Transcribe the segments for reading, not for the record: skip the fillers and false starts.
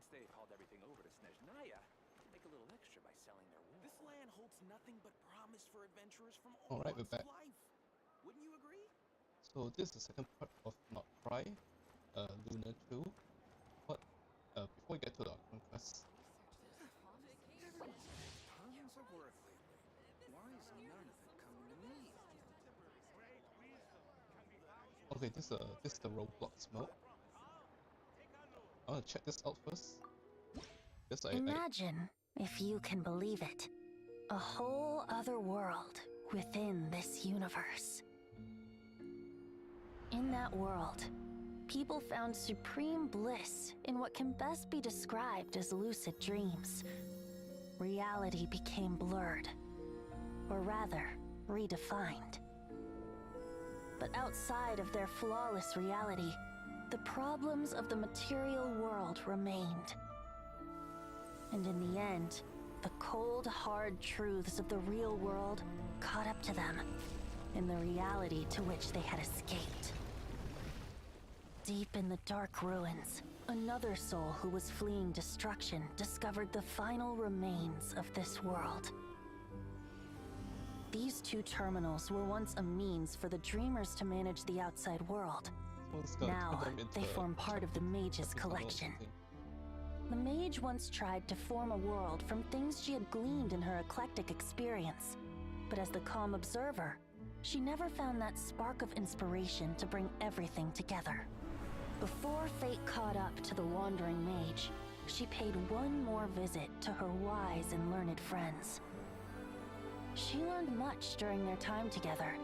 Once they've hauled everything over to Snezhnaya, they make a little extra by selling their wool. This land holds nothing but promise for adventurers from all Alright, we're walks of back. life. Wouldn't you agree? So this is the second part of Not Cry, Lunar 2. But before we get to the Archon quest, Tons of work lately. Why is none of it coming to me? okay, this is the roadblocks mode. I wanna check this out first. Yes, Imagine, if you can believe it, a whole other world within this universe. In that world, people found supreme bliss in what can best be described as lucid dreams. Reality became blurred, or rather, redefined. But outside of their flawless reality, the problems of the material world remained. And in the end, the cold, hard truths of the real world caught up to them in the reality to which they had escaped. Deep in the dark ruins, another soul who was fleeing destruction discovered the final remains of this world. These two terminals were once a means for the dreamers to manage the outside world. Now, they form part of the mage's collection. The mage once tried to form a world from things she had gleaned in her eclectic experience. But as the calm observer, she never found that spark of inspiration to bring everything together. Before fate caught up to the wandering mage, she paid one more visit to her wise and learned friends. She learned much during their time together,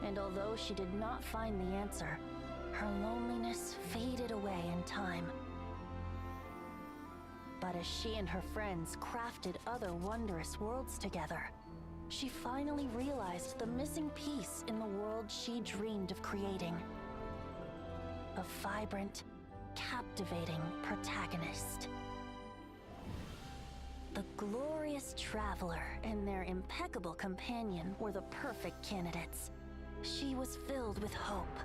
and although she did not find the answer, her loneliness faded away in time. But as she and her friends crafted other wondrous worlds together, she finally realized the missing piece in the world she dreamed of creating. A vibrant, captivating protagonist. The glorious traveler and their impeccable companion were the perfect candidates. She was filled with hope.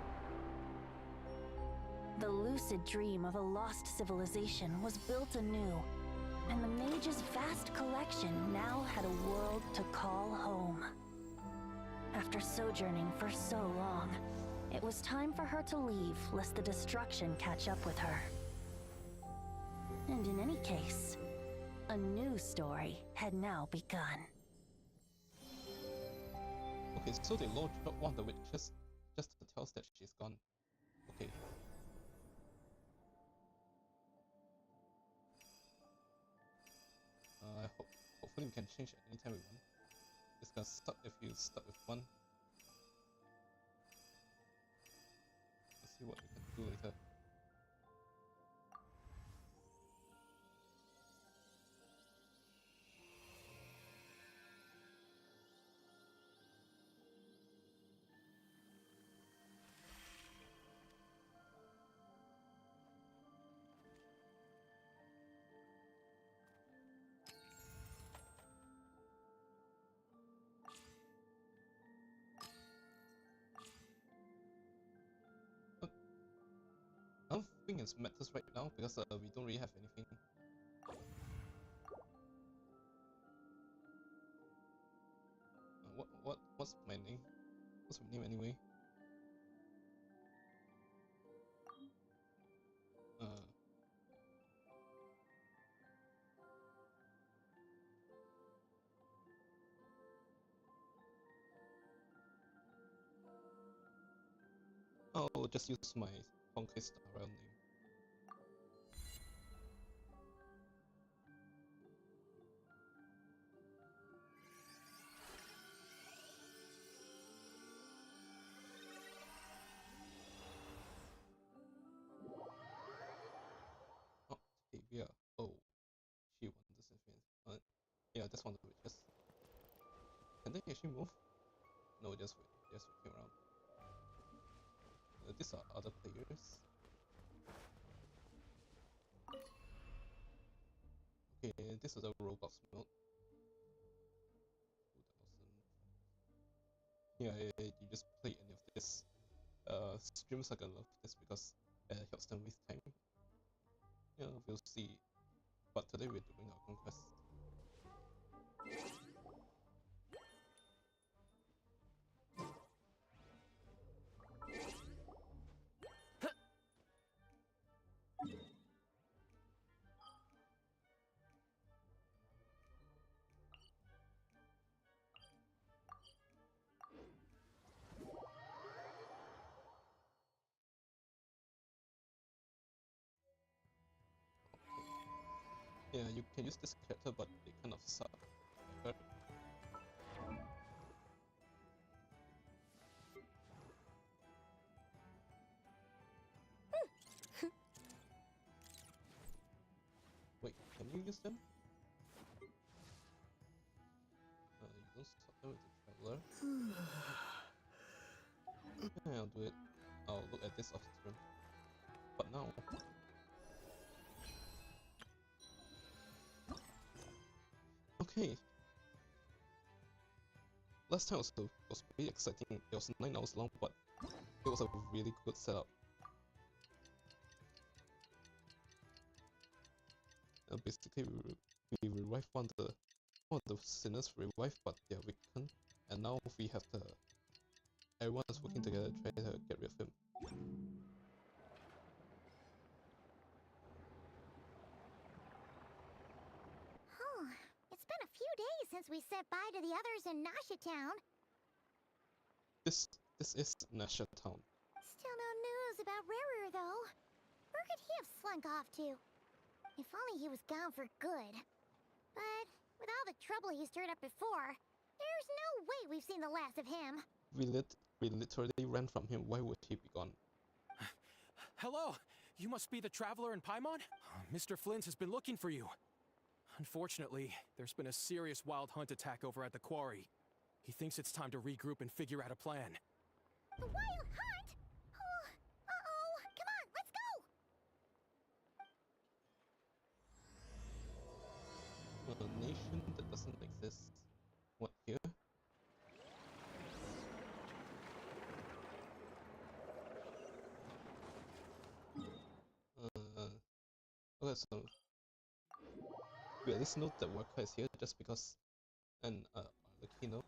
The lucid dream of a lost civilization was built anew, and the mage's vast collection now had a world to call home. After sojourning for so long, it was time for her to leave lest the destruction catch up with her. And in any case, a new story had now begun. Okay, so they launched one of the witches just to tell us that she's gone. Okay. Hopefully we can change at any time we want. It's gonna suck if you stuck with one. Let's see what we can do later. I don't think it matters right now because we don't really have anything. What's my name? What's my name anyway? I'll just use my Conquest around name. Octavia. Oh, she wants anything. Yeah, that's one of the witches. Can they actually move? No, just walking around. These are other players. Okay, this is a Roblox mode. 2000. Yeah, you just play any of this. Streamers are gonna love this because it helps them with time. Yeah, we'll see. But today we're doing our conquest. Yeah, you can use this character, but they kind of suck. I heard. Wait, can you use them? You don't swap them with the traveler. Yeah, I'll do it. I'll look at this off stream. But now. Okay. Last time was pretty exciting. It was 9 hours long, but it was a really good setup. Basically, we revived one of the sinners revived, but they're weakened, and now we have everyone is working together trying to get rid of him. It's been a few days since we said bye to the others in Nasha Town. This is Nasha Town. Still no news about Rarer, though. Where could he have slunk off to? If only he was gone for good. But with all the trouble he stirred up before, there's no way we've seen the last of him. We literally ran from him. Why would he be gone? Hello! You must be the traveler in Paimon? Mr. Flint has been looking for you. Unfortunately, there's been a serious wild hunt attack over at the quarry. He thinks it's time to regroup and figure out a plan. The wild hunt? Oh, uh-oh! Come on, let's go! A nation that doesn't exist. What, here? Okay, so we at least know that Waka is here just because, and Arlecchino.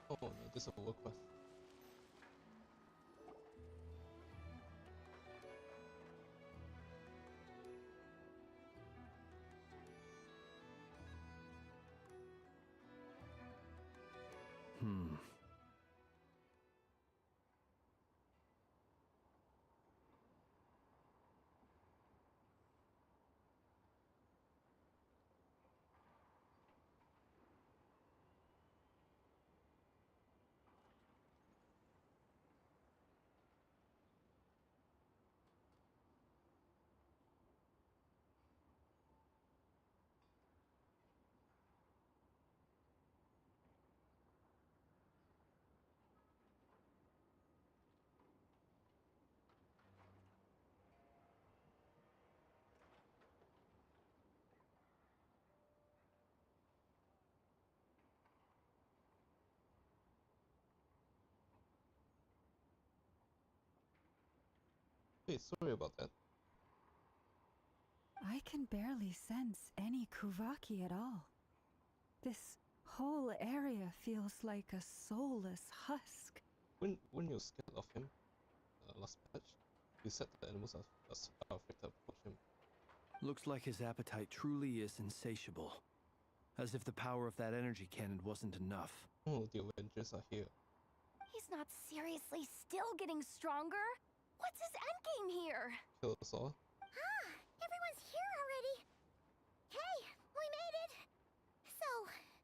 Oh no, this is a work quest. Hey, sorry about that. I can barely sense any Kuvaki at all. This whole area feels like a soulless husk. When you're scared of him, last patch, you said the animals are affected by him. Looks like his appetite truly is insatiable. As if the power of that energy cannon wasn't enough. Oh, the Avengers are here. He's not seriously still getting stronger? What's his endgame here? Kill us all. Everyone's here already. Hey, we made it. So,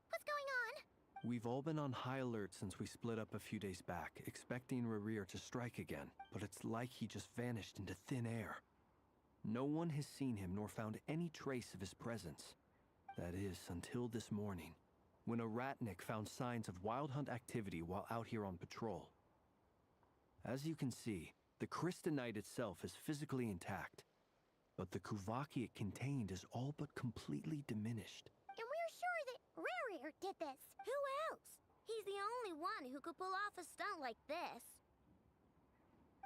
what's going on? We've all been on high alert since we split up a few days back, expecting Rarir to strike again, but it's like he just vanished into thin air. No one has seen him nor found any trace of his presence. That is, until this morning, when a ratnik found signs of wild hunt activity while out here on patrol. As you can see, The crystalline itself is physically intact, but the Kuvaki it contained is all but completely diminished. And we're sure that Rarier did this. Who else? He's the only one who could pull off a stunt like this.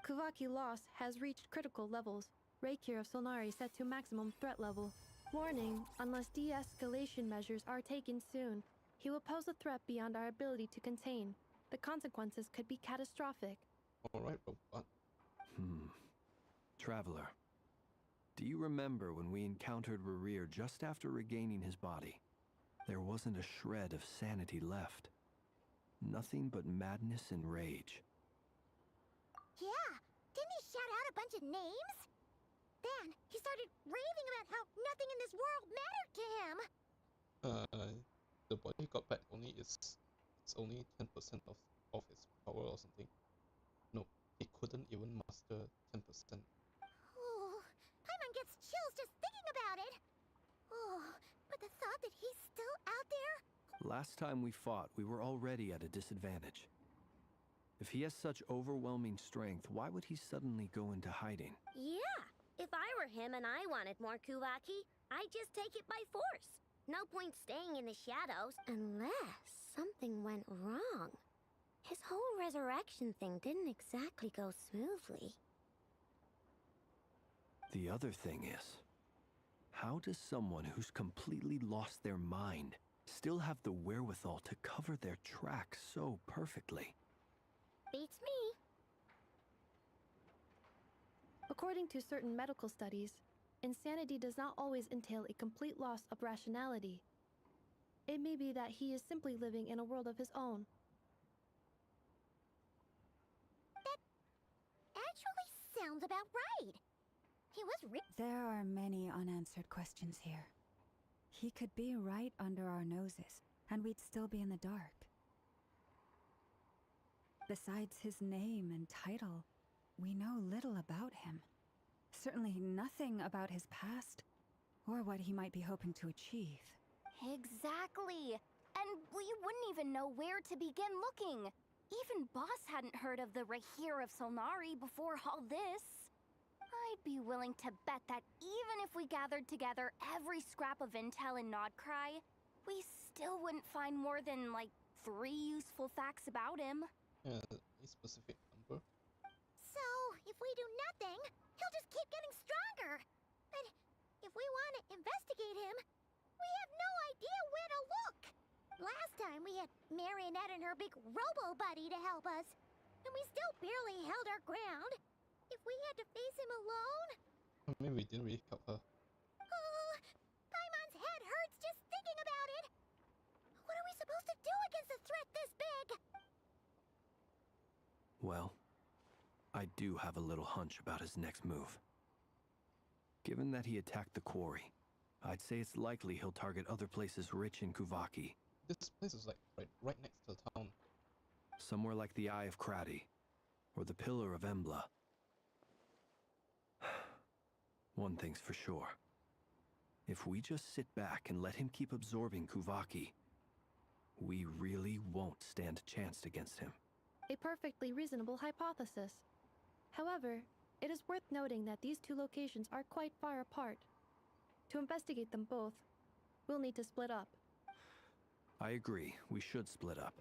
Kuvaki loss has reached critical levels. Reikir of Solnari set to maximum threat level. Warning, unless de-escalation measures are taken soon, he will pose a threat beyond our ability to contain. The consequences could be catastrophic. Alright, robot. Traveler, do you remember when we encountered Rerir just after regaining his body? There wasn't a shred of sanity left. Nothing but madness and rage. Yeah, didn't he shout out a bunch of names? Then he started raving about how nothing in this world mattered to him. The body he got back it's only 10% of its power or something. No, it couldn't even master 10%. Oh, Paimon gets chills just thinking about it. Oh, but the thought that he's still out there? Last time we fought, we were already at a disadvantage. If he has such overwhelming strength, why would he suddenly go into hiding? Yeah, if I were him and I wanted more Kuvaki, I'd just take it by force. No point staying in the shadows unless something went wrong. His whole resurrection thing didn't exactly go smoothly. The other thing is, how does someone who's completely lost their mind still have the wherewithal to cover their tracks so perfectly? Beats me. According to certain medical studies, insanity does not always entail a complete loss of rationality. It may be that he is simply living in a world of his own. That actually sounds about right. He was There are many unanswered questions here. He could be right under our noses, and we'd still be in the dark. Besides his name and title, we know little about him. Certainly nothing about his past, or what he might be hoping to achieve. Exactly. And we wouldn't even know where to begin looking. Even Boss hadn't heard of the Rahir of Solnari before all this. I'd be willing to bet that even if we gathered together every scrap of intel in Nodcry, we still wouldn't find more than, like, 3 useful facts about him. A specific number. So, if we do nothing, he'll just keep getting stronger. But if we want to investigate him, we have no idea where to look. Last time we had Marionette and her big robo-buddy to help us, and we still barely held our ground. If we had to face him alone... Maybe we didn't really help her. Oh, Paimon's head hurts just thinking about it. What are we supposed to do against a threat this big? Well, I do have a little hunch about his next move. Given that he attacked the quarry, I'd say it's likely he'll target other places rich in Kuvaki. This place is like right next to the town. Somewhere like the Eye of Krati, or the Pillar of Embla. One thing's for sure. If we just sit back and let him keep absorbing Kuvaki, we really won't stand a chance against him. A perfectly reasonable hypothesis. However, it is worth noting that these two locations are quite far apart. To investigate them both, we'll need to split up. I agree, we should split up.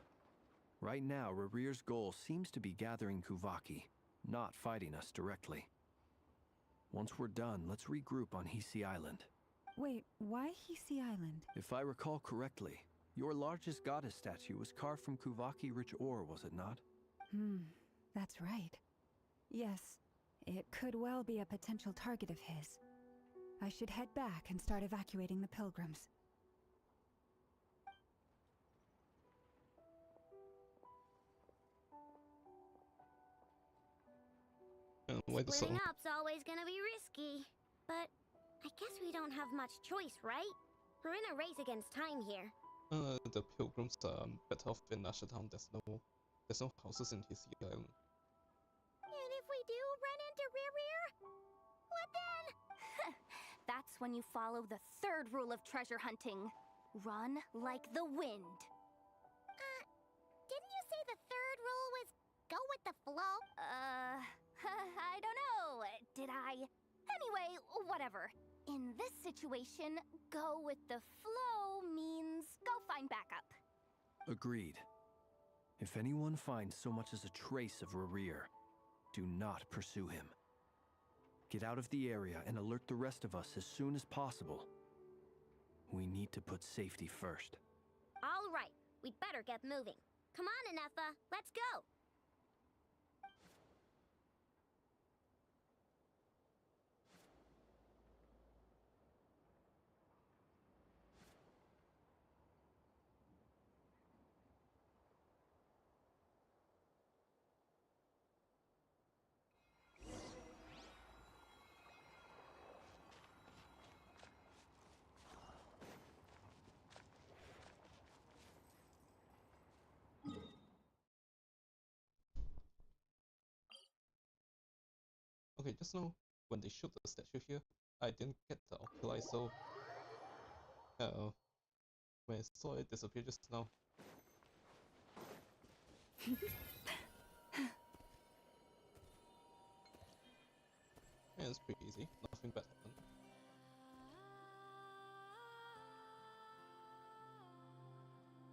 Right now, Rerir's goal seems to be gathering Kuvaki, not fighting us directly. Once we're done, let's regroup on Hisi Island. Wait, why Hisi Island? If I recall correctly, your largest goddess statue was carved from Kuvaki-rich ore, was it not? That's right. Yes, it could well be a potential target of his. I should head back and start evacuating the pilgrims. Splitting up's always gonna be risky. But I guess we don't have much choice, right? We're in a race against time here. The pilgrims are better off in Ashtown. There's no houses in Hisi Island. And if we do run into Rerir, what then? That's when you follow the third rule of treasure hunting. Run like the wind. Didn't you say the third rule was go with the flow? I don't know. Did I? Anyway, whatever. In this situation, go with the flow means go find backup. Agreed. If anyone finds so much as a trace of Rerir, do not pursue him. Get out of the area and alert the rest of us as soon as possible. We need to put safety first. All right, we'd better get moving. Come on, Anefa, let's go. Okay, just now when they shoot the statue here, I didn't get the oculi, so when I saw it disappear just now. Yeah, it's pretty easy. Nothing bad happened.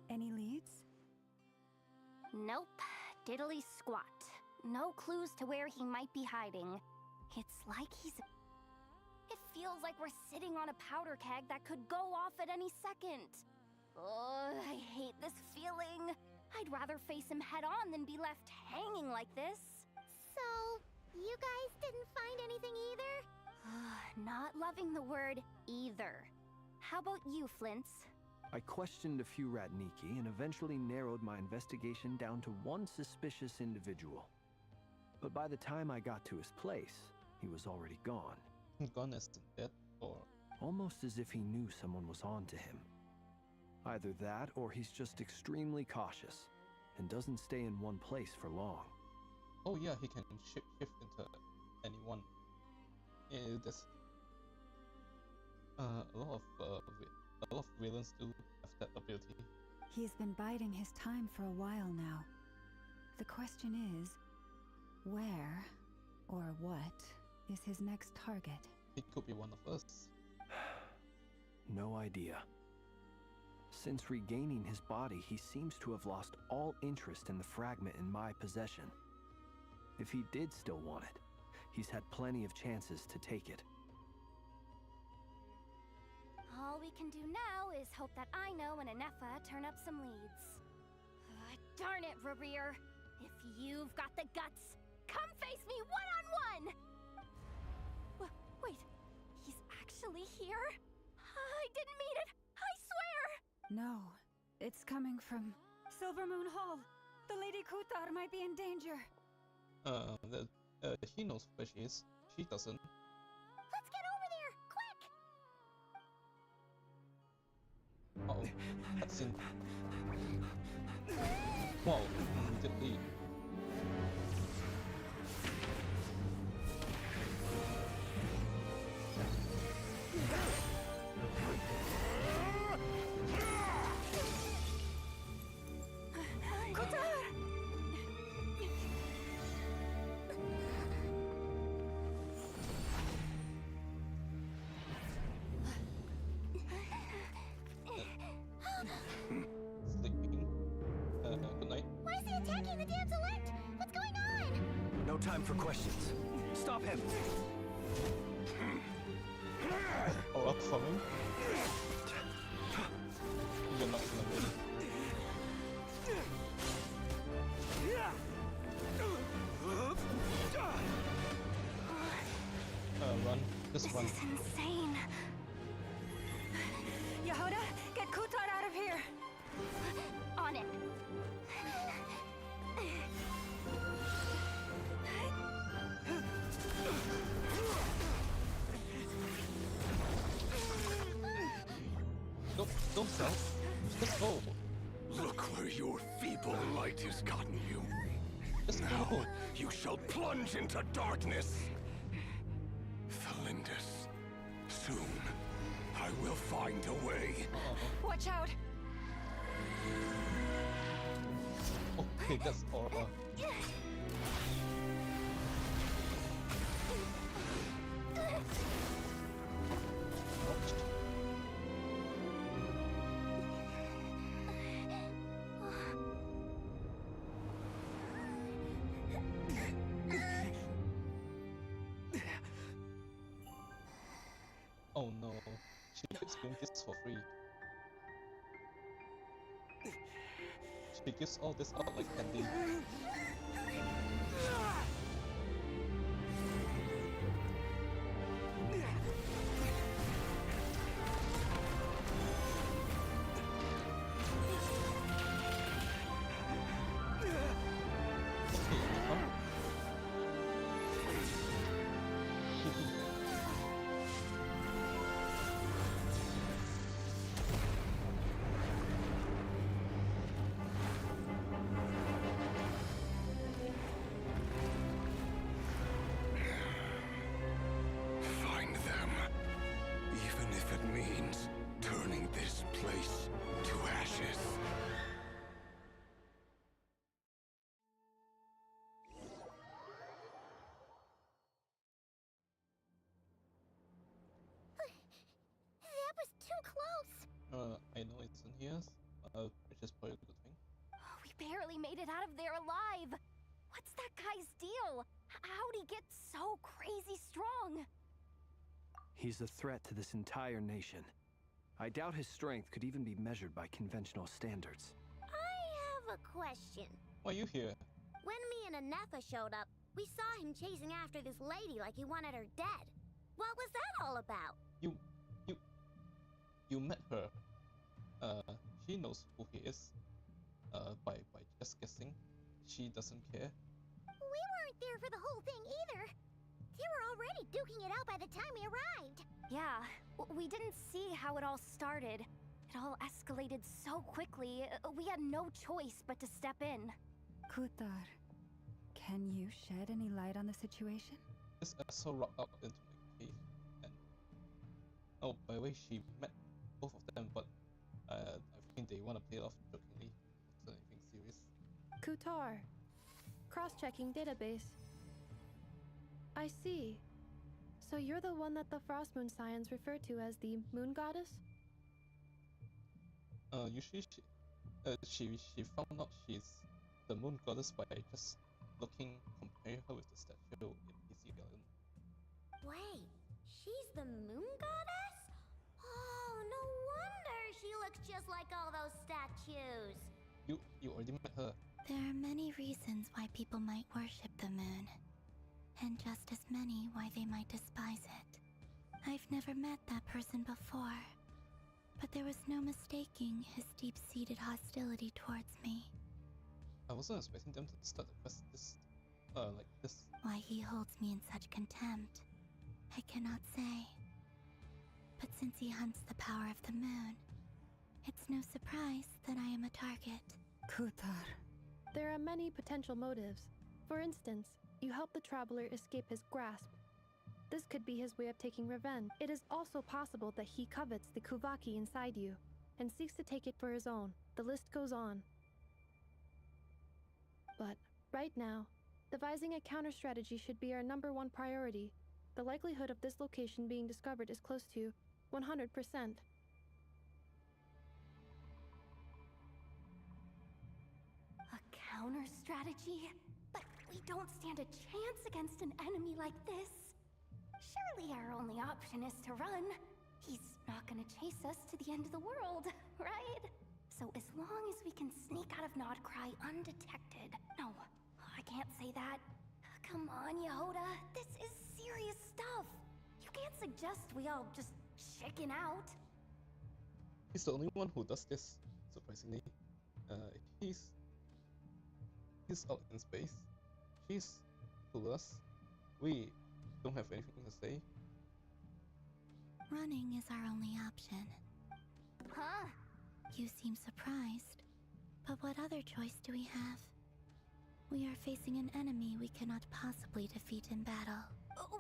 Any leads? Nope. Diddly squat. No clues to where he might be hiding. It's like he's... It feels like we're sitting on a powder keg that could go off at any second. Ugh, I hate this feeling. I'd rather face him head on than be left hanging like this. So, you guys didn't find anything either? Not loving the word either. How about you, Flints? I questioned a few Ratniki and eventually narrowed my investigation down to one suspicious individual. But by the time I got to his place, he was already gone. Gone as dead, or almost as if he knew someone was on to him. Either that, or he's just extremely cautious and doesn't stay in one place for long. oh yeah, he can shift into anyone. Yeah, there's a lot of villains do have that ability. He's been biding his time for a while now. The question is, where or what is his next target? It could be one of us. No idea. Since regaining his body, he seems to have lost all interest in the fragment in my possession. If he did still want it, he's had plenty of chances to take it. All we can do now is hope that Aino and Anefa turn up some leads. Darn it, Rerir! If you've got the guts, come face me one-on-one! Wait, he's actually here? I didn't mean it! I swear! No, it's coming from Silver Moon Hall. The Lady Kutar might be in danger. He knows where she is. She doesn't. Let's get over there, quick! Uh-oh, cutscene. Wow, immediately. Sleeping. Good night. Why is he attacking the damsel elect? What's going on? No time for questions. Stop him! Oh, up for him. You're not gonna win. Run. Just run. This is insane. Yehuda, get Kutar out of here! On it. Don't sell. Just go. Look where your feeble light has gotten you. Just Now go. you shall plunge into darkness. Felindus, soon I will find a way. Watch out! Okay, that's Aura. She keeps doing this for free. She gives all this out like candy. Find them. Even if it means turning this place to ashes. That was too close. I know it's in here, which is probably a good thing. We barely made it out of there alive. What's that guy's deal? How'd he get so crazy strong? He's a threat to this entire nation. I doubt his strength could even be measured by conventional standards. I have a question. Why are you here? When me and Anefa showed up, we saw him chasing after this lady like he wanted her dead. What was that all about? You met her. She knows who he is. By just guessing. She doesn't care. We weren't there for the whole thing either. They were already duking it out by the time we arrived. Yeah, we didn't see how it all started. It all escalated so quickly, we had no choice but to step in. Kutar, can you shed any light on the situation? This asshole rocked up into my cave, and oh, by the way, she met both of them, but I think they want to play it off jokingly, not anything serious. Kutar. Cross-checking database. I see. So you're the one that the Frost Moon Scions refer to as the Moon Goddess? Usually she found out she's the Moon Goddess by just comparing her with the statue in PC Galleon. Wait, she's the Moon Goddess? Oh, no wonder she looks just like all those statues. You already met her. There are many reasons why people might worship the moon, and just as many why they might despise it. I've never met that person before, but there was no mistaking his deep-seated hostility towards me. I wasn't expecting them to start the quest like this. Why he holds me in such contempt, I cannot say. But since he hunts the power of the moon, it's no surprise that I am a target. Kutar. There are many potential motives. For instance, you help the traveler escape his grasp. This could be his way of taking revenge. It is also possible that he covets the Kuvaki inside you and seeks to take it for his own. The list goes on. But right now, devising a counter-strategy should be our #1 priority. The likelihood of this location being discovered is close to 100%. A counter strategy? But we don't stand a chance against an enemy like this. Surely our only option is to run. He's not gonna chase us to the end of the world, right? So as long as we can sneak out of Nodcry undetected... No, I can't say that. Come on, Yehoda. This is serious stuff. You can't suggest we all just chicken out. He's the only one who does this, surprisingly. He's out in space. She's clueless. We don't have anything to say. Running is our only option. Huh? You seem surprised. But what other choice do we have? We are facing an enemy we cannot possibly defeat in battle.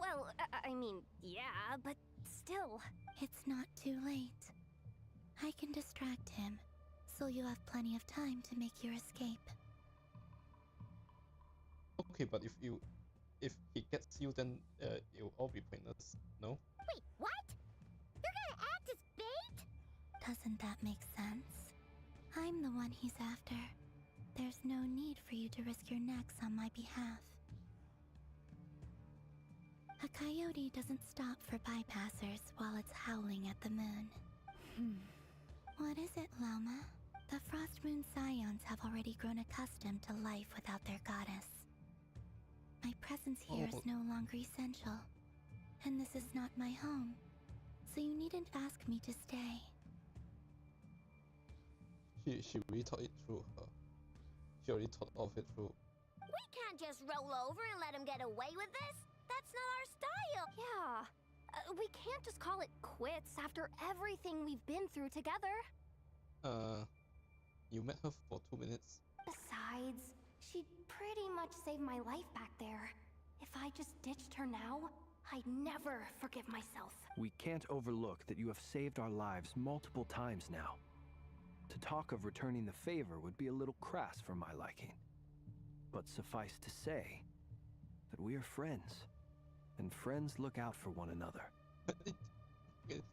Well, I mean, yeah, but still. It's not too late. I can distract him, so you have plenty of time to make your escape. Okay, but if he gets you, then it'll all be pointless, no? Wait, what? You're gonna act as bait? Doesn't that make sense? I'm the one he's after. There's no need for you to risk your necks on my behalf. A coyote doesn't stop for bypassers while it's howling at the moon. What is it, Loma? The Frost Moon Scions have already grown accustomed to life without their goddess. My presence here is no longer essential, and this is not my home, so you needn't ask me to stay. She really thought it through. She already thought of it through. We can't just roll over and let him get away with this. That's not our style. Yeah. We can't just call it quits after everything we've been through together. You met her for 2 minutes. Besides, she pretty much saved my life back there. If I just ditched her now, I'd never forgive myself. We can't overlook that you have saved our lives multiple times now. To talk of returning the favor would be a little crass for my liking. But suffice to say that we are friends, and friends look out for one another.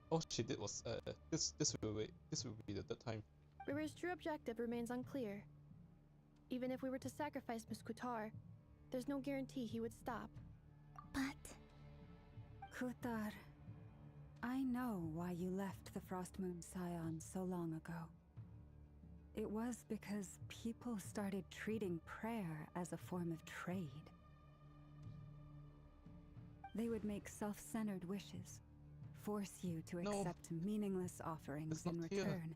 All she did was this will be the third time. River's true objective remains unclear. Even if we were to sacrifice Miss Kutar, there's no guarantee he would stop. But... Kutar, I know why you left the Frost Moon Scions so long ago. It was because people started treating prayer as a form of trade. They would make self-centered wishes, force you to accept meaningless offerings in return,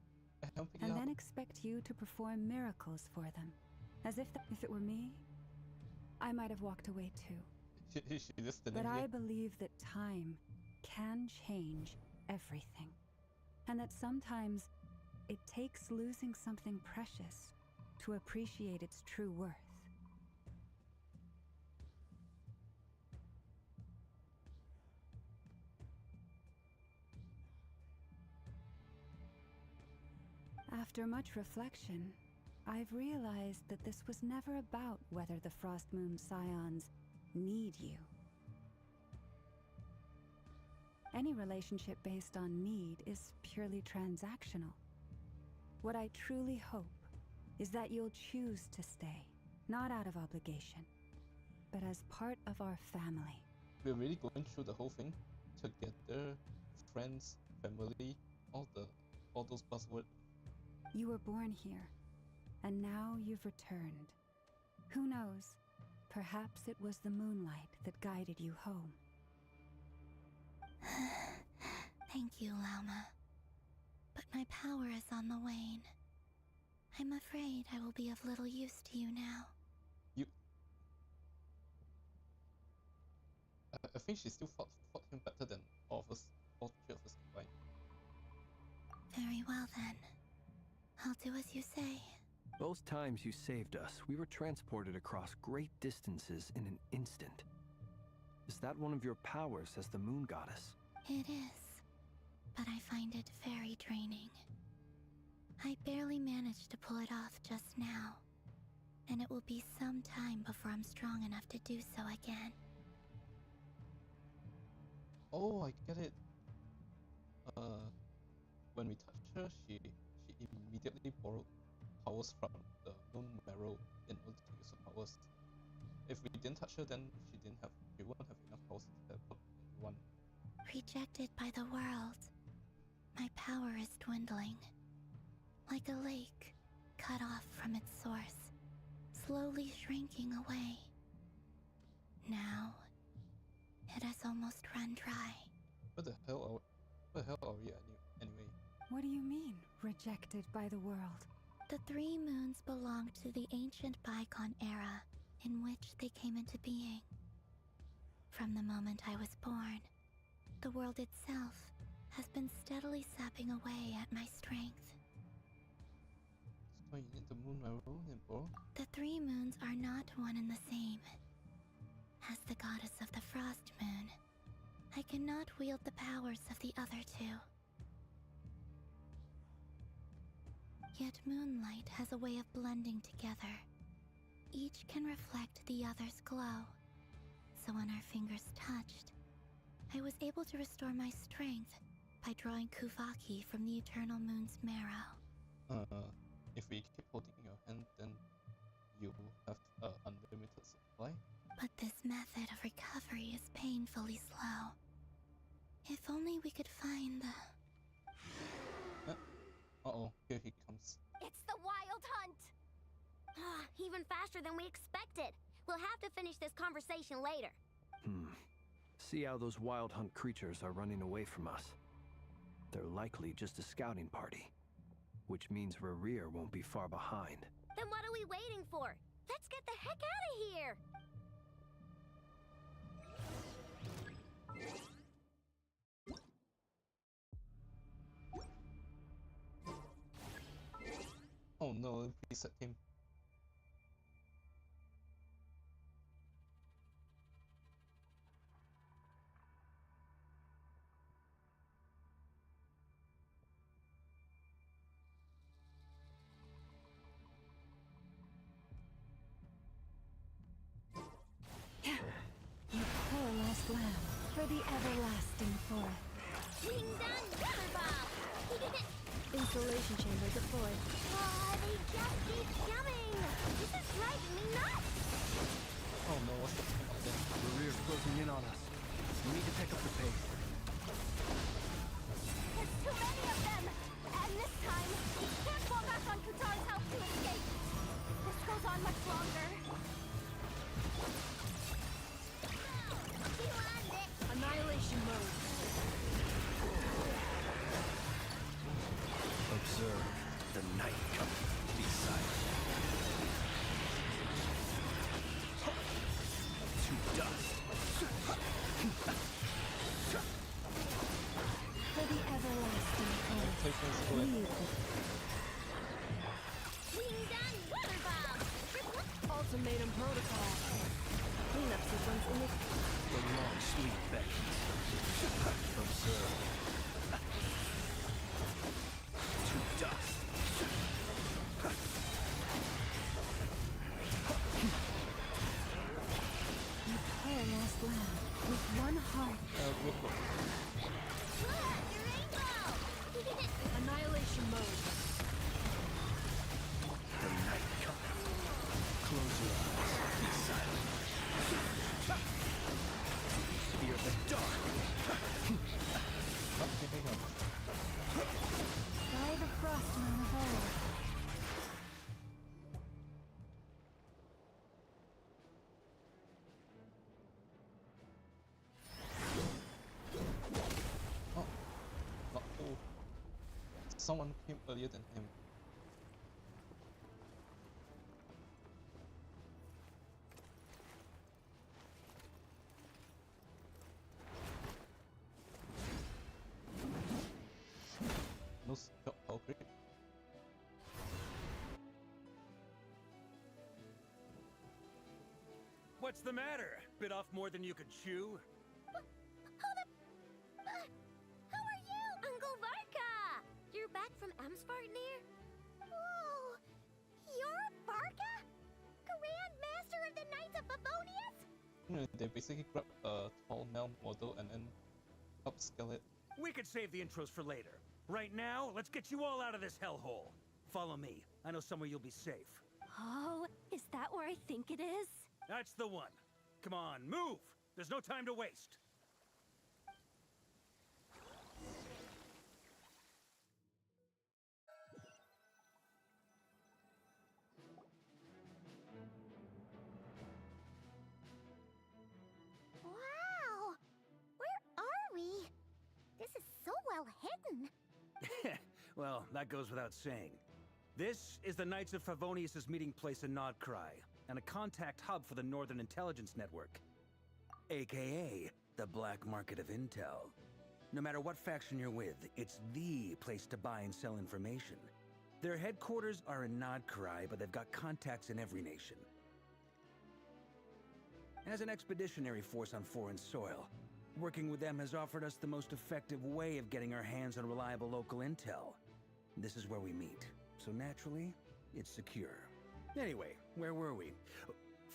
and then expect you to perform miracles for them. As if it were me, I might have walked away too. But I believe that time can change everything, and that sometimes it takes losing something precious to appreciate its true worth. After much reflection, I've realized that this was never about whether the Frost Moon Scions need you. Any relationship based on need is purely transactional. What I truly hope is that you'll choose to stay, not out of obligation, but as part of our family. We're really going through the whole thing together, friends, family, all those buzzwords. You were born here, and now you've returned. Who knows? Perhaps it was the moonlight that guided you home. Thank you, Lama. But my power is on the wane. I'm afraid I will be of little use to you now. I think she still fought him better than all three of us combined. Very well then. I'll do as you say. Both times you saved us, we were transported across great distances in an instant. Is that one of your powers as the Moon Goddess? It is, but I find it very draining. I barely managed to pull it off just now, and it will be some time before I'm strong enough to do so again. Oh, I get it. When we touched her, she immediately borrowed powers from the Moon Marrow in order to use her powers. If we didn't touch her, then we won't have enough powers to put in one. Rejected by the world, my power is dwindling. Like a lake, cut off from its source, slowly shrinking away. Now, it has almost run dry. Where the hell are we anyway? What do you mean, rejected by the world? The three moons belong to the ancient bygone era in which they came into being. From the moment I was born, the world itself has been steadily sapping away at my strength. So you need the Moon Marrow and borrow? The three moons are not one and the same. As the goddess of the Frost Moon, I cannot wield the powers of the other two. Yet moonlight has a way of blending together. Each can reflect the other's glow. So when our fingers touched, I was able to restore my strength by drawing Kuvaki from the eternal moon's marrow. If we keep holding your hand, then you have unlimited supply. But this method of recovery is painfully slow. If only we could find the... Uh-oh, here he comes. It's the Wild Hunt! Even faster than we expected. We'll have to finish this conversation later. See how those Wild Hunt creatures are running away from us. They're likely just a scouting party, which means Rerir won't be far behind. Then what are we waiting for? Let's get the heck out of here! Oh no, he set him. You poor lost lamb, for the everlasting forest. Wing done, River Bomb! Installation chamber deployed. They just keep coming! This is driving me nuts! Oh no, what's the point of that? Rerir's closing in on us. We need to pick up the pace. There's too many of them! And this time, we can't fall back on Kutar's help to escape! This goes on much longer. Annihilation mode. Observe the night coming. Be silent. To dust. For the everlasting forest. Taking split. Wing done, River Bomb! Ultimatum protocol. Cleanup sequence in The long sleep beckons. Observe. To dust. You poor lost lamb, with one heart. Good work. Look, your rainbow! annihilation mode. The night coming. Close your eyes. Be silent. Fear the dark. Not giving up. By the frostmoon of old. Oh, not cool. Someone came earlier than him. No stop outbreak. What's the matter? Bit off more than you could chew? How are you? Uncle Varka! You're back from Amsvartnir? Whoa! You're Varka? Grand Master of the Knights of Favonius? They basically grab a tall male model and then upscale it. We could save the intros for later. Right now, let's get you all out of this hellhole. Follow me. I know somewhere you'll be safe. Oh, is that where I think it is? That's the one. Come on, move! There's no time to waste. Wow! Where are we? This is so well hidden. Well, that goes without saying. This is the Knights of Favonius' meeting place in Nodcry, and a contact hub for the Northern Intelligence Network, aka the Black Market of Intel. No matter what faction you're with, it's the place to buy and sell information. Their headquarters are in Nodcry, but they've got contacts in every nation. As an expeditionary force on foreign soil, working with them has offered us the most effective way of getting our hands on reliable local intel. This is where we meet, so naturally, it's secure. Anyway, where were we?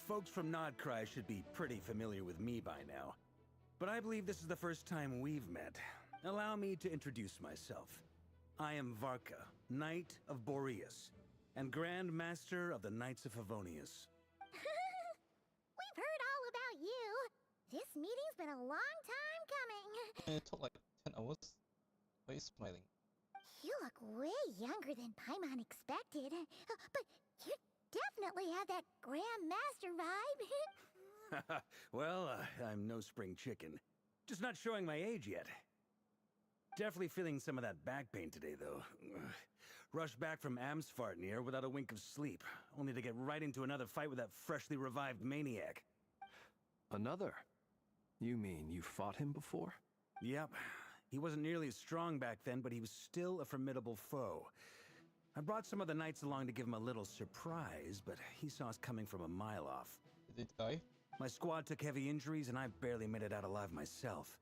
Folks from Nodcry should be pretty familiar with me by now. But I believe this is the first time we've met. Allow me to introduce myself. I am Varka, Knight of Boreas, and Grand Master of the Knights of Favonius. We've heard all This meeting's been a long time coming. It took like 10 hours. Why are you smiling? You look way younger than Paimon expected. But you definitely have that Grand Master vibe. Well, I'm no spring chicken. Just not showing my age yet. Definitely feeling some of that back pain today, though. Rushed back from Amsfartnir without a wink of sleep, only to get right into another fight with that freshly revived maniac. Another? You mean you fought him before? Yep. He wasn't nearly as strong back then, but he was still a formidable foe. I brought some of the knights along to give him a little surprise, but he saw us coming from a mile off. Did he die? My squad took heavy injuries, and I barely made it out alive myself.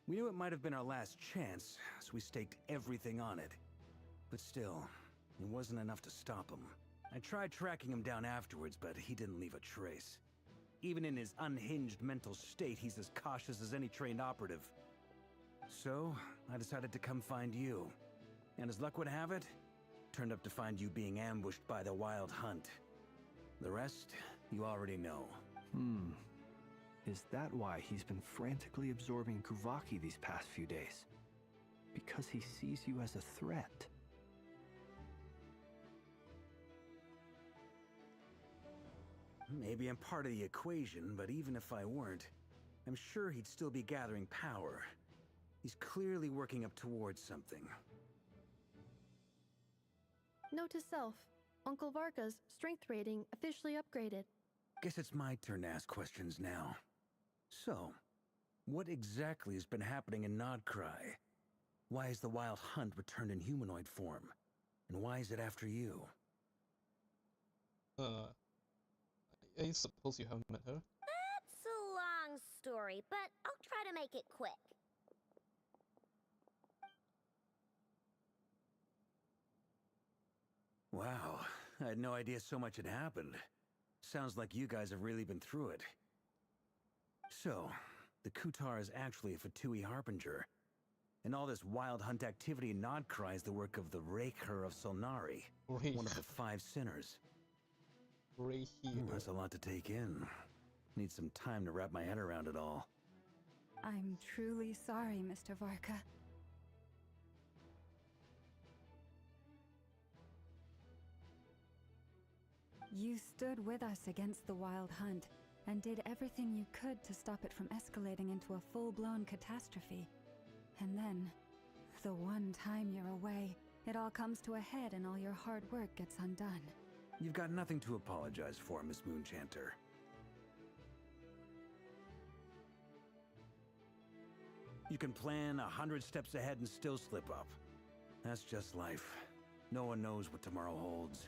We knew it might have been our last chance, so we staked everything on it. But still, it wasn't enough to stop him. I tried tracking him down afterwards, but he didn't leave a trace. Even in his unhinged mental state, he's as cautious as any trained operative. So, I decided to come find you. And as luck would have it, turned up to find you being ambushed by the Wild Hunt. The rest, you already know. Is that why he's been frantically absorbing Kuvaki these past few days? Because he sees you as a threat? Maybe I'm part of the equation, but even if I weren't, I'm sure he'd still be gathering power. He's clearly working up towards something. Note to self, Uncle Varka's strength rating officially upgraded. Guess it's my turn to ask questions now. So, what exactly has been happening in Nodcry? Why is the Wild Hunt returned in humanoid form? And why is it after you? I suppose you haven't met her? That's a long story, but I'll try to make it quick. Wow, I had no idea so much had happened. Sounds like you guys have really been through it. So, the Kutar is actually a Fatui Harbinger. And all this Wild Hunt activity in Nodcry is the work of the Raker of Solnari, one of the 5 sinners. That's a lot to take in. Need some time to wrap my head around it all. I'm truly sorry, Mr. Varka. You stood with us against the Wild Hunt, and did everything you could to stop it from escalating into a full-blown catastrophe. And then, the one time you're away, it all comes to a head and all your hard work gets undone. You've got nothing to apologize for, Miss Moonchanter. You can plan 100 steps ahead and still slip up. That's just life. No one knows what tomorrow holds.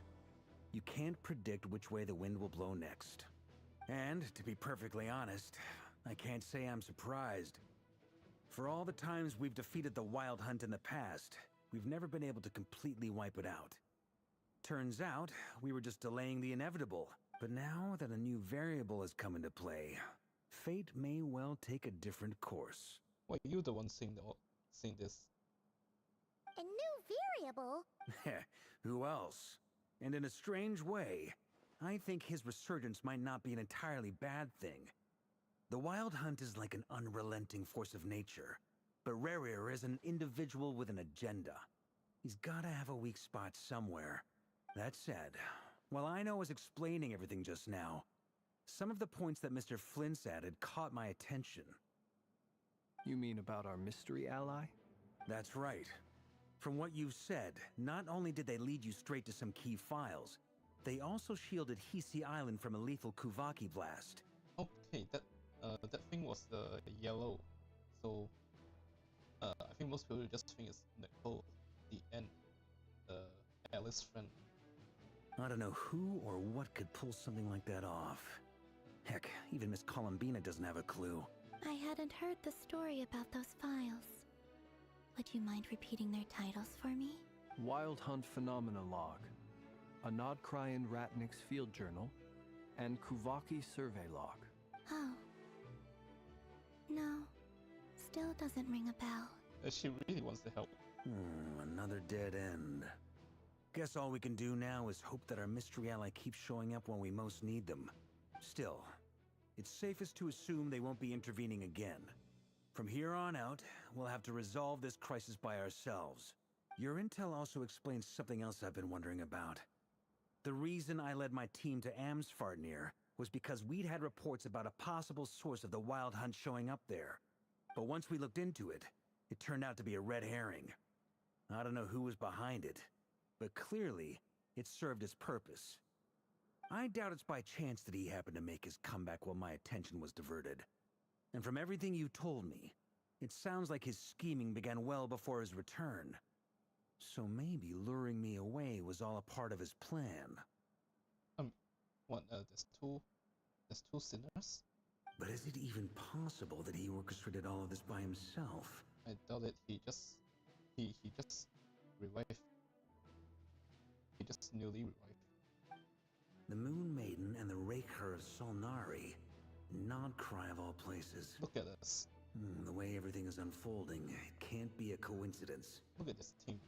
You can't predict which way the wind will blow next. And, to be perfectly honest, I can't say I'm surprised. For all the times we've defeated the Wild Hunt in the past, we've never been able to completely wipe it out. Turns out, we were just delaying the inevitable. But now that a new variable has come into play, fate may well take a different course. Why you the one saying this? A new variable? Who else? And in a strange way, I think his resurgence might not be an entirely bad thing. The Wild Hunt is like an unrelenting force of nature, but Rerir is an individual with an agenda. He's gotta have a weak spot somewhere. That said, while I was explaining everything just now, some of the points that Mr. Flint's added caught my attention. You mean about our mystery ally? That's right. From what you've said, not only did they lead you straight to some key files, they also shielded Hisi Island from a lethal Kuvaki blast. Okay, that thing was yellow. So, I think most people just think it's Nicole, the end, Alice's friend. I don't know who or what could pull something like that off. Heck, even Miss Columbina doesn't have a clue. I hadn't heard the story about those files. Would you mind repeating their titles for me? Wild Hunt Phenomena Log, a Nodcryan Ratnik's Field Journal, and Kuvaki Survey Log. Oh. No. Still doesn't ring a bell. She really wants to help. Another dead end. Guess all we can do now is hope that our mystery ally keeps showing up when we most need them. Still, it's safest to assume they won't be intervening again. From here on out, we'll have to resolve this crisis by ourselves. Your intel also explains something else I've been wondering about. The reason I led my team to Amsfarnir was because we'd had reports about a possible source of the Wild Hunt showing up there. But once we looked into it, it turned out to be a red herring. I don't know who was behind it, but clearly, it served its purpose. I doubt it's by chance that he happened to make his comeback while my attention was diverted. And from everything you told me, it sounds like his scheming began well before his return. So maybe luring me away was all a part of his plan. There's two sinners? But is it even possible that he orchestrated all of this by himself? I doubt it. He just revived. He just newly revived. The Moon Maiden and the Raker of Solnari. Nodcry of all places. Look at us. The way everything is unfolding, it can't be a coincidence. Look at this team.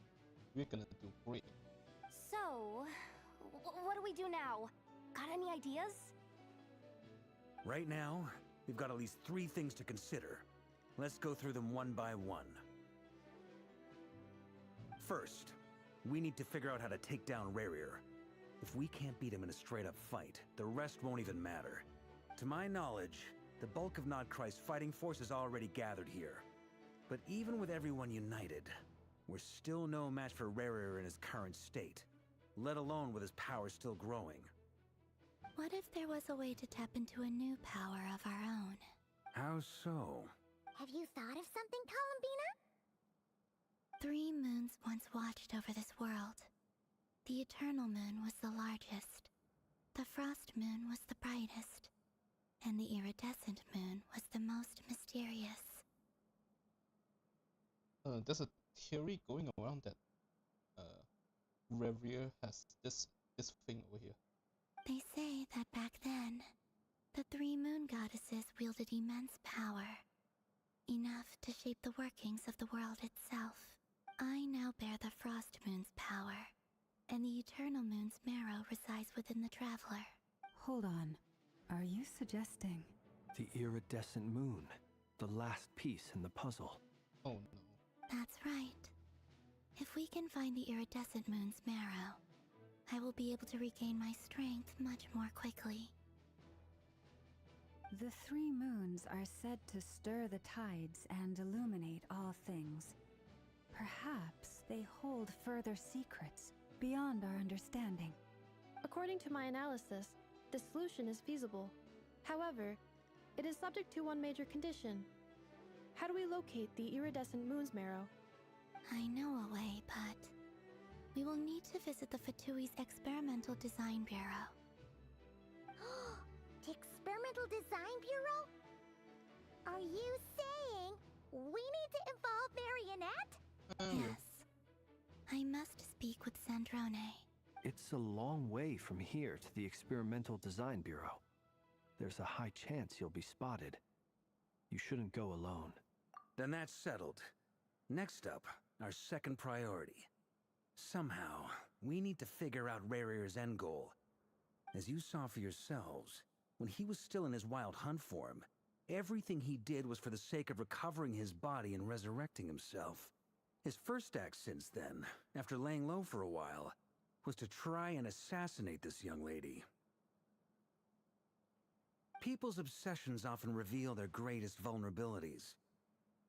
We're gonna do great. So, what do we do now? Got any ideas? Right now, we've got at least 3 things to consider. Let's go through them one by one. First, we need to figure out how to take down Rerir. If we can't beat him in a straight-up fight, the rest won't even matter. To my knowledge, the bulk of Nodcry's fighting force is already gathered here. But even with everyone united, we're still no match for Rerir in his current state, let alone with his power still growing. What if there was a way to tap into a new power of our own? How so? Have you thought of something, Columbina? 3 moons once watched over this world. The Eternal Moon was the largest. The Frost Moon was the brightest. And the Iridescent Moon was the most mysterious. There's a theory going around that Rerir has this thing over here. They say that back then, the 3 moon goddesses wielded immense power. Enough to shape the workings of the world itself. I now bear the Frost Moon's power, and the Eternal Moon's marrow resides within the Traveler. Hold on. Are you suggesting... The iridescent moon. The last piece in the puzzle. Oh no. That's right. If we can find the iridescent moon's marrow, I will be able to regain my strength much more quickly. The 3 moons are said to stir the tides and illuminate all things. Perhaps they hold further secrets beyond our understanding. According to my analysis, this solution is feasible. However, it is subject to one major condition. How do we locate the iridescent moon's marrow? I know a way, but we will need to visit the Fatui's Experimental Design Bureau. The Experimental Design Bureau? Are you saying we need to involve Marionette? Yes. I must speak with Sandrone. It's a long way from here to the Experimental Design Bureau. There's a high chance you'll be spotted. You shouldn't go alone. Then that's settled. Next up, our second priority. Somehow, we need to figure out Rerir's end goal. As you saw for yourselves, when he was still in his Wild Hunt form, everything he did was for the sake of recovering his body and resurrecting himself. His first act since then, after laying low for a while, was to try and assassinate this young lady. People's obsessions often reveal their greatest vulnerabilities.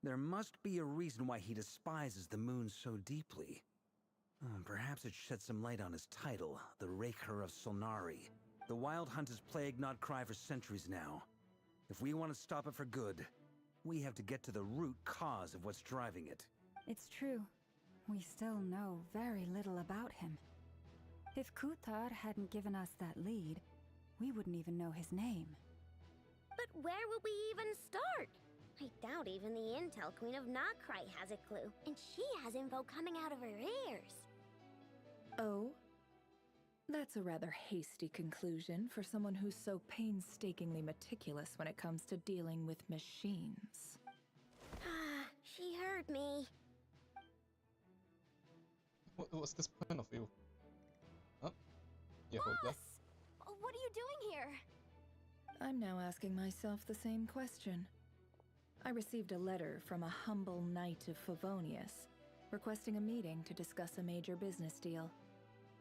There must be a reason why he despises the moon so deeply. Perhaps it sheds some light on his title, the Raker of Solnari. The Wild Hunt has plagued Nodcry for centuries now. If we want to stop it for good, we have to get to the root cause of what's driving it. It's true. We still know very little about him. If Kuthar hadn't given us that lead, we wouldn't even know his name. But where would we even start? I doubt even the Intel Queen of Nodcry has a clue, and she has info coming out of her ears. Oh? That's a rather hasty conclusion for someone who's so painstakingly meticulous when it comes to dealing with machines. Ah, she heard me. What's this point of view? Huh? Yeah, hold that. What are you doing here? I'm now asking myself the same question. I received a letter from a humble knight of Favonius, requesting a meeting to discuss a major business deal.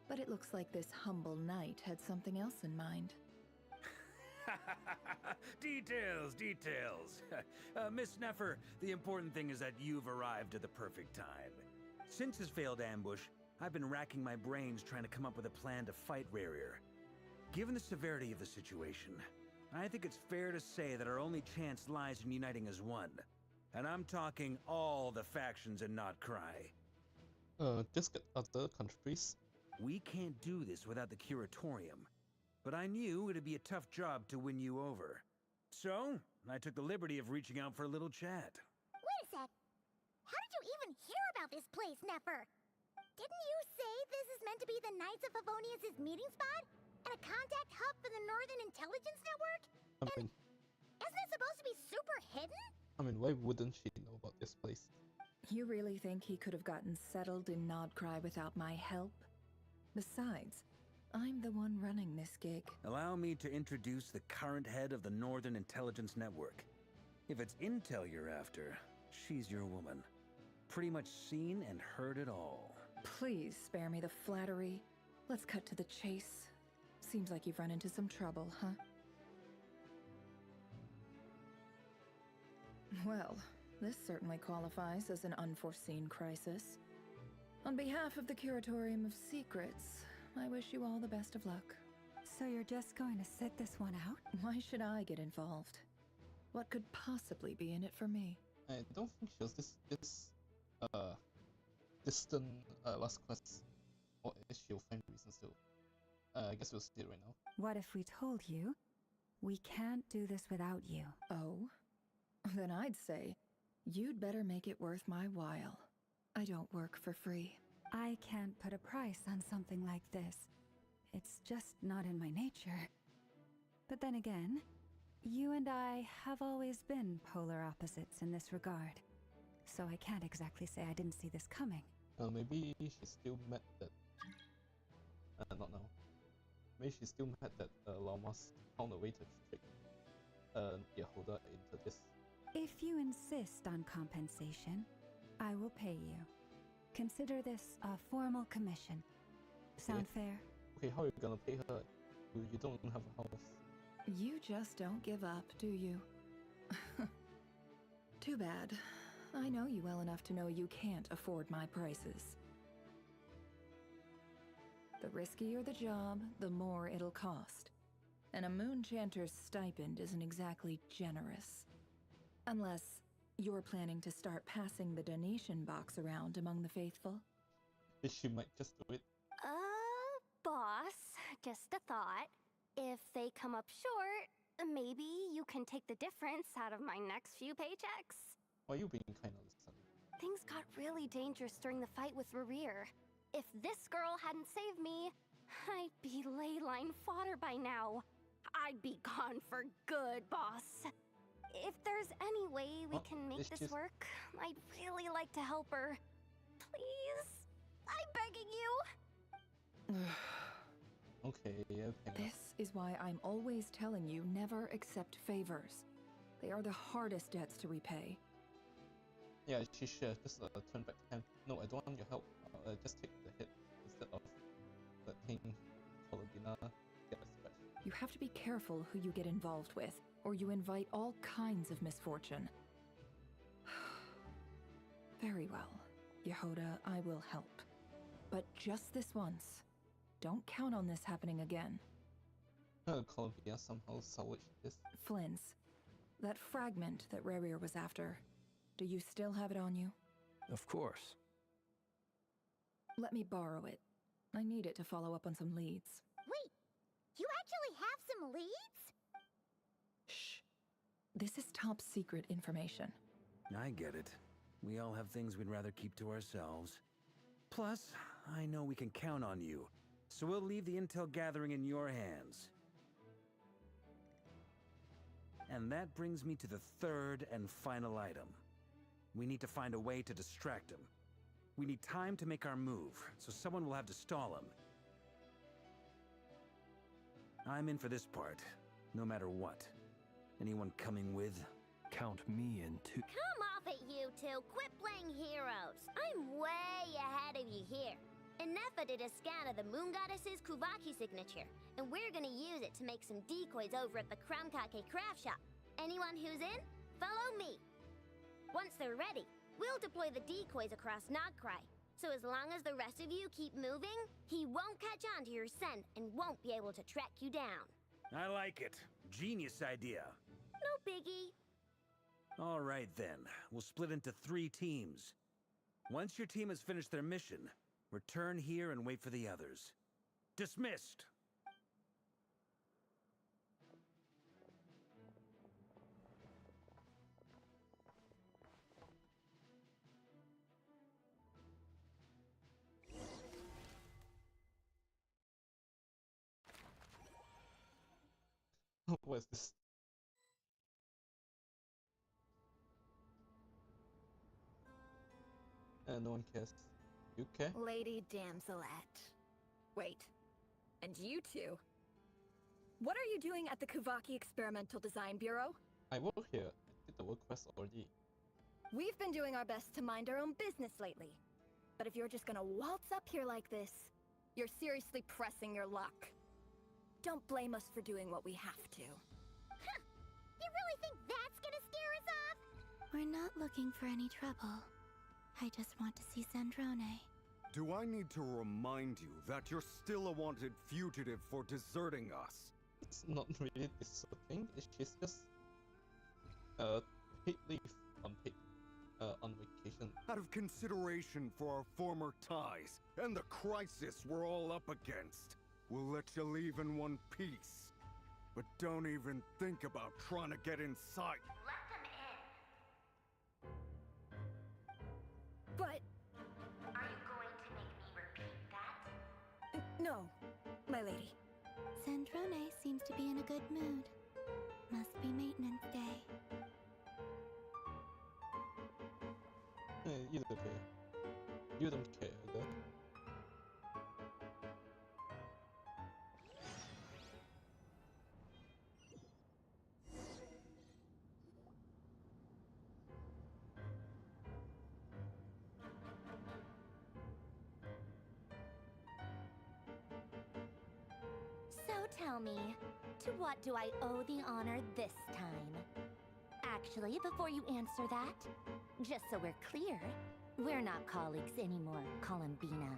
But it looks like this humble knight had something else in mind. Details, details. Miss Neffer, the important thing is that you've arrived at the perfect time. Since his failed ambush, I've been racking my brains trying to come up with a plan to fight Rarier. Given the severity of the situation, I think it's fair to say that our only chance lies in uniting as one. And I'm talking all the factions in Notcry. Just get other countries. We can't do this without the Curatorium. But I knew it'd be a tough job to win you over. So, I took the liberty of reaching out for a little chat. Wait a sec. How did you even hear about this place, Neffer? Didn't you say this is meant to be the Knights of Favonius' meeting spot? And a contact hub for the Northern Intelligence Network? And isn't it supposed to be super hidden? I mean, why wouldn't she know about this place? You really think he could have gotten settled in Nodcry without my help? Besides, I'm the one running this gig. Allow me to introduce the current head of the Northern Intelligence Network. If it's intel you're after, she's your woman. Pretty much seen and heard it all. Please spare me the flattery. Let's cut to the chase. Seems like you've run into some trouble, huh? Well, this certainly qualifies as an unforeseen crisis. On behalf of the Curatorium of Secrets, I wish you all the best of luck. So you're just going to sit this one out? Why should I get involved? What could possibly be in it for me? I don't think she was this distant last quest, or she'll find reasons to. I guess we'll see it right now. What if we told you we can't do this without you? Oh? Then I'd say you'd better make it worth my while. I don't work for free. I can't put a price on something like this. It's just not in my nature. But then again, you and I have always been polar opposites in this regard. So I can't exactly say I didn't see this coming. Maybe she still met that... not now. Maybe she still met that Lamas found a way to trick Yehuda into this. If you insist on compensation, I will pay you. Consider this a formal commission. Sound fair? Okay, how are you gonna pay her? You don't have a house. You just don't give up, do you? Too bad. I know you well enough to know you can't afford my prices. The riskier the job, the more it'll cost. And a Moonchanter's stipend isn't exactly generous. Unless you're planning to start passing the donation box around among the faithful. She might just do it. Boss, just a thought. If they come up short, maybe you can take the difference out of my next few paychecks. Why are you being kind all of a sudden? Things got really dangerous during the fight with Rarier. If this girl hadn't saved me, I'd be ley line fodder by now. I'd be gone for good, boss. If there's any way we can make this work, I'd really like to help her. Please? I'm begging you. Okay. This is why I'm always telling you never accept favors. They are the hardest debts to repay. Yeah, she should just turn back to him. No, I don't want your help. Just take the hit instead of letting Colomina get a scratch. You have to be careful who you get involved with, or you invite all kinds of misfortune. Very well, Yehuda, I will help. But just this once. Don't count on this happening again. Columbia somehow salvaged this. Flins, that fragment that Rarier was after, do you still have it on you? Of course. Let me borrow it. I need it to follow up on some leads. Wait, you actually have some leads? Shh. This is top secret information. I get it. We all have things we'd rather keep to ourselves. Plus, I know we can count on you, so we'll leave the intel gathering in your hands. And that brings me to the third and final item. We need to find a way to distract him. We need time to make our move, so someone will have to stall him. I'm in for this part. no matter what. Anyone coming with? Count me in too. Come off it, you two. Quit playing heroes. I'm way ahead of you here. Nefa did a scan of the Moon Goddess's Kuvaki signature, and we're gonna use it to make some decoys over at the Krumkake craft shop. Anyone who's in, follow me. Once they're ready, we'll deploy the decoys across Nogcry. So as long as the rest of you keep moving, he won't catch on to your scent and won't be able to track you down. I like it. Genius idea. No biggie. All right then, we'll split into 3 teams. Once your team has finished their mission, return here and wait for the others. Dismissed! What is this? No one cares. You care? Lady Damselette. Wait. And you two? What are you doing at the Kuvaki Experimental Design Bureau? I work here. I did the work quest already. We've been doing our best to mind our own business lately. But if you're just gonna waltz up here like this, you're seriously pressing your luck. Don't blame us for doing what we have to. Huh! You really think that's gonna scare us off? We're not looking for any trouble. I just want to see Sandrone. Do I need to remind you that you're still a wanted fugitive for deserting us? It's not really deserting. She's just paid leave on vacation. Out of consideration for our former ties and the crisis we're all up against, we'll let you leave in one piece. But don't even think about trying to get inside. Let them in. But... Are you going to make me repeat that? No, my lady. Sandrone seems to be in a good mood. Must be maintenance day. You don't care. You don't care either. So tell me, to what do I owe the honor this time? Actually, before you answer that, just so we're clear, we're not colleagues anymore, Columbina.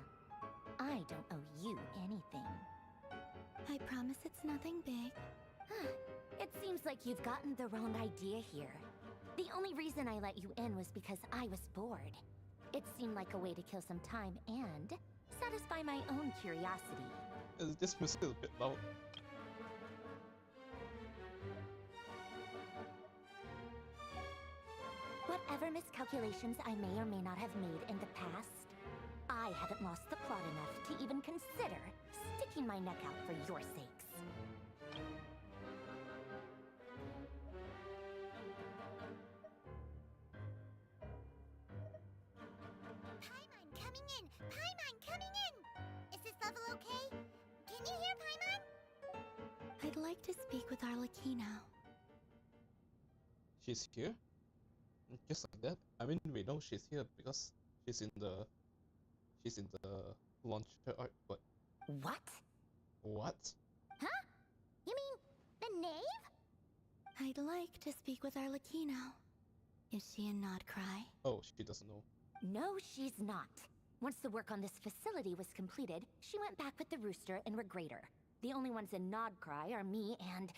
I don't owe you anything. I promise it's nothing big. It seems like you've gotten the wrong idea here. The only reason I let you in was because I was bored. It seemed like a way to kill some time and satisfy my own curiosity. This music is a bit loud. Whatever miscalculations I may or may not have made in the past, I haven't lost the plot enough to even consider sticking my neck out for your sakes. Paimon coming in! Paimon coming in! Is this level okay? Can you hear Paimon? I'd like to speak with Arlecchino. She's here? Just like that? I mean, we know she's here because she's in the launcher arc, but... What? What? Huh? You mean the knave? I'd like to speak with Arlecchino. Is she in Nodcry? Oh, she doesn't know. No, she's not. Once the work on this facility was completed, she went back with the Rooster and Regrator. The only ones in Nodcry are me and...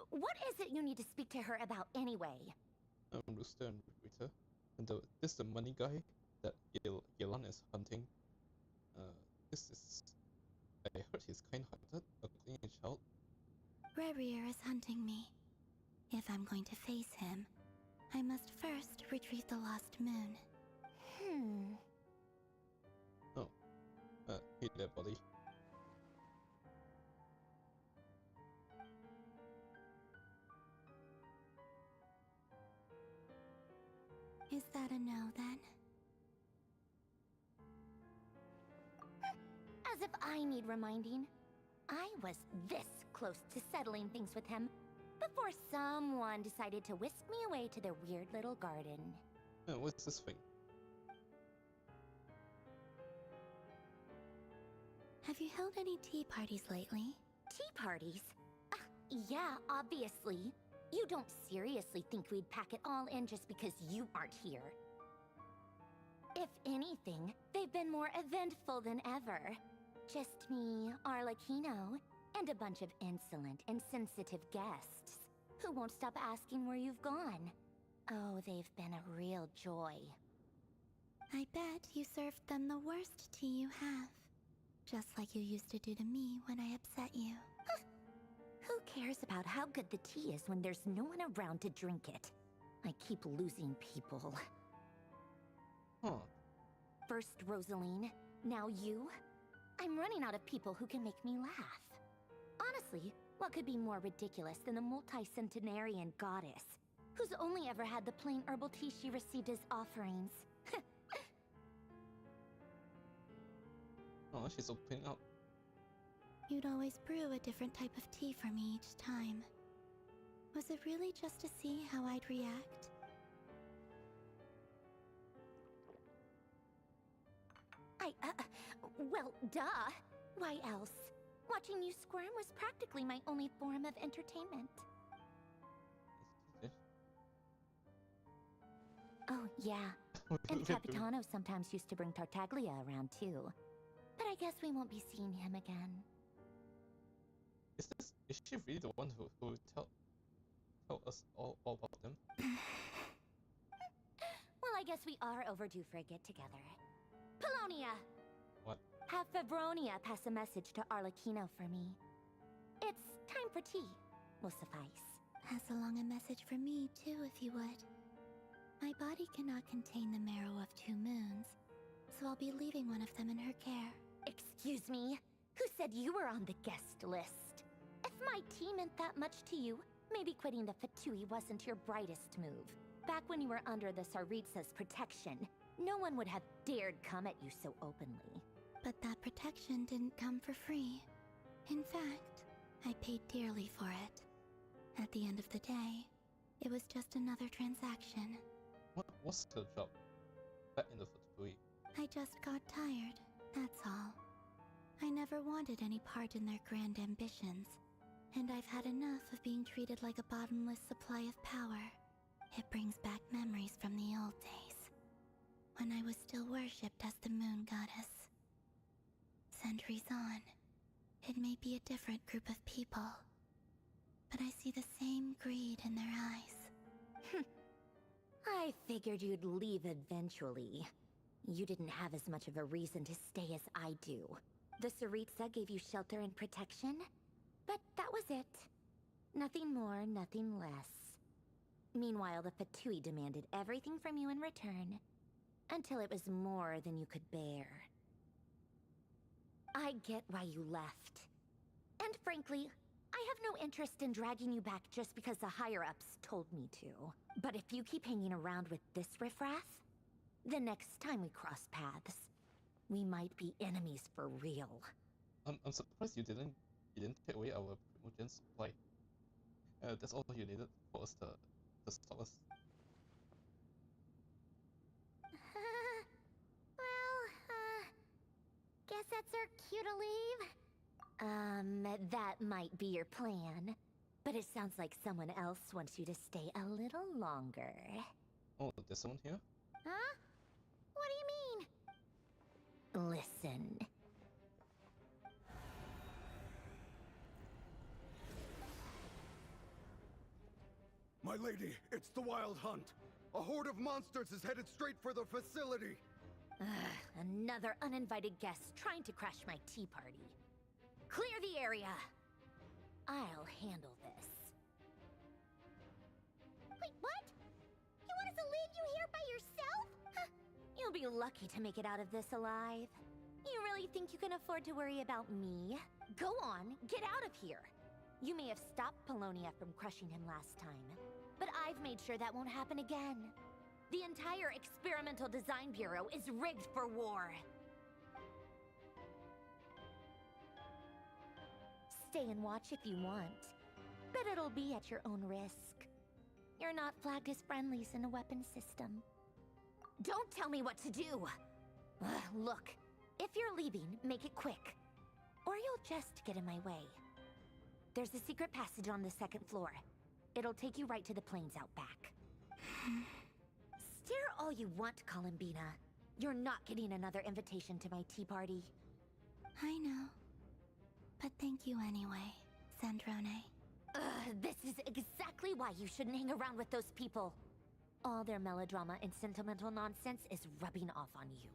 What is it you need to speak to her about anyway? Rooster and Regrator. And this is the money guy that Yelan is hunting. This is... I heard he's kind-hearted, a clean child. Rerir is hunting me. If I'm going to face him, I must first retrieve the lost moon. Oh. Hey there, buddy. Is that a no, then? As if I need reminding. I was this close to settling things with him before someone decided to whisk me away to their weird little garden. What's this thing? Have you held any tea parties lately? Tea parties? Yeah, obviously. You don't seriously think we'd pack it all in just because you aren't here. If anything, they've been more eventful than ever. Just me, Arlecchino, and a bunch of insolent, insensitive guests who won't stop asking where you've gone. Oh, they've been a real joy. I bet you served them the worst tea you have. Just like you used to do to me when I upset you. Who cares about how good the tea is when there's no one around to drink it? I keep losing people. Huh. First Rosaline, now you? I'm running out of people who can make me laugh. Honestly, what could be more ridiculous than a multi-centenarian goddess who's only ever had the plain herbal tea she received as offerings? Oh, she's opening up. You'd always brew a different type of tea for me each time. Was it really just to see how I'd react? Well, duh. Why else? Watching you squirm was practically my only form of entertainment. Oh, yeah. And Capitano sometimes used to bring Tartaglia around too. But I guess we won't be seeing him again. Is she really the one who tell us all about them? Well, I guess we are overdue for a get-together. Polonia! What? Have Fevronia pass a message to Arlecchino for me. It's time for tea. Will suffice. Pass along a message for me, too, if you would. My body cannot contain the marrow of 2 moons, so I'll be leaving one of them in her care. Excuse me? Who said you were on the guest list? If my tea meant that much to you, maybe quitting the Fatui wasn't your brightest move. Back when you were under the Tsaritsa's protection, no one would have dared come at you so openly. But that protection didn't come for free. In fact, I paid dearly for it. At the end of the day, it was just another transaction. What's her job? Back in the Fatui. I just got tired, that's all. I never wanted any part in their grand ambitions, and I've had enough of being treated like a bottomless supply of power. It brings back memories from the old days, when I was still worshipped as the moon goddess. Centuries on, it may be a different group of people, but I see the same greed in their eyes. I figured you'd leave eventually. You didn't have as much of a reason to stay as I do. The Tsaritsa gave you shelter and protection, but that was it. Nothing more, nothing less. Meanwhile, the Fatui demanded everything from you in return, until it was more than you could bear. I get why you left. And frankly, I have no interest in dragging you back just because the higher-ups told me to. But if you keep hanging around with this riffraff, the next time we cross paths, we might be enemies for real. I'm surprised you didn't take away our Primogen supply. That's all you needed for us to stop us. Guess that's our cue to leave. That might be your plan. But it sounds like someone else wants you to stay a little longer. Oh, there's someone here? Huh? What do you mean? Listen. My lady, it's the Wild Hunt. A horde of monsters is headed straight for the facility. Another uninvited guest trying to crash my tea party. Clear the area. I'll handle this. Wait, what? You want us to leave you here by yourself? You'll be lucky to make it out of this alive. You really think you can afford to worry about me? Go on, get out of here. You may have stopped Polonia from crushing him last time, but I've made sure that won't happen again. The entire Experimental Design Bureau is rigged for war. stay and watch if you want, but it'll be at your own risk. You're not flagged as friendlies in a weapon system. Don't tell me what to do! Look, if you're leaving, make it quick. Or you'll just get in my way. There's a secret passage on the second floor. It'll take you right to the plains out back. Stare all you want, Columbina. You're not getting another invitation to my tea party. I know. But thank you anyway, Sandrone. This is exactly why you shouldn't hang around with those people. All their melodrama and sentimental nonsense is rubbing off on you.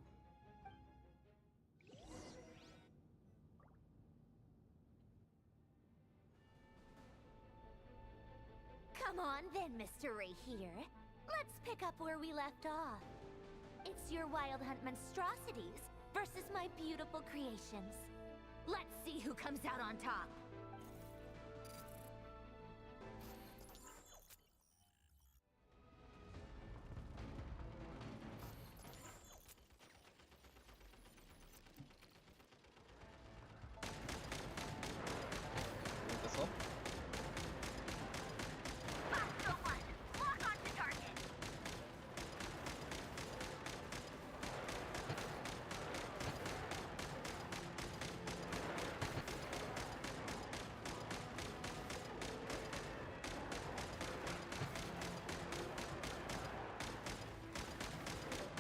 Come on then, Mr. Ray here. Let's pick up where we left off. It's your Wild Hunt monstrosities versus my beautiful creations. Let's see who comes out on top. That's all.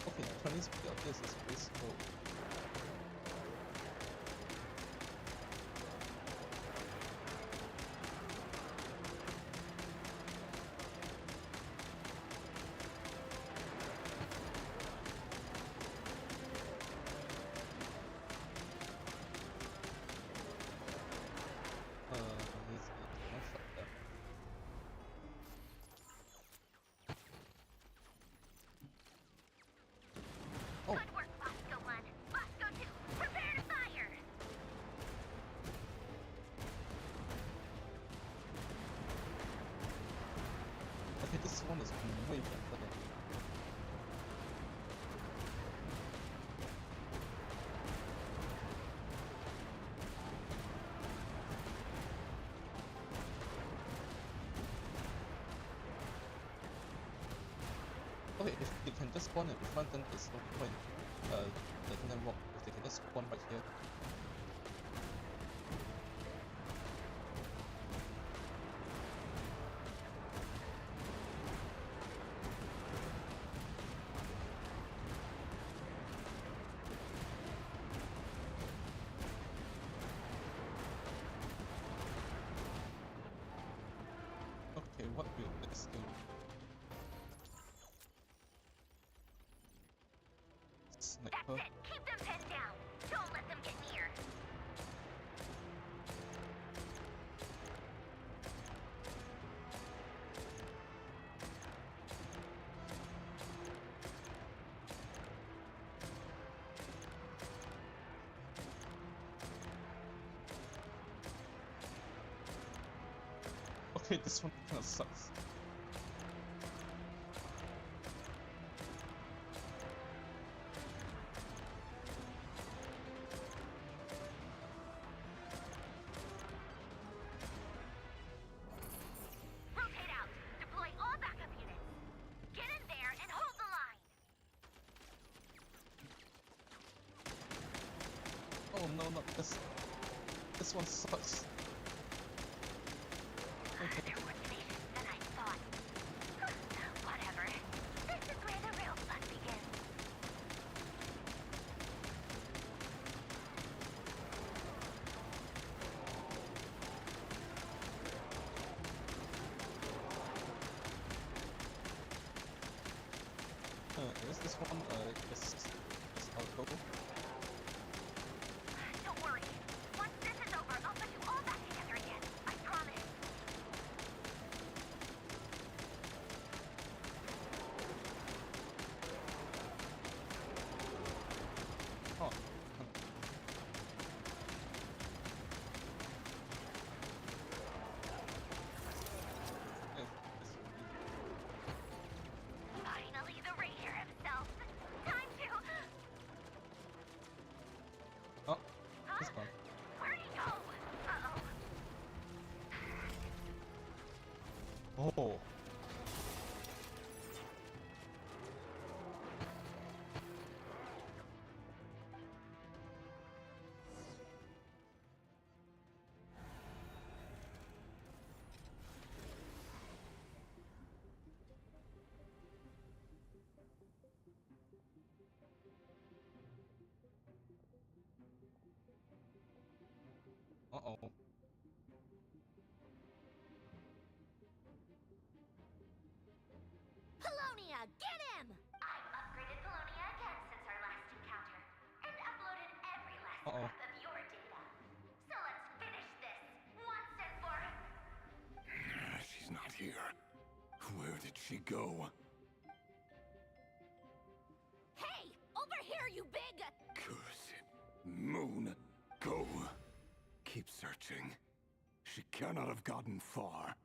Okay, turning speed of this is pretty slow. Needs to one shot there. Oh. Good work, Bosco 1. Bosco 2, prepare to fire! Okay, this one is way better. Okay, if they can just spawn in front, then there's no point letting them walk. If they can just spawn right here. Okay, what will next do? Sniper. That's it! Keep them pinned down! Don't let them get near! Okay, this one kinda sucks. Rotate out! Deploy all backup units! Get in there and hold the line! Oh no, not this. This one sucks. Okay. They're more tenacious than I thought. Whatever. This is where the real fun begins. Is this one just how it goes? Don't worry. Once this is over, I'll put you all back together again. I promise. Oh. Finally, the Ranger himself. Time to... Oh. Uh-oh. Polonia, get him! I've upgraded Polonia again since our last encounter, and uploaded every last Uh-oh. scrap of your data. So let's finish this once and for... She's not here. Where did she go? Hey! Over here, you big... Curse it. Moon, go. Keep searching. She cannot have gotten far.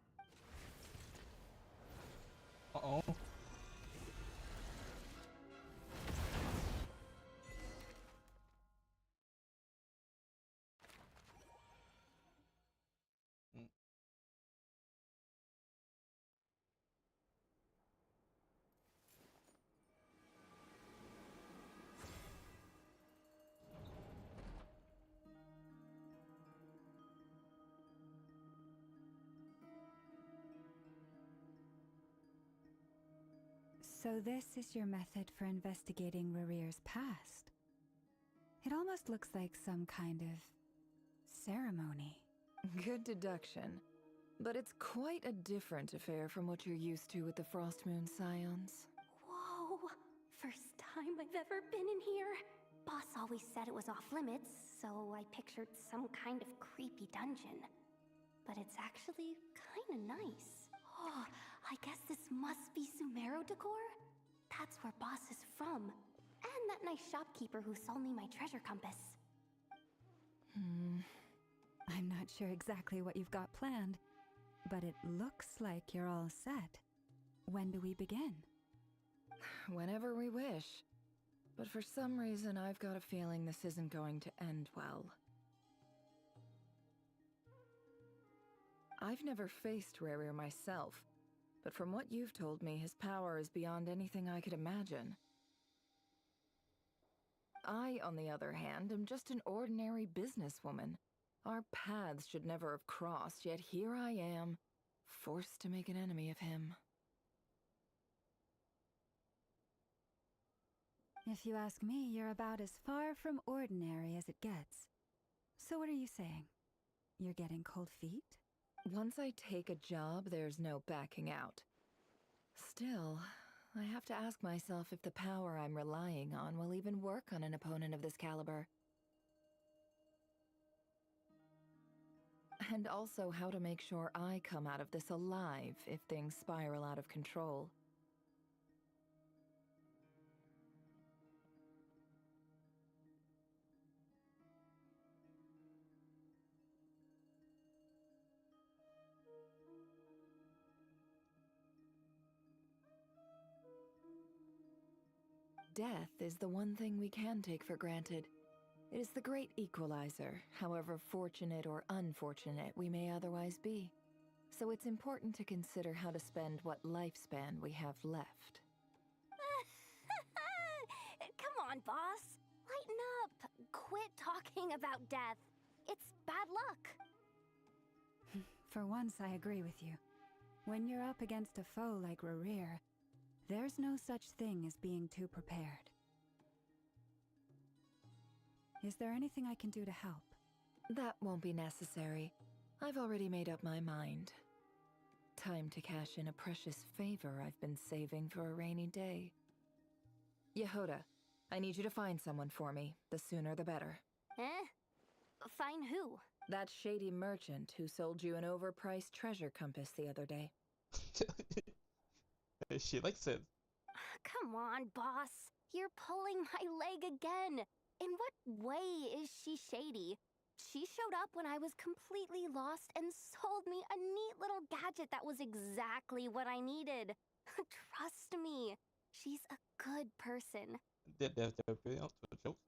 Uh-oh. So this is your method for investigating Rarir's past. It almost looks like some kind of ceremony. Good deduction. But it's quite a different affair from what you're used to with the Frostmoon Scions. Whoa! First time I've ever been in here. Boss always said it was off limits, so I pictured some kind of creepy dungeon. But it's actually kinda nice. Oh, I guess this must be Sumero decor? That's where Boss is from. And that nice shopkeeper who sold me my treasure compass. I'm not sure exactly what you've got planned, but it looks like you're all set. When do we begin? Whenever we wish. But for some reason, I've got a feeling this isn't going to end well. I've never faced Rarir myself, but from what you've told me, his power is beyond anything I could imagine. I, on the other hand, am just an ordinary businesswoman. Our paths should never have crossed, yet here I am, forced to make an enemy of him. If you ask me, you're about as far from ordinary as it gets. So what are you saying? You're getting cold feet? Once I take a job, there's no backing out. Still, I have to ask myself if the power I'm relying on will even work on an opponent of this caliber. And also how to make sure I come out of this alive if things spiral out of control. Death is the one thing we can take for granted. It is the great equalizer, however fortunate or unfortunate we may otherwise be. So it's important to consider how to spend what lifespan we have left. Come on, boss. Lighten up. Quit talking about death. It's bad luck. For once, I agree with you. When you're up against a foe like Rarir, there's no such thing as being too prepared. Is there anything I can do to help? That won't be necessary. I've already made up my mind. Time to cash in a precious favor I've been saving for a rainy day. Yehoda, I need you to find someone for me. The sooner the better. Eh? Find who? That shady merchant who sold you an overpriced treasure compass the other day. She likes it. Come on, boss. You're pulling my leg again. In what way is she shady? She showed up when I was completely lost and sold me a neat little gadget that was exactly what I needed. Trust me, she's a good person. They're really out for jokes.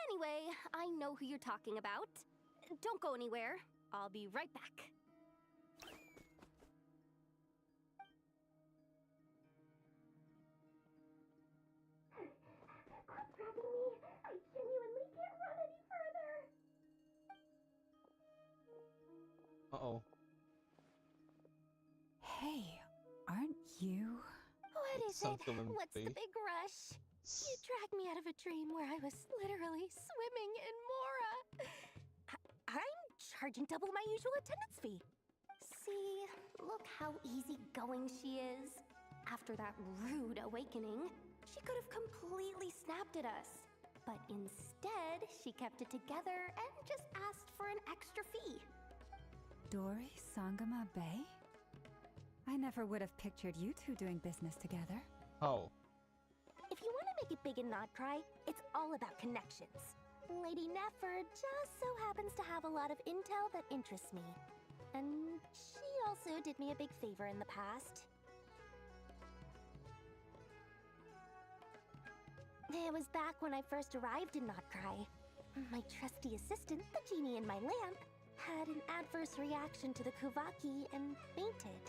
Anyway, I know who you're talking about. Don't go anywhere. I'll be right back. Quit dragging me. I genuinely can't run any further. Uh-oh. Hey, aren't you? What is it? Sunken What's the face. big rush? You dragged me out of a dream where I was literally swimming in Mora. I'm charging double my usual attendance fee. See, look how easygoing she is. After that rude awakening, she could have completely snapped at us. But instead, she kept it together and just asked for an extra fee. Dori Sangama Bay? I never would have pictured you two doing business together. How? If you want to make it big in Nodcry, it's all about connections. Lady Nefer just so happens to have a lot of intel that interests me. And she also did me a big favor in the past. It was back when I first arrived in Nodcry. My trusty assistant, the genie in my lamp, had an adverse reaction to the Kuvaki and fainted.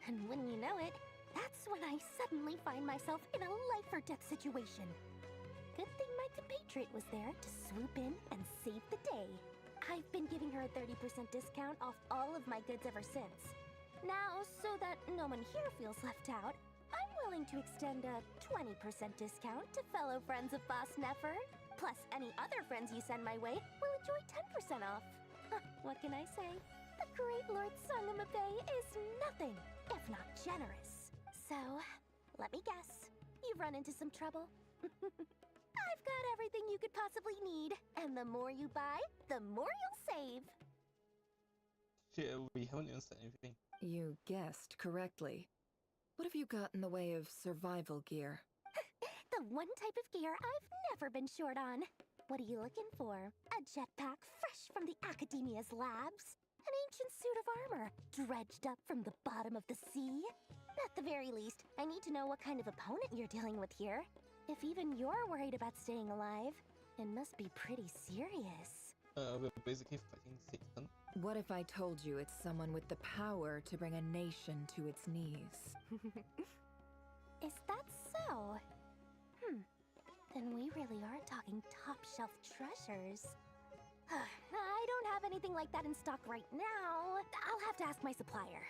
And wouldn't you know it, that's when I suddenly find myself in a life-or-death situation. Good thing my compatriot was there to swoop in and save the day. I've been giving her a 30% discount off all of my goods ever since. Now, so that no one here feels left out, I'm willing to extend a 20% discount to fellow friends of Boss Nefer. Plus, any other friends you send my way will enjoy 10% off. What can I say? The great Lord Sangamabe is nothing if not generous. So, let me guess. You've run into some trouble? I've got everything you could possibly need. And the more you buy, the more you'll save. Shit, we haven't even said anything. You guessed correctly. What have you got in the way of survival gear? The one type of gear I've never been short on. What are you looking for? A jetpack fresh from the Academia's labs? An ancient suit of armor, dredged up from the bottom of the sea? At the very least, I need to know what kind of opponent you're dealing with here. If even you're worried about staying alive, it must be pretty serious. We're basically fighting Satan. What if I told you it's someone with the power to bring a nation to its knees? Is that so? Then we really are talking top-shelf treasures. I don't have anything like that in stock right now. I'll have to ask my supplier.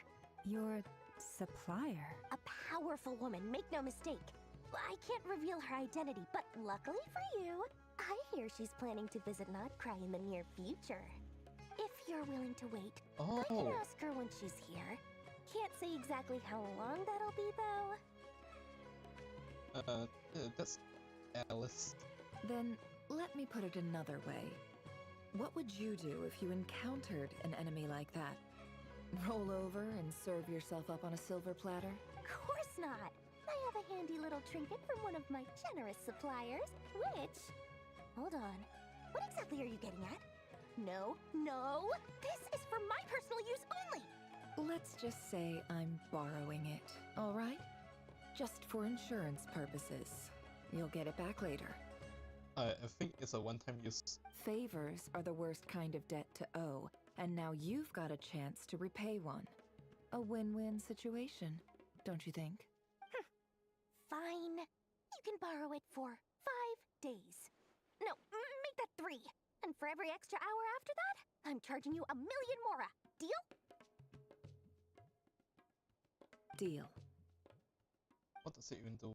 Your supplier? A powerful woman, make no mistake. I can't reveal her identity, but luckily for you, I hear she's planning to visit Nodcry in the near future. If you're willing to wait, I can ask her when she's here. Can't say exactly how long that'll be, though. That's Alice. Then let me put it another way. What would you do if you encountered an enemy like that? Roll over and serve yourself up on a silver platter? Of course not. I have a handy little trinket from one of my generous suppliers, which... Hold on. What exactly are you getting at? No, this is for my personal use only! Let's just say I'm borrowing it, all right? Just for insurance purposes. You'll get it back later. I think it's a one-time use. Favors are the worst kind of debt to owe, and now you've got a chance to repay one. A win-win situation, don't you think? Fine. You can borrow it for 5 days. No, make that 3. And for every extra hour after that, I'm charging you 1,000,000 mora. Deal? Deal. What does it even do?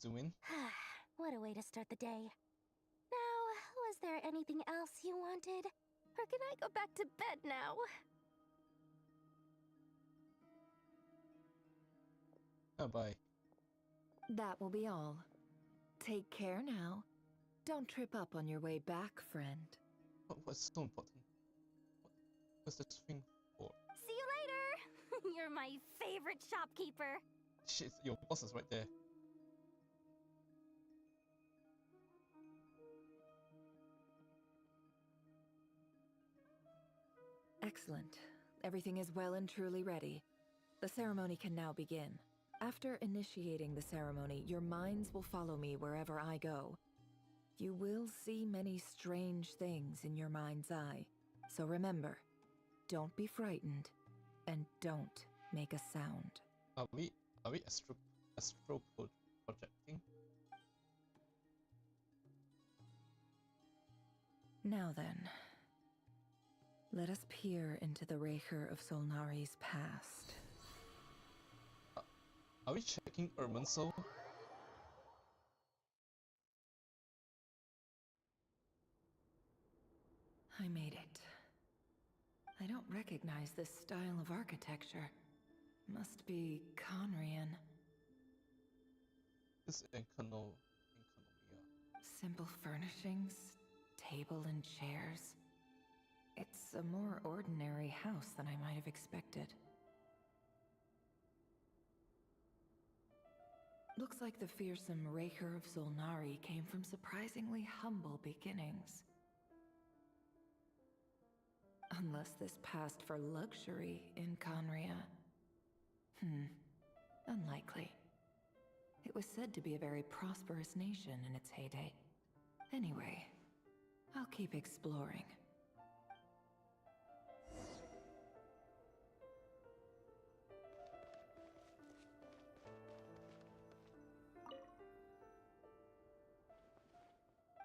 Doing? What a way to start the day. Now, was there anything else you wanted? Or can I go back to bed now? Bye. That will be all. Take care now. Don't trip up on your way back, friend. What's so important? What's this thing for? See you later! You're my favorite shopkeeper. Shit, your boss is right there. Excellent. Everything is well and truly ready. The ceremony can now begin. After initiating the ceremony, your minds will follow me wherever I go. You will see many strange things in your mind's eye. So remember, don't be frightened, and don't make a sound. Are we astro projecting? Now then, let us peer into the Raker of Solnari's past. Are we checking Urban Soul? I made it. I don't recognize this style of architecture. Must be Conrian. It's Economia. Simple furnishings, table and chairs. It's a more ordinary house than I might have expected. Looks like the fearsome Raker of Solnari came from surprisingly humble beginnings. Unless this passed for luxury in Conria. Unlikely. It was said to be a very prosperous nation in its heyday. Anyway, I'll keep exploring.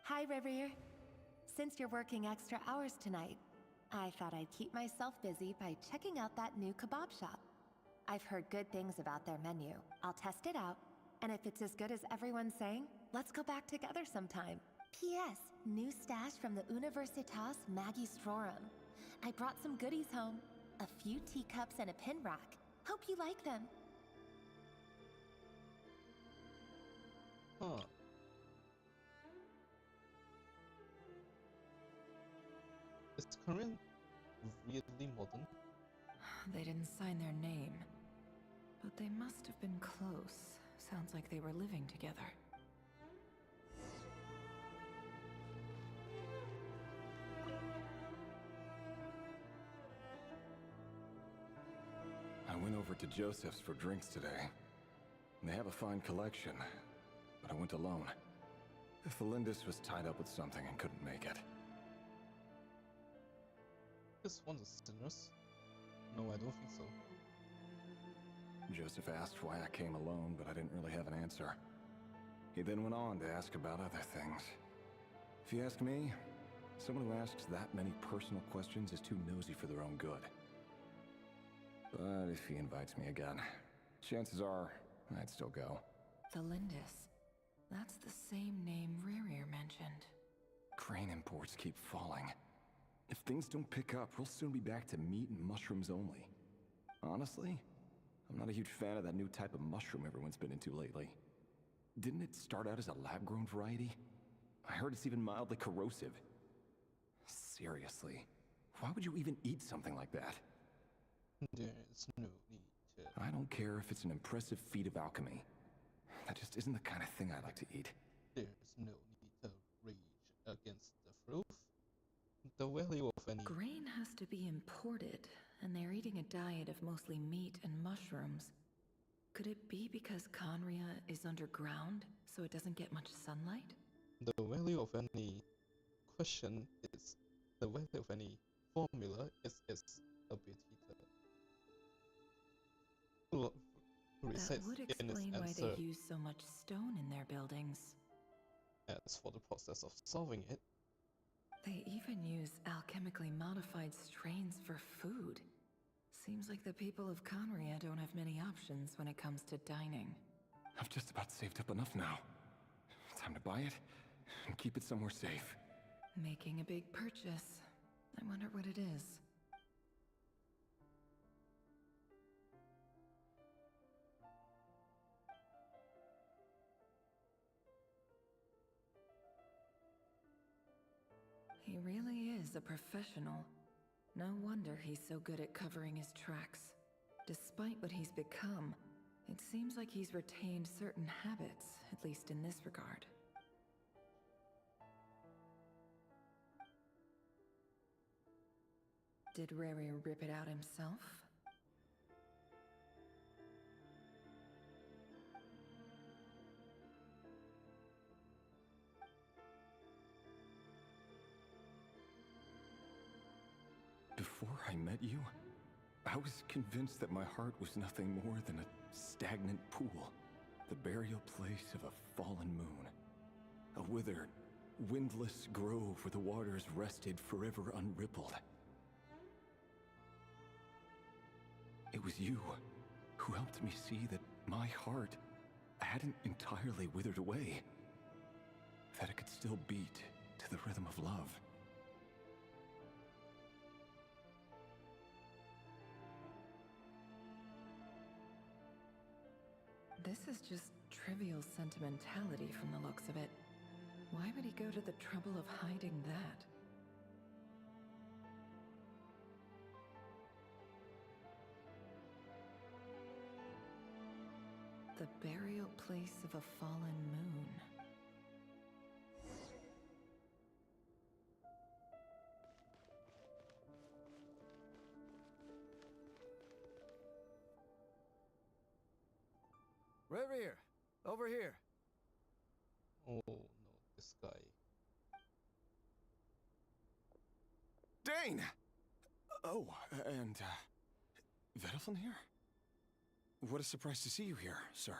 Hi, Reverie. Since you're working extra hours tonight, I thought I'd keep myself busy by checking out that new kebab shop. I've heard good things about their menu. I'll test it out, and if it's as good as everyone's saying, let's go back together sometime. P.S. New stash from the Universitas Magistrorum. I brought some goodies home. A few teacups and a pin rack. Hope you like them. Huh. Is Korean really modern? They didn't sign their name, but they must have been close. Sounds like they were living together. I went over to Joseph's for drinks today. They have a fine collection, but I went alone. Felindis was tied up with something and couldn't make it. This one is sinners? No, I don't think so. Joseph asked why I came alone, but I didn't really have an answer. He then went on to ask about other things. If you ask me, someone who asks that many personal questions is too nosy for their own good. But if he invites me again, chances are I'd still go. Felindis. That's the same name Rerir mentioned. Crane imports keep falling. If things don't pick up, we'll soon be back to meat and mushrooms only. Honestly, I'm not a huge fan of that new type of mushroom everyone's been into lately. Didn't it start out as a lab-grown variety? I heard it's even mildly corrosive. Seriously, why would you even eat something like that? There's no need to... I don't care if it's an impressive feat of alchemy. That just isn't the kind of thing I like to eat. There's no need to rage against the fruit. The value of any... Grain has to be imported, and they're eating a diet of mostly meat and mushrooms. Could it be because Conria is underground, so it doesn't get much sunlight? The value of any question is... The value of any formula is its ability to... That would explain why they use so much stone in their buildings. As for the process of solving it, they even use alchemically modified strains for food. Seems like the people of Conria don't have many options when it comes to dining. I've just about saved up enough now. Time to buy it and keep it somewhere safe. Making a big purchase. I wonder what it is. He really is a professional. No wonder he's so good at covering his tracks. Despite what he's become, it seems like he's retained certain habits, at least in this regard. Did Rerir rip it out himself? I met you, I was convinced that my heart was nothing more than a stagnant pool, the burial place of a fallen moon. A withered, windless grove where the waters rested forever unrippled. It was you who helped me see that my heart hadn't entirely withered away, that it could still beat to the rhythm of love. This is just trivial sentimentality from the looks of it. Why would he go to the trouble of hiding that? The burial place of a fallen moon. Reverie, over here. Oh no, this guy. Dane! Oh, and, Vedafin here? What a surprise to see you here, sir.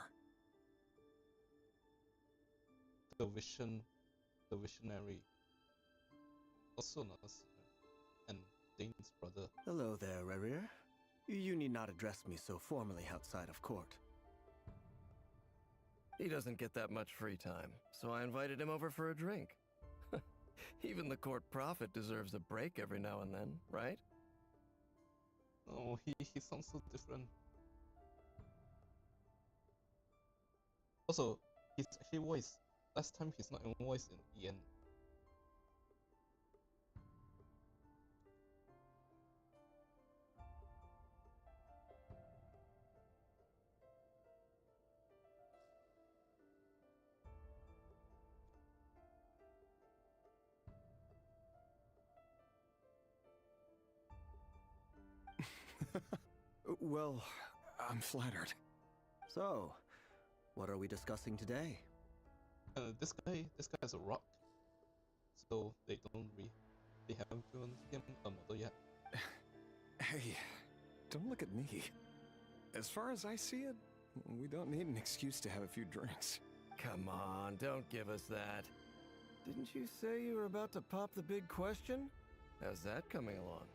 The visionary. Also known as and Dane's brother. Hello there, Rerir. You need not address me so formally outside of court. He doesn't get that much free time, so I invited him over for a drink. Even the court prophet deserves a break every now and then, right? Oh, he sounds so different. Also, he's actually voiced. Last time he's not even voiced in EN. Well, I'm flattered. So, what are we discussing today? This guy is a rock, so they haven't given him a model yet. Hey, don't look at me. As far as I see it, we don't need an excuse to have a few drinks. Come on, don't give us that. Didn't you say you were about to pop the big question? How's that coming along?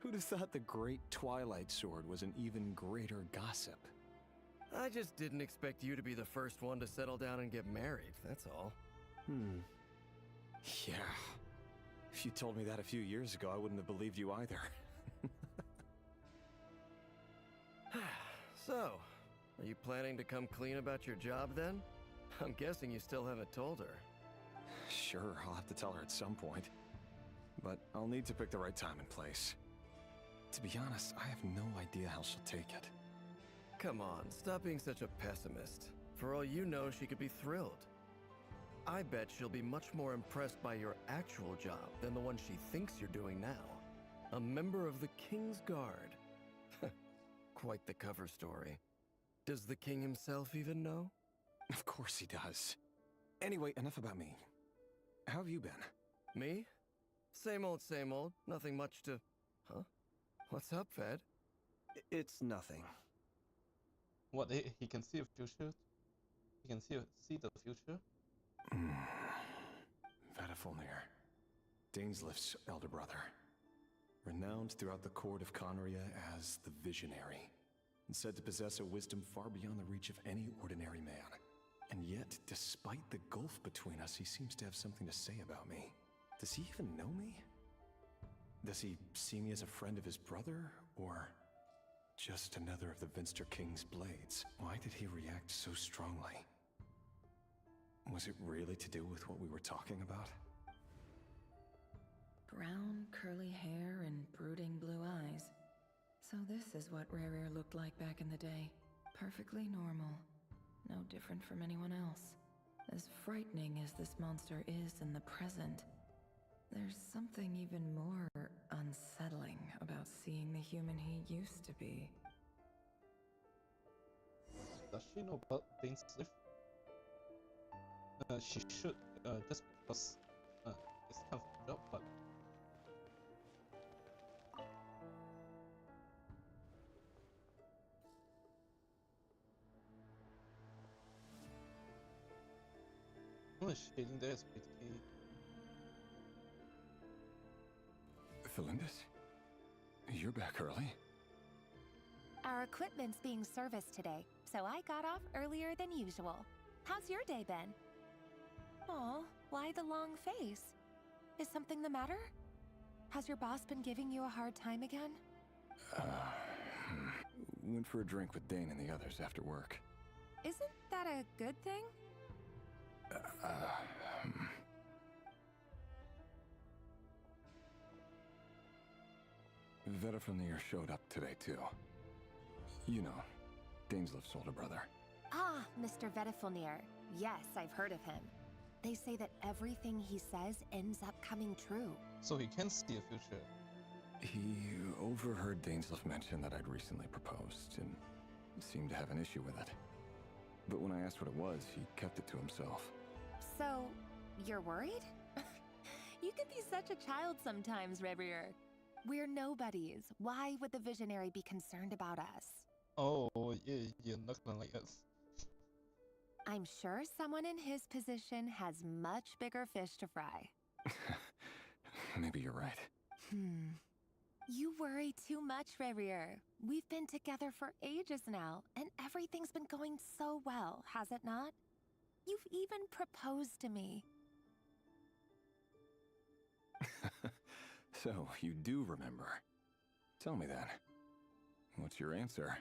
Who'd have thought the great Twilight Sword was an even greater gossip? I just didn't expect you to be the first one to settle down and get married, that's all. Yeah. If you told me that a few years ago, I wouldn't have believed you either. So, are you planning to come clean about your job then? I'm guessing you still haven't told her. Sure, I'll have to tell her at some point. But I'll need to pick the right time and place. To be honest, I have no idea how she'll take it. Come on, stop being such a pessimist. For all you know, she could be thrilled. I bet she'll be much more impressed by your actual job than the one she thinks you're doing now. A member of the King's Guard. Quite the cover story. Does the king himself even know? Of course he does. Anyway, enough about me. How have you been? Me? Same old, nothing much to... Huh? What's up, Ved? It's nothing. What, he can see the future? He can see the future? Vedafilnir, Dainslift's elder brother. Renowned throughout the court of Conria as the Visionary, and said to possess a wisdom far beyond the reach of any ordinary man. And yet, despite the gulf between us, he seems to have something to say about me. Does he even know me? Does he see me as a friend of his brother, or just another of the Vinster King's blades? Why did he react so strongly? Was it really to do with what we were talking about? Brown, curly hair and brooding blue eyes. So this is what Rerir looked like back in the day. Perfectly normal. No different from anyone else. As frightening as this monster is in the present, there's something even more unsettling about seeing the human he used to be. Does she know about Dainslift? She should, just because it's kind of Drop button. Oh, the shading there is pretty. Felindis? You're back early? Our equipment's being serviced today, so I got off earlier than usual. How's your day been? Aw, why the long face? Is something the matter? Has your boss been giving you a hard time again? Went for a drink with Dane and the others after work. Isn't that a good thing? Vedifilnir showed up today too. You know, Daneslif's older brother. Ah, Mr. Vedifilnir. Yes, I've heard of him. They say that everything he says ends up coming true. So he can see a future. He overheard Daneslif mention that I'd recently proposed and seemed to have an issue with it. But when I asked what it was, he kept it to himself. So, you're worried? You can be such a child sometimes, Revier. We're nobodies. Why would the Visionary be concerned about us? Oh, yeah, you're not gonna like us. I'm sure someone in his position has much bigger fish to fry. Maybe you're right. You worry too much, Revier. We've been together for ages now, and everything's been going so well, has it not? You've even proposed to me. So, you do remember. Tell me then. What's your answer?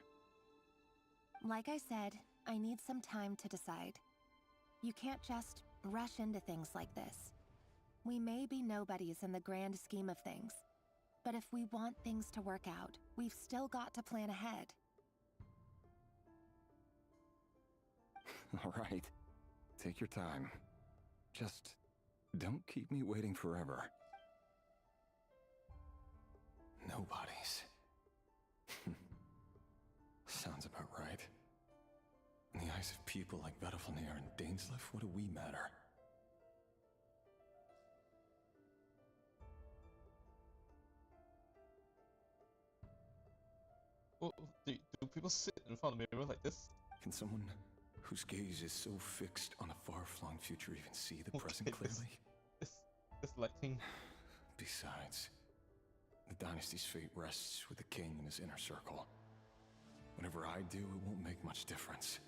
Like I said, I need some time to decide. You can't just rush into things like this. We may be nobodies in the grand scheme of things, but if we want things to work out, we've still got to plan ahead. All right. Take your time. Just don't keep me waiting forever. Nobodies. Sounds about right. In the eyes of people like Vedifilnir and Daneslif, what do we matter? Well, do people sit in front of a mirror like this? Can someone whose gaze is so fixed on a far-flung future even see the present clearly? This lighting. Besides, the dynasty's fate rests with the king and his inner circle. Whatever I do, it won't make much difference.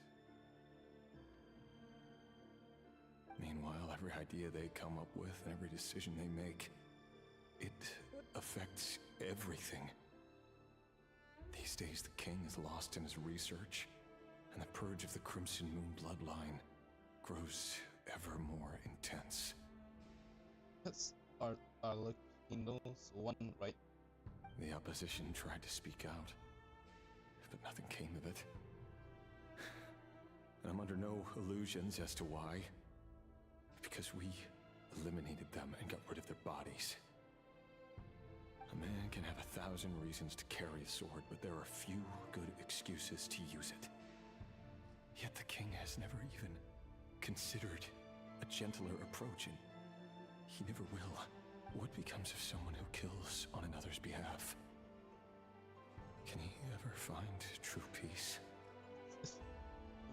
Meanwhile, every idea they come up with, every decision they make, it affects everything. These days, the king is lost in his research, and the purge of the Crimson Moon bloodline grows ever more intense. That's Arlecchino's one, right? The opposition tried to speak out, but nothing came of it. And I'm under no illusions as to why. Because we eliminated them and got rid of their bodies. A man can have 1,000 reasons to carry a sword, but there are few good excuses to use it. Yet the king has never even considered a gentler approach, and he never will. What becomes of someone who kills on another's behalf? Can he ever find true peace?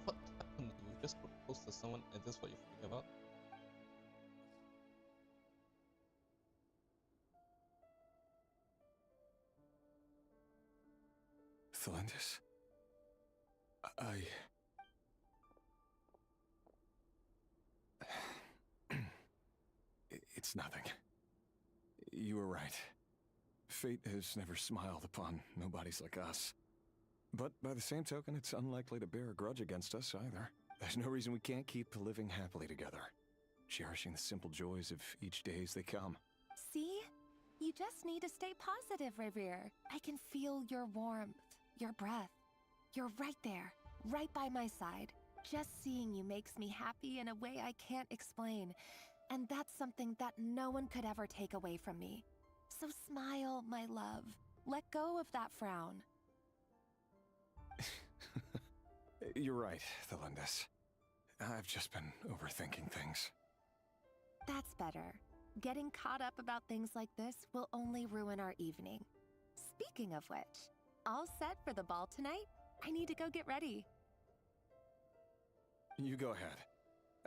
What happened? You just proposed to someone and that's what you think about? Felindis? It's nothing. You were right. Fate has never smiled upon nobodies like us. But by the same token, it's unlikely to bear a grudge against us either. There's no reason we can't keep living happily together, cherishing the simple joys of each day as they come. See? You just need to stay positive, Revier. I can feel your warmth, your breath. You're right there, right by my side. Just seeing you makes me happy in a way I can't explain. And that's something that no one could ever take away from me. So smile, my love. Let go of that frown. You're right, Felindis. I've just been overthinking things. That's better. Getting caught up about things like this will only ruin our evening. Speaking of which, all set for the ball tonight? I need to go get ready. You go ahead.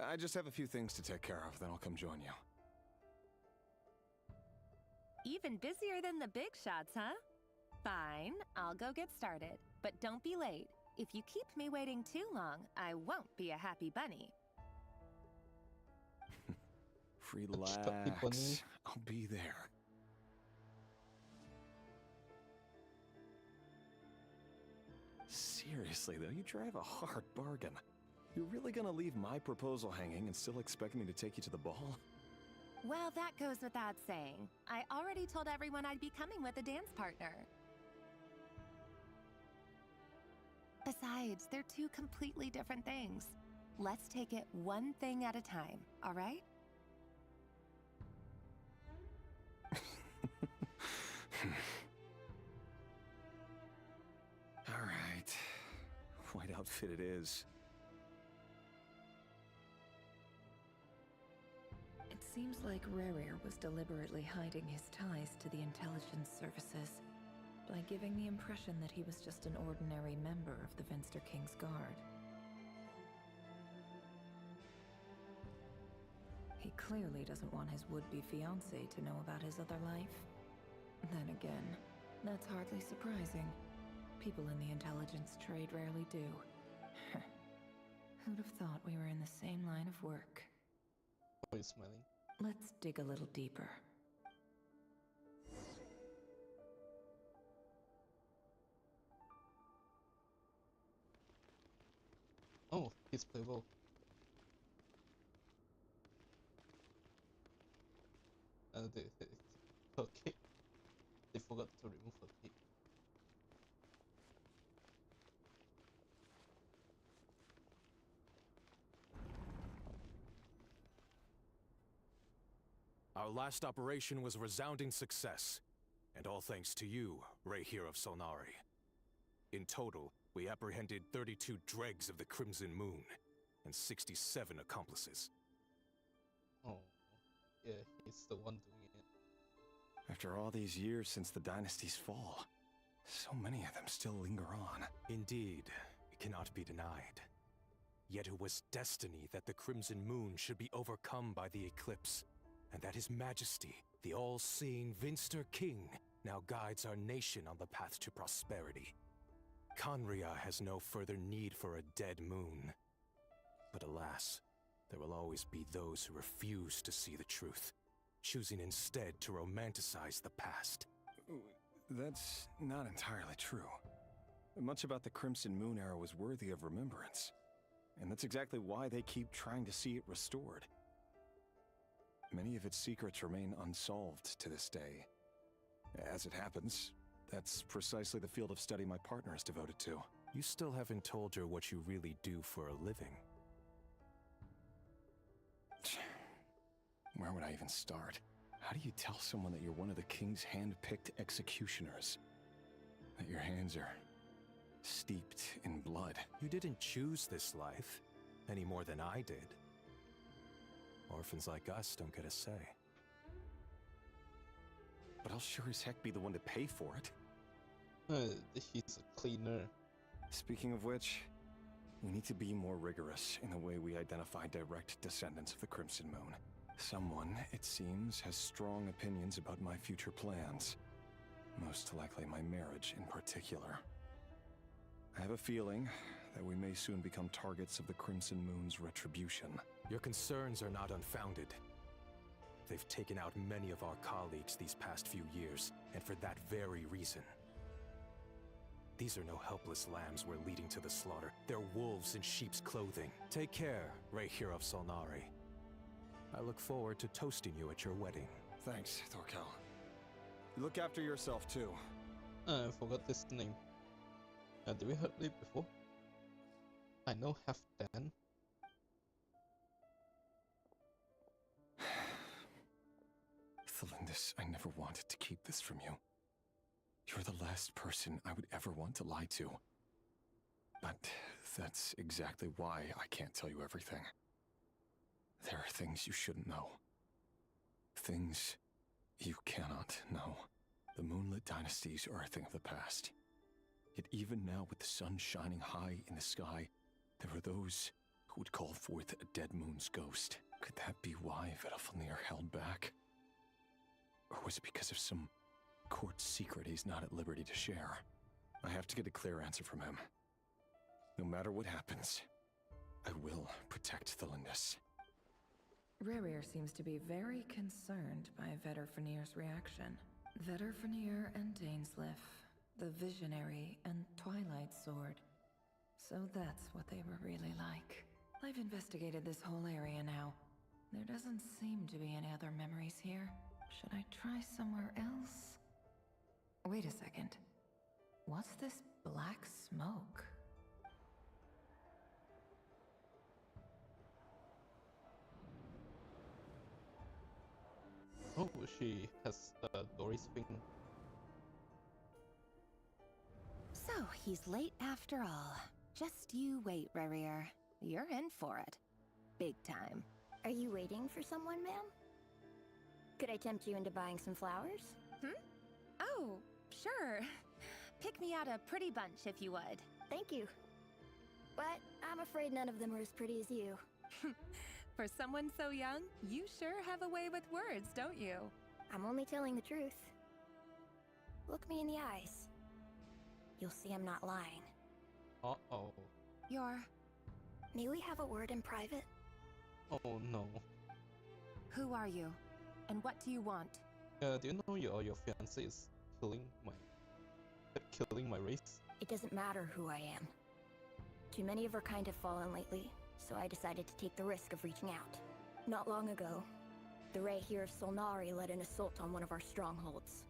I just have a few things to take care of, then I'll come join you. Even busier than the big shots, huh? Fine, I'll go get started. But don't be late. If you keep me waiting too long, I won't be a happy bunny. Relax. I'll be there. Seriously, though, you drive a hard bargain. You're really gonna leave my proposal hanging and still expect me to take you to the ball? Well, that goes without saying. I already told everyone I'd be coming with a dance partner. Besides, they're two completely different things. Let's take it one thing at a time, all right? All right. White outfit it is. It seems like Rerir was deliberately hiding his ties to the intelligence services by giving the impression that he was just an ordinary member of the Venster King's Guard. He clearly doesn't want his would-be fiancée to know about his other life. Then again, that's hardly surprising. People in the intelligence trade rarely do. Who'd have thought we were in the same line of work? Why are you smiling? Let's dig a little deeper. Oh, he's playable. Okay. They forgot to remove her cape. Our last operation was a resounding success, and all thanks to you, Rehir of Solnari. In total, we apprehended 32 dregs of the Crimson Moon, and 67 accomplices. Oh, yeah, he's the one doing it. After all these years since the dynasty's fall, so many of them still linger on. Indeed, it cannot be denied. Yet it was destiny that the Crimson Moon should be overcome by the eclipse, and that His Majesty, the all-seeing Venster King, now guides our nation on the path to prosperity. Conria has no further need for a dead moon. But alas, there will always be those who refuse to see the truth, choosing instead to romanticize the past. That's not entirely true. Much about the Crimson Moon era was worthy of remembrance, and that's exactly why they keep trying to see it restored. Many of its secrets remain unsolved to this day. As it happens, that's precisely the field of study my partner is devoted to. You still haven't told her what you really do for a living. Where would I even start? How do you tell someone that you're one of the king's hand-picked executioners? That your hands are steeped in blood? You didn't choose this life, any more than I did. Orphans like us don't get a say. But I'll sure as heck be the one to pay for it. He's a cleaner. Speaking of which, we need to be more rigorous in the way we identify direct descendants of the Crimson Moon. Someone, it seems, has strong opinions about my future plans. Most likely my marriage in particular. I have a feeling that we may soon become targets of the Crimson Moon's retribution. Your concerns are not unfounded. They've taken out many of our colleagues these past few years, and for that very reason. These are no helpless lambs we're leading to the slaughter. They're wolves in sheep's clothing. Take care, Rehir of Solnari. I look forward to toasting you at your wedding. Thanks, Thorkel. Look after yourself, too. I forgot his name. Did we heard it before? I know Halfdan. Thelindis, I never wanted to keep this from you. You're the last person I would ever want to lie to. But that's exactly why I can't tell you everything. There are things you shouldn't know. Things you cannot know. The moonlit dynasties are a thing of the past. Yet even now, with the sun shining high in the sky, there are those who would call forth a dead moon's ghost. Could that be why Vedalfnir held back? Or was it because of some court secret he's not at liberty to share? I have to get a clear answer from him. No matter what happens, I will protect the Lindis. Rerir seems to be very concerned by Vedalfnir's reaction. Vedalfnir and Dainsleif, the Visionary and Twilight Sword. So that's what they were really like. I've investigated this whole area now. There doesn't seem to be any other memories here. Should I try somewhere else? Wait a second. What's this black smoke? Oh, she has Dory's thing. So, he's late after all. Just you wait, Rerir. You're in for it. Big time. Are you waiting for someone, ma'am? Could I tempt you into buying some flowers? Oh, sure. Pick me out a pretty bunch if you would. Thank you. But I'm afraid none of them are as pretty as you. For someone so young, you sure have a way with words, don't you? I'm only telling the truth. Look me in the eyes. You'll see I'm not lying. Uh-oh. May we have a word in private? Oh no. Who are you? And what do you want? Do you know your fiancé is killing my race? It doesn't matter who I am. Too many of her kind have fallen lately, so I decided to take the risk of reaching out. Not long ago, the Ray here of Solnari led an assault on one of our strongholds.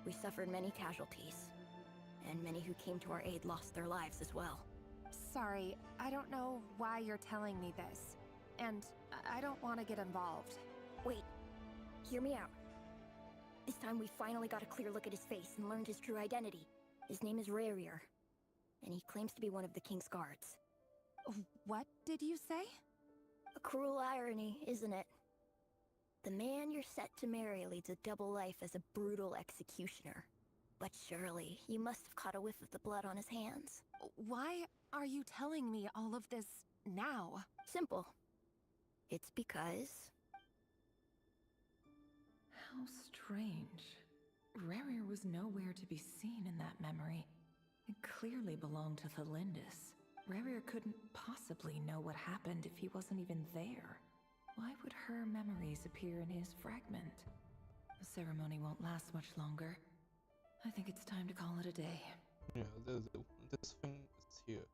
We suffered many casualties, and many who came to our aid lost their lives as well. Sorry, I don't know why you're telling me this. And I don't want to get involved. Wait, hear me out. This time we finally got a clear look at his face and learned his true identity. His name is Rerir, and he claims to be one of the King's guards. What did you say? A cruel irony, isn't it? The man you're set to marry leads a double life as a brutal executioner. But surely, you must have caught a whiff of the blood on his hands. Why are you telling me all of this now? Simple. It's because... How strange. Rerir was nowhere to be seen in that memory. It clearly belonged to the Lindis. Rerir couldn't possibly know what happened if he wasn't even there. Why would her memories appear in his fragment? The ceremony won't last much longer. I think it's time to call it a day. Yeah, this thing is here.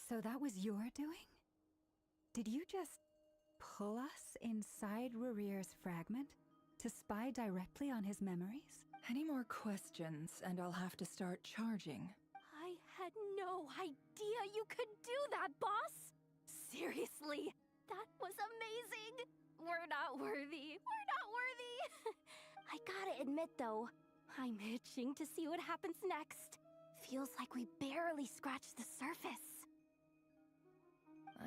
So that was your doing? Did you just pull us inside Rerir's fragment to spy directly on his memories? Any more questions, and I'll have to start charging. I had no idea you could do that, boss! Seriously, that was amazing! We're not worthy. We're not worthy! I gotta admit, though, I'm itching to see what happens next. Feels like we barely scratched the surface.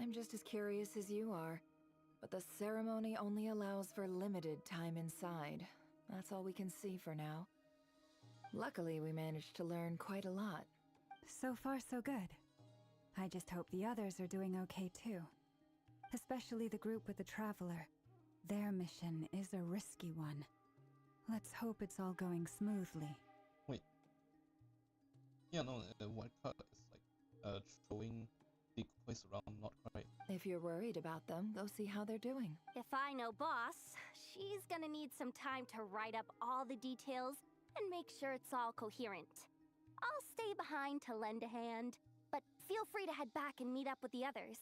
I'm just as curious as you are, but the ceremony only allows for limited time inside. That's all we can see for now. Luckily, we managed to learn quite a lot. So far, so good. I just hope the others are doing okay too. Especially the group with the Traveler. Their mission is a risky one. Let's hope it's all going smoothly. Wait. Yeah, no, white card is like throwing decoys around, not right. If you're worried about them, go see how they're doing. If I know boss, she's gonna need some time to write up all the details and make sure it's all coherent. I'll stay behind to lend a hand, but feel free to head back and meet up with the others.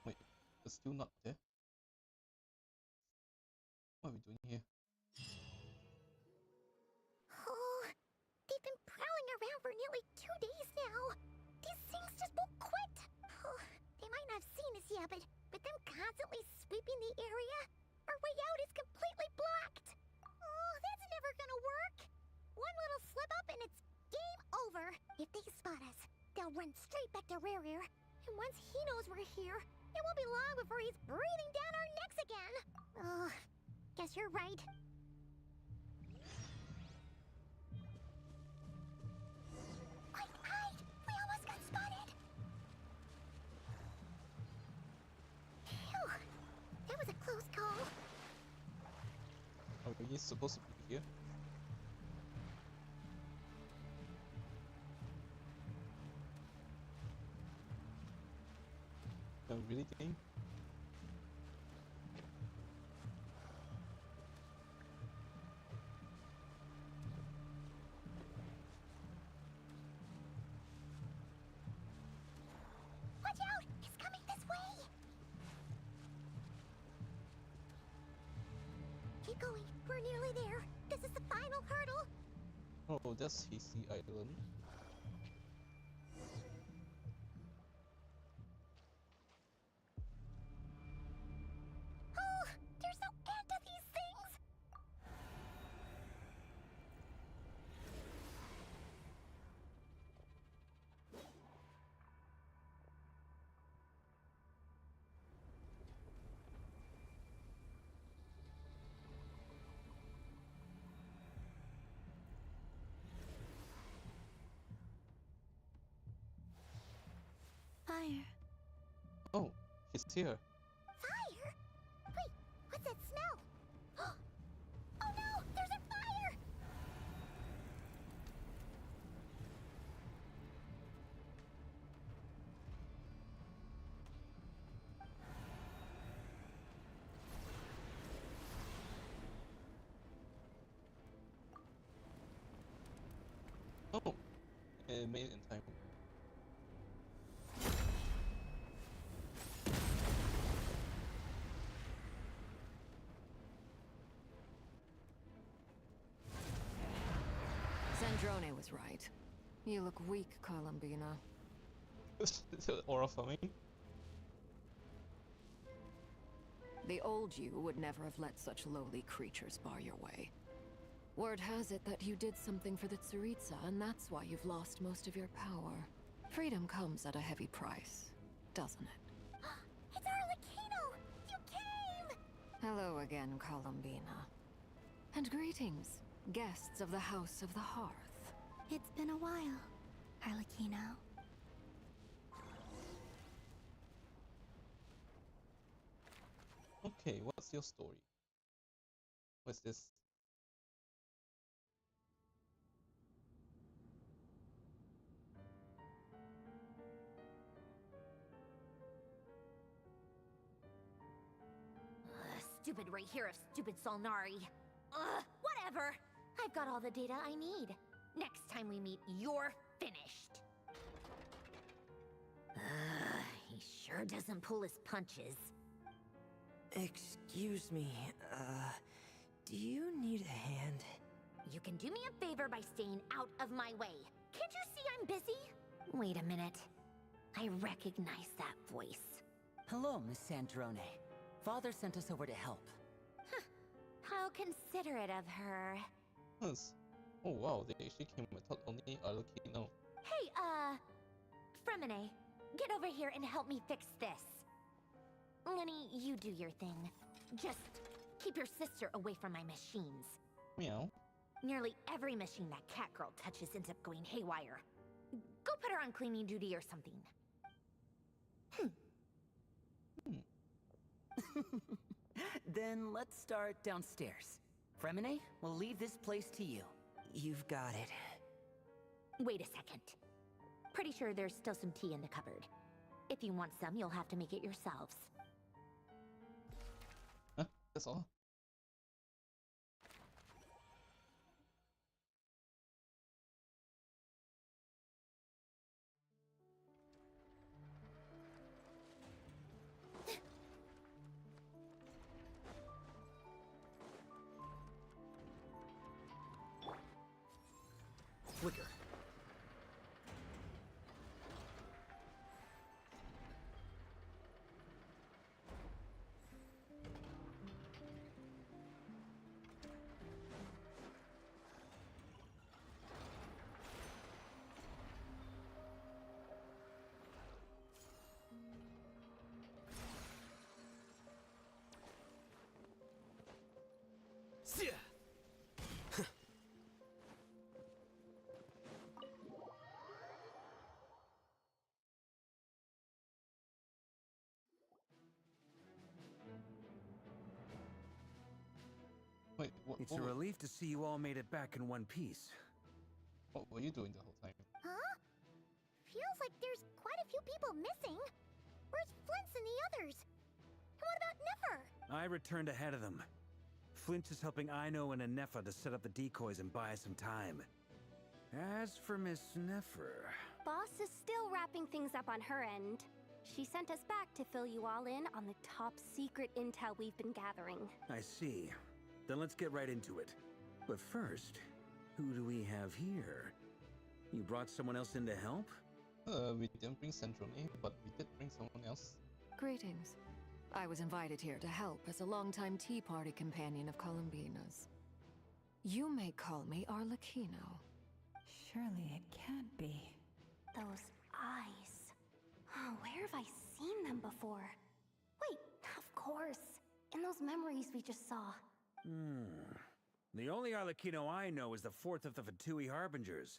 Wait, it's still not there? What are we doing here? Oh, they've been prowling around for nearly 2 days now. These things just won't quit. Oh, they might not have seen us yet, but With them constantly sweeping the area, our way out is completely blocked. Oh, that's never gonna work. One little slip up and it's game over. If they spot us, they'll run straight back to Rare. And once he knows we're here, it won't be long before he's breathing down our necks again. Oh, guess you're right. Hide! We almost got spotted! Phew, that was a close call. Are we supposed to be here? No, really, game? Watch out! It's coming this way! Keep going. We're nearly there. This is the final hurdle. Oh, that's Hasty Island. Oh, there's no end to these things! Fire. Oh, he's here. Fire? Wait, what's that smell? Oh no! There's a fire! Oh, it made it in time. Sandrone was right. You look weak, Columbina. Aura farming? The old you would never have let such lowly creatures bar your way. Word has it that you did something for the Tsaritsa, and that's why you've lost most of your power. Freedom comes at a heavy price, doesn't it? It's Arlecchino! You came! Hello again, Columbina. And greetings, guests of the House of the Hearth. It's been a while, Arlecchino. Okay, what's your story? What's this? Stupid right here of stupid Solnari. Whatever. I've got all the data I need. Next time we meet, you're finished. He sure doesn't pull his punches. Excuse me, do you need a hand? You can do me a favor by staying out of my way. Can't you see I'm busy? Wait a minute. I recognize that voice. Hello, Miss Sandrone. Father sent us over to help. How considerate of her. Yes. Oh wow, they actually came. I thought only Arlecchino. Hey, Fremine, get over here and help me fix this. Lenny, you do your thing. Just keep your sister away from my machines. Meow. Nearly every machine that cat girl touches ends up going haywire. Go put her on cleaning duty or something. Then let's start downstairs. Fremine, we'll leave this place to you. You've got it. Wait a second. Pretty sure there's still some tea in the cupboard. If you want some, you'll have to make it yourselves. Huh? That's all? Flicker. It's a relief to see you all made it back in one piece. What were you doing the whole time? Huh? Feels like there's quite a few people missing. Where's Flint's and the others? And what about Nefer? I returned ahead of them. Flint is helping Aino and Anefa to set up the decoys and buy us some time. As for Miss Nefer... Boss is still wrapping things up on her end. She sent us back to fill you all in on the top secret intel we've been gathering. I see. Then let's get right into it. But first, who do we have here? You brought someone else in to help? We didn't bring Central name, but we did bring someone else. Greetings. I was invited here to help as a longtime Tea Party companion of Columbina's. You may call me Arlecchino. Surely it can't be. Those eyes. Oh, where have I seen them before? Wait, of course. In those memories we just saw. The only Arlecchino I know is the fourth of the Fatui Harbingers.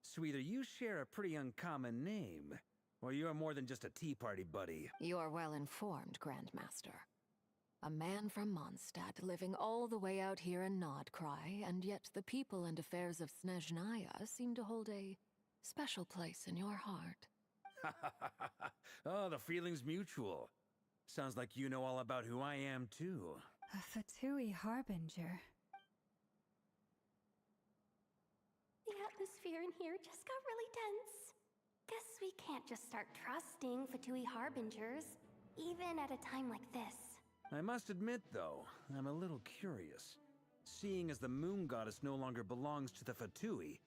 So either you share a pretty uncommon name, or you're more than just a Tea Party buddy. You're well informed, Grandmaster. A man from Mondstadt living all the way out here in Nodcry, and yet the people and affairs of Snezhnaya seem to hold a special place in your heart. Oh, the feeling's mutual. Sounds like you know all about who I am, too. A Fatui Harbinger. The atmosphere in here just got really tense. Guess we can't just start trusting Fatui Harbingers, even at a time like this. I must admit, though, I'm a little curious. Seeing as the Moon Goddess no longer belongs to the Fatui,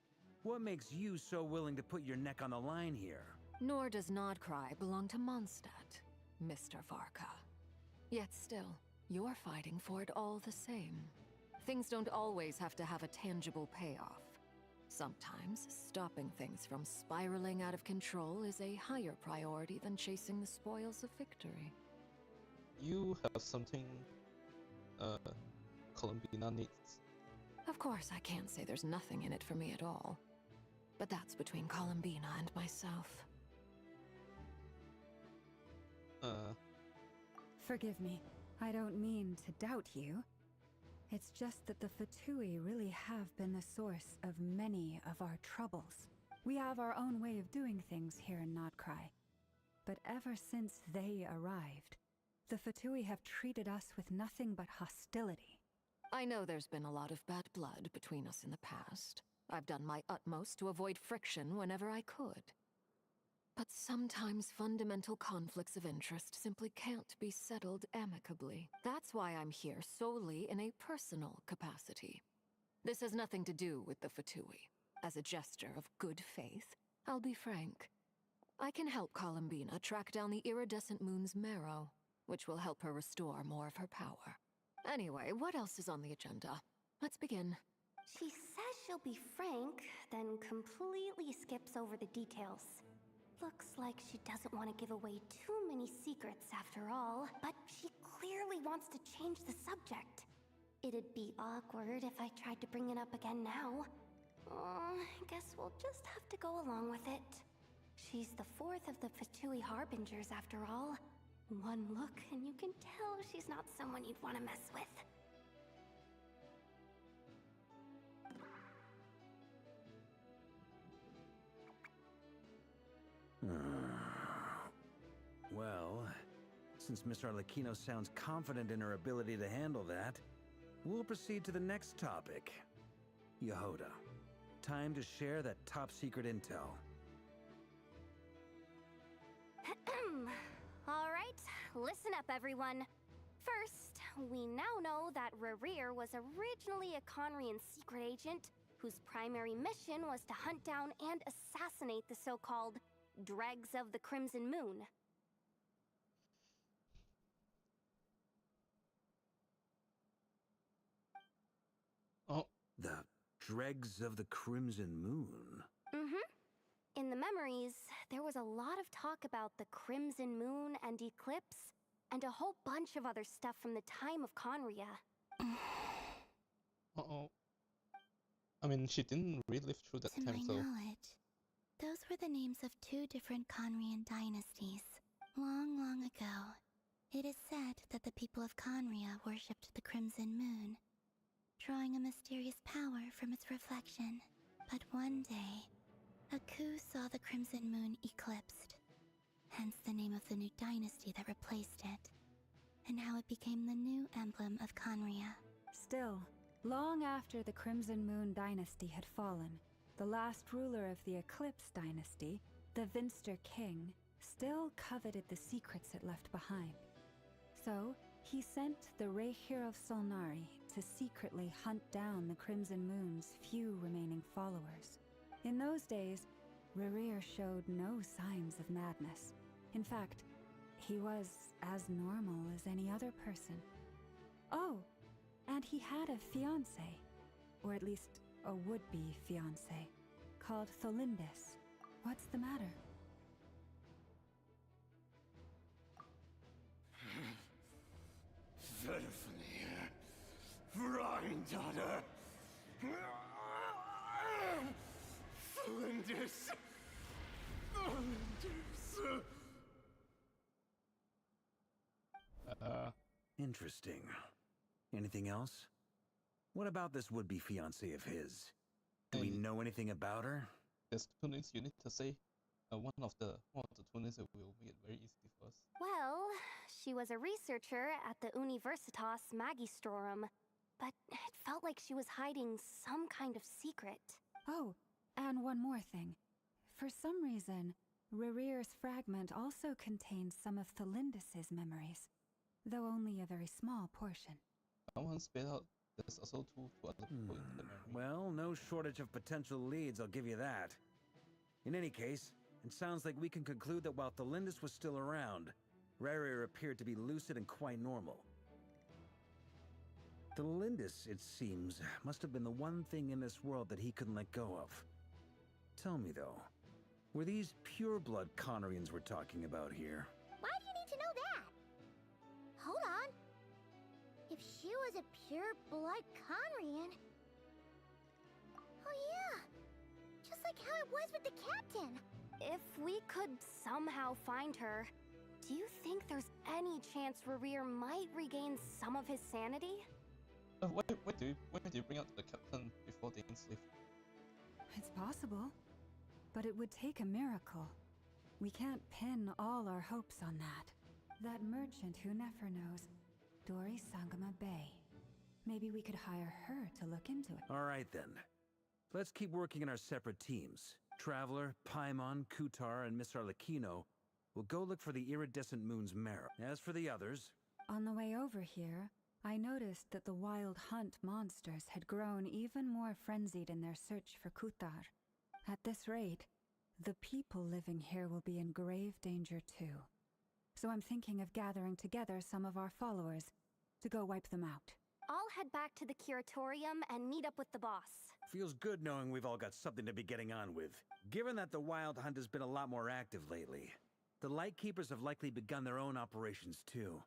what makes you so willing to put your neck on the line here? Nor does Nodcry belong to Mondstadt, Mr. Varka. Yet still, you're fighting for it all the same. Things don't always have to have a tangible payoff. Sometimes, stopping things from spiraling out of control is a higher priority than chasing the spoils of victory. You have something Columbina needs. Of course, I can't say there's nothing in it for me at all. But that's between Columbina and myself. Forgive me. I don't mean to doubt you. It's just that the Fatui really have been the source of many of our troubles. We have our own way of doing things here in Nodcry. But ever since they arrived, the Fatui have treated us with nothing but hostility. I know there's been a lot of bad blood between us in the past. I've done my utmost to avoid friction whenever I could. But sometimes fundamental conflicts of interest simply can't be settled amicably. That's why I'm here solely in a personal capacity. This has nothing to do with the Fatui. As a gesture of good faith, I'll be frank. I can help Columbina track down the iridescent moon's marrow, which will help her restore more of her power. Anyway, what else is on the agenda? Let's begin. She says she'll be frank, then completely skips over the details. Looks like she doesn't want to give away too many secrets after all, but she clearly wants to change the subject. It'd be awkward if I tried to bring it up again now. I guess we'll just have to go along with it. She's the fourth of the Fatui Harbingers after all. One look and you can tell she's not someone you'd want to mess with. Well, since Miss Arlecchino sounds confident in her ability to handle that, we'll proceed to the next topic. Yehoda, time to share that top-secret intel. Alright, listen up everyone. First, we now know that Rerir was originally a Conrian secret agent whose primary mission was to hunt down and assassinate the so-called Dregs of the Crimson Moon. Oh, the Dregs of the Crimson Moon? In the memories, there was a lot of talk about the Crimson Moon and Eclipse, and a whole bunch of other stuff from the time of Conria. Uh-oh. I mean, she didn't really live through that To time, my so... knowledge, those were the names of two different Conrian dynasties. Long, long ago, it is said that the people of Conria worshipped the Crimson Moon. drawing a mysterious power from its reflection. But one day, Aku saw the Crimson Moon eclipsed, hence the name of the new dynasty that replaced it, and how it became the new emblem of Conria. Still, long after the Crimson Moon dynasty had fallen, the last ruler of the Eclipse dynasty, the Vinster King, still coveted the secrets it left behind. So, he sent the Rehir of Solnari to secretly hunt down the Crimson Moon's few remaining followers. In those days, Rerir showed no signs of madness. In fact, he was as normal as any other person. Oh, and he had a fiancé, or at least a would-be fiancé, called Tholindis. What's the matter? Granddaughter! Flinders! Interesting. Anything else? What about this would-be fiancé of his? Do we know anything about her? There's two names you need to say. One of the two names that will make it very easy for us. Well, she was a researcher at the Universitas Magistrorum, but it felt like she was hiding some kind of secret. Oh, and one more thing. For some reason, Rerir's fragment also contains some of Tholindis' memories, though only a very small portion. I want to spell out. There's also two other people in the memory. Well, no shortage of potential leads, I'll give you that. In any case, it sounds like we can conclude that while Tholindis was still around, Rerir appeared to be lucid and quite normal. Tholindis, it seems, must have been the one thing in this world that he couldn't let go of. Tell me, though, were these pure-blood Conrians we're talking about here? Why do you need to know that? Hold on. If she was a pure-blood Conrian... Oh yeah! Just like how it was with the captain! If we could somehow find her, do you think there's any chance Rerir might regain some of his sanity? Why do you bring out the captain before the enslave? It's possible, but it would take a miracle. We can't pin all our hopes on that. That merchant who Nefer knows, Dori Sangama Bay. Maybe we could hire her to look into it. All right, then. Let's keep working in our separate teams. Traveler, Paimon, Kutar, and Miss Arlecchino will go look for the iridescent moon's marrow. As for the others... On the way over here, I noticed that the Wild Hunt monsters had grown even more frenzied in their search for Kutar. At this rate, the people living here will be in grave danger too. So I'm thinking of gathering together some of our followers to go wipe them out. I'll head back to the curatorium and meet up with the boss. Feels good knowing we've all got something to be getting on with. Given that the Wild Hunt has been a lot more active lately, the Lightkeepers have likely begun their own operations too.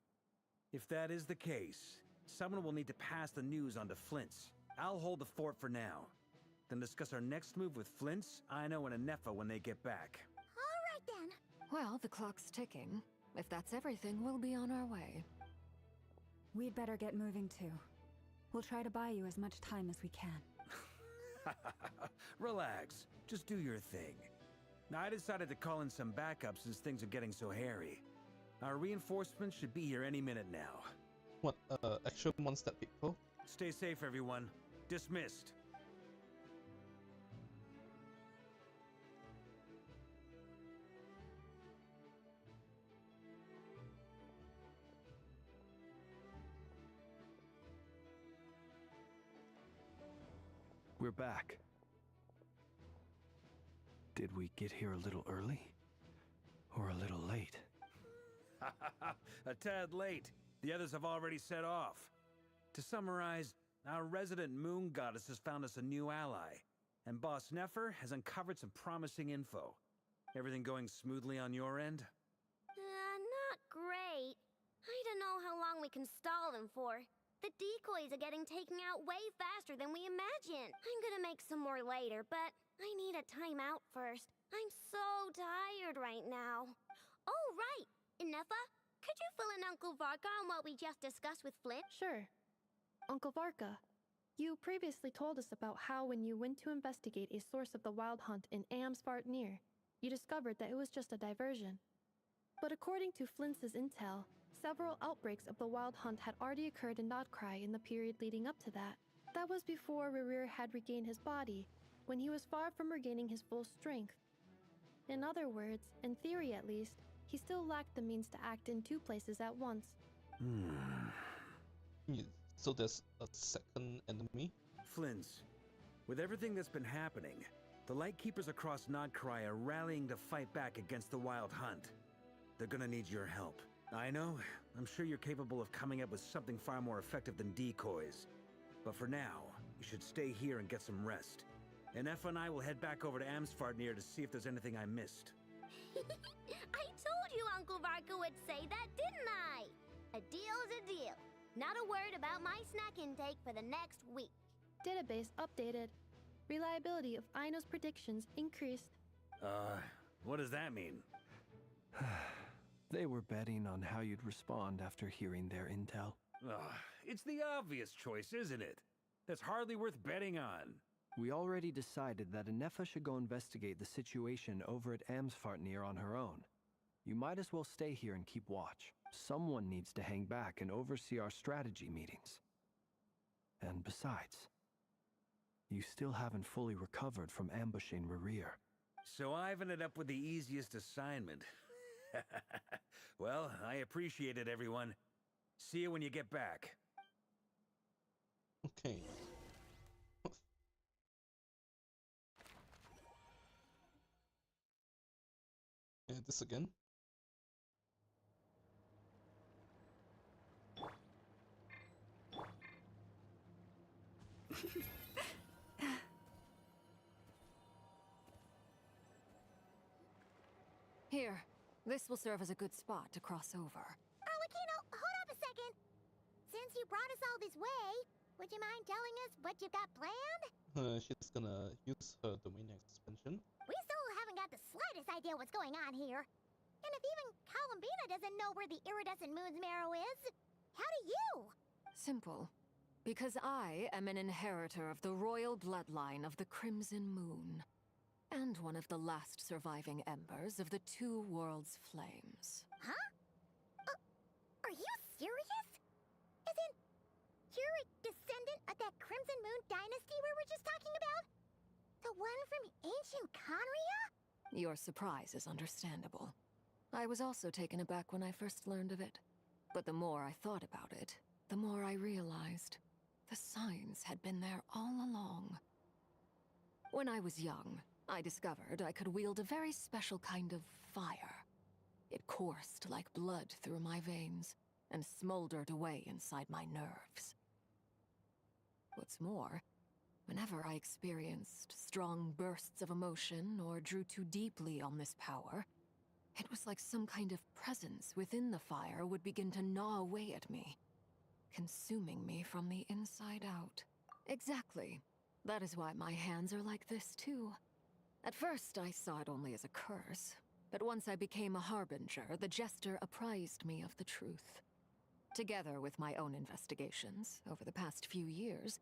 If that is the case, someone will need to pass the news on to Flint's. I'll hold the fort for now. Then discuss our next move with Flint's, Aino, and Anefa when they get back. All right then. Well, the clock's ticking. If that's everything, we'll be on our way. We'd better get moving too. We'll try to buy you as much time as we can. Relax. Just do your thing. Now, I decided to call in some backup since things are getting so hairy. Our reinforcements should be here any minute now. What, extra monster people? Stay safe, everyone. Dismissed. We're back. Did we get here a little early? Or a little late? A tad late. The others have already set off. To summarize, our resident moon goddess has found us a new ally, and Boss Nefer has uncovered some promising info. Everything going smoothly on your end? Not great. I don't know how long we can stall them for. The decoys are getting taken out way faster than we imagined. I'm gonna make some more later, but I need a timeout first. I'm so tired right now. Oh, right! Inefa, could you fill in Uncle Varka on what we just discussed with Flint? Sure. Uncle Varka, You previously told us about how when you went to investigate a source of the Wild Hunt in Amsvartnir, you discovered that it was just a diversion. But according to Flint's intel, several outbreaks of the Wild Hunt had already occurred in Nodcry in the period leading up to that. That was before Rerir had regained his body, when he was far from regaining his full strength. In other words, in theory at least, he still lacked the means to act in two places at once. So there's a second enemy? Flint's, with everything that's been happening, the Lightkeepers across Nodcry are rallying to fight back against the Wild Hunt. They're gonna need your help. I know, I'm sure you're capable of coming up with something far more effective than decoys. But for now, you should stay here and get some rest. And Effa and I will head back over to Amsvartnir to see if there's anything I missed. I told you Uncle Varka would say that, didn't I? A deal's a deal. Not a word about my snack intake for the next week. Database updated. Reliability of Aino's predictions increased. What does that mean? They were betting on how you'd respond after hearing their intel. It's the obvious choice, isn't it? That's hardly worth betting on. We already decided that Anefa should go investigate the situation over at Amsvartnir on her own. You might as well stay here and keep watch. Someone needs to hang back and oversee our strategy meetings. And besides, you still haven't fully recovered from ambushing Rerir. So I've ended up with the easiest assignment. Well, I appreciate it, everyone. See you when you get back. Okay. Yeah, this again. Here, this will serve as a good spot to cross over. Arlecchino, hold up a second. Since you brought us all this way, would you mind telling us what you've got planned? She's gonna use her domain expansion. We still haven't got the slightest idea what's going on here. And if even Columbina doesn't know where the iridescent moon's marrow is, how do you? Simple. Because I am an inheritor of the royal bloodline of the Crimson Moon. And one of the last surviving embers of the Two Worlds' flames. Huh? Are you serious? As in, you're a descendant of that Crimson Moon dynasty we were just talking about? The one from ancient Conria? Your surprise is understandable. I was also taken aback when I first learned of it. But the more I thought about it, the more I realized the signs had been there all along. When I was young, I discovered I could wield a very special kind of fire. It coursed like blood through my veins and smoldered away inside my nerves. What's more, whenever I experienced strong bursts of emotion or drew too deeply on this power, it was like some kind of presence within the fire would begin to gnaw away at me, consuming me from the inside out. Exactly. That is why my hands are like this too. At first, I saw it only as a curse, but once I became a harbinger, the jester apprised me of the truth. Together with my own investigations, over the past few years,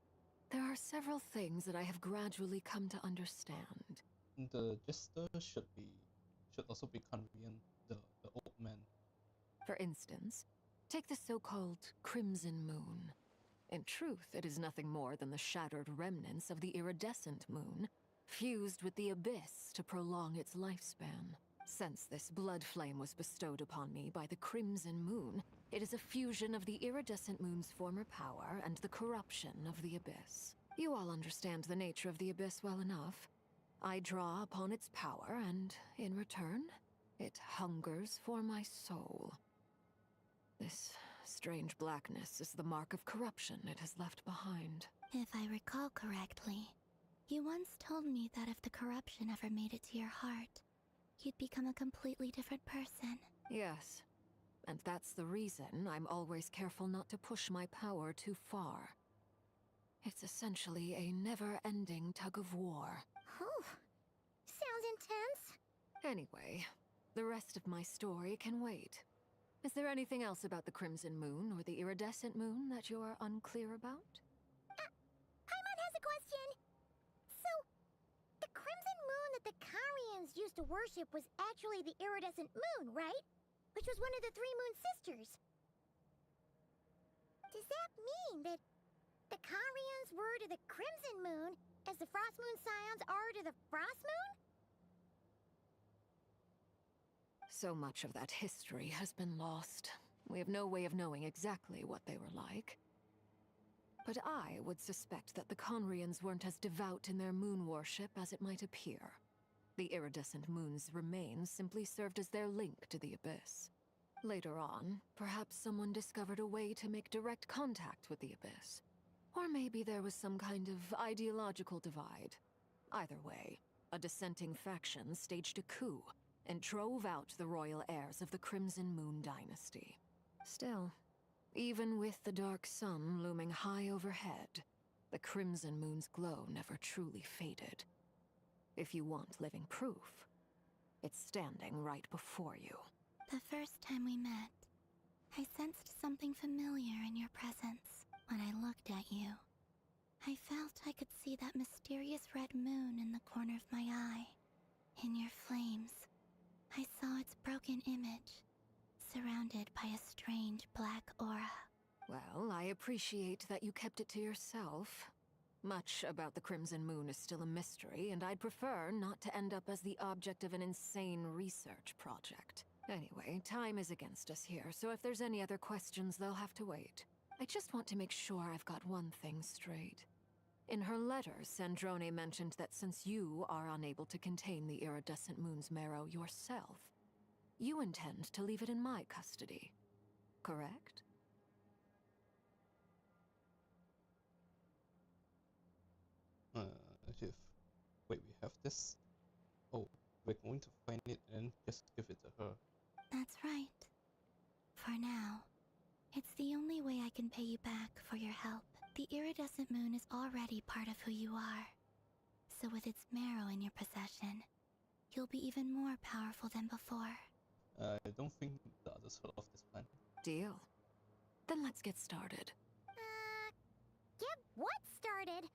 there are several things that I have gradually come to understand. The jester should also be Conrian, the old man. For instance, take the so-called Crimson Moon. In truth, it is nothing more than the shattered remnants of the iridescent moon, fused with the abyss to prolong its lifespan. Since this blood flame was bestowed upon me by the Crimson Moon, it is a fusion of the iridescent moon's former power and the corruption of the abyss. You all understand the nature of the abyss well enough. I draw upon its power, and in return, it hungers for my soul. This strange blackness is the mark of corruption it has left behind. If I recall correctly, you once told me that if the corruption ever made it to your heart, you'd become a completely different person. Yes, and that's the reason I'm always careful not to push my power too far. It's essentially a never-ending tug-of-war. Oh, sounds intense. Anyway, the rest of my story can wait. Is there anything else about the Crimson Moon or the Iridescent Moon that you're unclear about? to worship was actually the iridescent moon, right? Which was one of the three moon sisters. Does that mean that the Karians were to the Crimson Moon as the Frost Moon Scions are to the Frost Moon? So much of that history has been lost. We have no way of knowing exactly what they were like. But I would suspect that the Conrians weren't as devout in their moon worship as it might appear. The iridescent moon's remains simply served as their link to the Abyss. Later on, perhaps someone discovered a way to make direct contact with the Abyss. Or maybe there was some kind of ideological divide. Either way, a dissenting faction staged a coup and drove out the royal heirs of the Crimson Moon dynasty. Still, even with the dark sun looming high overhead, the Crimson Moon's glow never truly faded. If you want living proof, it's standing right before you. The first time we met, I sensed something familiar in your presence. When I looked at you, I felt I could see that mysterious red moon in the corner of my eye. In your flames, I saw its broken image, surrounded by a strange black aura. Well, I appreciate that you kept it to yourself. Much about the Crimson Moon is still a mystery, and I'd prefer not to end up as the object of an insane research project. Anyway, time is against us here, so if there's any other questions, they'll have to wait. I just want to make sure I've got one thing straight. In her letter, Sandrone mentioned that since you are unable to contain the iridescent moon's marrow yourself, you intend to leave it in my custody, correct? Wait, we have this? Oh, we're going to find it and just give it to her. That's right. For now, it's the only way I can pay you back for your help. The iridescent moon is already part of who you are. So with its marrow in your possession, you'll be even more powerful than before. I don't think the others heard of this plan. Deal. Then let's get started. Get what started?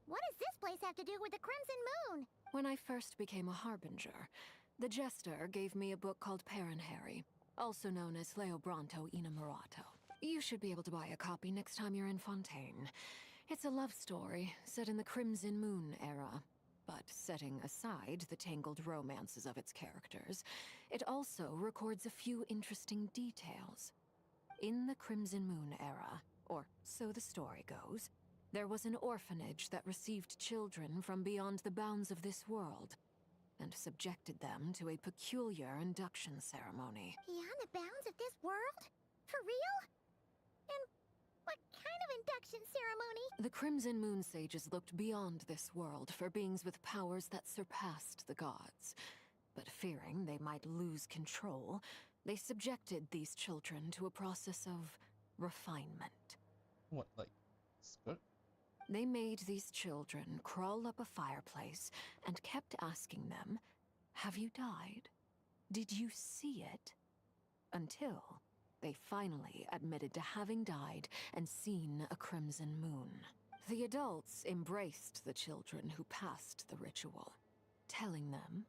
What does this place have to do with the Crimson Moon? When I first became a Harbinger, the Jester gave me a book called Paranhari, also known as Leobranto Inamorato. You should be able to buy a copy next time you're in Fontaine. It's a love story set in the Crimson Moon era. But setting aside the tangled romances of its characters, it also records a few interesting details. In the Crimson Moon era, or so the story goes, there was an orphanage that received children from beyond the bounds of this world, and subjected them to a peculiar induction ceremony. Beyond the bounds of this world? For real? And what kind of induction ceremony? The Crimson Moon sages looked beyond this world for beings with powers that surpassed the gods. But fearing they might lose control, they subjected these children to a process of refinement. What, like skirt? They made these children crawl up a fireplace and kept asking them, "Have you died? Did you see it?" Until they finally admitted to having died and seen a crimson moon. The adults embraced the children who passed the ritual, telling them,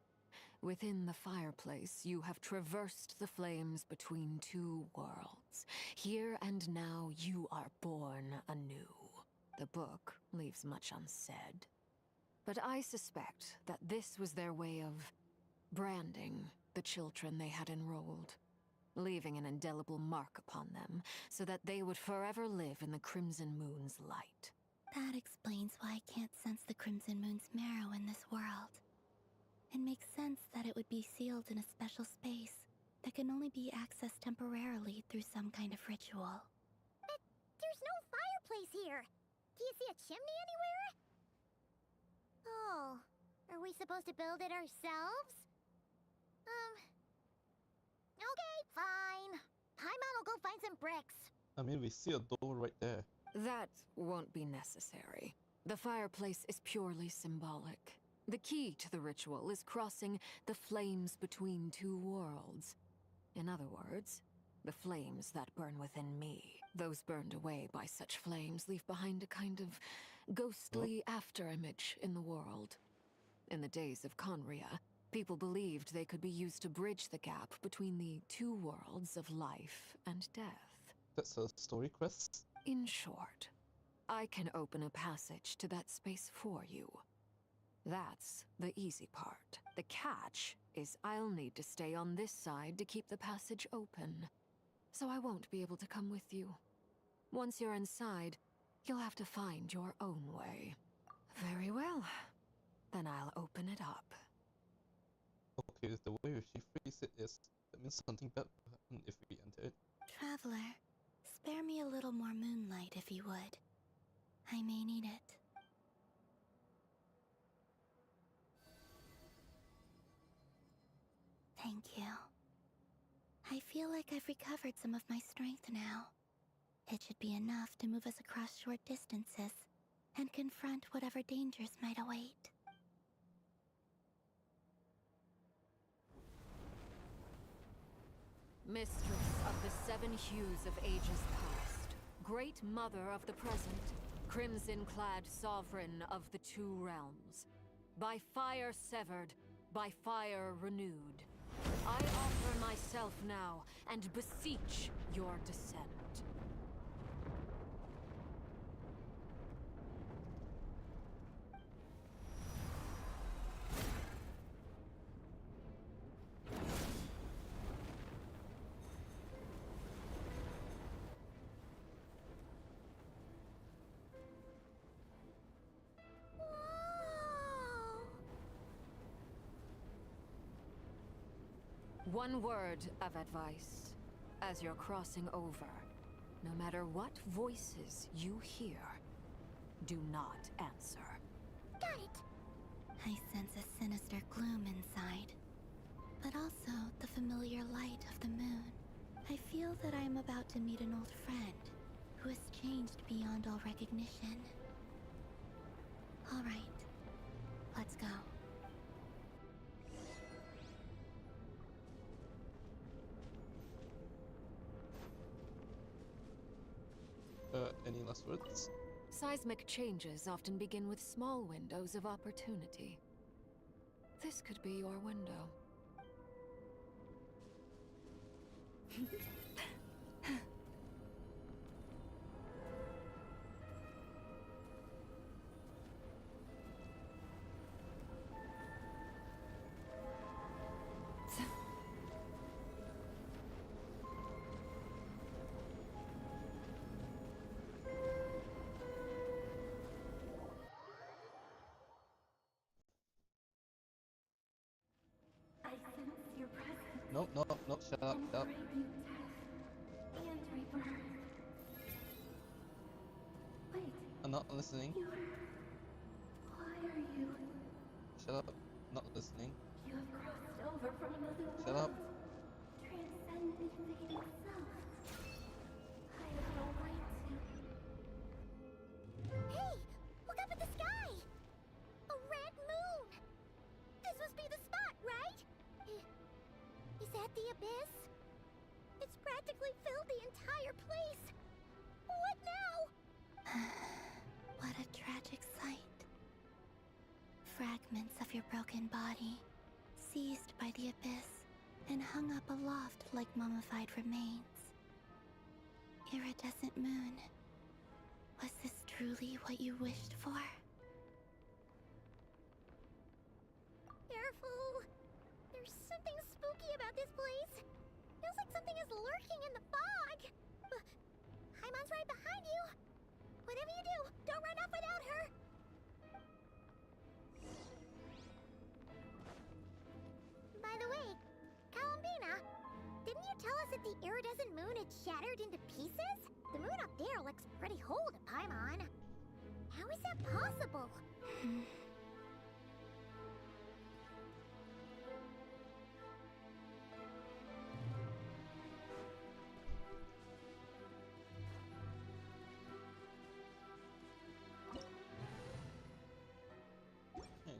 "Within the fireplace, you have traversed the flames between two worlds. Here and now, you are born anew." The book leaves much unsaid, but I suspect that this was their way of branding the children they had enrolled, leaving an indelible mark upon them so that they would forever live in the Crimson Moon's light. That explains why I can't sense the Crimson Moon's marrow in this world. It makes sense that it would be sealed in a special space that can only be accessed temporarily through some kind of ritual. But there's no fireplace here. Do you see a chimney anywhere? Oh, are we supposed to build it ourselves? Okay, fine. Paimon will go find some bricks. I mean, we see a door right there. That won't be necessary. The fireplace is purely symbolic. The key to the ritual is crossing the flames between two worlds. In other words, the flames that burn within me. Those burned away by such flames leave behind a kind of ghostly afterimage in the world. In the days of Conria, People believed they could be used to bridge the gap between the two worlds of life and death. That's a story quest. In short, I can open a passage to that space for you. That's the easy part. The catch is I'll need to stay on this side to keep the passage open. So I won't be able to come with you. Once you're inside, you'll have to find your own way. Very well. Then I'll open it up. Okay, the way she phrased it is, that means something bad will happen if we enter it. Traveler, spare me a little more moonlight if you would. I may need it. Thank you. I feel like I've recovered some of my strength now. It should be enough to move us across short distances and confront whatever dangers might await. Mistress of the seven hues of ages past, great mother of the present, crimson-clad sovereign of the two realms, by fire severed, by fire renewed, I offer myself now and beseech your descent. One word of advice. As you're crossing over, no matter what voices you hear, do not answer. Got it! I sense a sinister gloom inside, but also the familiar light of the moon. I feel that I am about to meet an old friend who has changed beyond all recognition. All right, let's go. Any last words? Seismic changes often begin with small windows of opportunity. This could be your window. No, shut up, shut up. I'm not listening. Why are you? Shut up, not listening. You have crossed over from another world. Shut up. Transcended fate itself. I have no right to. Hey! Look up at the sky! A red moon! This must be the spot, right? Is that the abyss? It's practically filled the entire place. What now? What a tragic sight. Fragments of your broken body, seized by the abyss, and hung up aloft like mummified remains. Iridescent moon, was this truly what you wished for? Careful! There's something spooky about this place. Feels like something is lurking in the fog. Paimon's right behind you. Whatever you do, don't run off without her. By the way, Columbina, didn't you tell us that the iridescent moon had shattered into pieces? The moon up there looks pretty whole to Paimon. How is that possible?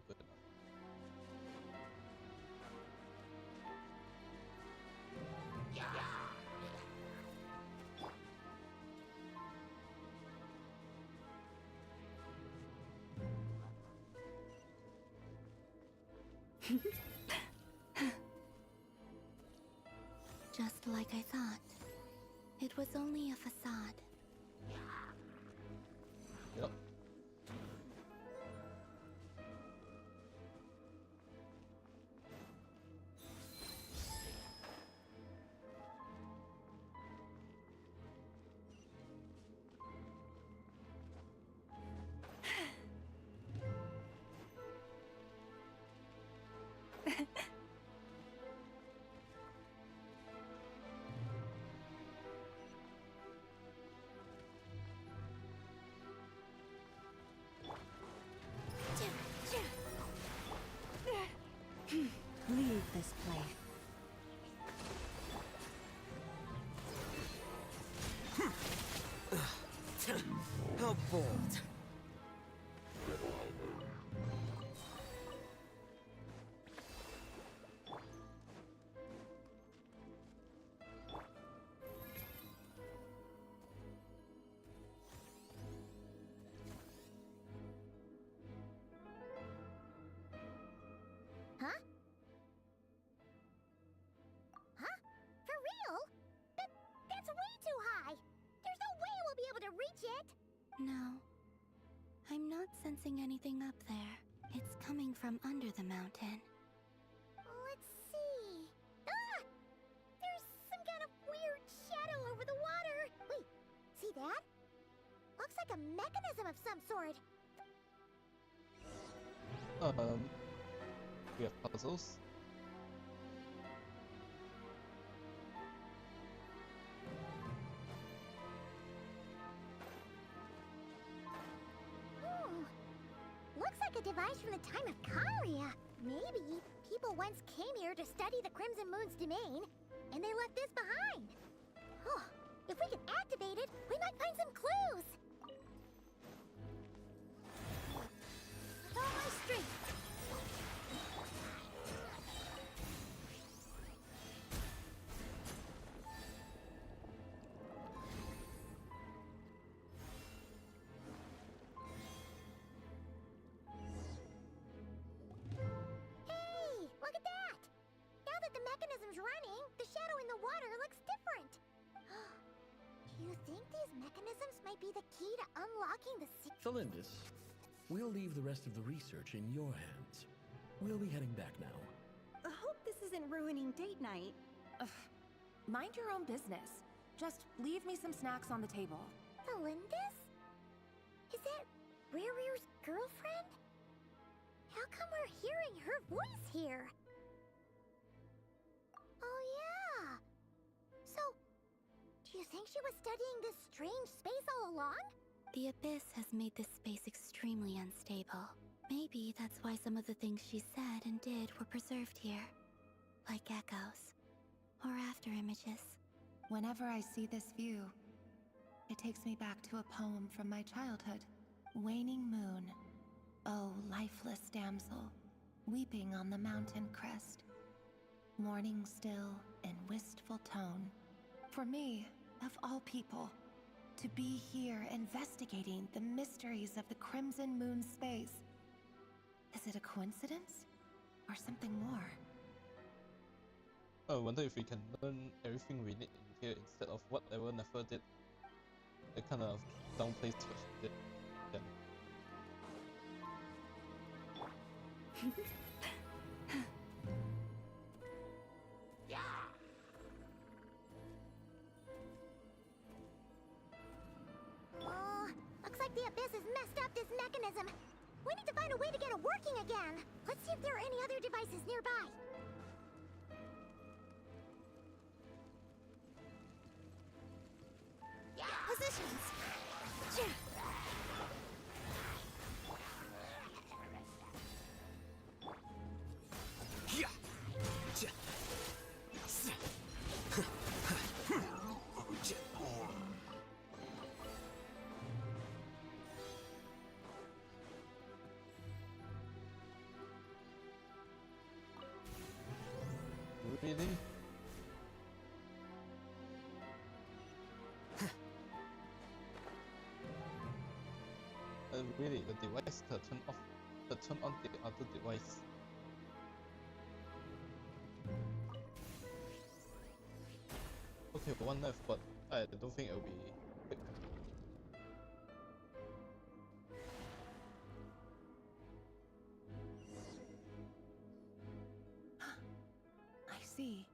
Good enough. Just like I thought. It was only a facade. Yep. Leave this place. How bold. Huh? Huh? For real? That's way too high! There's no way we'll be able to reach it! No. I'm not sensing anything up there. It's coming from under the mountain. Let's see. Ah! There's some kind of weird shadow over the water! Wait, see that? Looks like a mechanism of some sort. We have puzzles. Looks like a device from the time of Karia. Maybe people once came here to study the Crimson Moon's domain, and they left this behind. Oh, if we can activate it, we might find some clues. With all my strength. Running, the shadow in the water looks different. Do you think these mechanisms might be the key to unlocking the secret? Felindis, we'll leave the rest of the research in your hands. We'll be heading back now. I hope this isn't ruining date night. Mind your own business. Just leave me some snacks on the table. Felindis? Is that Rere's girlfriend? How come we're hearing her voice here? Oh yeah! So, do you think she was studying this strange space all along? The Abyss has made this space extremely unstable. Maybe that's why some of the things she said and did were preserved here. Like echoes. Or after images. Whenever I see this view, it takes me back to a poem from my childhood. Waning moon, oh lifeless damsel, weeping on the mountain crest. Mourning still in wistful tone. For me, of all people, to be here investigating the mysteries of the Crimson Moon space. Is it a coincidence? Or something more? I wonder if we can learn everything we need in here instead of whatever Nefer did. They kind of downplays what she did. Looks like the Abyss has messed up this mechanism. We need to find a way to get it working again. Let's see if there are any other devices nearby. Positions. Really? Really, the device to turn off, to turn on the other device. Okay, one left, but I don't think it'll be quick. I see.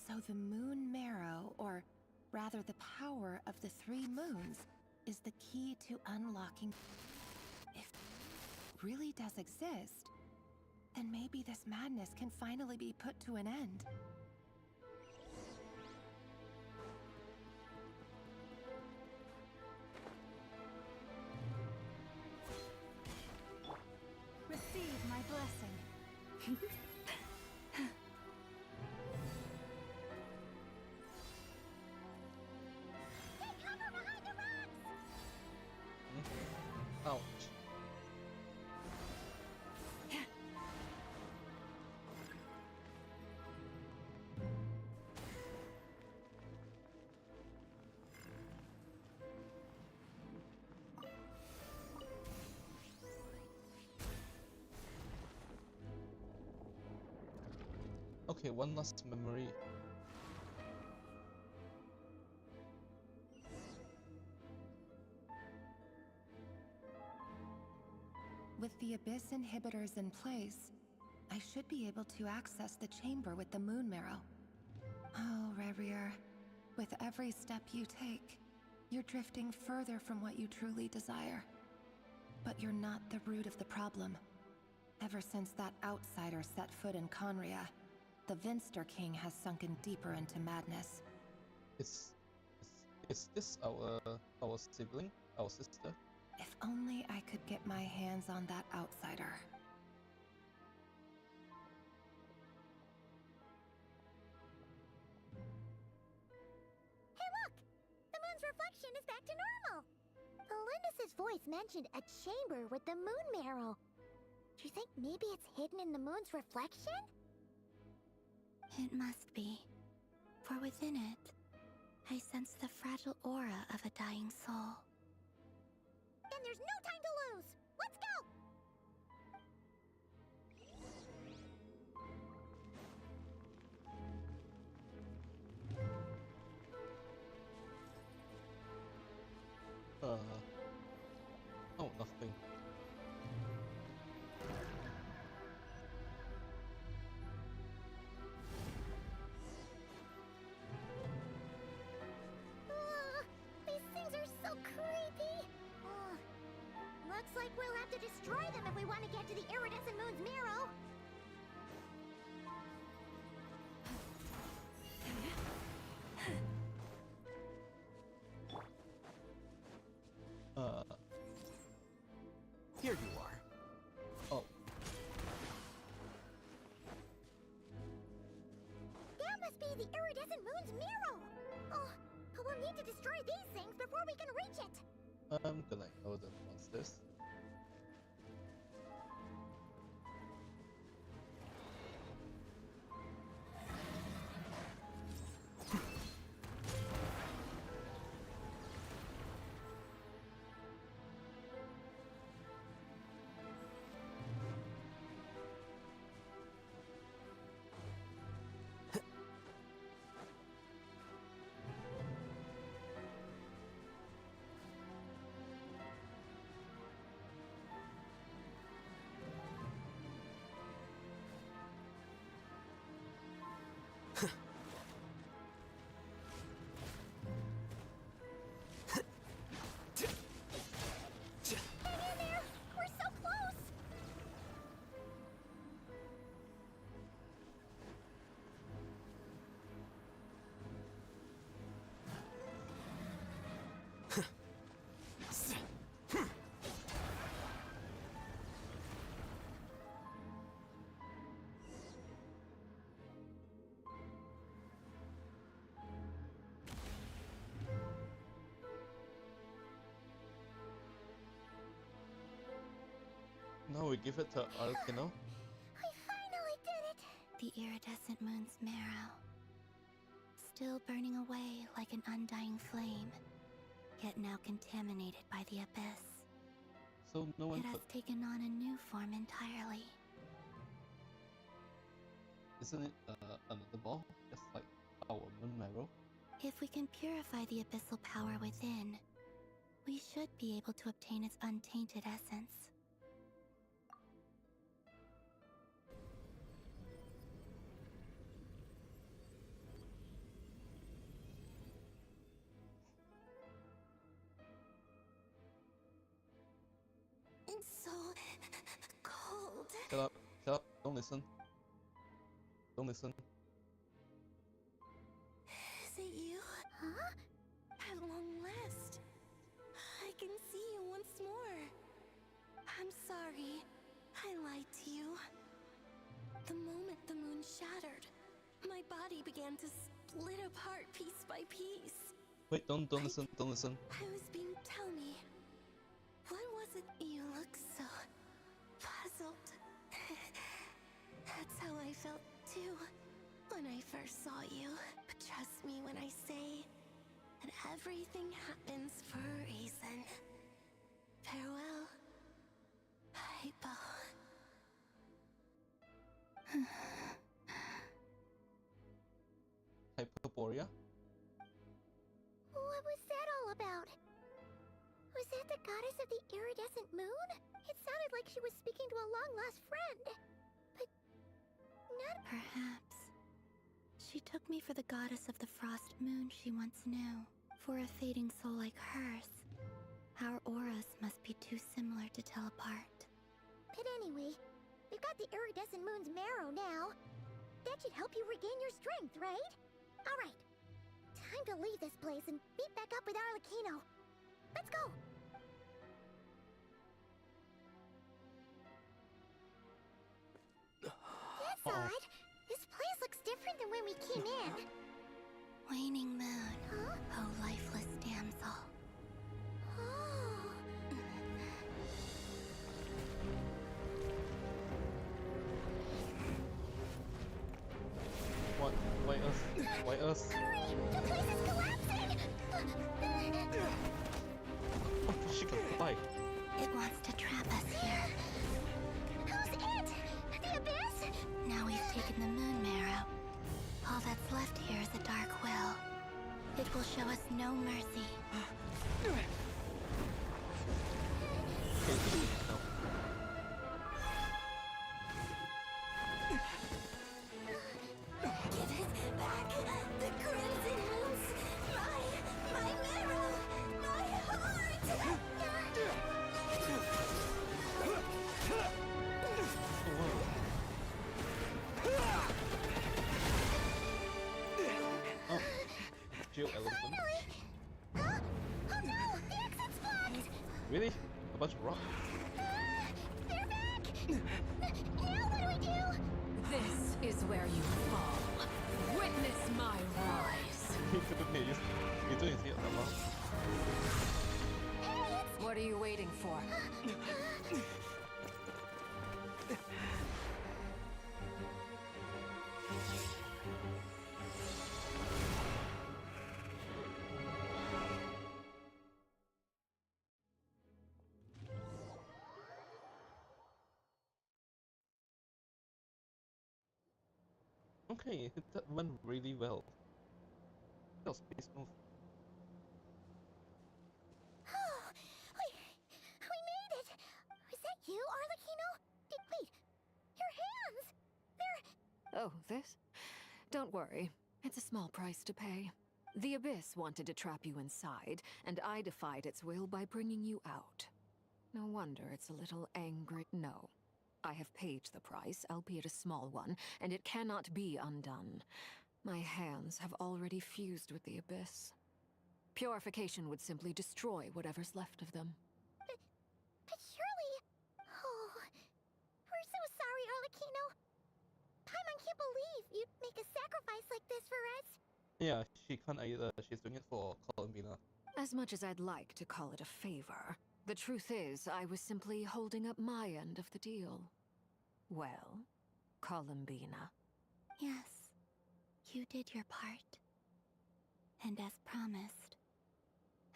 So the moon marrow, or rather the power of the 3 moons, is the key to unlocking. If it really does exist, then maybe this madness can finally be put to an end. Receive my blessing. Take cover behind the rocks! Ouch. Okay, one last memory. With the Abyss inhibitors in place, I should be able to access the chamber with the moon marrow. Oh, Rerir, with every step you take, you're drifting further from what you truly desire. But you're not the root of the problem. Ever since that outsider set foot in Conria, the Vinster King has sunken deeper into madness. Is this our sibling, our sister? If only I could get my hands on that outsider. Hey look! The moon's reflection is back to normal! Elendis' voice mentioned a chamber with the moon marrow. Do you think maybe it's hidden in the moon's reflection? It must be. For within it, I sense the fragile aura of a dying soul. Then there's no time to lose! Let's go! Oh, nothing. These things are so creepy! Looks like we'll have to destroy them if we want to get to the iridescent moon's marrow. Here you are. Oh. That must be the iridescent moon's marrow! Oh, we'll need to destroy these things before we can reach it! I'm gonna ignore the monsters. Hang in there! We're so close! Now we give it to Archon. We finally did it! The iridescent moon's marrow. Still burning away like an undying flame, yet now contaminated by the abyss. So no one It has taken on a new form entirely. Isn't it another ball? Just like our moon marrow? If we can purify the abyssal power within, we should be able to obtain its untainted essence. It's so cold. Shut up. Shut up. Don't listen. Don't listen. Is it you? Huh? At long last, I can see you once more. I'm sorry. I lied to you. The moment the moon shattered, my body began to split apart piece by piece. Wait, don't listen. Don't listen. I was being... Tell me, what was it? You look so puzzled. That's how I felt too when I first saw you. But trust me when I say that everything happens for a reason. Farewell, Hypo. Hyperborea? What was that all about? Was that the goddess of the iridescent moon? It sounded like she was speaking to a long-lost friend. But... not... Perhaps. She took me for the goddess of the frost moon she once knew. For a fading soul like hers, our auras must be too similar to tell apart. But anyway, we've got the iridescent moon's marrow now. That should help you regain your strength, right? Alright. Time to leave this place and meet back up with Arlecchino. Let's go! That's odd. This place looks different than when we came in. Waning moon. Huh? Oh, lifeless damsel. Oh. What? Why us? Why us? Hurry! The place is collapsing! Oh, she can fly. It wants to trap us here. Who's it? The Abyss? Now we've taken the moon marrow. All that's left here is a dark will. It will show us no mercy. Give it back! The crimson moons! My marrow! My heart! Oh, Geo elephant. Huh? Oh no! The exit's blocked! Really? A bunch of rocks? They're back! Now what do we do? This is where you fall. Witness my rise. Itu isi apa? What are you waiting for? Okay, that went really well. That was pretty smooth. We made it! Was that you, Arlecchino? Wait, your hands! They're... Oh, this? Don't worry. It's a small price to pay. The Abyss wanted to trap you inside, and I defied its will by bringing you out. No wonder it's a little angry. No. I have paid the price, albeit a small one, and it cannot be undone. My hands have already fused with the Abyss. Purification would simply destroy whatever's left of them. But surely... Oh... We're so sorry, Arlecchino. Paimon can't believe you'd make a sacrifice like this for us. Yeah, she can't either. She's doing it for Columbina. As much as I'd like to call it a favor, the truth is I was simply holding up my end of the deal. Well, Columbina. Yes, you did your part. And as promised,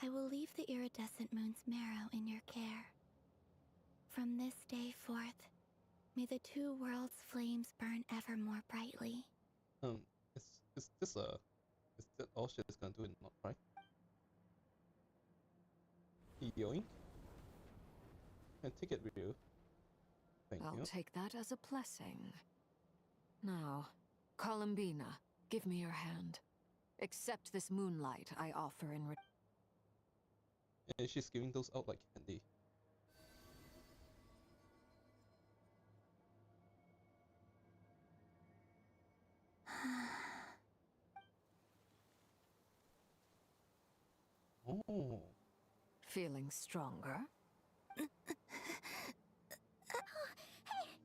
I will leave the iridescent moon's marrow in your care. From this day forth, may the two worlds' flames burn ever more brightly. Is that all she's gonna do, not right? Yoink. And take it with you. Thank you. I'll take that as a blessing. Now, Columbina, give me your hand. Accept this moonlight I offer in return. And she's giving those out like candy. Oh. Feeling stronger? Hey,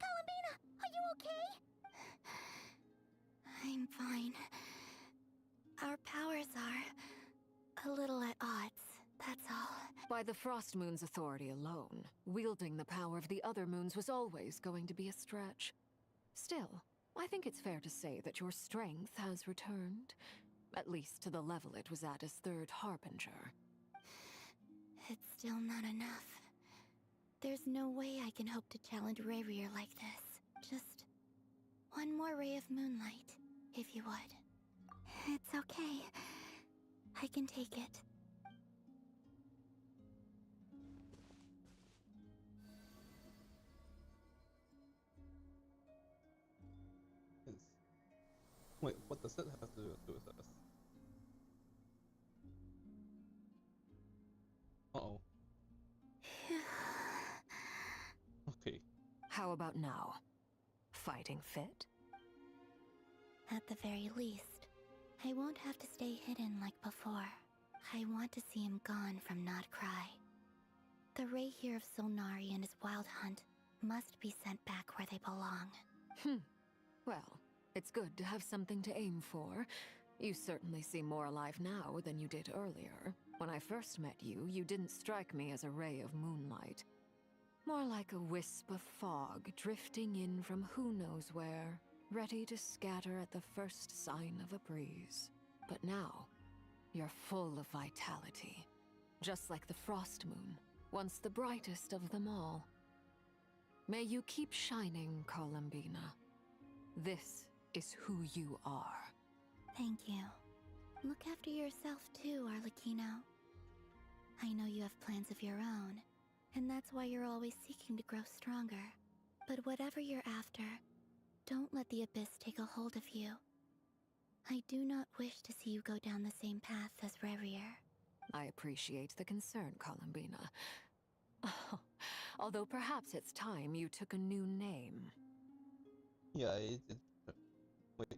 Columbina, are you okay? I'm fine. Our powers are a little at odds, that's all. By the Frost Moon's authority alone, wielding the power of the other moons was always going to be a stretch. Still, I think it's fair to say that your strength has returned, at least to the level it was at as Third Harbinger. It's still not enough. There's no way I can hope to challenge Rayrir like this. Just one more ray of moonlight, if you would. It's okay. I can take it. Wait, what does that have to do with us? Uh-oh. Okay. How about now? Fighting fit? At the very least, I won't have to stay hidden like before. I want to see him gone from Not Cry. The Ray here of Solnari and his wild hunt must be sent back where they belong. Well, it's good to have something to aim for. You certainly seem more alive now than you did earlier. When I first met you, you didn't strike me as a ray of moonlight. More like a wisp of fog drifting in from who knows where, ready to scatter at the first sign of a breeze. But now, you're full of vitality. Just like the Frost Moon, once the brightest of them all. May you keep shining, Columbina. This is who you are. Thank you. Look after yourself too, Arlecchino. I know you have plans of your own, and that's why you're always seeking to grow stronger. But whatever you're after, don't let the Abyss take a hold of you. I do not wish to see you go down the same path as Rayrir. I appreciate the concern, Columbina. Although perhaps it's time you took a new name. Yeah, wait.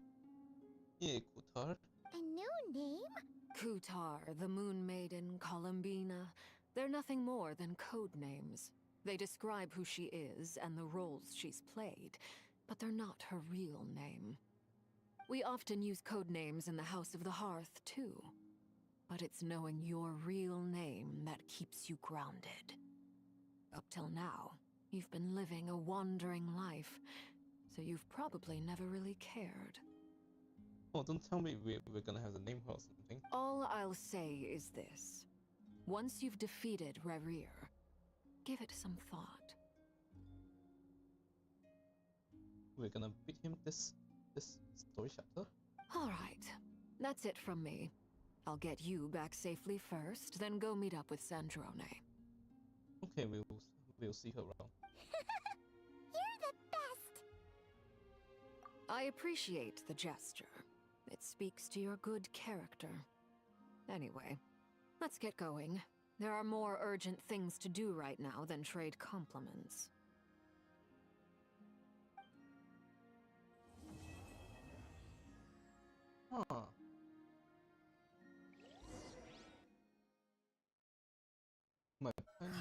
Yeah, Kutar? A new name? Kutar, the Moon Maiden, Columbina. They're nothing more than code names. They describe who she is and the roles she's played, but they're not her real name. We often use code names in the House of the Hearth, too. But it's knowing your real name that keeps you grounded. Up till now, you've been living a wandering life, so you've probably never really cared. Oh, don't tell me we're gonna have the name or something. All I'll say is this. Once you've defeated Rayrir, give it some thought. We're gonna beat him this story chapter? Alright, that's it from me. I'll get you back safely first, then go meet up with Sandrone. Okay, we'll see her around. You're the best! I appreciate the gesture. It speaks to your good character. Anyway, let's get going. There are more urgent things to do right now than trade compliments. Huh. My plan.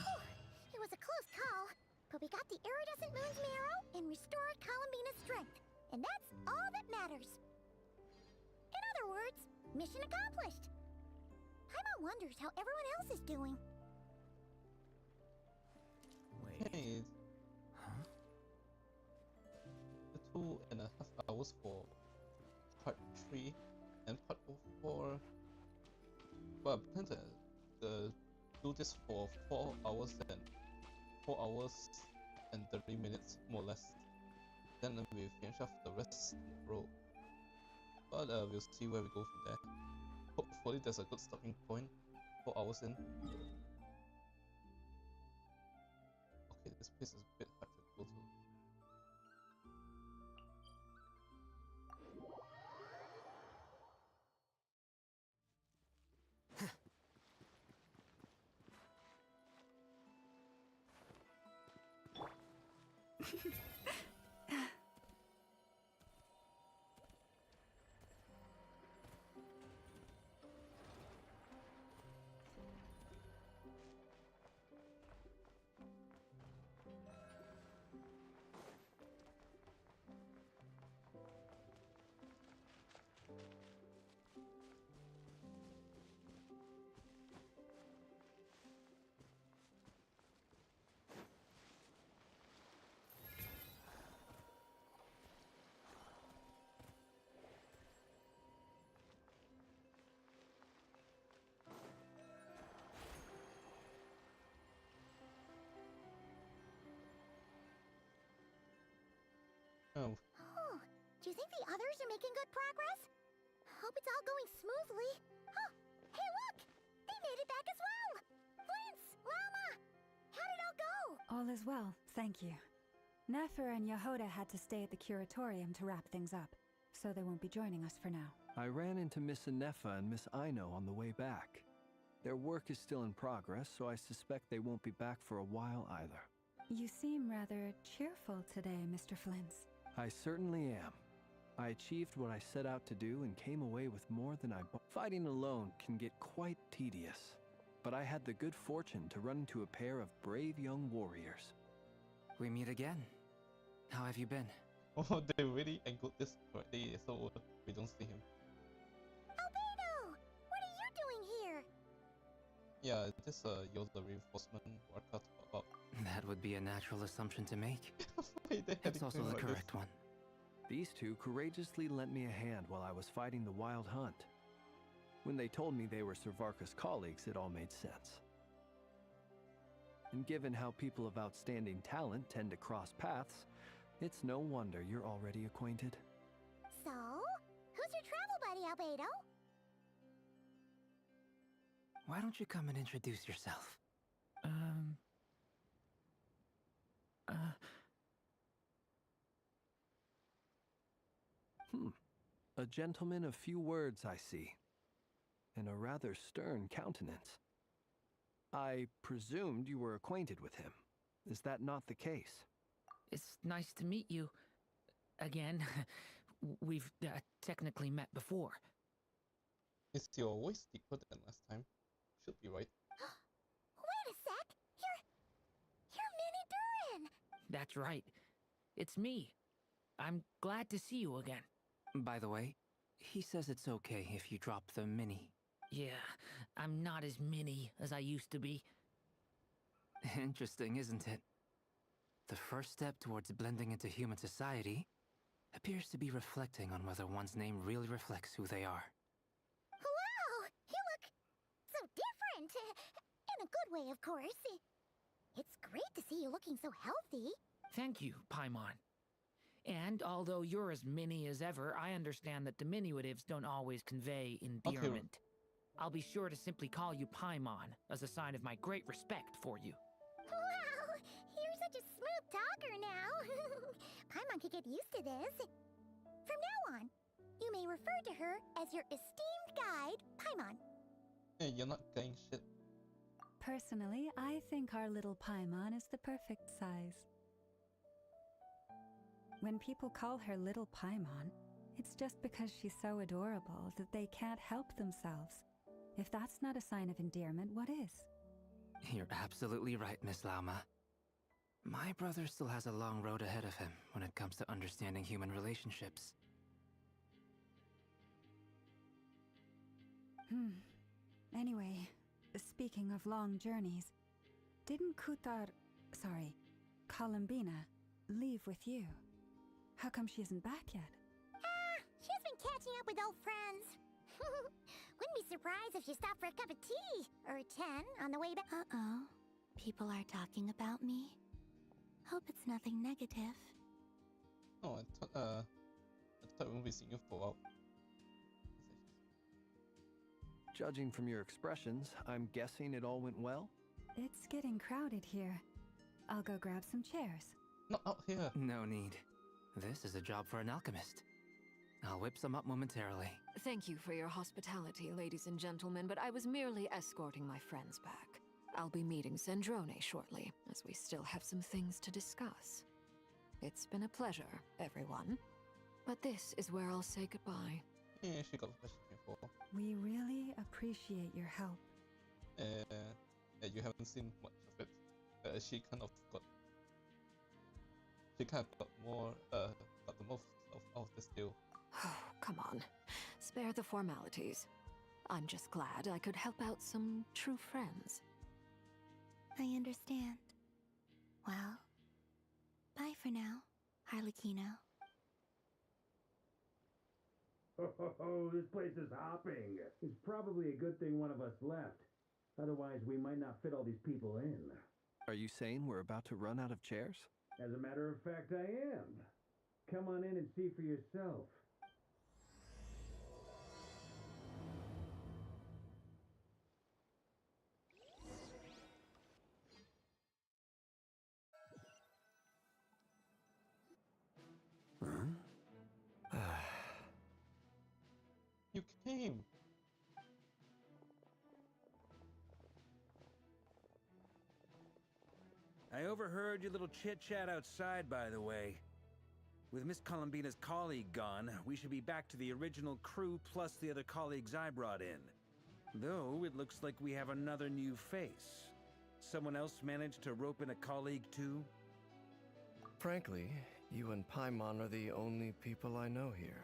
It was a close call, but we got the iridescent moon's marrow and restored Columbina's strength, and that's all that matters. In other words, mission accomplished. Paimon wonders how everyone else is doing. Hey. Huh? The 2.5 hours for part 3 and part 4. Well, I plan to do this for 4 hours and 4 hours and 30 minutes, more or less. Then we'll finish off the rest in a row. But we'll see where we go from there. Hopefully there's a good stopping point 4 hours in. Okay, this place is a bit hard to go to. Oh. Oh, do you think the others are making good progress? Hope it's all going smoothly. Oh, hey look! They made it back as well! Flint's! Llama! How'd it all go? All is well, thank you. Nefer and Yehoda had to stay at the curatorium to wrap things up, so they won't be joining us for now. I ran into Miss Anefa and Miss Aino on the way back. Their work is still in progress, so I suspect they won't be back for a while either. You seem rather cheerful today, Mr. Flint's. I certainly am. I achieved what I set out to do and came away with more than Fighting alone can get quite tedious, but I had the good fortune to run into a pair of brave young warriors. We meet again. How have you been? Oh, they really angled this correctly, so we don't see him. Albedo! What are you doing here? Yeah, this you're the reinforcement what I talked about. That would be a natural assumption to make. It's It's also the correct one. These two courageously lent me a hand while I was fighting the Wild Hunt. When they told me they were Servarka's colleagues, it all made sense. And given how people of outstanding talent tend to cross paths, it's no wonder you're already acquainted. So, who's your travel buddy, Albedo? Why don't you come and introduce yourself? A gentleman of few words, I see, and a rather stern countenance. I presumed you were acquainted with him. Is that not the case? It's nice to meet you. Again, we've technically met before. Is your voice deeper than last time? Should be right. Wait a sec! You're Minnie Durin! That's right. It's me. I'm glad to see you again. By the way, he says it's okay if you drop the mini. Yeah, I'm not as mini as I used to be. Interesting, isn't it? The first step towards blending into human society appears to be reflecting on whether one's name really reflects who they are. Wow! You look so different! In a good way, of course. It's great to see you looking so healthy. Thank you, Paimon. And although you're as mini as ever, I understand that diminutives don't always convey endearment. Okay. I'll be sure to simply call you Paimon, as a sign of my great respect for you. Wow! You're such a smooth talker now! Paimon could get used to this. From now on, you may refer to her as your esteemed guide, Paimon. Hey, you're not getting shit. Personally, I think our little Paimon is the perfect size. When people call her Little Paimon, it's just because she's so adorable that they can't help themselves. If that's not a sign of endearment, what is? You're absolutely right, Miss Lauma. My brother still has a long road ahead of him when it comes to understanding human relationships. Anyway, speaking of long journeys, didn't Columbina, leave with you? How come she isn't back yet? She's been catching up with old friends. Wouldn't be surprised if she stopped for a cup of tea or 10 on the way back. Uh-oh. People are talking about me. Hope it's nothing negative. Oh, I thought we won't be seeing you for a while. Judging from your expressions, I'm guessing it all went well? It's getting crowded here. I'll go grab some chairs. Not out here. No need. This is a job for an alchemist. I'll whip some up momentarily. Thank you for your hospitality, ladies and gentlemen, but I was merely escorting my friends back. I'll be meeting Zendrone shortly, as we still have some things to discuss. It's been a pleasure, everyone. But this is where I'll say goodbye. Yeah, she got a question before. We really appreciate your help. You haven't seen much of it. She kind of got more, got the most of this deal. Oh, come on. Spare the formalities. I'm just glad I could help out some true friends. I understand. Well, bye for now, Harlequino. Oh, this place is hopping. It's probably a good thing one of us left. Otherwise, we might not fit all these people in. Are you saying we're about to run out of chairs? As a matter of fact, I am. Come on in and see for yourself. You came. I overheard your little chit-chat outside, by the way. With Miss Columbina's colleague gone, we should be back to the original crew plus the other colleagues I brought in. Though, it looks like we have another new face. Someone else managed to rope in a colleague too? Frankly, you and Paimon are the only people I know here.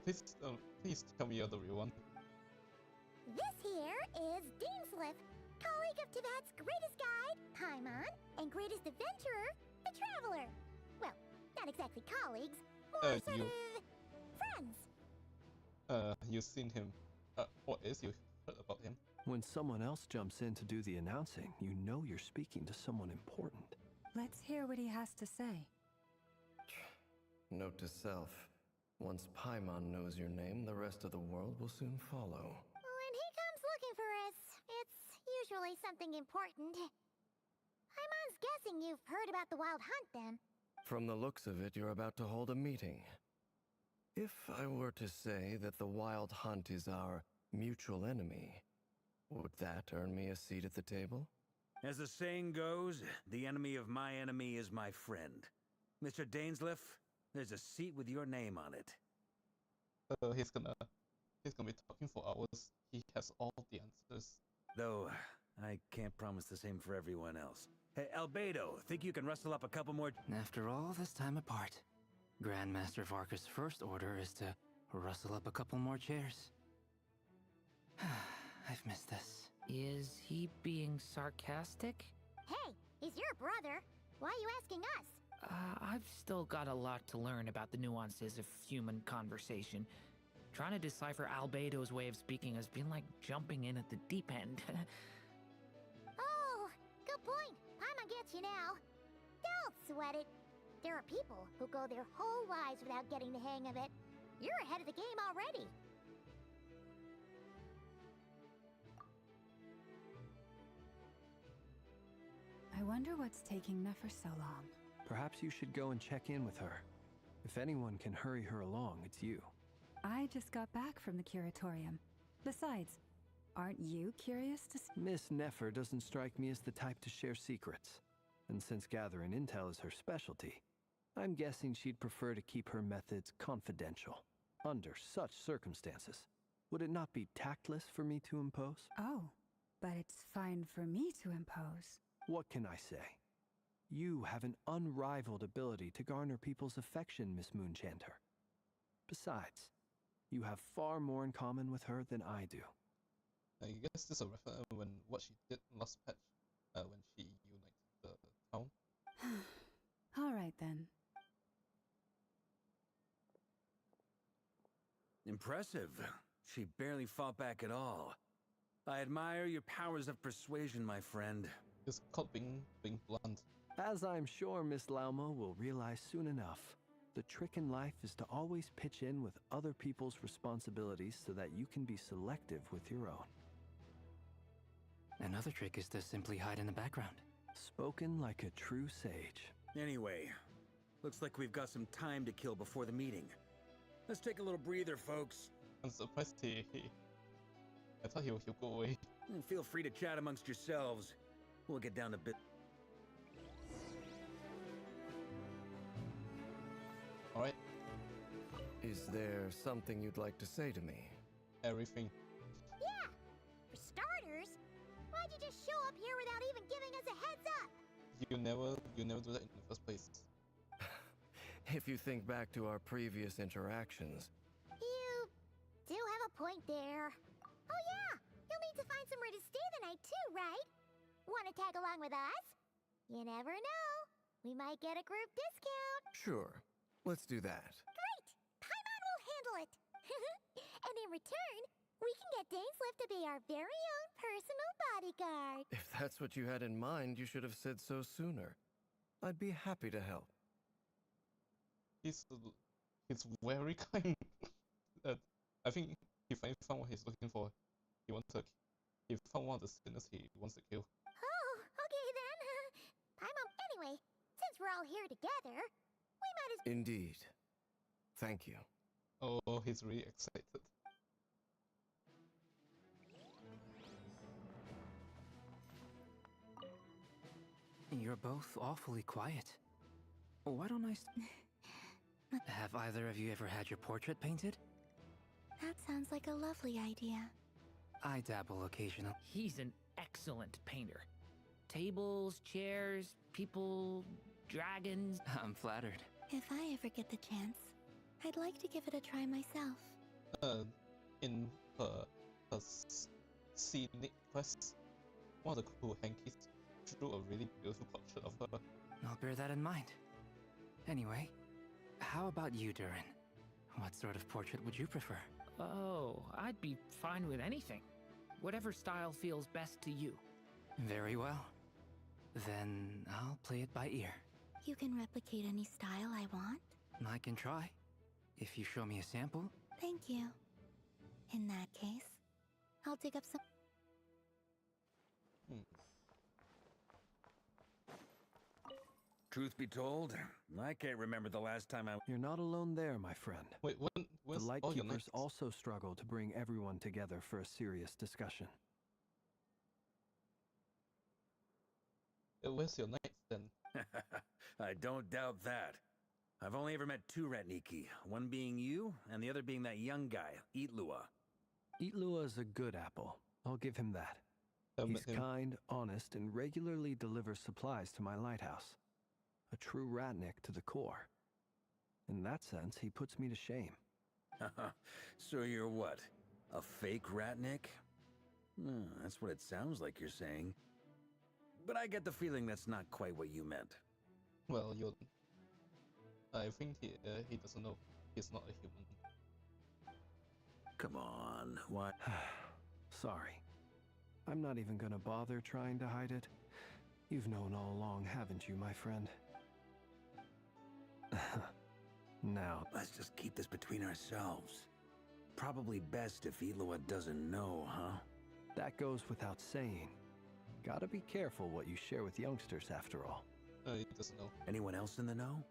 Please tell me you're the real one. This here is Deansliff, colleague of Tibet's greatest guide, Paimon, and greatest adventurer, the Traveler. Well, not exactly colleagues, more sort of friends. You've seen him. What is you heard about him? When someone else jumps in to do the announcing, you know you're speaking to someone important. Let's hear what he has to say. Note to self. Once Paimon knows your name, the rest of the world will soon follow. When he comes looking for us, it's usually something important. Paimon's guessing you've heard about the Wild Hunt, then. From the looks of it, you're about to hold a meeting. If I were to say that the Wild Hunt is our mutual enemy, would that earn me a seat at the table? As the saying goes, the enemy of my enemy is my friend. Mr. Dainsliff, there's a seat with your name on it. He's gonna be talking for hours. He has all the answers. Though, I can't promise the same for everyone else. Hey, Albedo, think you can rustle up a couple more... After all this time apart, Grandmaster Varka's first order is to rustle up a couple more chairs. I've missed this. Is he being sarcastic? Hey, he's your brother. Why are you asking us? I've still got a lot to learn about the nuances of human conversation. Trying to decipher Albedo's way of speaking has been like jumping in at the deep end. Oh, good point. Paimon gets you now. Don't sweat it. There are people who go their whole lives without getting the hang of it. You're ahead of the game already. I wonder what's taking Nefer so long. Perhaps you should go and check in with her. If anyone can hurry her along, it's you. I just got back from the curatorium. Besides, aren't you curious to Miss Nefer doesn't strike me as the type to share secrets. And since gathering intel is her specialty, I'm guessing she'd prefer to keep her methods confidential. Under such circumstances, would it not be tactless for me to impose? Oh, but it's fine for me to impose. What can I say? You have an unrivaled ability to garner people's affection, Miss Moonchanter. Besides, you have far more in common with her than I do. I guess this is a reference when what she did last patch, when she united the town. All right then. Impressive. She barely fought back at all. I admire your powers of persuasion, my friend. It's called being blunt. As I'm sure Miss Lauma will realize soon enough, The trick in life is to always pitch in with other people's responsibilities so that you can be selective with your own. Another trick is to simply hide in the background. Spoken like a true sage. Anyway, looks like we've got some time to kill before the meeting. Let's take a little breather, folks. I'm surprised I thought he'll go away. And feel free to chat amongst yourselves. We'll get down to bit. Alright. Is there something you'd like to say to me? Everything. Yeah! For starters, why'd you just show up here without even giving us a heads up? You never do that in the first place. If you think back to our previous interactions... You do have a point there. Oh yeah! You'll need to find somewhere to stay the night too, right? Wanna tag along with us? You never know. We might get a group discount. Sure. Let's do that. Great! Paimon will handle it! And in return, we can get Dainslift to be our very own personal bodyguard. If that's what you had in mind, you should have said so sooner. I'd be happy to help. He's very kind. I think he finally found what he's looking for. He found one of the sinners he wants to kill. Oh, okay then. Paimon, anyway, since we're all here together, we might as... Indeed. Thank you. Oh, he's really excited. You're both awfully quiet. Why don't I... Have either of you ever had your portrait painted? That sounds like a lovely idea. I dabble occasionally. He's an excellent painter. Tables, chairs, people, dragons. I'm flattered. If I ever get the chance, I'd like to give it a try myself. In her scenic quest, one of the cool hankies drew a really beautiful portrait of her. I'll bear that in mind. Anyway, how about you, Durin? What sort of portrait would you prefer? Oh, I'd be fine with anything. Whatever style feels best to you. Very well. Then I'll play it by ear. You can replicate any style I want? I can try. If you show me a sample. Thank you. In that case, I'll dig up some... Truth be told, I can't remember the last time I... You're not alone there, my friend. Wait, the Lightkeepers also struggle to bring everyone together for a serious discussion. Where's your knights then? I don't doubt that. I've only ever met two Ratniki, one being you, and the other being that young guy, Eatlua. Eatlua is a good apple. I'll give him that. He's kind, honest, and regularly delivers supplies to my lighthouse. A true Ratnik to the core. In that sense, he puts me to shame. So you're what? A fake Ratnik? That's what it sounds like you're saying. But I get the feeling that's not quite what you meant. Well, I think he doesn't know. He's not a human. Come on, what? Sorry. I'm not even gonna bother trying to hide it. You've known all along, haven't you, my friend? Now... Let's just keep this between ourselves. Probably best if Eatlua doesn't know, huh? That goes without saying. Gotta be careful what you share with youngsters, after all. He doesn't know. Anyone else in the know?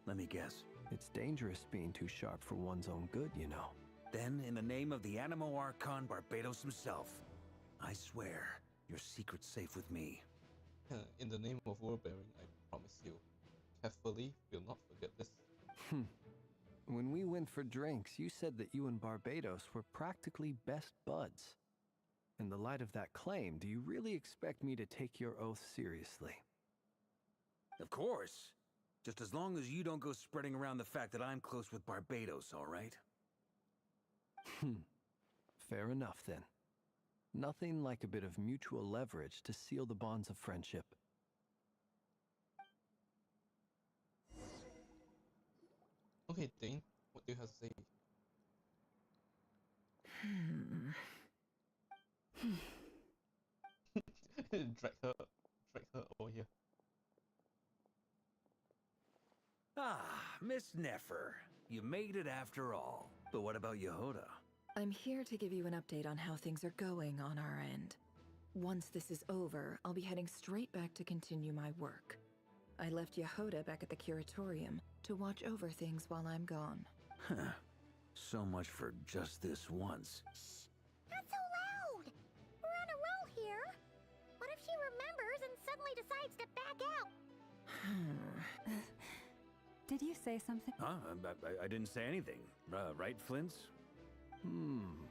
Let me guess. It's dangerous being too sharp for one's own good, you know. Then, in the name of the Animo Archon Barbados himself, I swear, your secret's safe with me. In the name of Warbearing, I promise you. Carefully, we'll not forget this. When we went for drinks, you said that you and Barbados were practically best buds. In the light of that claim, do you really expect me to take your oath seriously? Of course. Just as long as you don't go spreading around the fact that I'm close with Barbados, all right? Fair enough, then. Nothing like a bit of mutual leverage to seal the bonds of friendship. Okay, Dane, what do you have to say? drag her over here. Ah, Miss Nefer, you made it after all. But what about Yehoda? I'm here to give you an update on how things are going on our end. Once this is over, I'll be heading straight back to continue my work. I left Yehoda back at the curatorium to watch over things while I'm gone. Huh. So much for just this once. Shh! Not so loud! We're on a roll here! What if she remembers and suddenly decides to back out? Did you say something? Huh? I didn't say anything. Right, Flints?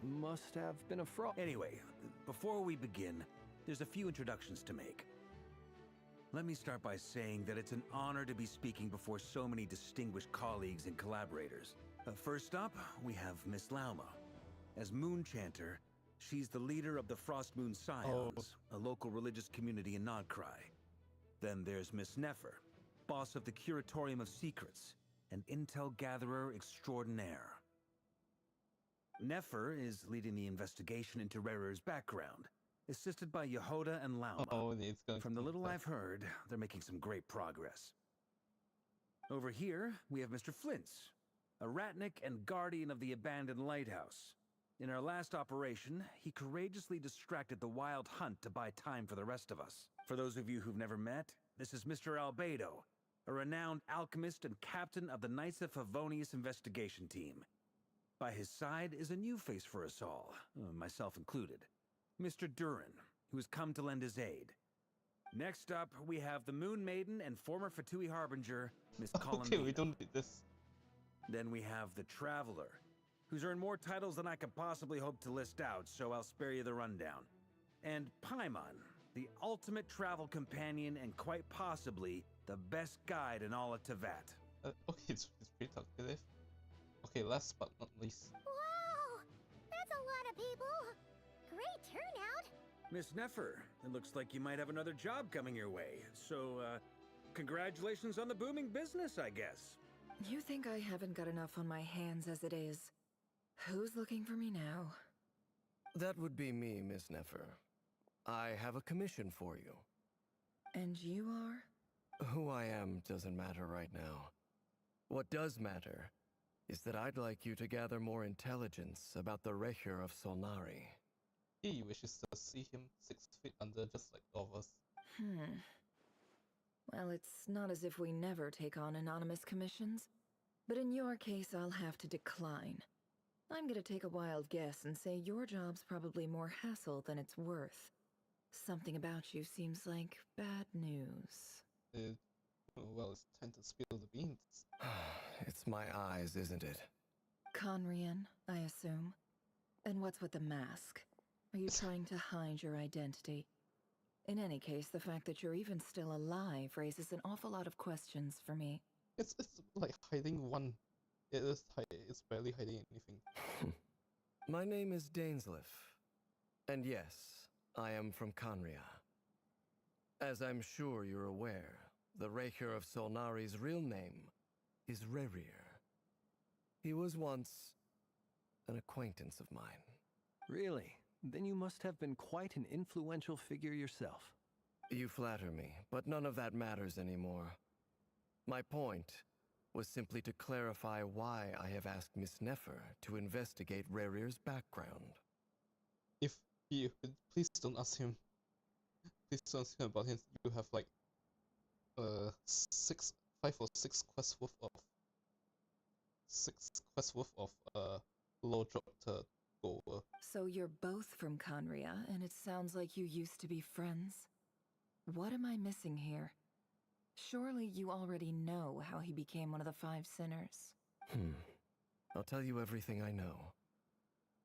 Must have been a fraud. Anyway, before we begin, there's a few introductions to make. Let me start by saying that it's an honor to be speaking before so many distinguished colleagues and collaborators. First up, we have Miss Lauma. As Moon Chanter, she's the leader of the Frost Moon Scions, a local religious community in Nodcry. Then there's Miss Nefer, boss of the Curatorium of Secrets, an intel gatherer extraordinaire. Nefer is leading the investigation into Rerer's background, assisted by Yehoda and Lauma. From the little I've heard, they're making some great progress. Over here, we have Mr. Flintz, a Ratnik and guardian of the abandoned lighthouse. In our last operation, he courageously distracted the Wild Hunt to buy time for the rest of us. For those of you who've never met, this is Mr. Albedo, a renowned alchemist and captain of the Knights of Favonius investigation team. By his side is a new face for us all, myself included, Mr. Durin, who has come to lend his aid. Next up, we have the Moon Maiden and former Fatui Harbinger, Miss Columbina. Okay, we don't need this. Then we have the Traveler, who's earned more titles than I could possibly hope to list out, so I'll spare you the rundown. And Paimon, the ultimate travel companion and quite possibly the best guide in all of Tevat. Okay, it's pretty talkative. Okay, last but not least. Wow! That's a lot of people! Great turnout! Miss Nefer, it looks like you might have another job coming your way. So, congratulations on the booming business, I guess. You think I haven't got enough on my hands as it is? Who's looking for me now? That would be me, Miss Nefer. I have a commission for you. And you are? Who I am doesn't matter right now. What does matter is that I'd like you to gather more intelligence about the Recher of Solnari. He wishes to see him 6 feet under, just like all of us. Well, it's not as if we never take on anonymous commissions, but in your case, I'll have to decline. I'm gonna take a wild guess and say your job's probably more hassle than it's worth. Something about you seems like bad news. Well, it's time to spill the beans. It's my eyes, isn't it? Conrian, I assume. And what's with the mask? Are you trying to hide your identity? In any case, the fact that you're even still alive raises an awful lot of questions for me. It's like hiding one. It's barely hiding anything. My name is Dainsleif. And yes, I am from Conria. As I'm sure you're aware, the Recher of Solnari's real name is Rerir. He was once an acquaintance of mine. Really? Then you must have been quite an influential figure yourself. You flatter me, but none of that matters anymore. My point was simply to clarify why I have asked Miss Nefer to investigate Rerir's background. If you please don't ask him. Please don't ask him about him. You have like 5 or 6 quests worth of low dropped gold. So you're both from Conria, and it sounds like you used to be friends. What am I missing here? Surely you already know how he became one of the 5 sinners. I'll tell you everything I know.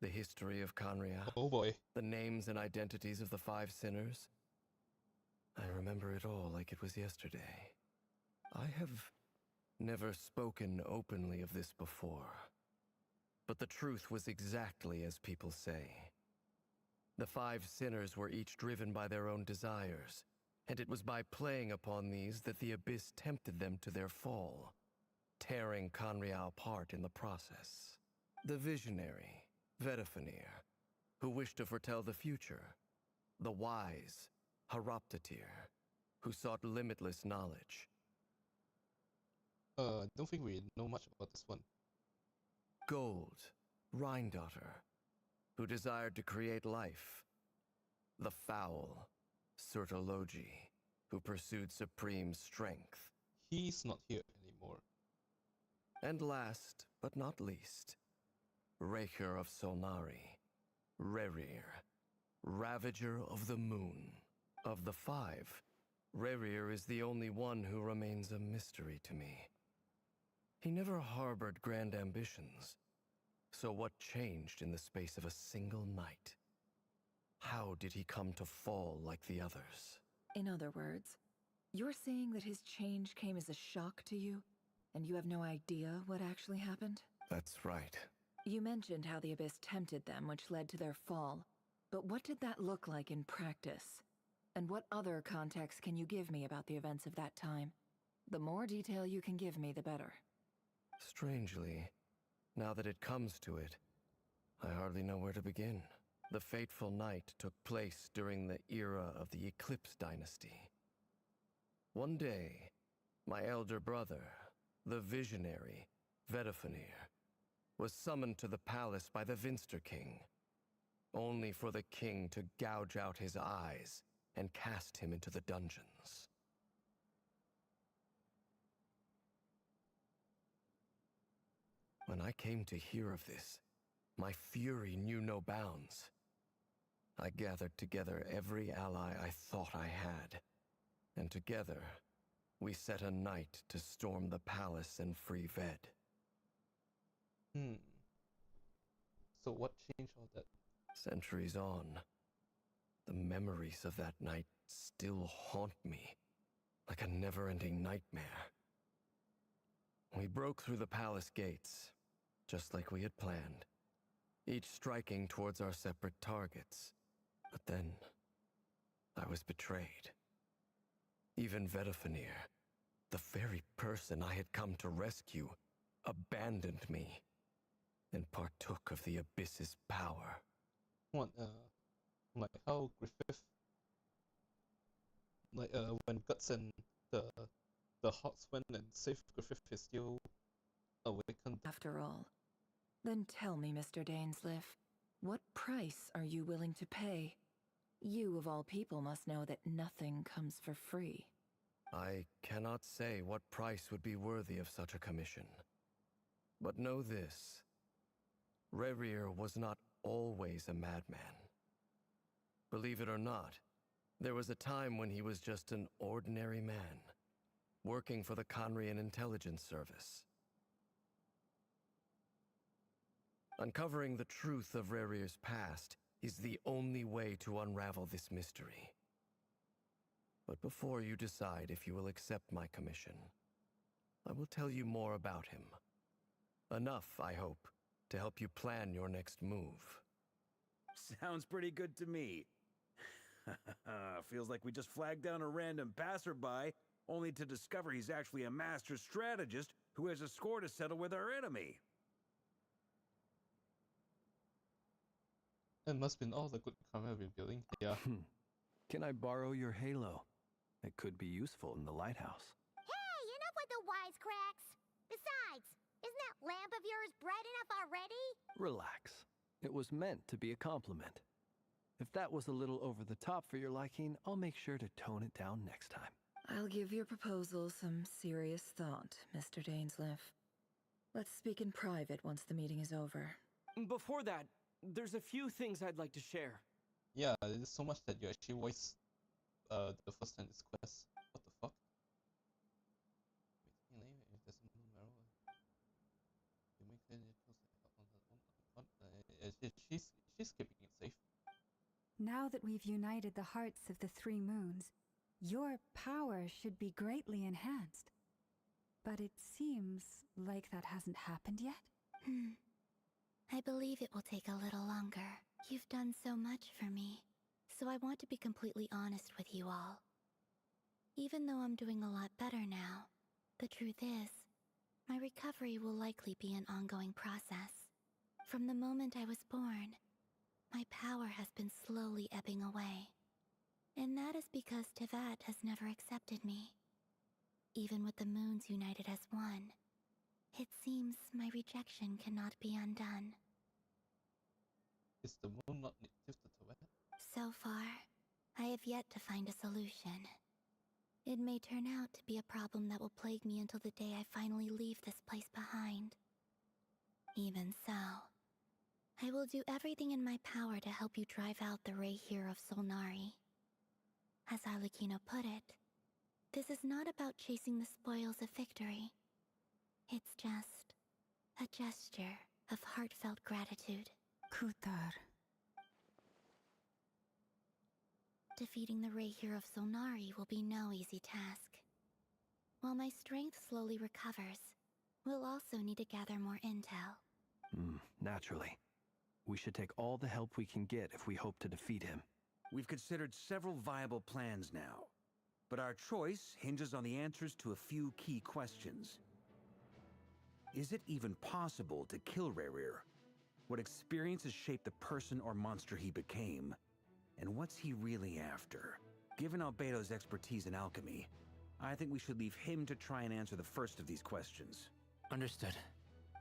The history of Conria. Oh boy. The names and identities of the 5 sinners. I remember it all like it was yesterday. I have never spoken openly of this before. But the truth was exactly as people say. The 5 sinners were each driven by their own desires, and it was by playing upon these that the Abyss tempted them to their fall, tearing Conria apart in the process. The visionary, Vedafinir, who wished to foretell the future. The wise, Haroptatir, who sought limitless knowledge. I don't think we know much about this one. Gold, Rhine-daughter, who desired to create life. The foul, Sertologi, who pursued supreme strength. He's not here anymore. And last, but not least, Raker of Solnari, Rerir, Ravager of the Moon. Of the five, Rerir is the only one who remains a mystery to me. He never harbored grand ambitions. So what changed in the space of a single night? How did he come to fall like the others? In other words, you're saying that his change came as a shock to you, and you have no idea what actually happened? That's right. You mentioned how the Abyss tempted them, which led to their fall. But what did that look like in practice? And what other context can you give me about the events of that time? The more detail you can give me, the better. Strangely, now that it comes to it, I hardly know where to begin. The fateful night took place during the era of the Eclipse Dynasty. One day, my elder brother, the visionary, Vedafenir, was summoned to the palace by the Vinster King, only for the king to gouge out his eyes and cast him into the dungeons. When I came to hear of this, my fury knew no bounds. I gathered together every ally I thought I had, and together, we set a night to storm the palace and free Ved. So what changed all that? Centuries on, the memories of that night still haunt me, like a never-ending nightmare. We broke through the palace gates, just like we had planned, each striking towards our separate targets. But then, I was betrayed. Even Vedafenir, the very person I had come to rescue, abandoned me and partook of the Abyss's power. What, like how Griffith, like when Guts and the Hawks went and saved Griffith is still awakened. After all, then tell me, Mr. Dainsleif, what price are you willing to pay? You, of all people, must know that nothing comes for free. I cannot say what price would be worthy of such a commission. But know this. Rerir was not always a madman. Believe it or not, there was a time when he was just an ordinary man, working for the Conrian Intelligence Service. Uncovering the truth of Rerir's past is the only way to unravel this mystery. But before you decide if you will accept my commission, I will tell you more about him. Enough, I hope, to help you plan your next move. Sounds pretty good to me. Feels like we just flagged down a random passerby, only to discover he's actually a master strategist who has a score to settle with our enemy. It must have been all the good karma we've been building. Yeah. Can I borrow your halo? It could be useful in the lighthouse. Hey, enough with the wisecracks! Besides, isn't that lamp of yours bright enough already? Relax. It was meant to be a compliment. If that was a little over the top for your liking, I'll make sure to tone it down next time. I'll give your proposal some serious thought, Mr. Dainsleif. Let's speak in private once the meeting is over. Before that, there's a few things I'd like to share. Yeah, there's so much that you actually voice the first time this quest. What the fuck? She's keeping it safe. Now that we've united the hearts of the three moons, your power should be greatly enhanced. But it seems like that hasn't happened yet? I believe it will take a little longer. You've done so much for me, so I want to be completely honest with you all. Even though I'm doing a lot better now, the truth is, my recovery will likely be an ongoing process. From the moment I was born, my power has been slowly ebbing away. And that is because Tevat has never accepted me. Even with the moons united as one, rejection cannot be undone. Is the moon not gifted to it? So far, I have yet to find a solution. It may turn out to be a problem that will plague me until the day I finally leave this place behind. Even so, I will do everything in my power to help you drive out the Rahier of Solnari. As Arlecchino put it, this is not about chasing the spoils of victory. It's just a gesture of heartfelt gratitude. Kutar. Defeating the Rahier of Solnari will be no easy task. While my strength slowly recovers, we'll also need to gather more intel. Naturally. We should take all the help we can get if we hope to defeat him. We've considered several viable plans now, but our choice hinges on the answers to a few key questions. Is it even possible to kill Rahier? What experiences shaped the person or monster he became? And what's he really after? Given Albedo's expertise in alchemy, I think we should leave him to try and answer the first of these questions. Understood.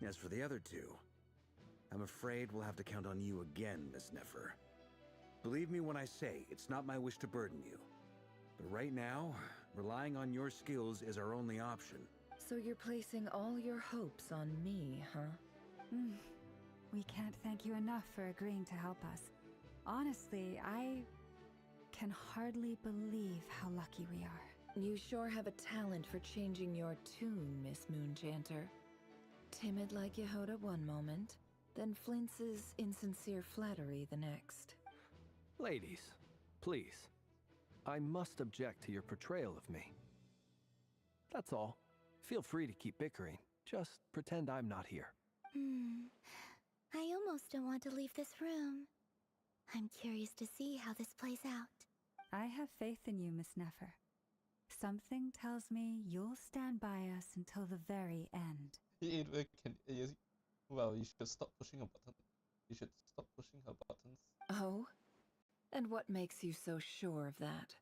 As for the other two, I'm afraid we'll have to count on you again, Miss Nefer. Believe me when I say it's not my wish to burden you. But right now, relying on your skills is our only option. So you're placing all your hopes on me, huh? We can't thank you enough for agreeing to help us. Honestly, I can hardly believe how lucky we are. You sure have a talent for changing your tune, Miss Moonchanter. Timid like Yehoda one moment, then Flintz's insincere flattery the next. Ladies, please. I must object to your portrayal of me. That's all. Feel free to keep bickering. Just pretend I'm not here. I almost don't want to leave this room. I'm curious to see how this plays out. I have faith in you, Miss Nefer. Something tells me you'll stand by us until the very end. Well, you should stop pushing a button. You should stop pushing her buttons. Oh? And what makes you so sure of that?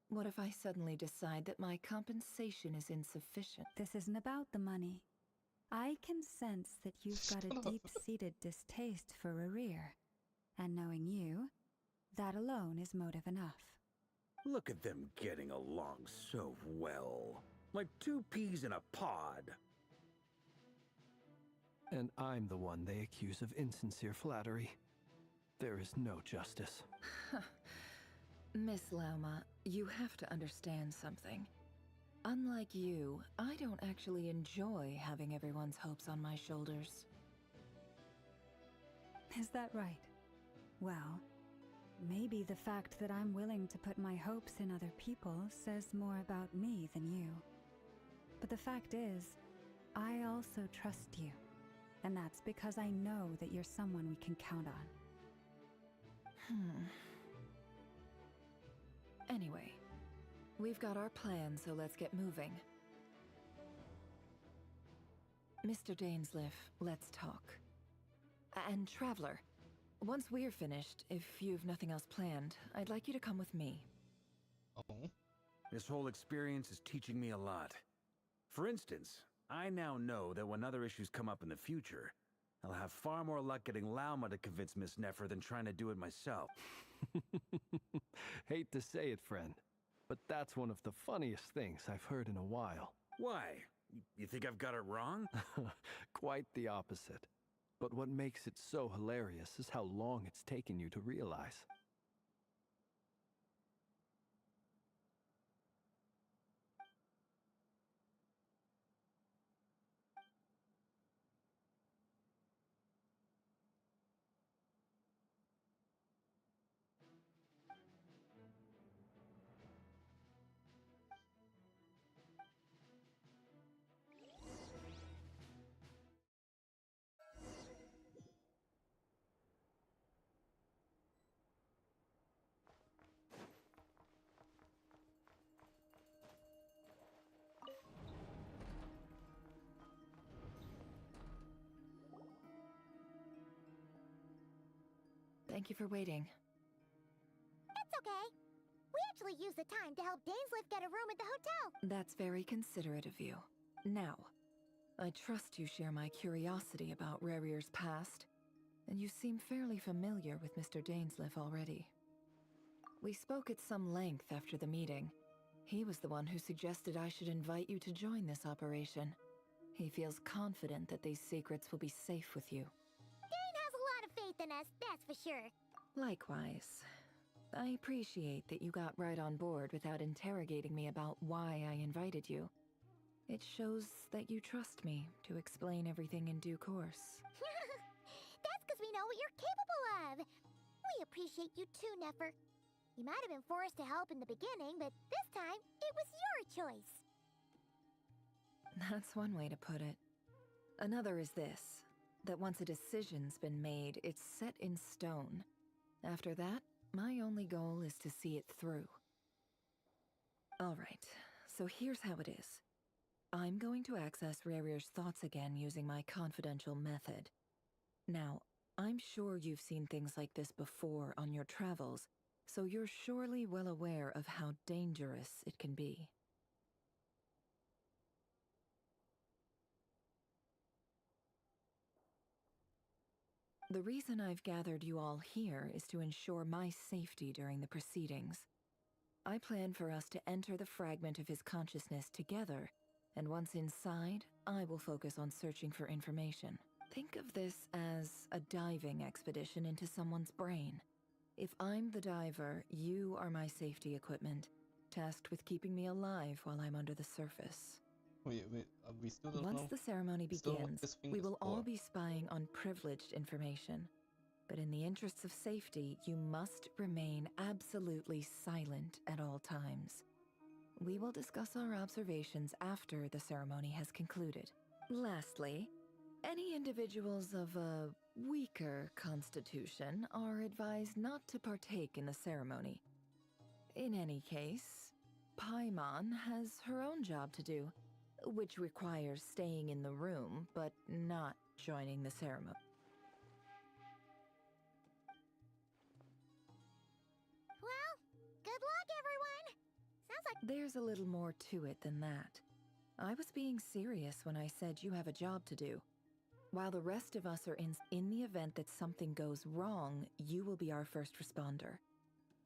What if I suddenly decide that my compensation is insufficient? This isn't about the money. I can sense that you've got a deep-seated distaste for Rahier. And knowing you, that alone is motive enough. Look at them getting along so well. Like two peas in a pod. And I'm the one they accuse of insincere flattery. There is no justice. Miss Lauma, you have to understand something. Unlike you, I don't actually enjoy having everyone's hopes on my shoulders. Is that right? Well, maybe the fact that I'm willing to put my hopes in other people says more about me than you. But the fact is, I also trust you. And that's because I know that you're someone we can count on. Anyway, we've got our plan, so let's get moving. Mr. Dainsleif, let's talk. And Traveler, once we're finished, if you've nothing else planned, I'd like you to come with me. Oh? This whole experience is teaching me a lot. For instance, I now know that when other issues come up in the future, I'll have far more luck getting Lauma to convince Miss Nefer than trying to do it myself. Hate to say it, friend, but that's one of the funniest things I've heard in a while. Why? You think I've got it wrong? Quite the opposite. But what makes it so hilarious is how long it's taken you to realize. Thank you for waiting. It's okay. We actually used the time to help Dainsleif get a room at the hotel. That's very considerate of you. Now, I trust you share my curiosity about Rarir's past, and you seem fairly familiar with Mr. Dainsleif already. We spoke at some length after the meeting. He was the one who suggested I should invite you to join this operation. He feels confident that these secrets will be safe with you. Dane has a lot of faith in us, that's for sure. Likewise. I appreciate that you got right on board without interrogating me about why I invited you. It shows that you trust me to explain everything in due course. That's because we know what you're capable of. We appreciate you too, Nefer. You might have been forced to help in the beginning, but this time, it was your choice. That's one way to put it. Another is this, that once a decision's been made, it's set in stone. After that, my only goal is to see it through. Alright, so here's how it is. I'm going to access Rarir's thoughts again using my confidential method. Now, I'm sure you've seen things like this before on your travels, so you're surely well aware of how dangerous it can be. The reason I've gathered you all here is to ensure my safety during the proceedings. I plan for us to enter the fragment of his consciousness together, and once inside, I will focus on searching for information. Think of this as a diving expedition into someone's brain. If I'm the diver, you are my safety equipment, tasked with keeping me alive while I'm under the surface. We still don't know. Once the ceremony begins, we will all be spying on privileged information. But in the interests of safety, you must remain absolutely silent at all times. We will discuss our observations after the ceremony has concluded. Lastly, any individuals of a weaker constitution are advised not to partake in the ceremony. In any case, Paimon has her own job to do, which requires staying in the room, but not joining the ceremony. Well, good luck, everyone! Sounds like There's a little more to it than that. I was being serious when I said you have a job to do. While the rest of us are in the event that something goes wrong, you will be our first responder.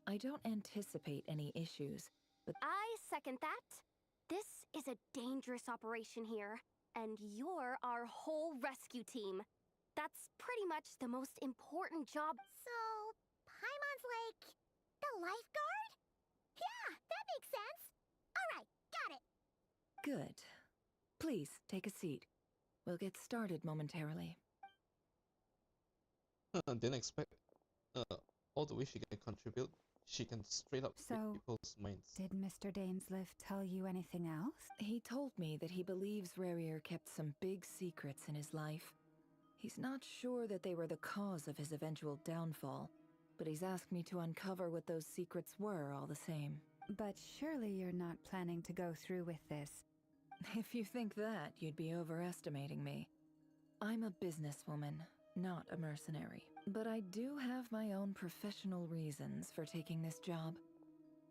I don't anticipate any issues, but I second that. This is a dangerous operation here, and you're our whole rescue team. That's pretty much the most important job. So, Paimon's like the lifeguard? Yeah, that makes sense. Alright, got it. good. Please, take a seat. We'll get started momentarily. Didn't expect all the way she can contribute. She can straight up read So, people's minds. did Mr. Dainsleif tell you anything else? He told me that he believes Rarir kept some big secrets in his life. He's not sure that they were the cause of his eventual downfall, but he's asked me to uncover what those secrets were all the same. But surely you're not planning to go through with this. If you think that, you'd be overestimating me. I'm a businesswoman, not a mercenary. But I do have my own professional reasons for taking this job.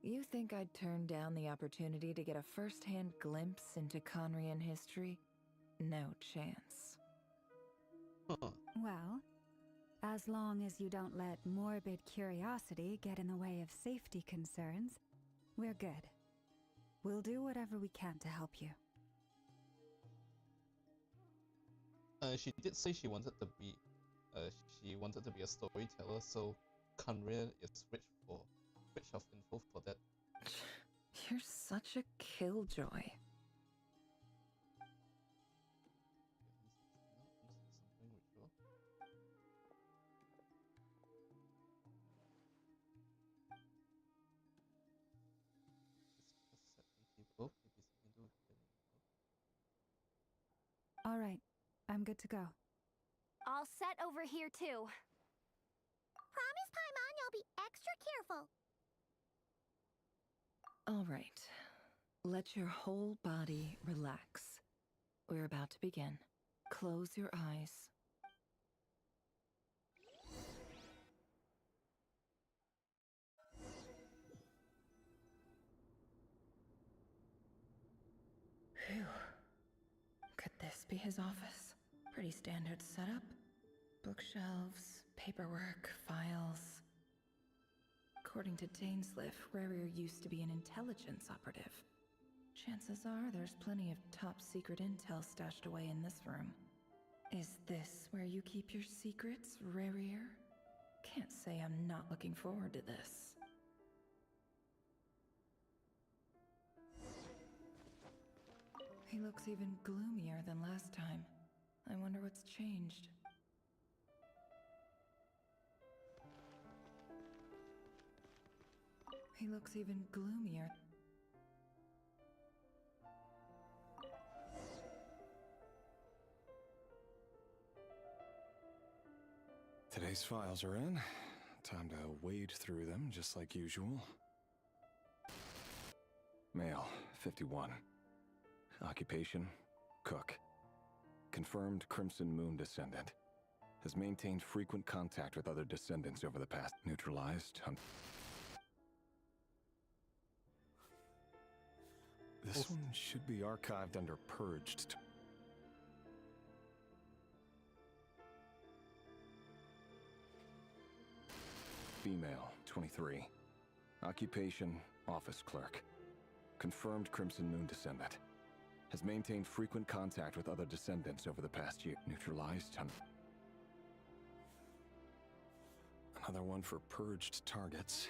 You think I'd turn down the opportunity to get a first-hand glimpse into Conrian history? No chance. Well, as long as you don't let morbid curiosity get in the way of safety concerns, we're good. We'll do whatever we can to help you. She did say she wanted to be a storyteller, so Conrian is rich of info for that. You're such a killjoy. All right, I'm good to go. All set over here, too. Promise, Paimon, you'll be extra careful. All right. Let your whole body relax. We're about to begin. Close your eyes. Phew. Could this be his office. Pretty standard setup. Bookshelves, paperwork, files. According to Dainsliff, Rarier used to be an intelligence operative. Chances are there's plenty of top-secret intel stashed away in this room. Is this where you keep your secrets, Rarier? Can't say I'm not looking forward to this. He looks even gloomier than last time. I wonder what's changed. He looks even gloomier. Today's files are in. Time to wade through them, just like usual. Male, 51. Occupation, cook. Confirmed Crimson Moon descendant. Has maintained frequent contact with other descendants over the past. Neutralized. This one should be archived under Purged. Female, 23. Occupation, office clerk. Confirmed Crimson Moon descendant. Has maintained frequent contact with other descendants over the past year. Neutralized. Another one for purged targets.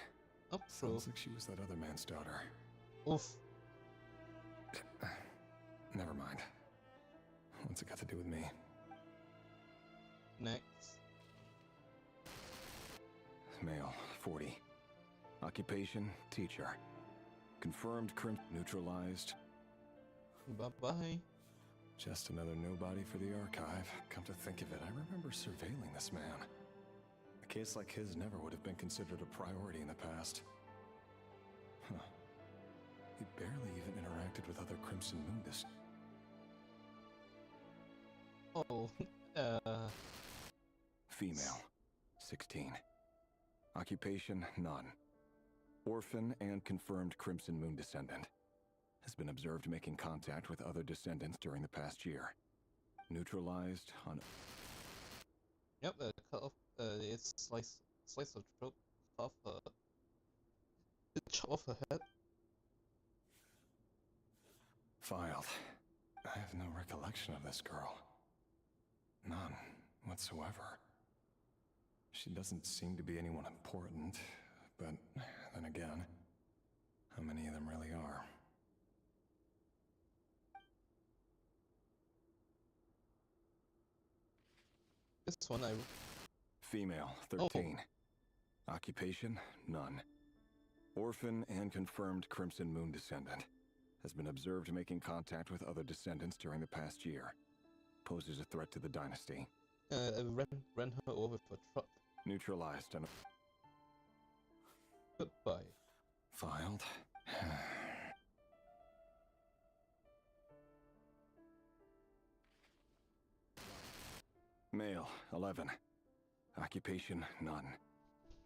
Oh, sounds like she was that other man's daughter. Oof. Never mind. What's it got to do with me? Next. Male, 40. Occupation, teacher. Confirmed neutralized. Bye-bye. Just another nobody for the archive. Come to think of it, I remember surveilling this man. A case like his never would have been considered a priority in the past. Huh. He barely even interacted with other Crimson Moon Female, 16. Occupation, none. Orphan and confirmed Crimson Moon descendant. Has been observed making contact with other descendants during the past year. Neutralized on... Yep, cut off, it's slice of throat, off, chop off her head. Filed. I have no recollection of this girl. None whatsoever. She doesn't seem to be anyone important, but then again, how many of them really are? This one I... Female, 13. Occupation, none. Orphan and confirmed Crimson Moon descendant. Has been observed making contact with other descendants during the past year. Poses a threat to the dynasty. Ran her over for truck. Neutralized and... Goodbye. Filed. Male, 11. Occupation, none.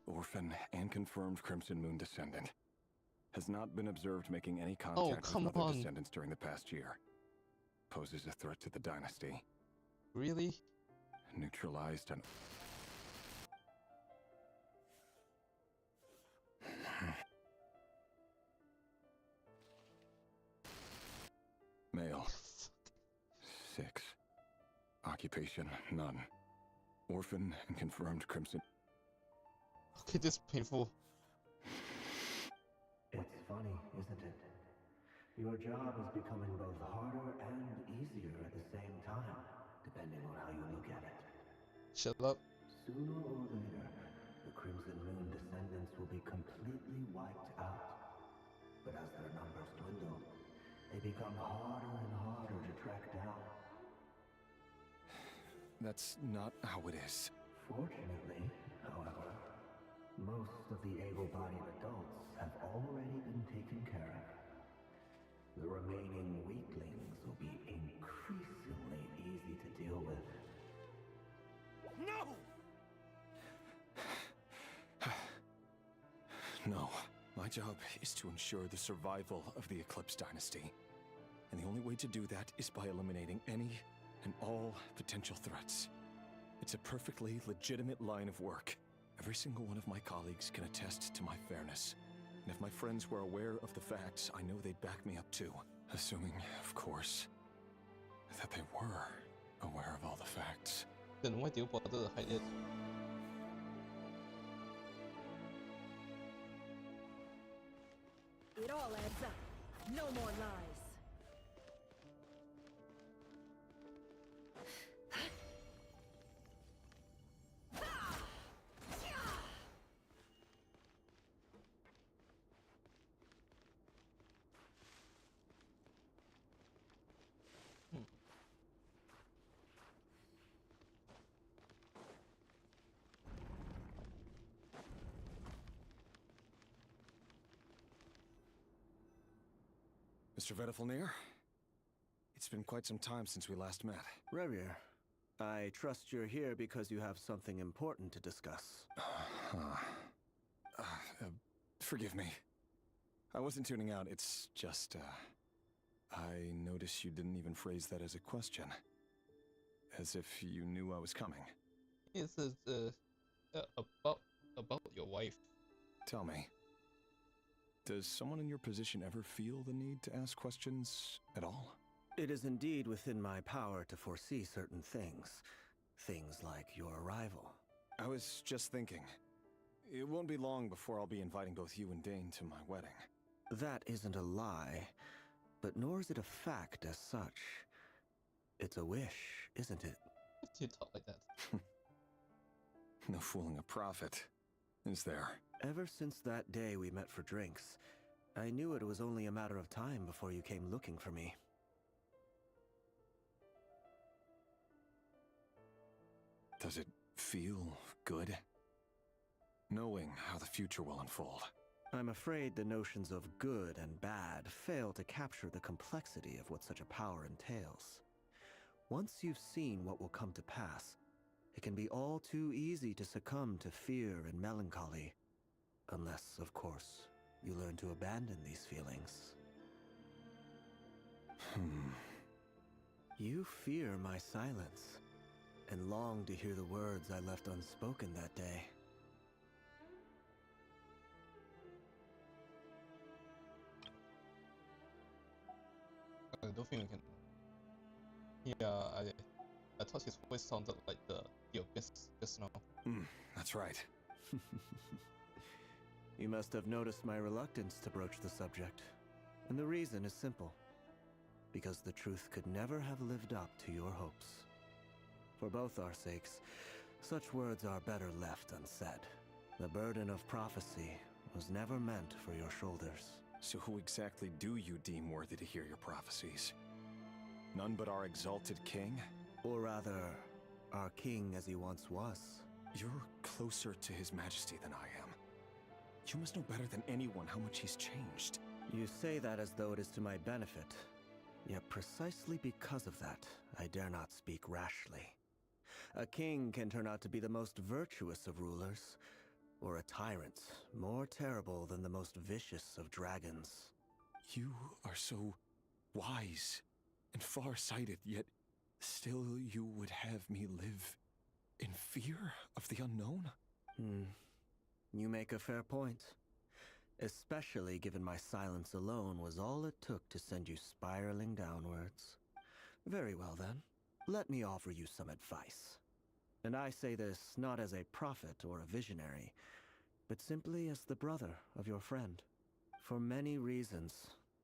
Orphan and confirmed Crimson Moon descendant. Has not been observed making any contact with other descendants during the past year. Poses a threat to the dynasty. Really? Neutralized and... Male. 6. Occupation, none. Orphan and confirmed Crimson... Okay, this is painful. It's funny, isn't it? Your job is becoming both harder and easier at the same time, depending on how you look at it. Shut up. Sooner or later, the Crimson Moon descendants will be completely wiped out. But as their numbers dwindle, they become harder and harder to track down. That's not how it is. Fortunately, however, most of the able-bodied adults have already been taken care of. The remaining weaklings will be increasingly easy to deal with. No! No. My job is to ensure the survival of the Eclipse Dynasty. And the only way to do that is by eliminating any and all potential threats. It's a perfectly legitimate line of work. Every single one of my colleagues can attest to my fairness. And if my friends were aware of the facts, I know they'd back me up too. Assuming, of course, that they were aware of all the facts. Then why do you bother to hide it? It all adds up. No more lies. Mr. Vedifalnir, it's been quite some time since we last met. Rerir, I trust you're here because you have something important to discuss. Forgive me. I wasn't tuning out, it's just, I noticed you didn't even phrase that as a question. As if you knew I was coming. It's about your wife. Tell me. Does someone in your position ever feel the need to ask questions at all? It is indeed within my power to foresee certain things. Things like your arrival. I was just thinking. It won't be long before I'll be inviting both you and Dane to my wedding. That isn't a lie, but nor is it a fact as such. It's a wish, isn't it? Why do you talk like that? No fooling a prophet, is there? Ever since that day we met for drinks, I knew it was only a matter of time before you came looking for me. Does it feel good? Knowing how the future will unfold. I'm afraid the notions of good and bad fail to capture the complexity of what such a power entails. Once you've seen what will come to pass, it can be all too easy to succumb to fear and melancholy. Unless, of course, you learn to abandon these feelings. You fear my silence, and long to hear the words I left unspoken that day. I don't think we can. Yeah, I thought his voice sounded like the abyss just now. That's right. You must have noticed my reluctance to broach the subject. And the reason is simple. Because the truth could never have lived up to your hopes. For both our sakes, such words are better left unsaid. The burden of prophecy was never meant for your shoulders. So who exactly do you deem worthy to hear your prophecies? None but our exalted king? Or rather, our king as he once was. You're closer to his majesty than I am. You must know better than anyone how much he's changed. You say that as though it is to my benefit. Yet precisely because of that, I dare not speak rashly. A king can turn out to be the most virtuous of rulers, or a tyrant more terrible than the most vicious of dragons. You are so wise and far-sighted, yet still you would have me live in fear of the unknown? You make a fair point. Especially given my silence alone was all it took to send you spiraling downwards. Very well then, let me offer you some advice. And I say this not as a prophet or a visionary, but simply as the brother of your friend. For many reasons,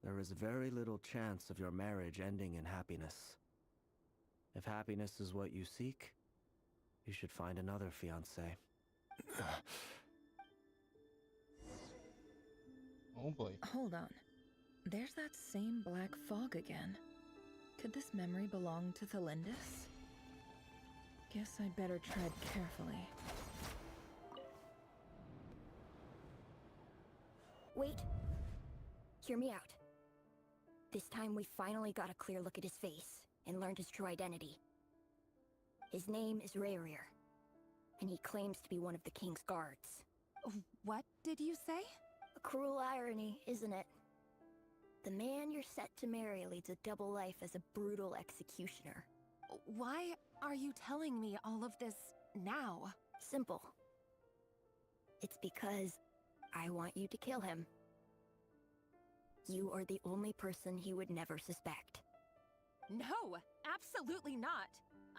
there is very little chance of your marriage ending in happiness. If happiness is what you seek, you should find another fiancé. Oh boy. Hold on. There's that same black fog again. Could this memory belong to Thelindis? Guess I'd better tread carefully. Wait. Hear me out. This time we finally got a clear look at his face and learned his true identity. His name is Rerir, and he claims to be one of the king's guards. What did you say? A cruel irony, isn't it? The man you're set to marry leads a double life as a brutal executioner. Why are you telling me all of this now? Simple. It's because I want you to kill him. You are the only person he would never suspect. No, absolutely not.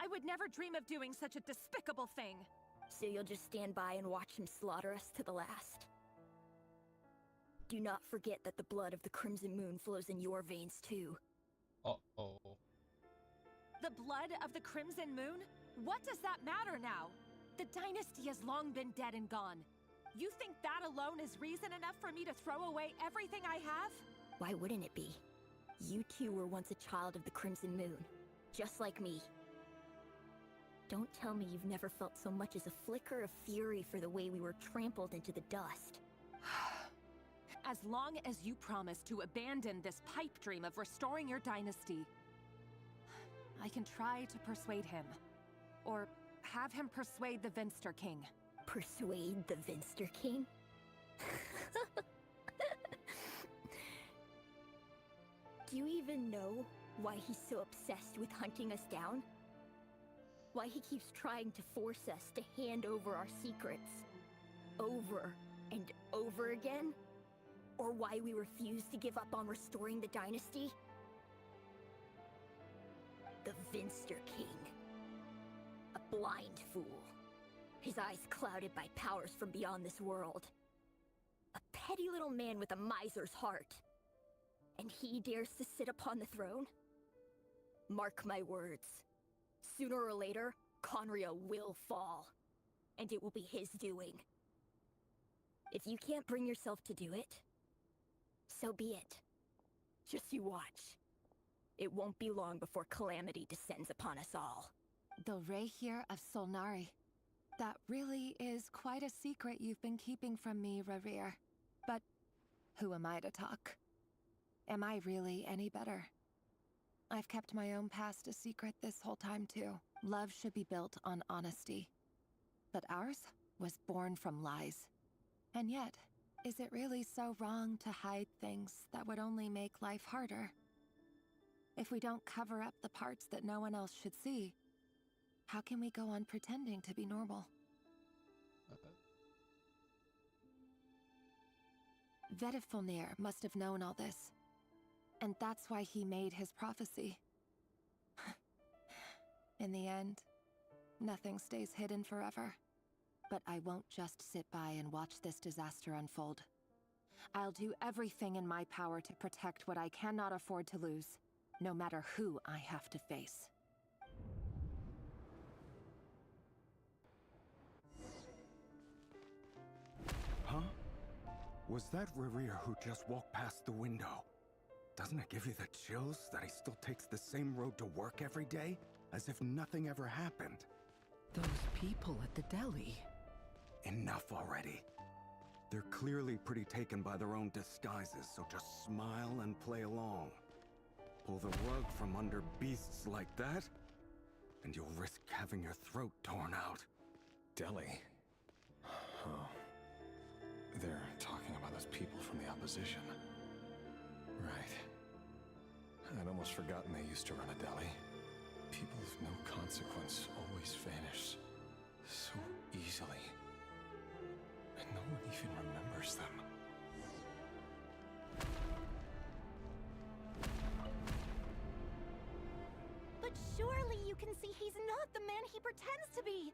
I would never dream of doing such a despicable thing. So you'll just stand by and watch him slaughter us to the last? Do not forget that the blood of the Crimson Moon flows in your veins too. Uh-oh. The blood of the Crimson Moon? What does that matter now? The dynasty has long been dead and gone. You think that alone is reason enough for me to throw away everything I have? Why wouldn't it be? You too were once a child of the Crimson Moon, just like me. Don't tell me you've never felt so much as a flicker of fury for the way we were trampled into the dust. As long as you promise to abandon this pipe dream of restoring your dynasty, I can try to persuade him. Or have him persuade the Vinster King. Persuade the Vinster King? Do you even know why he's so obsessed with hunting us down? Why he keeps trying to force us to hand over our secrets? Over and over again? Or why we refuse to give up on restoring the dynasty? The Vinster King. A blind fool. His eyes clouded by powers from beyond this world. A petty little man with a miser's heart. And he dares to sit upon the throne? Mark my words. Sooner or later, Conria will fall. And it will be his doing. If you can't bring yourself to do it, so be it. Just you watch. It won't be long before calamity descends upon us all. The Rehir of Solnari. That really is quite a secret you've been keeping from me, Rerir. But who am I to talk? Am I really any better? I've kept my own past a secret this whole time too. Love should be built on honesty. But ours was born from lies. And yet, is it really so wrong to hide things that would only make life harder? If we don't cover up the parts that no one else should see, how can we go on pretending to be normal? Vedifulnir must have known all this. And that's why he made his prophecy. In the end, nothing stays hidden forever. But I won't just sit by and watch this disaster unfold. I'll do everything in my power to protect what I cannot afford to lose, no matter who I have to face. Huh? Was that Rerir who just walked past the window? Doesn't it give you the chills that he still takes the same road to work every day? As if nothing ever happened. Those people at the deli. Enough already. They're clearly pretty taken by their own disguises, so just smile and play along. Pull the rug from under beasts like that, and you'll risk having your throat torn out. Deli? Oh. They're talking about those people from the opposition. Right. I'd almost forgotten they used to run a deli. People of no consequence always vanish so easily. And no one even remembers them. But surely you can see he's not the man he pretends to be.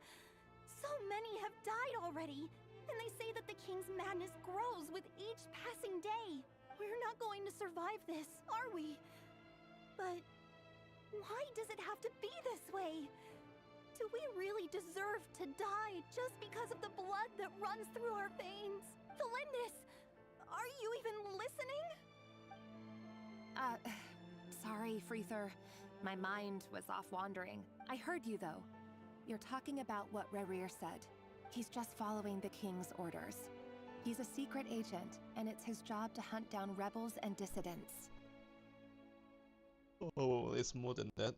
So many have died already, and they say that the king's madness grows with each passing day. We're not going to survive this, are we? But why does it have to be this way? Do we really deserve to die just because of the blood that runs through our veins? Felindis, are you even listening? Sorry, Freether. My mind was off wandering. I heard you, though. You're talking about what Rerir said. He's just following the king's orders. He's a secret agent, and it's his job to hunt down rebels and dissidents. Oh, it's more than that.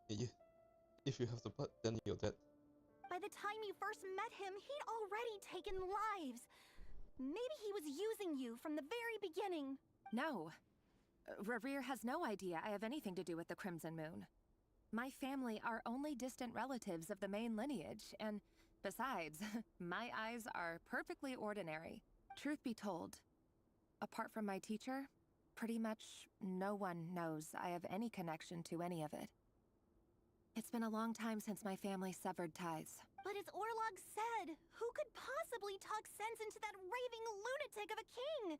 If you have the blood, then you're dead. By the time you first met him, he'd already taken lives. Maybe he was using you from the very beginning. No. Rerir has no idea I have anything to do with the Crimson Moon. My family are only distant relatives of the main lineage, and besides, my eyes are perfectly ordinary. Truth be told, apart from my teacher, pretty much no one knows I have any connection to any of it. It's been a long time since my family severed ties. But as Orlog said, who could possibly talk sense into that raving lunatic of a king?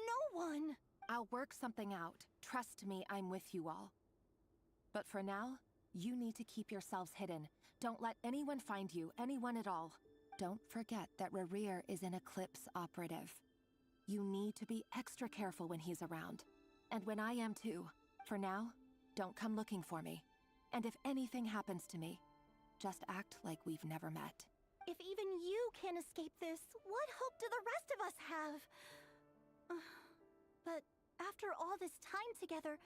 No one! I'll work something out. Trust me, I'm with you all. But for now, you need to keep yourselves hidden. Don't let anyone find you, anyone at all. Don't forget that Rerir is an Eclipse operative. You need to be extra careful when he's around. And when I am too. For now, don't come looking for me. And if anything happens to me, just act like we've never met. If even you can't escape this, what hope do the rest of us have? But after all this time together,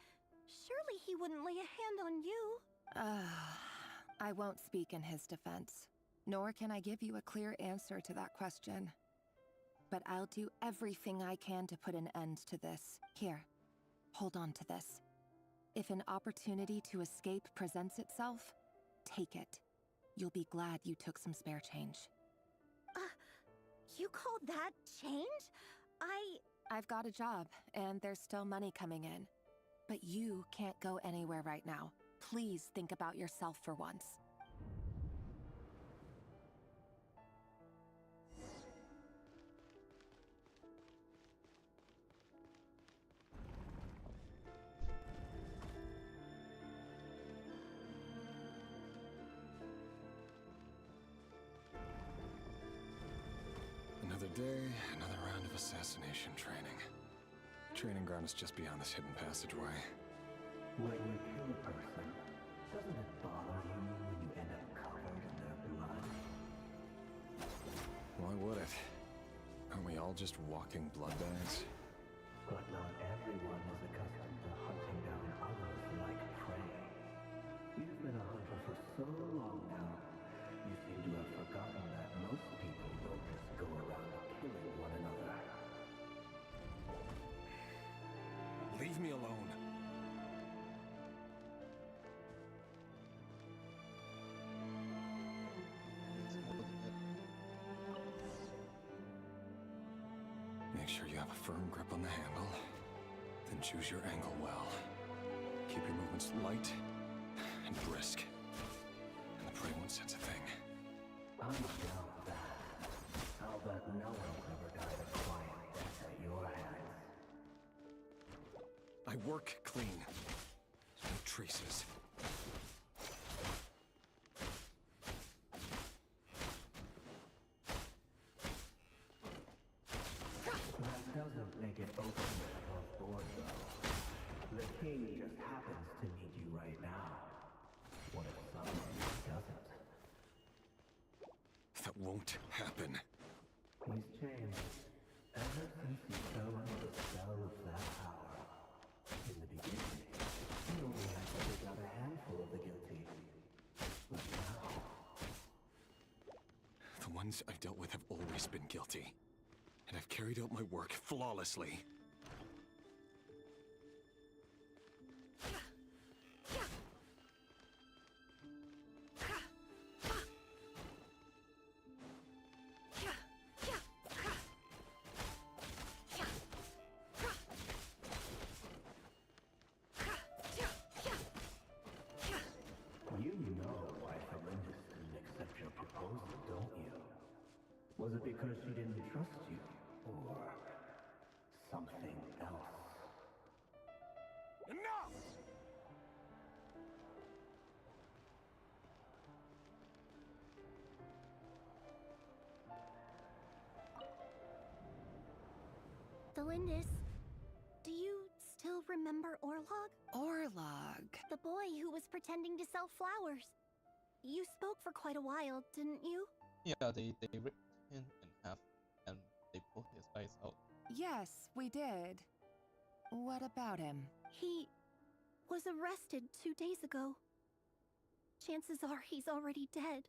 surely he wouldn't lay a hand on you. I won't speak in his defense, nor can I give you a clear answer to that question. But I'll do everything I can to put an end to this. Here, hold on to this. If an opportunity to escape presents itself, take it. You'll be glad you took some spare change. You call that change? I've got a job, and there's still money coming in. But you can't go anywhere right now. Please think about yourself for once. Another day, another round of assassination training. Training ground is just beyond this hidden passageway. When you kill a person, doesn't it bother you when you end up covered in their blood? Why would it? Aren't we all just walking blood bags? But not everyone is accustomed to hunting down others like prey. You've been a hunter for so long now, you seem to have forgotten that most people don't just go around killing one another. Leave me alone. Make sure you have a firm grip on the handle, then choose your angle well. Keep your movements light and brisk, and the prey won't sense a thing. I'm down with that. I'll bet no one's ever died a quiet death at your hands. I work clean. No traces. That doesn't make it open above board, though. The king just happens to need you right now. What if someone doesn't? That won't happen. He's changed. Ever since he fell under the spell of that power. In the beginning, he only had to take out a handful of the guilty. But now... The ones I've dealt with have always been guilty. And I've carried out my work flawlessly. You know why Felindis didn't accept your proposal, don't you? Was it because she didn't trust you? Or something else? Enough! Felindis, do you still remember Orlog? Orlog? The boy who was pretending to sell flowers. You spoke for quite a while, didn't you? Yeah, they ripped him in half and they pulled his eyes out. Yes, we did. What about him? He was arrested 2 days ago. Chances are he's already dead.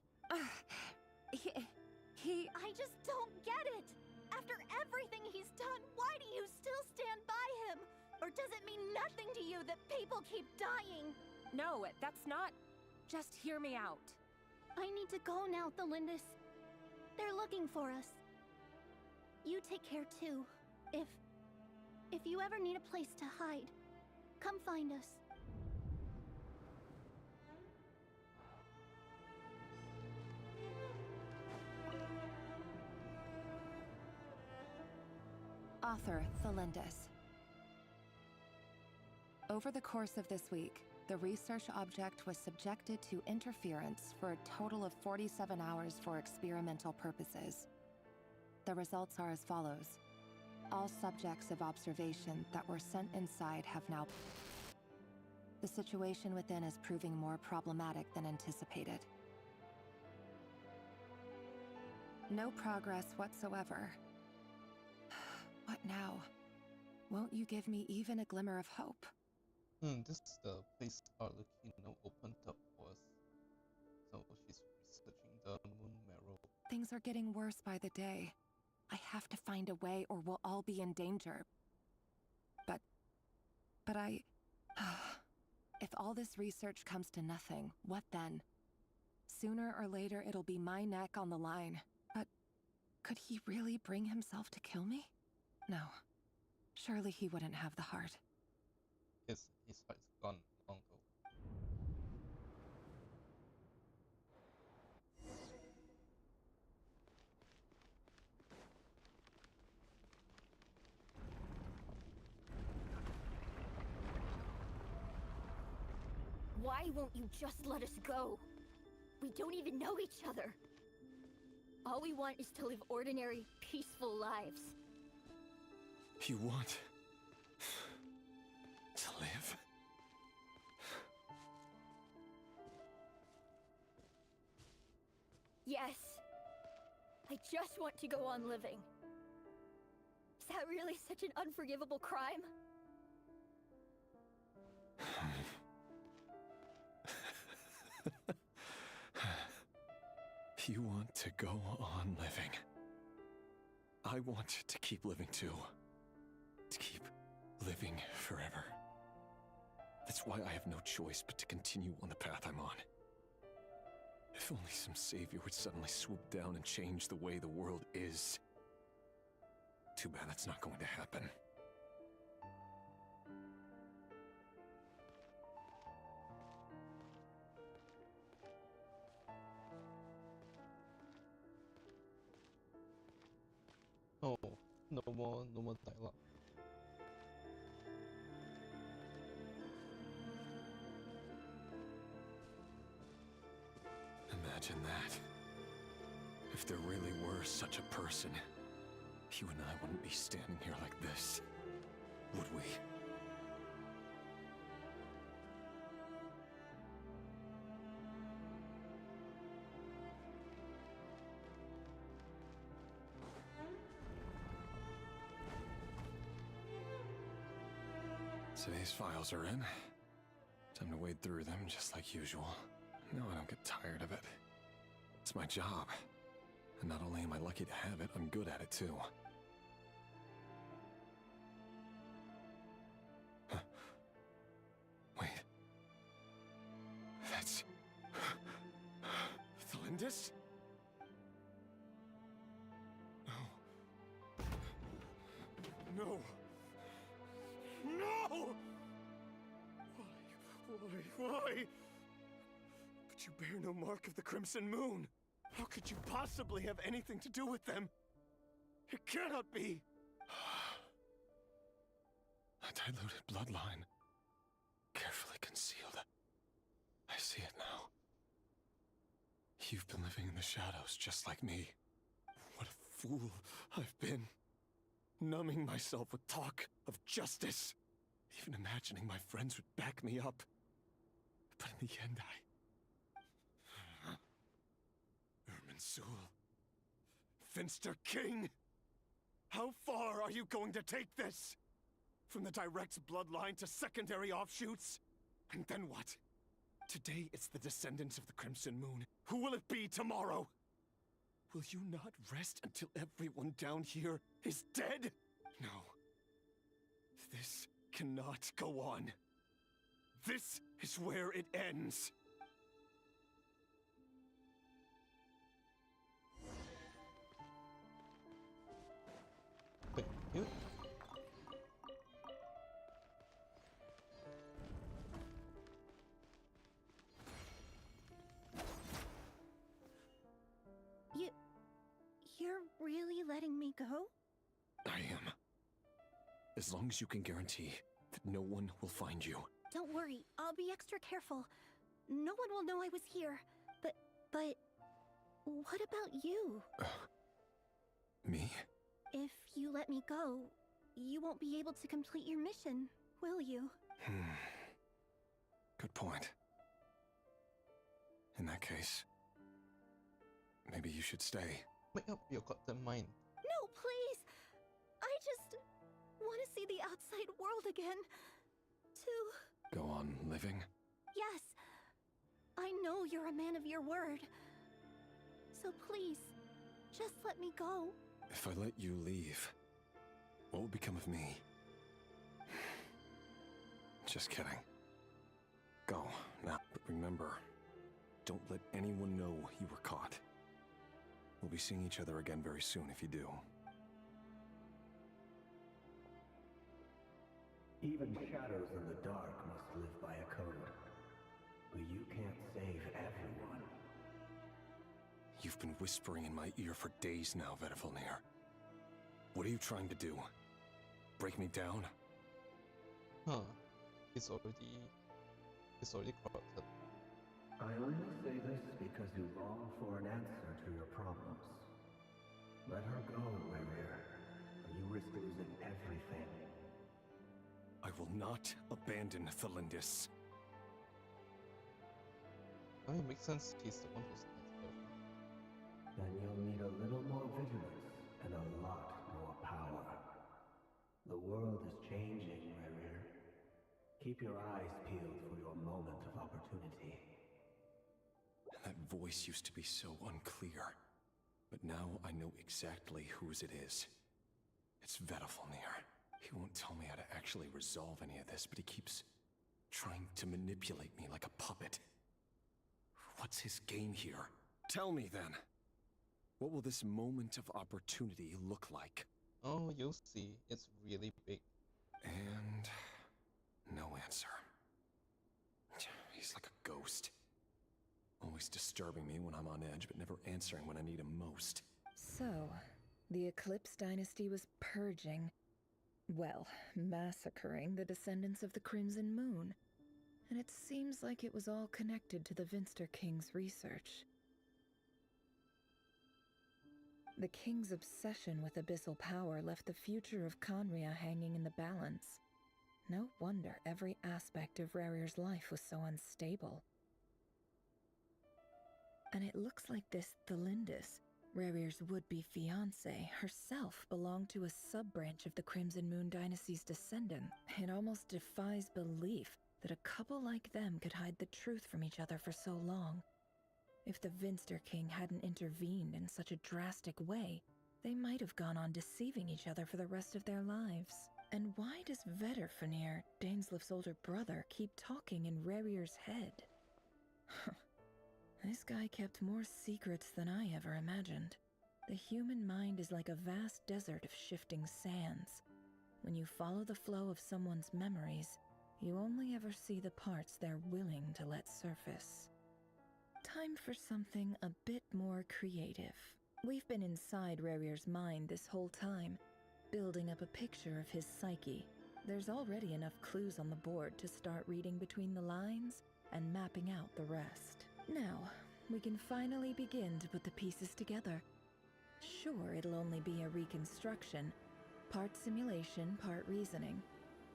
He... I just don't get it! After everything he's done, why do you still stand by him? Or does it mean nothing to you that people keep dying? No, that's not... Just hear me out. I need to go now, Thalindis. They're looking for us. You take care too. If you ever need a place to hide, come find us. Author Thalindis. Over the course of this week, the research object was subjected to interference for a total of 47 hours for experimental purposes. The results are as follows. All subjects of observation that were sent inside have now... The situation within is proving more problematic than anticipated. No progress whatsoever. What now? Won't you give me even a glimmer of hope? This is the place Arlequin now opened up for us. So she's researching the moon marrow. Things are getting worse by the day. I have to find a way or we'll all be in danger. But I... If all this research comes to nothing, what then? Sooner or later it'll be my neck on the line. But could he really bring himself to kill me? No. Surely he wouldn't have the heart. Yes, his heart is gone long ago. Why won't you just let us go? We don't even know each other. All we want is to live ordinary, peaceful lives. You want to live? Yes. I just want to go on living. Is that really such an unforgivable crime? You want to go on living. I want to keep living too. To keep living forever. That's why I have no choice but to continue on the path I'm on. If only some savior would suddenly swoop down and change the way the world is. Too bad that's not going to happen. Oh, no more dialogue. Imagine that. If there really were such a person, you and I wouldn't be standing here like this, would we? So these files are in. Time to wade through them just like usual. No, I don't get tired of it. It's my job. And not only am I lucky to have it, I'm good at it too. Huh. Wait. That's... Thalindis? No. No! No! Why? But you bear no mark of the Crimson Moon. How could you possibly have anything to do with them? It cannot be! A diluted bloodline. Carefully concealed. I see it now. You've been living in the shadows just like me. What a fool I've been. Numbing myself with talk of justice. Even imagining my friends would back me up. But in the end, Irminsul. Finster King! How far are you going to take this? From the direct bloodline to secondary offshoots? And then what? Today it's the descendants of the Crimson Moon. Who will it be tomorrow? Will you not rest until everyone down here is dead? No. This cannot go on. This is where it ends. Wait, you? You're really letting me go? I am. As long as you can guarantee that no one will find you. Don't worry, I'll be extra careful. No one will know I was here. But what about you? Me? If you let me go, you won't be able to complete your mission, will you? Good point. In that case, maybe you should stay. Make up your goddamn mind. No, please! I just want to see the outside world again. To... Go on living? Yes. I know you're a man of your word. So please, just let me go. If I let you leave, what will become of me? Just kidding. Go, now. But remember, don't let anyone know you were caught. We'll be seeing each other again very soon if you do. Even shadows in the dark must live by a code. But you can't save everyone. You've been whispering in my ear for days now, Vedifalnir. What are you trying to do? Break me down? Huh. It's already corrupted. I only say this because you long for an answer to your problems. Let her go, Rerir, or you risk losing everything. I will not abandon Thelindis. I mean, it makes sense. He's the one who's Then you'll need a little more vigilance and a lot more power. The world is changing, Rerir. Keep your eyes peeled for your moment of opportunity. That voice used to be so unclear, but now I know exactly whose it is. It's Vedifalnir. He won't tell me how to actually resolve any of this, but he keeps trying to manipulate me like a puppet. What's his game here? Tell me then. What will this moment of opportunity look like? Oh, you'll see. It's really big. And no answer. He's like a ghost. Always disturbing me when I'm on edge, but never answering when I need him most. So, the Eclipse Dynasty was purging, well, massacring the descendants of the Crimson Moon. And it seems like it was all connected to the Vinster King's research. The King's obsession with abyssal power left the future of Conria hanging in the balance. No wonder every aspect of Rerir's life was so unstable. And it looks like this Thelindis, Rerir's would-be fiancée, herself belonged to a sub-branch of the Crimson Moon Dynasty's descendant. It almost defies belief that a couple like them could hide the truth from each other for so long. If the Vinster King hadn't intervened in such a drastic way, they might have gone on deceiving each other for the rest of their lives. And why does Vedifalnir, Daneslif's older brother, keep talking in Rerir's head? This guy kept more secrets than I ever imagined. The human mind is like a vast desert of shifting sands. When you follow the flow of someone's memories, you only ever see the parts they're willing to let surface. Time for something a bit more creative. We've been inside Rerir's mind this whole time, building up a picture of his psyche. There's already enough clues on the board to start reading between the lines and mapping out the rest. Now, we can finally begin to put the pieces together. Sure, it'll only be a reconstruction, part simulation, part reasoning,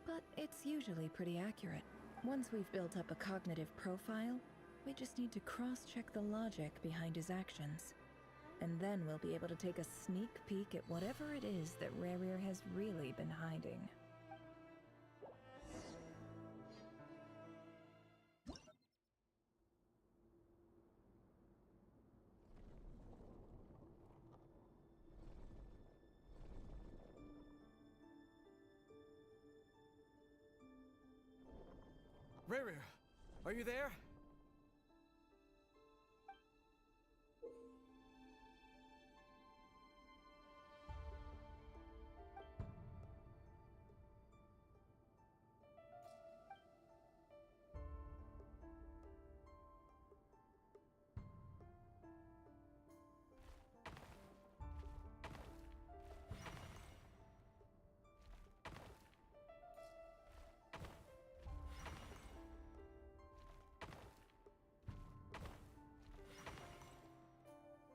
but it's usually pretty accurate. Once we've built up a cognitive profile, we just need to cross-check the logic behind his actions. And then we'll be able to take a sneak peek at whatever it is that Rerir has really been hiding. Rerir! Rerir, are you there?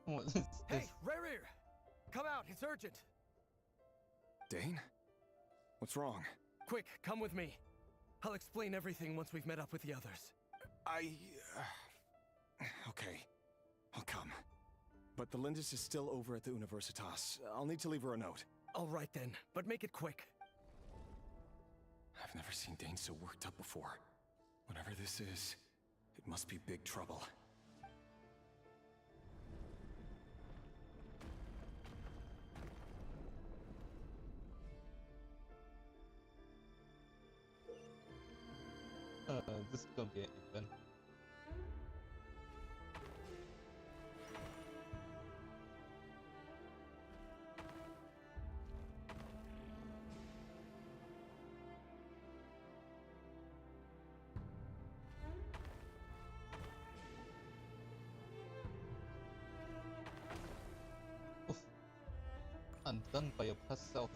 What is this? Hey, Rerir! Come out, it's urgent! Dane? What's wrong? Quick, come with me. I'll explain everything once we've met up with the others. Okay. I'll come. But the Lindis is still over at the Universitas. I'll need to leave her a note. All right then, but make it quick. I've never seen Dane so worked up before. Whatever this is, it must be big trouble. This is gonna be an event. Oof. Undone by your past self.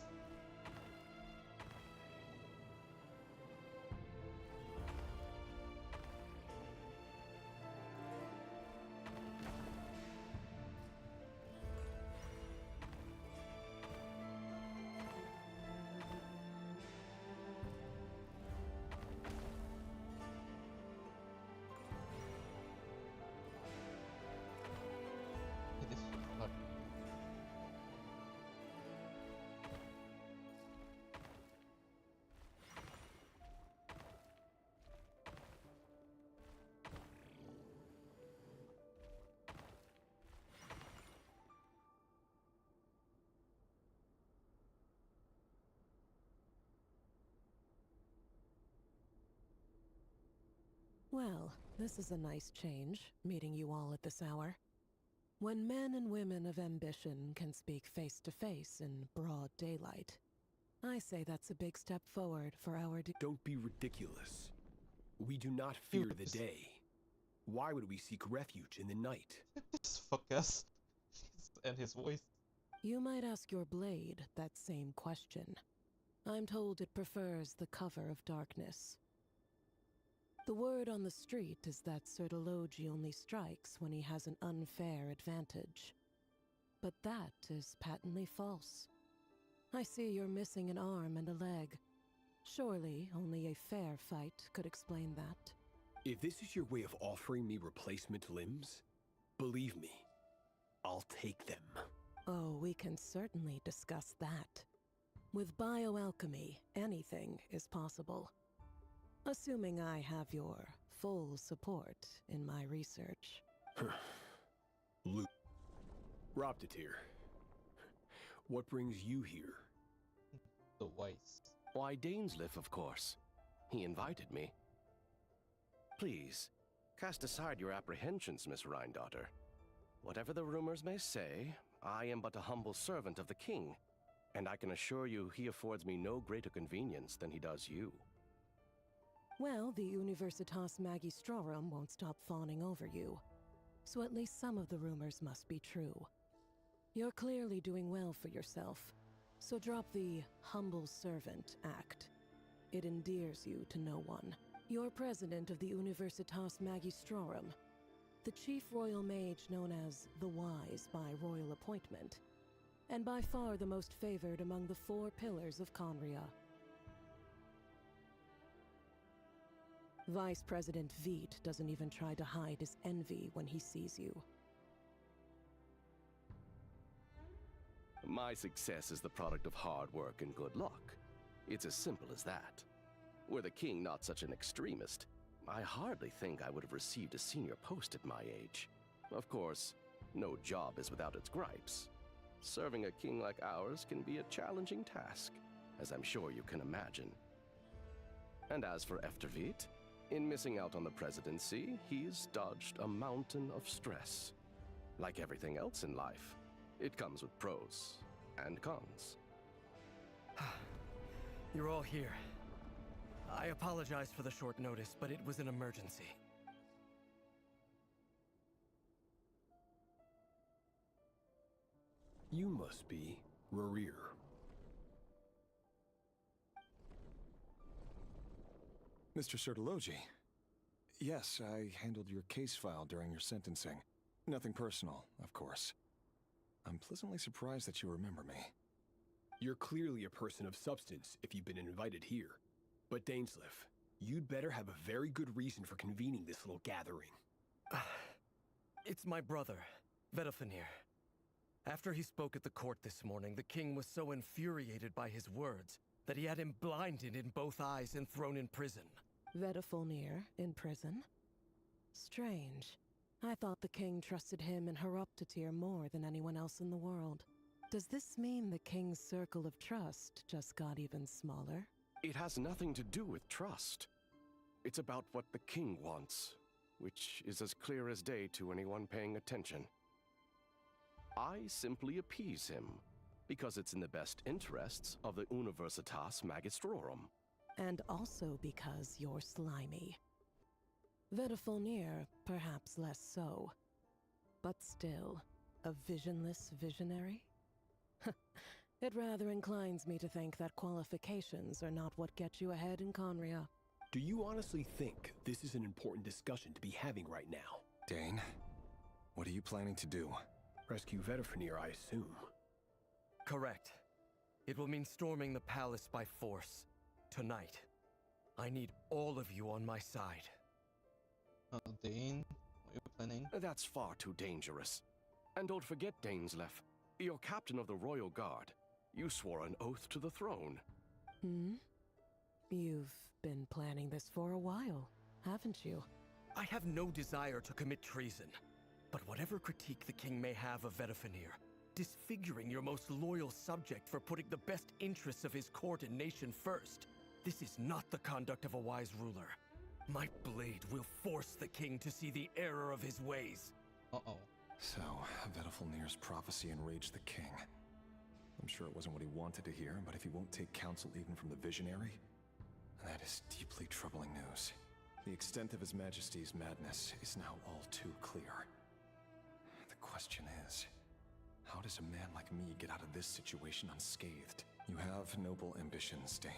It is hard. Well, this is a nice change, meeting you all at this hour. When men and women of ambition can speak face to face in broad daylight, I say that's a big step forward for our Don't be ridiculous. We do not fear the day. Why would we seek refuge in the night? This fuckers. And his voice. You might ask your blade that same question. I'm told it prefers the cover of darkness. The word on the street is that Sir Delogi only strikes when he has an unfair advantage. But that is patently false. I see you're missing an arm and a leg. Surely only a fair fight could explain that. If this is your way of offering me replacement limbs, believe me, I'll take them. Oh, we can certainly discuss that. With bioalchemy, anything is possible. Assuming I have your full support in my research. Luke. Raptatir. What brings you here? The Weiss. Why, Dainsleif, of course. He invited me. Please, cast aside your apprehensions, Miss Rhindaughter. Whatever the rumors may say, I am but a humble servant of the king, and I can assure you he affords me no greater convenience than he does you. Well, the Universitas Magistrorum won't stop fawning over you, so at least some of the rumors must be true. You're clearly doing well for yourself, so drop the humble servant act. It endears you to no one. You're president of the Universitas Magistrorum, the chief royal mage known as the Wise by royal appointment, and by far the most favored among the 4 pillars of Conria. Vice President Veit doesn't even try to hide his envy when he sees you. My success is the product of hard work and good luck. It's as simple as that. Were the king not such an extremist, I hardly think I would have received a senior post at my age. Of course, no job is without its gripes. Serving a king like ours can be a challenging task, as I'm sure you can imagine. And as for Efterveit, In missing out on the presidency, he's dodged a mountain of stress. Like everything else in life, it comes with pros and cons. You're all here. I apologize for the short notice, but it was an emergency. You must be Rarir. Mr. Sertologi. Yes, I handled your case file during your sentencing. Nothing personal, of course. I'm pleasantly surprised that you remember me. You're clearly a person of substance if you've been invited here. But Dainsleif, you'd better have a very good reason for convening this little gathering. It's my brother, Vedalfenir. After he spoke at the court this morning, the king was so infuriated by his words that he had him blinded in both eyes and thrown in prison. Vedalfenir in prison? Strange. I thought the king trusted him and Horoptatyr more than anyone else in the world. Does this mean the king's circle of trust just got even smaller? It has nothing to do with trust. It's about what the king wants, which is as clear as day to anyone paying attention. I simply appease him, because it's in the best interests of the Universitas Magistrorum. And also because you're slimy. Vedalfenir, perhaps less so. But still, a visionless visionary? It rather inclines me to think that qualifications are not what get you ahead in Conria. Do you honestly think this is an important discussion to be having right now? Dane, what are you planning to do? Rescue Vedalfenir, I assume. Correct. It will mean storming the palace by force. Tonight. I need all of you on my side. Dane, what are you planning? That's far too dangerous. And don't forget, Dainsleif, you're captain of the Royal Guard. You swore an oath to the throne. You've been planning this for a while, haven't you? I have no desire to commit treason. But whatever critique the king may have of Vedalfenir, disfiguring your most loyal subject for putting the best interests of his court and nation first, this is not the conduct of a wise ruler. My blade will force the king to see the error of his ways. So, Vedalfenir's prophecy enraged the king. I'm sure it wasn't what he wanted to hear, but if he won't take counsel even from the visionary, that is deeply troubling news. The extent of His Majesty's madness is now all too clear. The question is, how does a man like me get out of this situation unscathed? You have noble ambitions, Dane.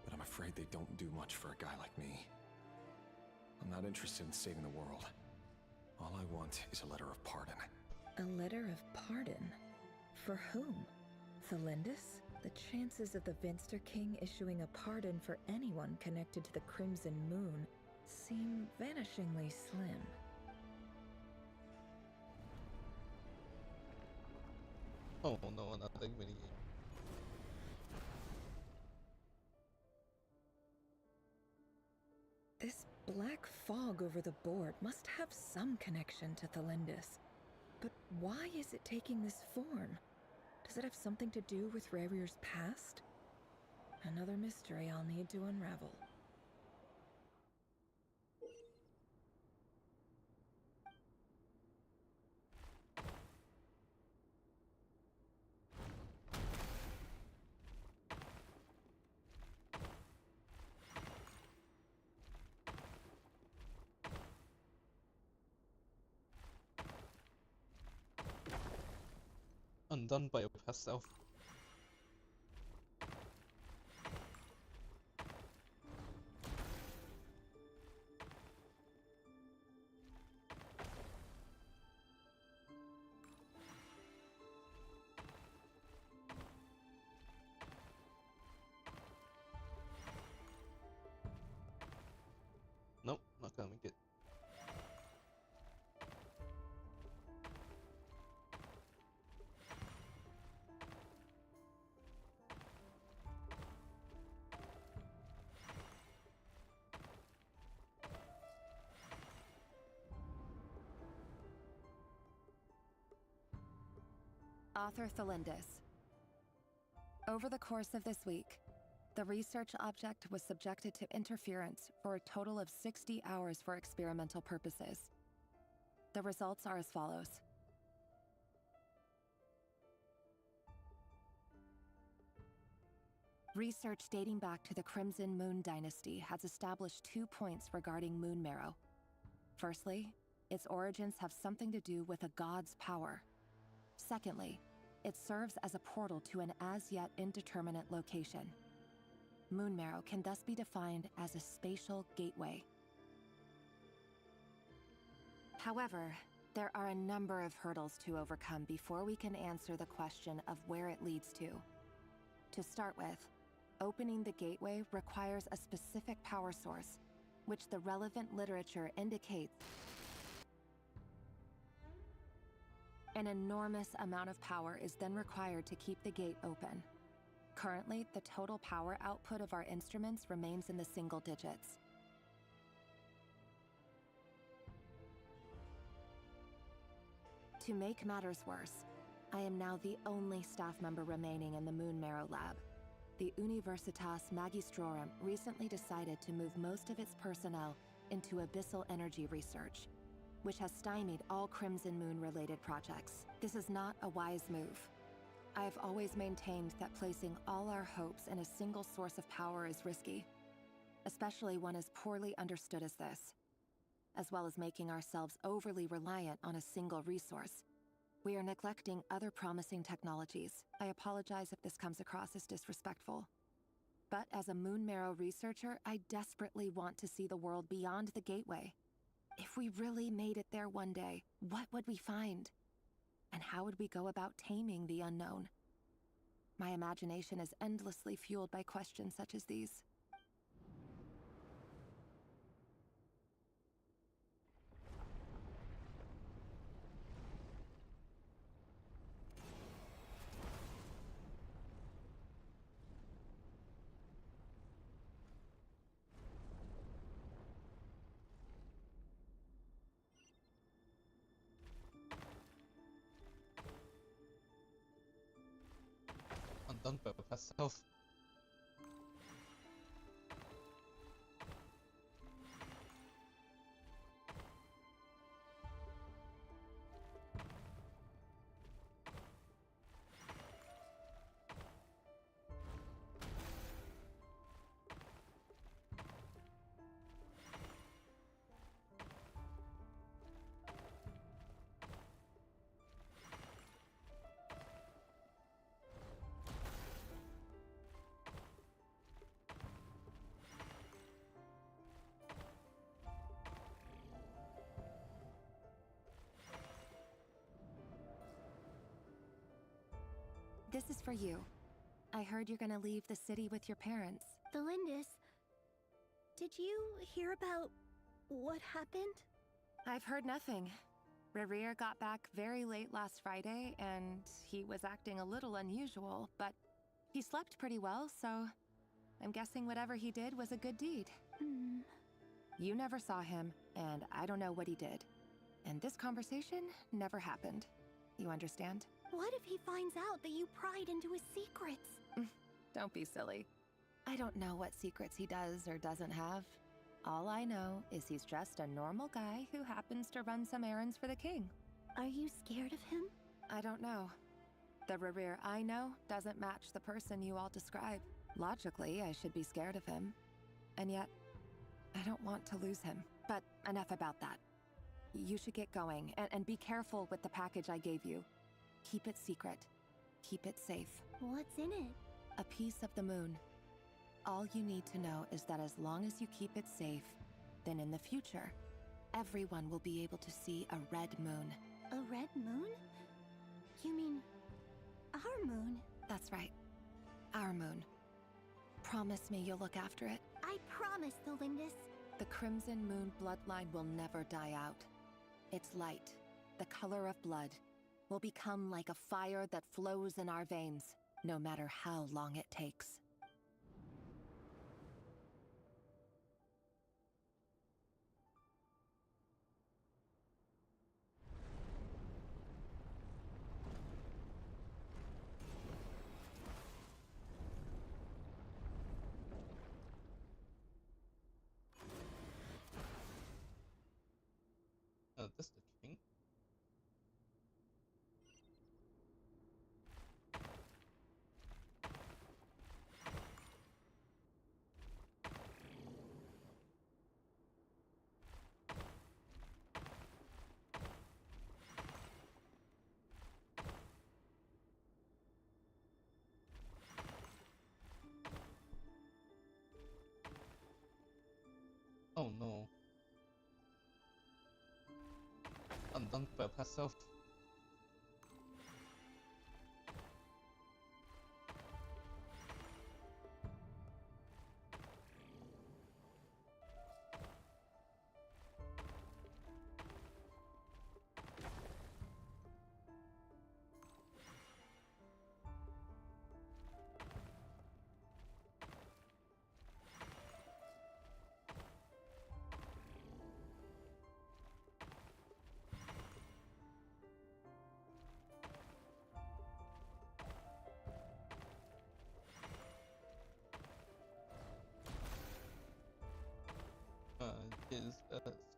But I'm afraid they don't do much for a guy like me. I'm not interested in saving the world. All I want is a letter of pardon. A letter of pardon? For whom? Thelindis? The chances of the Vinster King issuing a pardon for anyone connected to the Crimson Moon seem vanishingly slim. Oh no, nothing really. This black fog over the board must have some connection to Thelindis. But why is it taking this form? Does it have something to do with Rarir's past? Another mystery I'll need to unravel. Undone by your past self. Nope, not gonna make it. Author Thelindis. Over the course of this week, The research object was subjected to interference for a total of 60 hours for experimental purposes. The results are as follows. Research dating back to the Crimson Moon Dynasty has established 2 points regarding moon marrow. Firstly, its origins have something to do with a god's power. Secondly, it serves as a portal to an as-yet indeterminate location. Moon marrow can thus be defined as a spatial gateway. However, there are a number of hurdles to overcome before we can answer the question of where it leads to. To start with, opening the gateway requires a specific power source, which the relevant literature indicates an enormous amount of power is then required to keep the gate open. Currently, the total power output of our instruments remains in the single digits. To make matters worse, I am now the only staff member remaining in the Moon Marrow lab. The Universitas Magistrorum recently decided to move most of its personnel into abyssal energy research, which has stymied all Crimson Moon-related projects. This is not a wise move. I have always maintained that placing all our hopes in a single source of power is risky, especially one as poorly understood as this, as well as making ourselves overly reliant on a single resource. We are neglecting other promising technologies. I apologize if this comes across as disrespectful. But as a Moon Marrow researcher, I desperately want to see the world beyond the gateway. If we really made it there one day, what would we find? And how would we go about taming the unknown? My imagination is endlessly fueled by questions such as these. Undone by herself. This is for you. I heard you're gonna leave the city with your parents. The Lindis, did you hear about what happened? I've heard nothing. Rerir got back very late last Friday, and he was acting a little unusual, but he slept pretty well, so I'm guessing whatever he did was a good deed. You never saw him, and I don't know what he did. And this conversation never happened. You understand? What if he finds out that you pried into his secrets? Don't be silly. I don't know what secrets he does or doesn't have. All I know is he's just a normal guy who happens to run some errands for the king. Are you scared of him? I don't know. The Rerir I know doesn't match the person you all describe. Logically, I should be scared of him. And yet, I don't want to lose him. But enough about that. You should get going, and be careful with the package I gave you. Keep it secret. Keep it safe. What's in it? A piece of the moon. All you need to know is that as long as you keep it safe, then in the future, everyone will be able to see a red moon. A red moon? You mean our moon? That's right. Our moon. Promise me you'll look after it. I promise, the Lindis. The Crimson Moon bloodline will never die out. Its light, the color of blood, will become like a fire that flows in our veins, no matter how long it takes. Oh no. Undone by past self.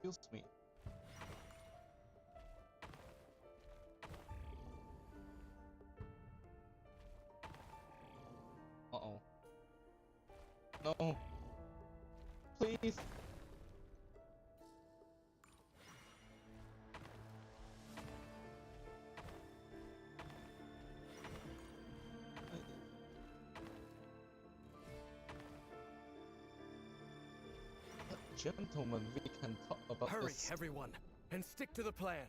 Excuse me. Uh-oh. No. Please. Gentlemen, we can talk about Hurry, this. everyone, and stick to the plan.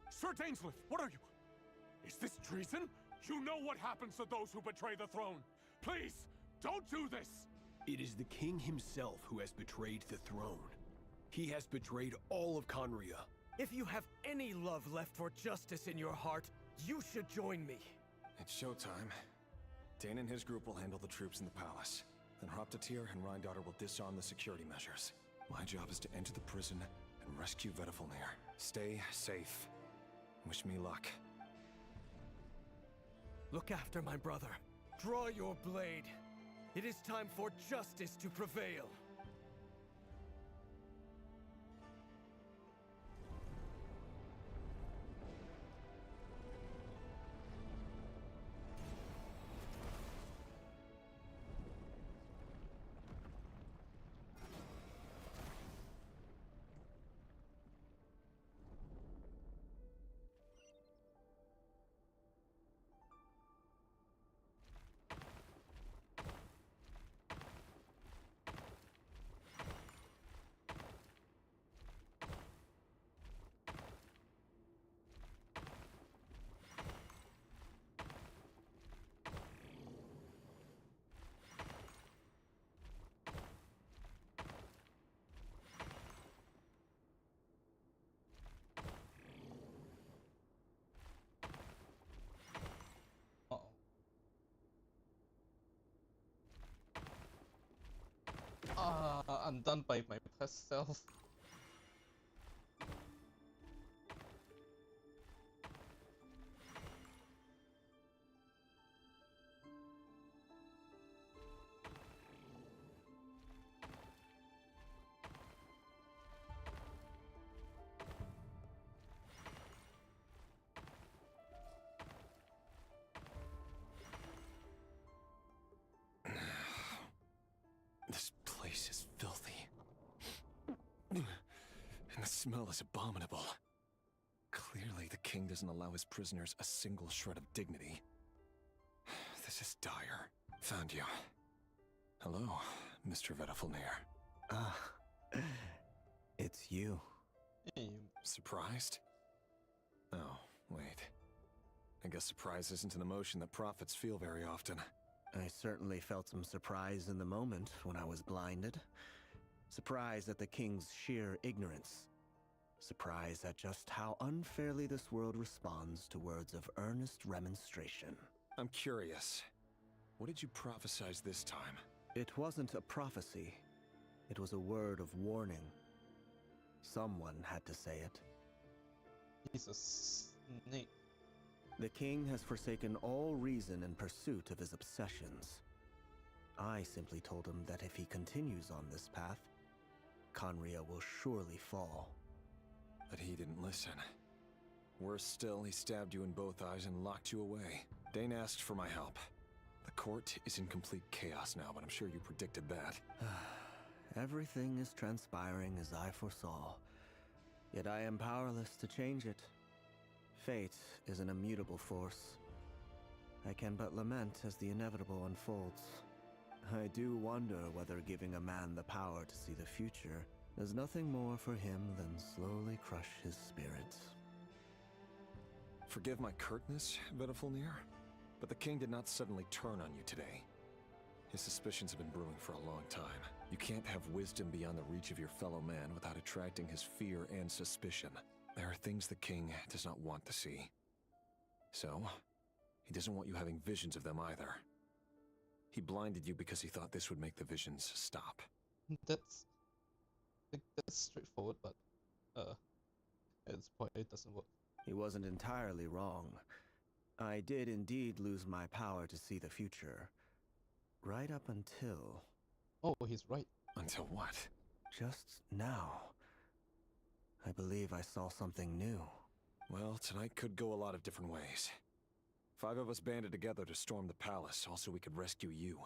Sir Dainsleif, what are you? Is this treason? You know what happens to those who betray the throne. Please, don't do this! It is the king himself who has betrayed the throne. He has betrayed all of Conria. If you have any love left for justice in your heart, you should join me. It's showtime. Dane and his group will handle the troops in the palace. Then Hraptatir and Rhindaughter will disarm the security measures. My job is to enter the prison and rescue Vedifalnir. Stay safe. Wish me luck. Look after my brother. Draw your blade. It is time for justice to prevail. Undone by my past self. This place is filthy. And the smell is abominable. Clearly, the king doesn't allow his prisoners a single shred of dignity. This is dire. Found you. Hello, Mr. Vedifalnir. Ah, it's you. Surprised? Oh, wait. I guess surprise isn't an emotion that prophets feel very often. I certainly felt some surprise in the moment when I was blinded. Surprise at the king's sheer ignorance. Surprise at just how unfairly this world responds to words of earnest remonstration. I'm curious. What did you prophesize this time? It wasn't a prophecy. It was a word of warning. Someone had to say it. He's a snake. The king has forsaken all reason in pursuit of his obsessions. I simply told him that if he continues on this path, Conria will surely fall. But he didn't listen. Worse still, he stabbed you in both eyes and locked you away. Dane asked for my help. The court is in complete chaos now, but I'm sure you predicted that. Everything is transpiring as I foresaw. Yet I am powerless to change it. Fate is an immutable force. I can but lament as the inevitable unfolds. I do wonder whether giving a man the power to see the future There's nothing more for him than slowly crush his spirits. Forgive my curtness, Vedafulnir, but the king did not suddenly turn on you today. His suspicions have been brewing for a long time. You can't have wisdom beyond the reach of your fellow man without attracting his fear and suspicion. There are things the king does not want to see. So, he doesn't want you having visions of them either. He blinded you because he thought this would make the visions stop. That's straightforward, but at this point it doesn't work. He wasn't entirely wrong. I did indeed lose my power to see the future. Right up until... Oh, he's right. Until what? Just now. I believe I saw something new. Well, tonight could go a lot of different ways. 5 of us banded together to storm the palace, also we could rescue you.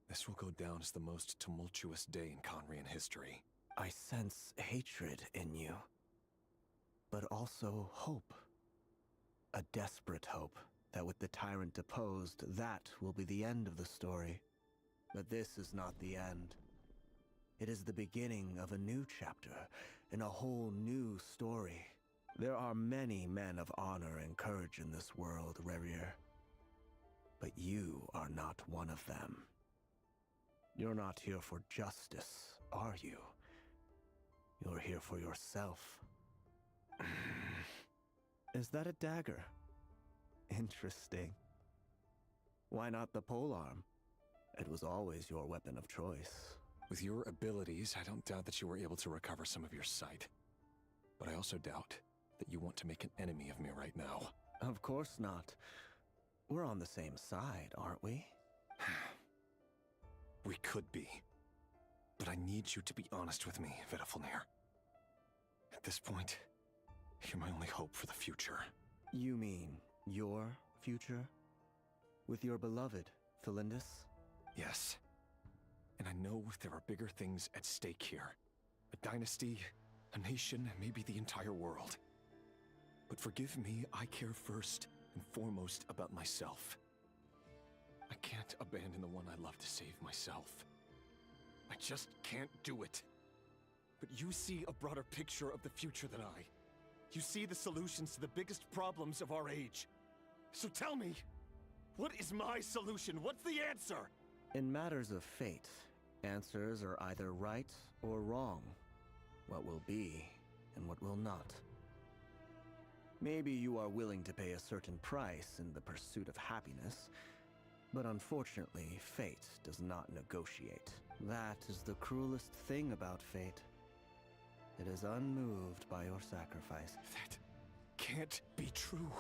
This will go down as the most tumultuous day in Conrian history. I sense hatred in you. But also hope. A desperate hope that with the tyrant deposed, that will be the end of the story. But this is not the end. It is the beginning of a new chapter, in a whole new story. There are many men of honor and courage in this world, Rerir. But you are not one of them. You're not here for justice, are you? You're here for yourself. Is that a dagger? Interesting. Why not the polearm? It was always your weapon of choice. With your abilities, I don't doubt that you were able to recover some of your sight. But I also doubt that you want to make an enemy of me right now. Of course not. We're on the same side, aren't we? We could be. But I need you to be honest with me, Vedafulnir. At this point, you're my only hope for the future. You mean your future? With your beloved, Felindis? Yes. And I know there are bigger things at stake here. A dynasty, a nation, maybe the entire world. But forgive me, I care first and foremost about myself. I can't abandon the one I love to save myself. I just can't do it. But you see a broader picture of the future than I. You see the solutions to the biggest problems of our age. So tell me, what is my solution? What's the answer? In matters of fate, answers are either right or wrong. What will be and what will not. Maybe you are willing to pay a certain price in the pursuit of happiness, but unfortunately, fate does not negotiate. That is the cruelest thing about fate. It is unmoved by your sacrifice. That can't be true.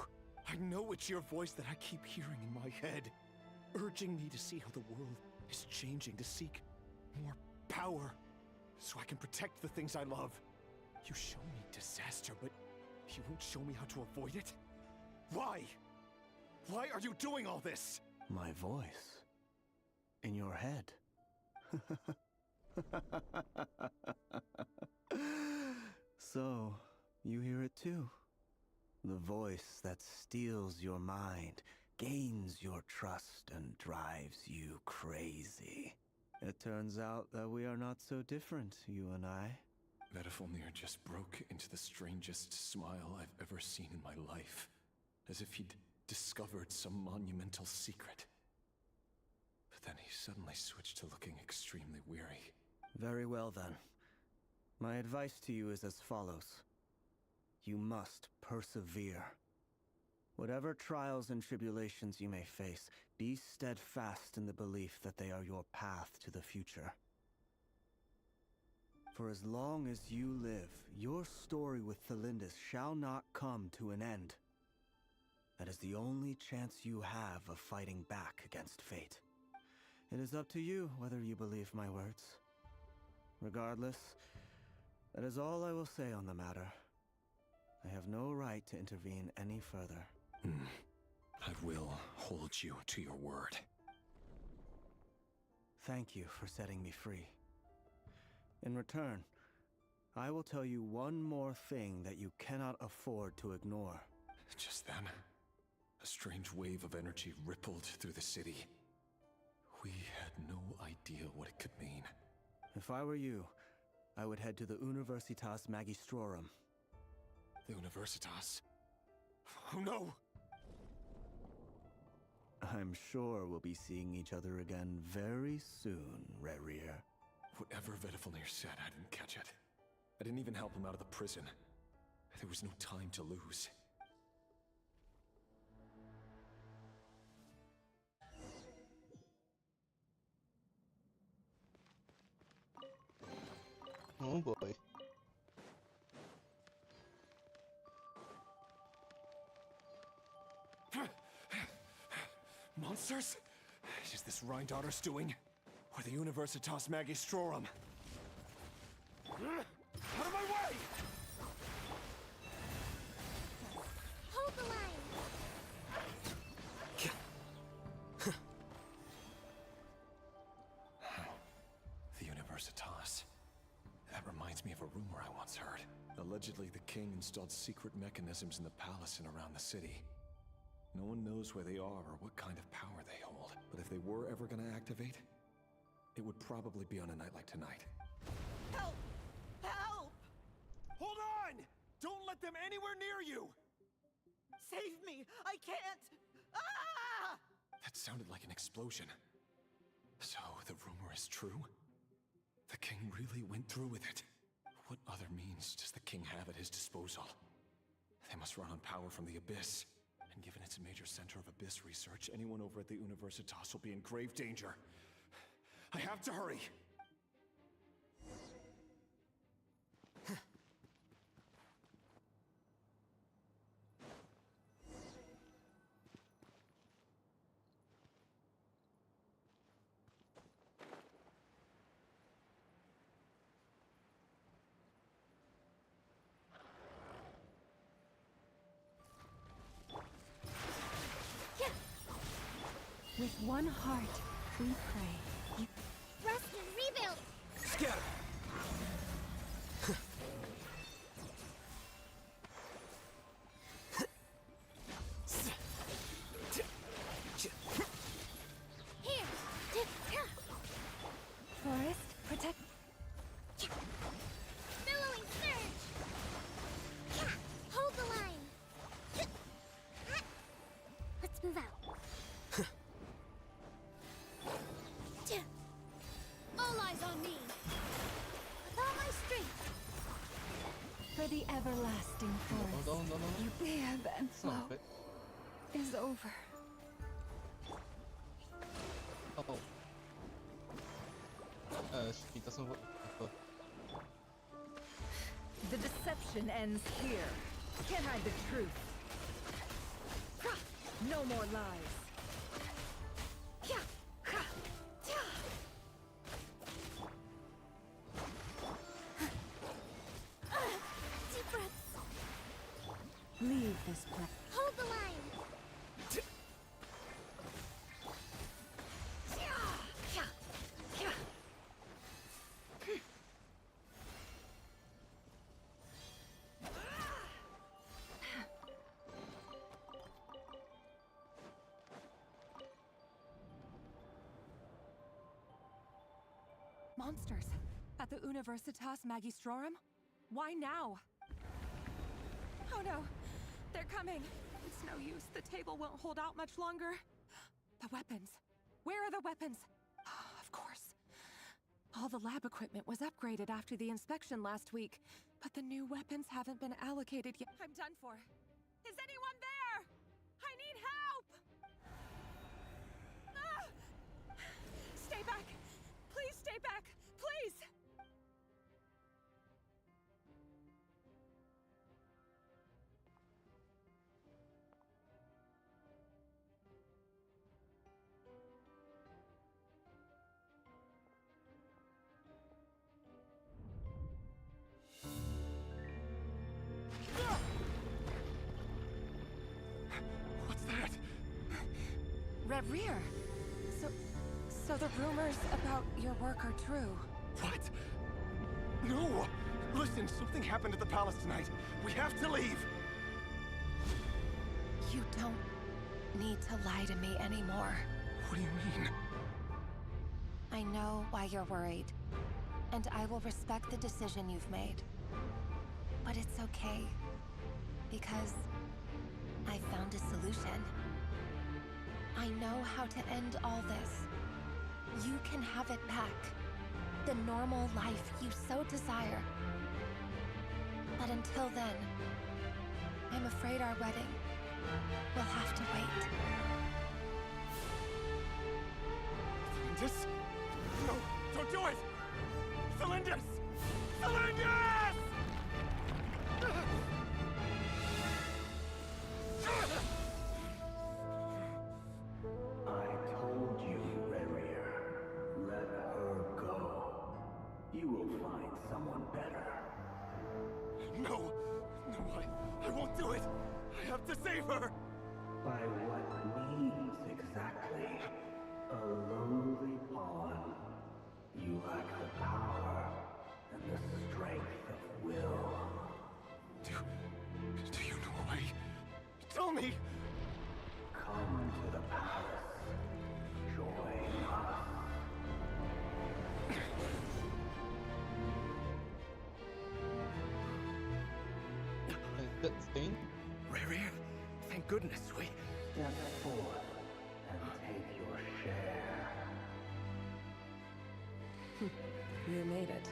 I know it's your voice that I keep hearing in my head, urging me to see how the world is changing, to seek more power, so I can protect the things I love. You show me disaster, but you won't show me how to avoid it? Why? Why are you doing all this? My voice. In your head. So, you hear it too. The voice that steals your mind, gains your trust, and drives you crazy. It turns out that we are not so different, you and I. Vedafulnir just broke into the strangest smile I've ever seen in my life. As if he'd discovered some monumental secret. But then he suddenly switched to looking extremely weary. Very well then. My advice to you is as follows. You must persevere. Whatever trials and tribulations you may face, be steadfast in the belief that they are your path to the future. For as long as you live, your story with Felindis shall not come to an end. That is the only chance you have of fighting back against fate. It is up to you whether you believe my words. Regardless, that is all I will say on the matter. I have no right to intervene any further. I will hold you to your word. Thank you for setting me free. In return, I will tell you one more thing that you cannot afford to ignore. Just then, a strange wave of energy rippled through the city. We had no idea what it could mean. If I were you, I would head to the Universitas Magistrorum. The Universitas? Oh no! I'm sure we'll be seeing each other again very soon, Rerir. Whatever Vedifalnir said, I didn't catch it. I didn't even help him out of the prison. There was no time to lose. Oh boy. Monsters? Is this Rhindaughter's doing? Or the Universitas Magistrorum? Out of my way! Hold the line! The Universitas. That reminds me of a rumor I once heard. Allegedly, the king installed secret mechanisms in the palace and around the city. No one knows where they are or what kind of power they hold. But if they were ever gonna activate, it would probably be on a night like tonight. Help! Help! Hold on! Don't let them anywhere near you! Save me! I can't! Ah! That sounded like an explosion. So, the rumor is true? The king really went through with it. What other means does the king have at his disposal? They must run on power from the Abyss. And given it's a major center of Abyss research, anyone over at the Universitas will be in grave danger. I have to hurry! With one heart, we pray. Rest and rebuild! Scatter! Here! Forest, protect. Billowing surge! Hold the line! Let's move out. All eyes on me! With all my strength! For the everlasting forest, the ebb and flow is over. Oh. She doesn't work. The deception ends here. Can't hide the truth. No more lies. Deep breaths! Leave this place. Hold the line! Monsters! At the Universitas Magistrorum? Why now? Oh no! They're coming! It's no use. The table won't hold out much longer. The weapons. Where are the weapons? Of course. All the lab equipment was upgraded after the inspection last week, but the new weapons haven't been allocated yet. I'm done for. Is anyone there? I need help! Ah! Stay back! Please stay back! Please! What's that? Rerir! So the rumors about your work are true. What? No! Listen, something happened at the palace tonight. We have to leave! You don't need to lie to me anymore. What do you mean? I know why you're worried. and I will respect the decision you've made. But it's okay, because I found a solution. I know how to end all this. You can have it back. The normal life you so desire. But until then, I'm afraid our wedding will have to wait. Cylindus? No, don't do it! Cylindus! Cylindus! I told you, Rarier. Let her go. You will find someone better. No! No, I won't do it! I have to save her! By what means exactly? A lowly pawn. You lack the power and the strength of will. Do you know why? Tell me! Come to the palace. Join us. That's Dane? Rarier, thank goodness we... Step forth and take your share. You made it.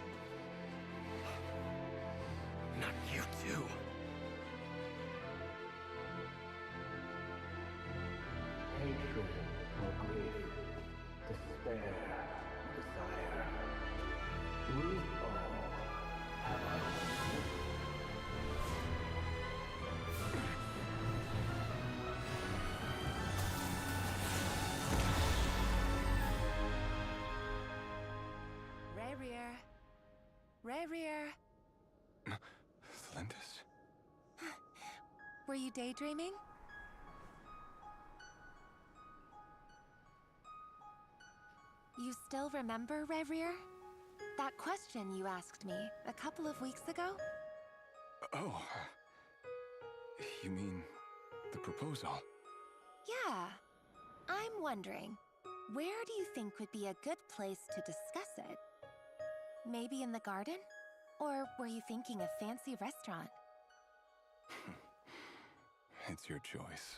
Not you too. Hatred or grief, despair or desire. We all have our own. Rarier. Rarier. Cylindus? Were you daydreaming? You still remember, Rarier? That question you asked me a couple of weeks ago? Oh. You mean the proposal? Yeah. I'm wondering, where do you think would be a good place to discuss it? Maybe in the garden? Or were you thinking a fancy restaurant? It's your choice.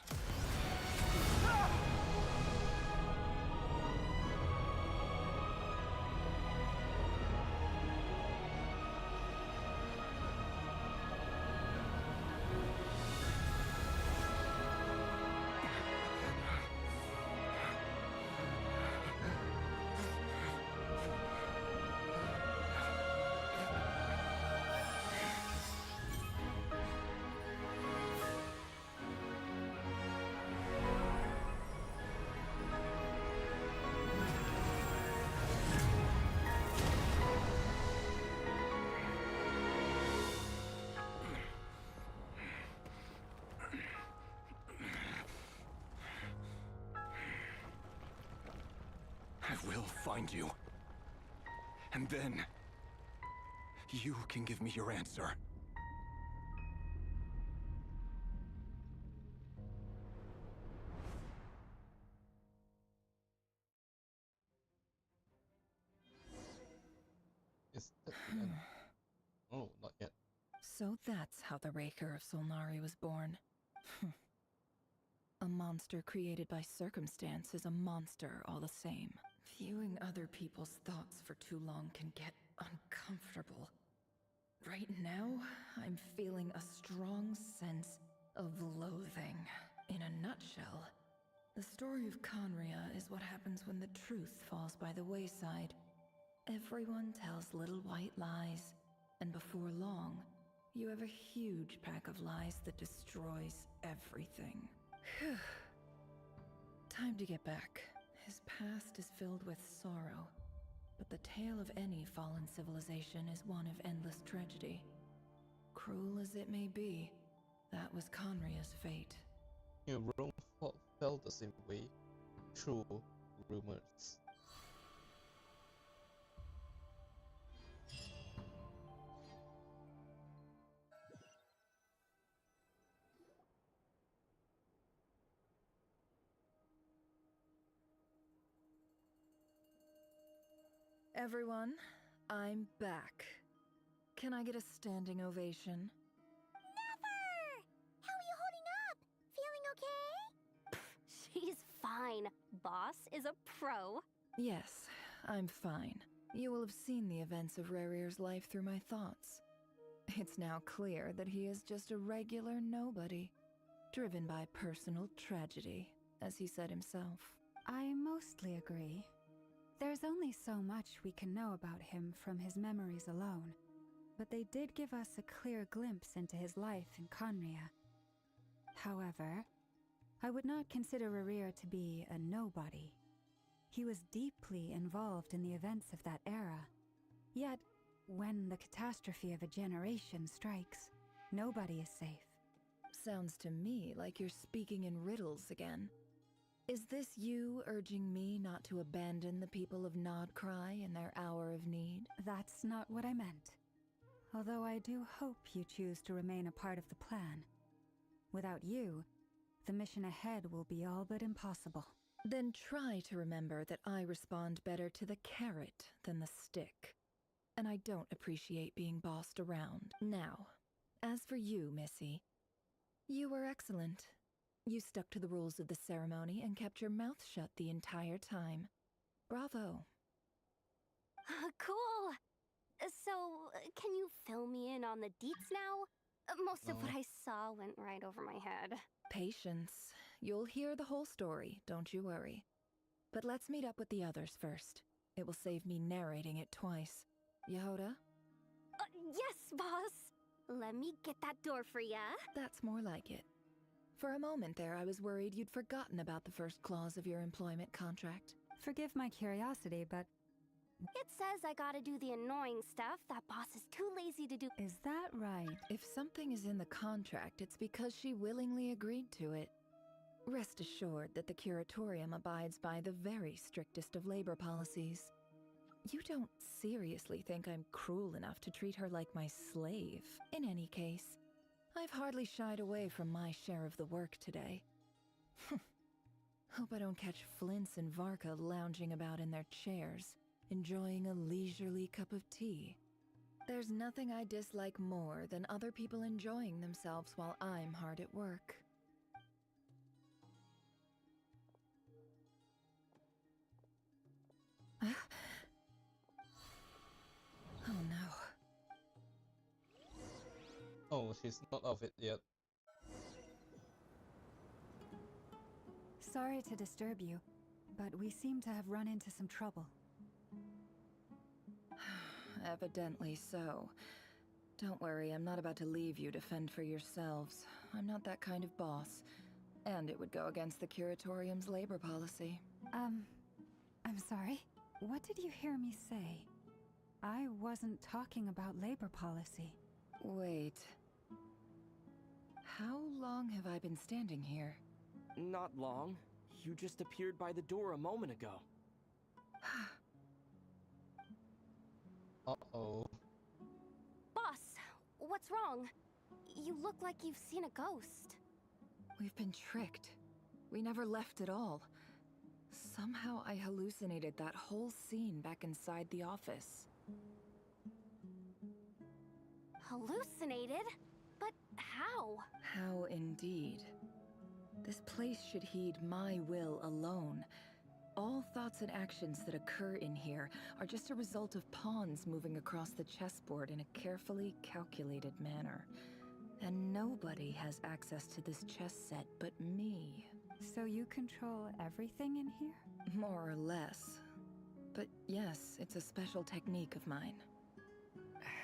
I will find you. And then, you can give me your answer. Is that the end? Oh, not yet. So that's how the Raker of Solnari was born. A monster created by circumstance is a monster all the same. Viewing other people's thoughts for too long can get uncomfortable. Right now, I'm feeling a strong sense of loathing. In a nutshell, the story of Conria is what happens when the truth falls by the wayside. Everyone tells little white lies, and before long, you have a huge pack of lies that destroys everything. Time to get back. His past is filled with sorrow, but the tale of any fallen civilization is one of endless tragedy. Cruel as it may be, that was Conria's fate. Rome felt the same way. True rumors. Everyone, I'm back. Can I get a standing ovation? Never! How are you holding up? Feeling okay? She's fine. Boss is a pro. Yes, I'm fine. You will have seen the events of Rarir's life through my thoughts. It's now clear that he is just a regular nobody, driven by personal tragedy, as he said himself. I mostly agree. There's only so much we can know about him from his memories alone, but they did give us a clear glimpse into his life in Conria. However, I would not consider Rarir to be a nobody. He was deeply involved in the events of that era. Yet, when the catastrophe of a generation strikes, nobody is safe. Sounds to me like you're speaking in riddles again. Is this you urging me not to abandon the people of Nodcry in their hour of need? That's not what I meant. Although I do hope you choose to remain a part of the plan. Without you, the mission ahead will be all but impossible. Then try to remember that I respond better to the carrot than the stick. And I don't appreciate being bossed around. Now, as for you, Missy, you were excellent. You stuck to the rules of the ceremony and kept your mouth shut the entire time. Bravo. Cool. So, can you fill me in on the deets now? Most of what I saw went right over my head. Patience. You'll hear the whole story, don't you worry. But let's meet up with the others first. It will save me narrating it twice. Yehoda? Yes, boss! Let me get that door for ya. That's more like it. For a moment there, I was worried you'd forgotten about the first clause of your employment contract. Forgive my curiosity, but... It says I gotta do the annoying stuff that boss is too lazy to do. Is that right? If something is in the contract, it's because she willingly agreed to it. Rest assured that the Curatorium abides by the very strictest of labor policies. You don't seriously think I'm cruel enough to treat her like my slave? In any case, I've hardly shied away from my share of the work today. Hope I don't catch Flints and Varka lounging about in their chairs, enjoying a leisurely cup of tea. There's nothing I dislike more than other people enjoying themselves while I'm hard at work. Oh no. Oh, she's not of it yet. Sorry to disturb you, but we seem to have run into some trouble. Evidently so. Don't worry, I'm not about to leave you to fend for yourselves. I'm not that kind of boss. And it would go against the Curatorium's labor policy. I'm sorry? What did you hear me say? I wasn't talking about labor policy. Wait. How long have I been standing here? Not long. You just appeared by the door a moment ago. Uh-oh. Boss, what's wrong? You look like you've seen a ghost. We've been tricked. We never left at all. Somehow I hallucinated that whole scene back inside the office. Hallucinated? But how? How indeed. This place should heed my will alone. All thoughts and actions that occur in here are just a result of pawns moving across the chessboard in a carefully calculated manner. And nobody has access to this chess set but me. So you control everything in here? More or less. But yes, it's a special technique of mine.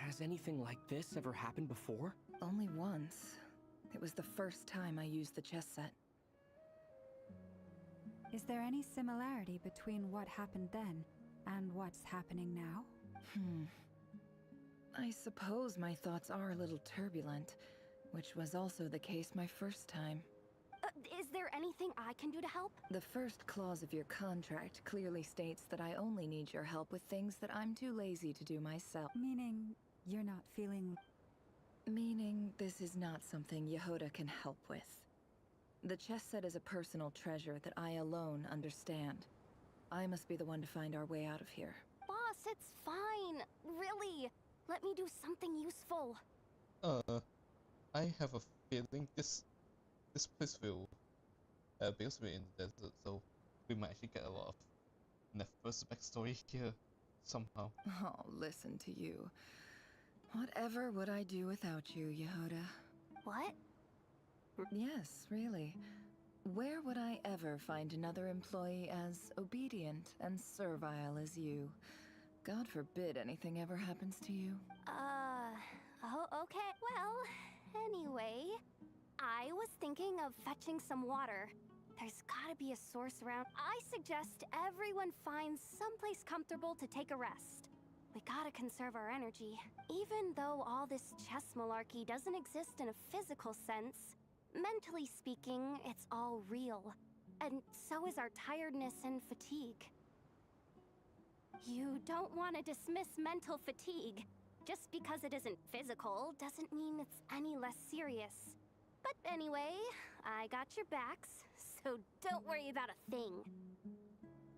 Has anything like this ever happened before? Only once. It was the first time I used the chess set. Is there any similarity between what happened then and what's happening now? I suppose my thoughts are a little turbulent, which was also the case my first time. Is there anything I can do to help? The first clause of your contract clearly states that I only need your help with things that I'm too lazy to do myself. Meaning, you're not feeling... Meaning, this is not something Yehoda can help with. The chess set is a personal treasure that I alone understand. I must be the one to find our way out of here. Boss, it's fine. really. Let me do something useful. I have a feeling this place will because we're in the desert, so we might actually get a lot of Nephers backstory here somehow. Oh, listen to you. Whatever would I do without you, Yehoda? What? Yes, really. Where would I ever find another employee as obedient and servile as you? God forbid anything ever happens to you. Oh, okay. Well, anyway, I was thinking of fetching some water. There's gotta be a source around. I suggest everyone finds someplace comfortable to take a rest. We gotta conserve our energy. Even though all this chess malarkey doesn't exist in a physical sense, mentally speaking, it's all real. And so is our tiredness and fatigue. You don't want to dismiss mental fatigue. Just because it isn't physical doesn't mean it's any less serious. But anyway, I got your backs, so don't worry about a thing.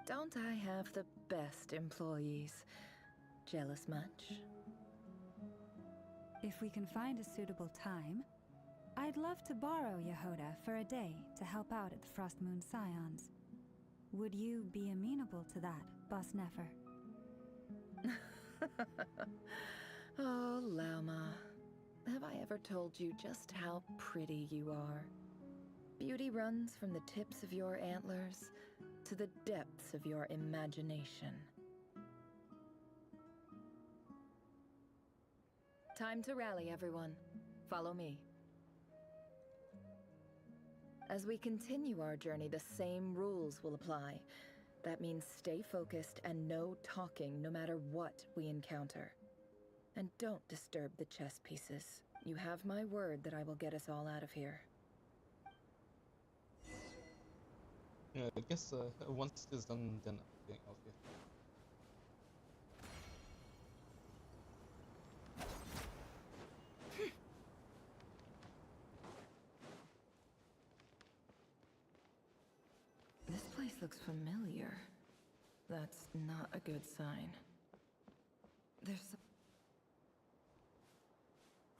Don't I have the best employees? Jealous much? If we can find a suitable time, I'd love to borrow Yehoda for a day to help out at the Frost Moon Scions. Would you be amenable to that, Boss Nefer? Oh, Lauma. Have I ever told you just how pretty you are? Beauty runs from the tips of your antlers to the depths of your imagination. Time to rally, everyone. Follow me. As we continue our journey, the same rules will apply. That means stay focused and no talking no matter what we encounter. And don't disturb the chess pieces. You have my word that I will get us all out of here. Yeah, I guess once this is done, then I'm getting out of here. This place looks familiar. That's not a good sign. There's some...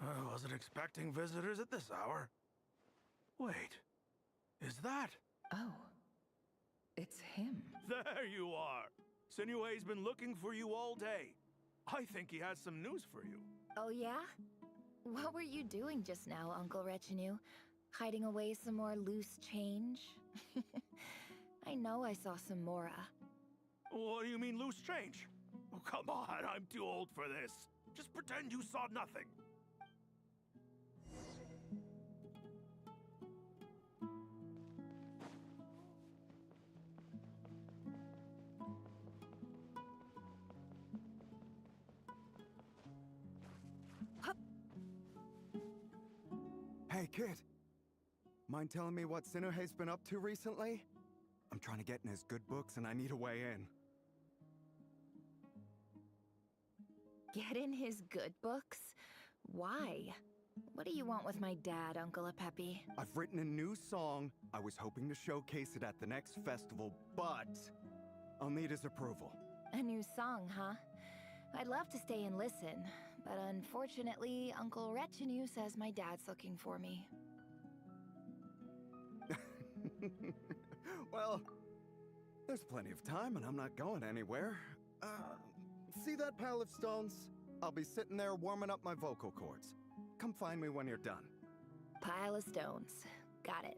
I wasn't expecting visitors at this hour. Wait, is that? Oh, it's him. There you are. Sinue's been looking for you all day. I think he has some news for you. Oh yeah? What were you doing just now, Uncle Retinue? Hiding away some more loose change? I know I saw some Mora. What do you mean loose change? Oh, come on, I'm too old for this. Just pretend you saw nothing. Hey, kid. Mind telling me what Sinuhe's been up to recently? I'm trying to get in his good books and I need a way in. Get in his good books? Why? What do you want with my dad, Uncle Apepi? I've written a new song. I was hoping to showcase it at the next festival, but I'll need his approval. A new song, huh? I'd love to stay and listen, but unfortunately, Uncle Retinue says my dad's looking for me. Well, there's plenty of time and I'm not going anywhere. See that pile of stones? I'll be sitting there warming up my vocal cords. Come find me when you're done. Pile of stones. Got it.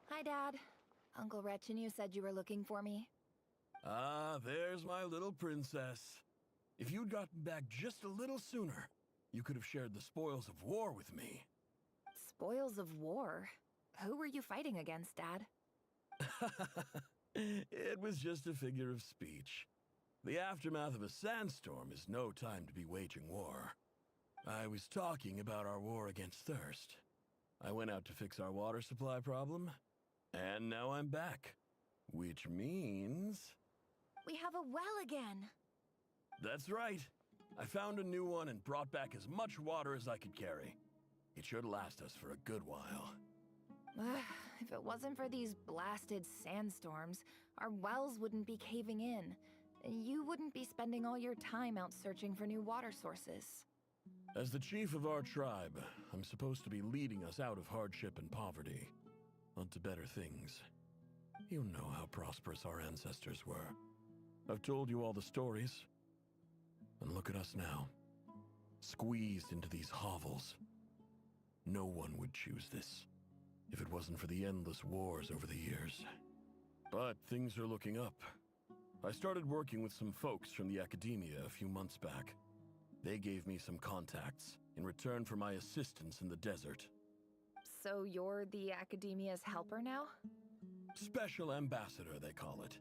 Hi, Dad. Uncle Retinue said you were looking for me. Ah, there's my little princess. If you'd gotten back just a little sooner, you could have shared the spoils of war with me. Spoils of war? Who were you fighting against, Dad? It was just a figure of speech. The aftermath of a sandstorm is no time to be waging war. I was talking about our war against thirst. I went out to fix our water supply problem, and now I'm back. Which means... we have a well again. That's right. I found a new one and brought back as much water as I could carry. It should last us for a good while. If it wasn't for these blasted sandstorms, our wells wouldn't be caving in. You wouldn't be spending all your time out searching for new water sources. As the chief of our tribe, I'm supposed to be leading us out of hardship and poverty, onto better things. You know how prosperous our ancestors were. I've told you all the stories. And look at us now, squeezed into these hovels. No one would choose this, if it wasn't for the endless wars over the years. But things are looking up. I started working with some folks from the academia a few months back. They gave me some contacts in return for my assistance in the desert. So you're the academia's helper now? Special ambassador, they call it.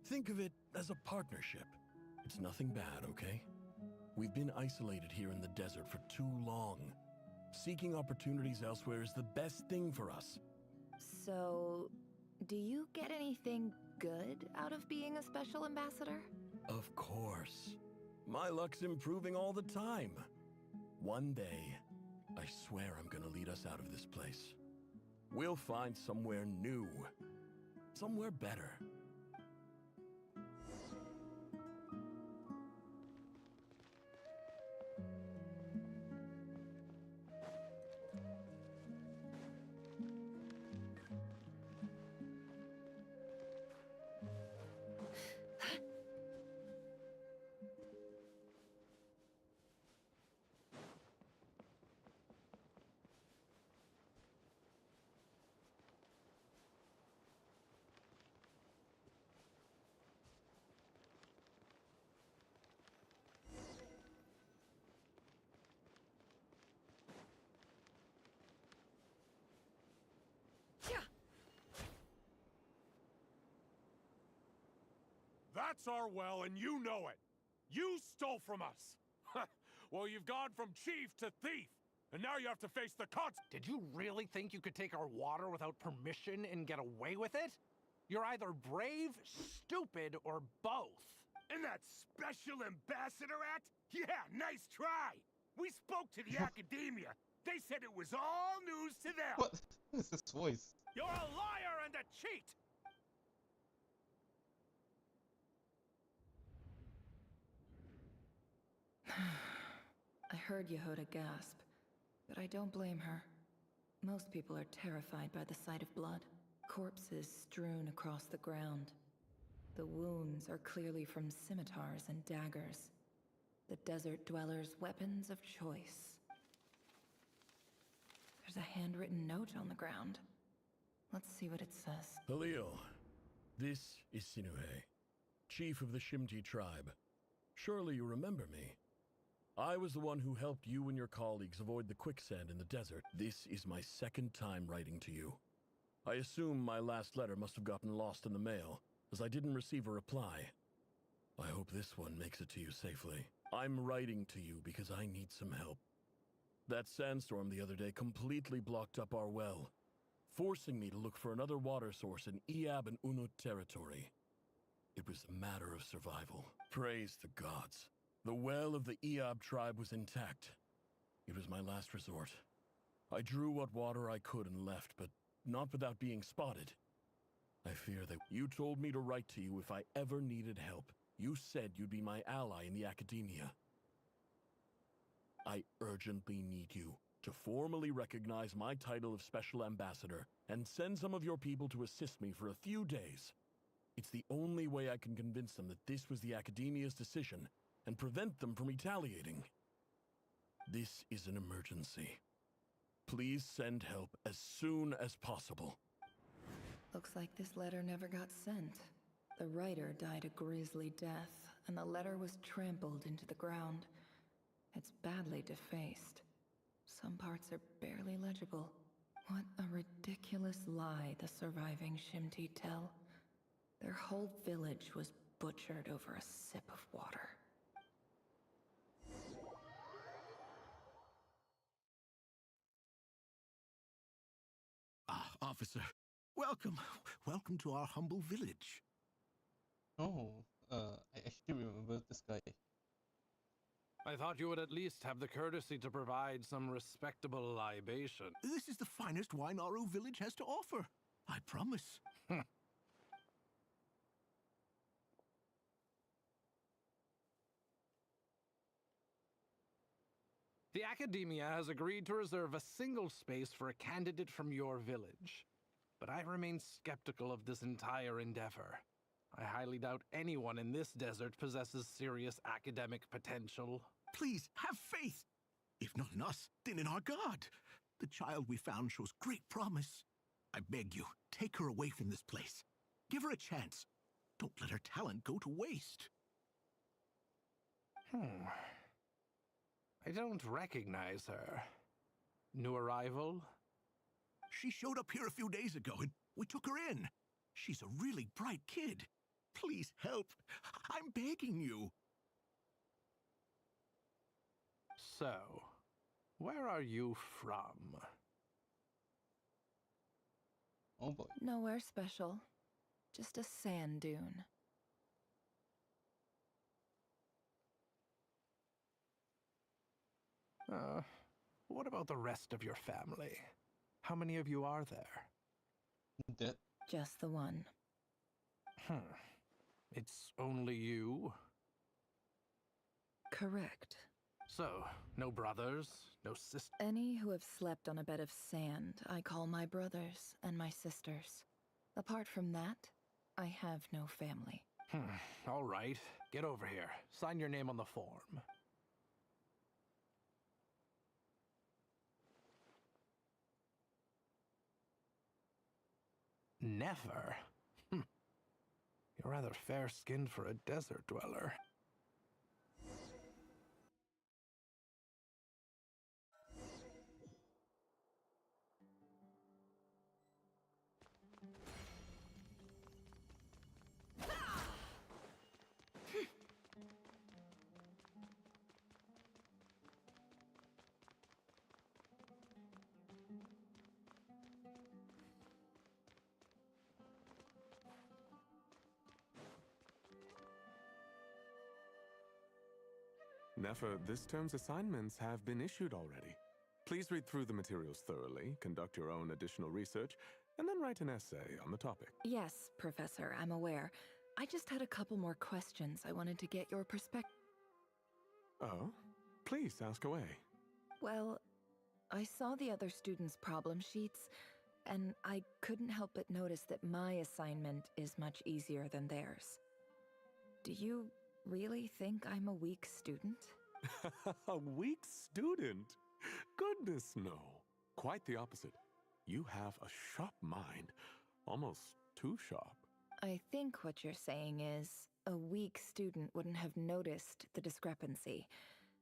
Think of it as a partnership. It's nothing bad, okay? We've been isolated here in the desert for too long. Seeking opportunities elsewhere is the best thing for us. So, do you get anything good out of being a special ambassador? Of course. My luck's improving all the time. One day, I swear I'm gonna lead us out of this place. We'll find somewhere new. Somewhere better. That's our well, and you know it. You stole from us. Well, you've gone from chief to thief, and now you have to face the consequences. Did you really think you could take our water without permission and get away with it? You're either brave, stupid, or both. And that Special Ambassador Act? Yeah, nice try. We spoke to the academia. They said it was all news to them. What is this voice? You're a liar and a cheat. I heard Yehuda gasp, but I don't blame her. Most people are terrified by the sight of blood. Corpses strewn across the ground. The wounds are clearly from scimitars and daggers. The desert dwellers' weapons of choice. There's a handwritten note on the ground. Let's see what it says. Halil, this is Sinuhe, chief of the Shimti tribe. Surely you remember me. I was the one who helped you and your colleagues avoid the quicksand in the desert. This is my second time writing to you. I assume my last letter must have gotten lost in the mail, as I didn't receive a reply. I hope this one makes it to you safely. I'm writing to you because I need some help. That sandstorm the other day completely blocked up our well, forcing me to look for another water source in Iab and Unut territory. It was a matter of survival. Praise the gods. The well of the Iab tribe was intact. It was my last resort. I drew what water I could and left, but not without being spotted. I fear that you told me to write to you if I ever needed help. You said you'd be my ally in the academia. I urgently need you to formally recognize my title of Special Ambassador and send some of your people to assist me for a few days. It's the only way I can convince them that this was the academia's decision and prevent them from retaliating. This is an emergency. Please send help as soon as possible. Looks like this letter never got sent. The writer died a grisly death, and the letter was trampled into the ground. It's badly defaced. Some parts are barely legible. What a ridiculous lie the surviving Shimti tell. Their whole village was butchered over a sip of water. Officer, Welcome. Welcome to our humble village. Oh, I actually remember this guy. I thought you would at least have the courtesy to provide some respectable libation. This is the finest wine our village has to offer. I promise. The Academia has agreed to reserve a single space for a candidate from your village. But I remain skeptical of this entire endeavor. I highly doubt anyone in this desert possesses serious academic potential. Please, have faith. If not in us, then in our god. The child we found shows great promise. I beg you, take her away from this place. Give her a chance. Don't let her talent go to waste. I don't recognize her. New arrival? She showed up here a few days ago and we took her in. She's a really bright kid. Please help. I'm begging you. So, where are you from? Oh boy. Nowhere special. Just a sand dune. What about the rest of your family? How many of you are there? Dead. Just the one. It's only you? Correct. So, no brothers, no sisters? Any who have slept on a bed of sand, I call my brothers and my sisters. Apart from that, I have no family. All right. Get over here. Sign your name on the form. Never? You're rather fair-skinned for a desert dweller. Nefer, this term's assignments have been issued already. Please read through the materials thoroughly, conduct your own additional research, and then write an essay on the topic. Yes, Professor, I'm aware. I just had a couple more questions I wanted to get your perspective. Oh? Please, ask away. Well, I saw the other students' problem sheets, and I couldn't help but notice that my assignment is much easier than theirs. Do you really think I'm a weak student? A weak student? Goodness, no. Quite the opposite. You have a sharp mind. Almost too sharp. I think what you're saying is, a weak student wouldn't have noticed the discrepancy.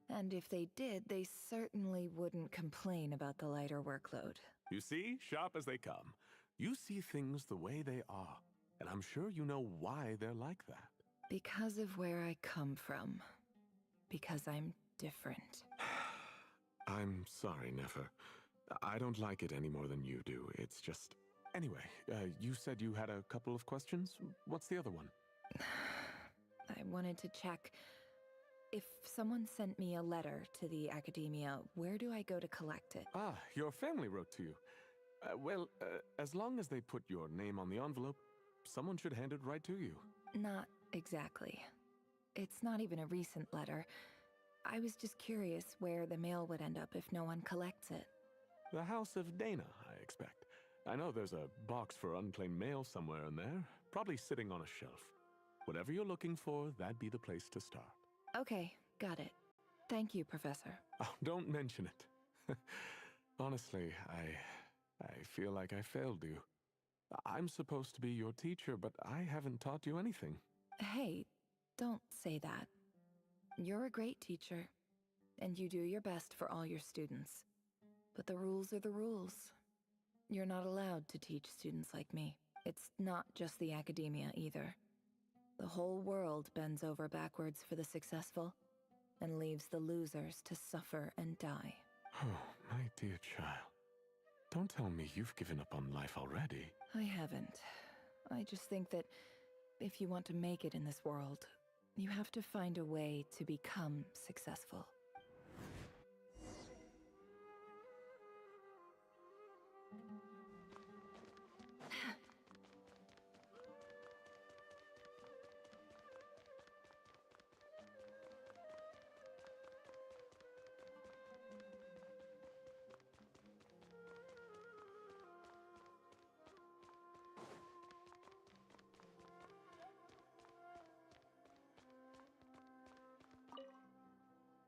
And if they did, they certainly wouldn't complain about the lighter workload. You see, sharp as they come. You see things the way they are. And I'm sure you know why they're like that. Because of where I come from. Because I'm different. I'm sorry, Nefer. I don't like it any more than you do. It's just... Anyway, you said you had a couple of questions? What's the other one? I wanted to check. If someone sent me a letter to the Academia, where do I go to collect it? Ah, your family wrote to you. Well, as long as they put your name on the envelope, someone should hand it right to you. Not exactly. It's not even a recent letter. I was just curious where the mail would end up if no one collects it. The House of Dana, I expect. I know there's a box for unclaimed mail somewhere in there, probably sitting on a shelf. Whatever you're looking for, that'd be the place to start. Okay, got it. Thank you, Professor. Oh, don't mention it. Honestly, I feel like I failed you. I'm supposed to be your teacher, but I haven't taught you anything. Hey, don't say that. You're a great teacher, and you do your best for all your students. But the rules are the rules. You're not allowed to teach students like me. It's not just the Academia either. The whole world bends over backwards for the successful, and leaves the losers to suffer and die. Oh, my dear child. Don't tell me you've given up on life already. I haven't. I just think that if you want to make it in this world, you have to find a way to become successful.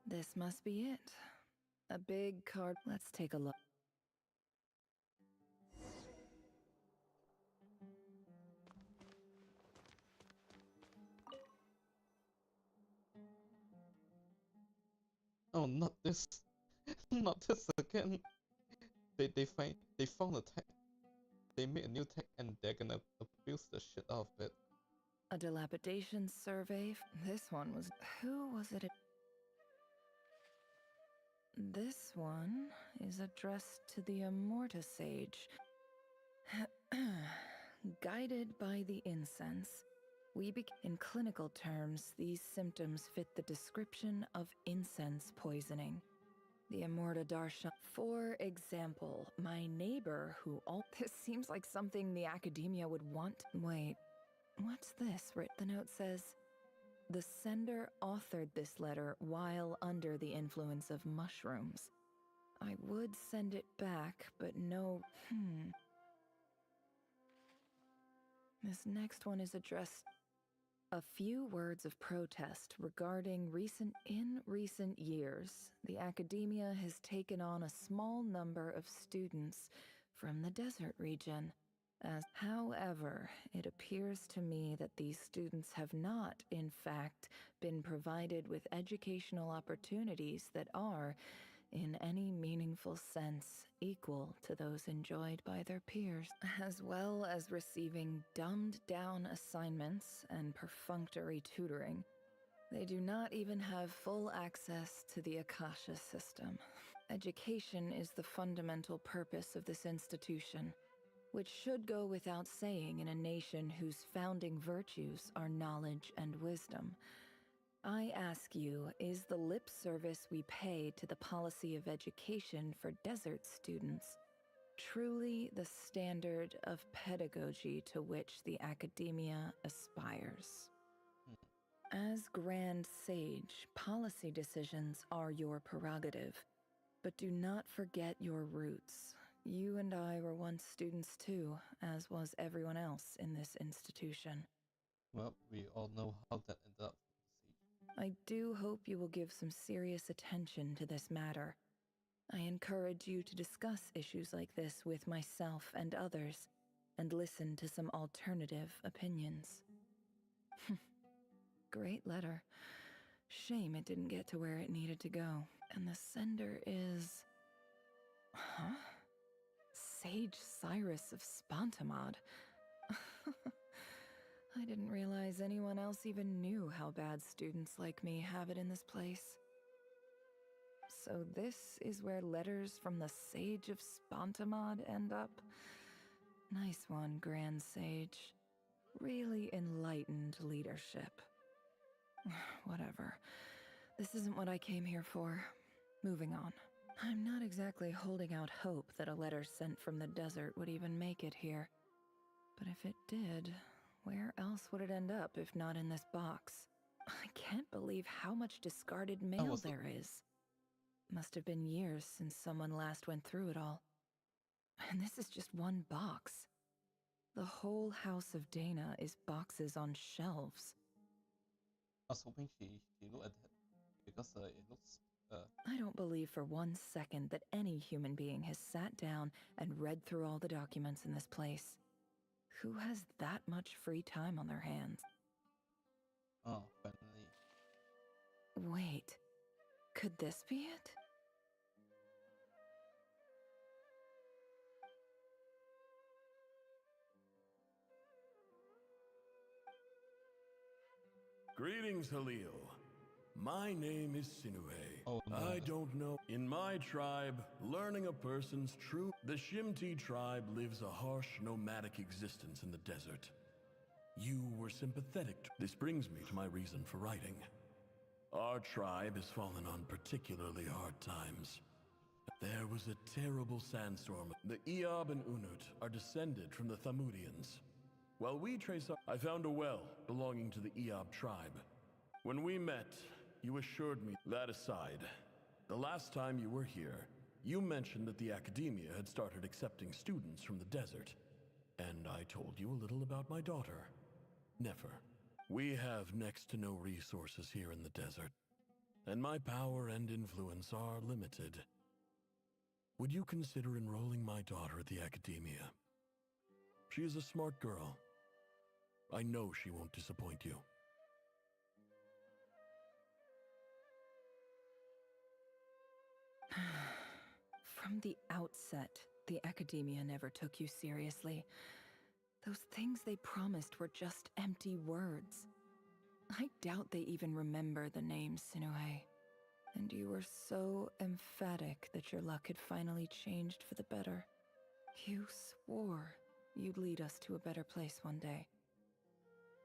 This must be it. A big card. Let's take a look. Oh, not this. Not this again. They found a tech. They made a new tech and they're gonna abuse the shit out of it. A dilapidation survey. This one was... Who was it? This one is addressed to the Immorta Sage. Guided by the incense, in clinical terms, these symptoms fit the description of incense poisoning. The Immorta Darshan. For example, my neighbor who this seems like something the academia would want. Wait, what's this? The note says, the sender authored this letter while under the influence of mushrooms. I would send it back, but no... This next one is addressed... A few words of protest regarding in recent years, the academia has taken on a small number of students from the desert region. However, it appears to me that these students have not, in fact, been provided with educational opportunities that are, in any meaningful sense, equal to those enjoyed by their peers, as well as receiving dumbed-down assignments and perfunctory tutoring. They do not even have full access to the Akasha system. Education is the fundamental purpose of this institution, which should go without saying in a nation whose founding virtues are knowledge and wisdom. I ask you, is the lip service we pay to the policy of education for desert students truly the standard of pedagogy to which the academia aspires? As Grand Sage, policy decisions are your prerogative, but do not forget your roots. You and I were once students too, as was everyone else in this institution. Well, we all know how that ended up. I do hope you will give some serious attention to this matter. I encourage you to discuss issues like this with myself and others, and listen to some alternative opinions. Great letter. Shame it didn't get to where it needed to go. And the sender is... Huh? Sage Cyrus of Spontamod. I didn't realize anyone else even knew how bad students like me have it in this place. So this is where letters from the Sage of Spontamod end up? Nice one, Grand Sage. Really enlightened leadership. Whatever. This isn't what I came here for. Moving on. I'm not exactly holding out hope that a letter sent from the desert would even make it here. But if it did, where else would it end up if not in this box? I can't believe how much discarded mail there is. Must have been years since someone last went through it all. And this is just one box. The whole House of Dana is boxes on shelves. I was hoping she looked at that because it looks... I don't believe for one second that any human being has sat down and read through all the documents in this place. Who has that much free time on their hands? Oh, finally. Wait, could this be it? Greetings, Halil. My name is Sinuhe. Oh, no. I don't know. In my tribe, learning a person's true... The Shimti tribe lives a harsh, nomadic existence in the desert. You were sympathetic. This brings me to my reason for writing. Our tribe has fallen on particularly hard times. There was a terrible sandstorm. The Eob and Unut are descended from the Thamudians. While we trace our... I found a well belonging to the Eob tribe. When we met, you assured me... That aside, the last time you were here, you mentioned that the academia had started accepting students from the desert. And I told you a little about my daughter, Nefer. We have next to no resources here in the desert, and my power and influence are limited. Would you consider enrolling my daughter at the academia? She is a smart girl. I know she won't disappoint you. From the outset, the academia never took you seriously. Those things they promised were just empty words. I doubt they even remember the name Sinuhe. And you were so emphatic that your luck had finally changed for the better. You swore you'd lead us to a better place one day.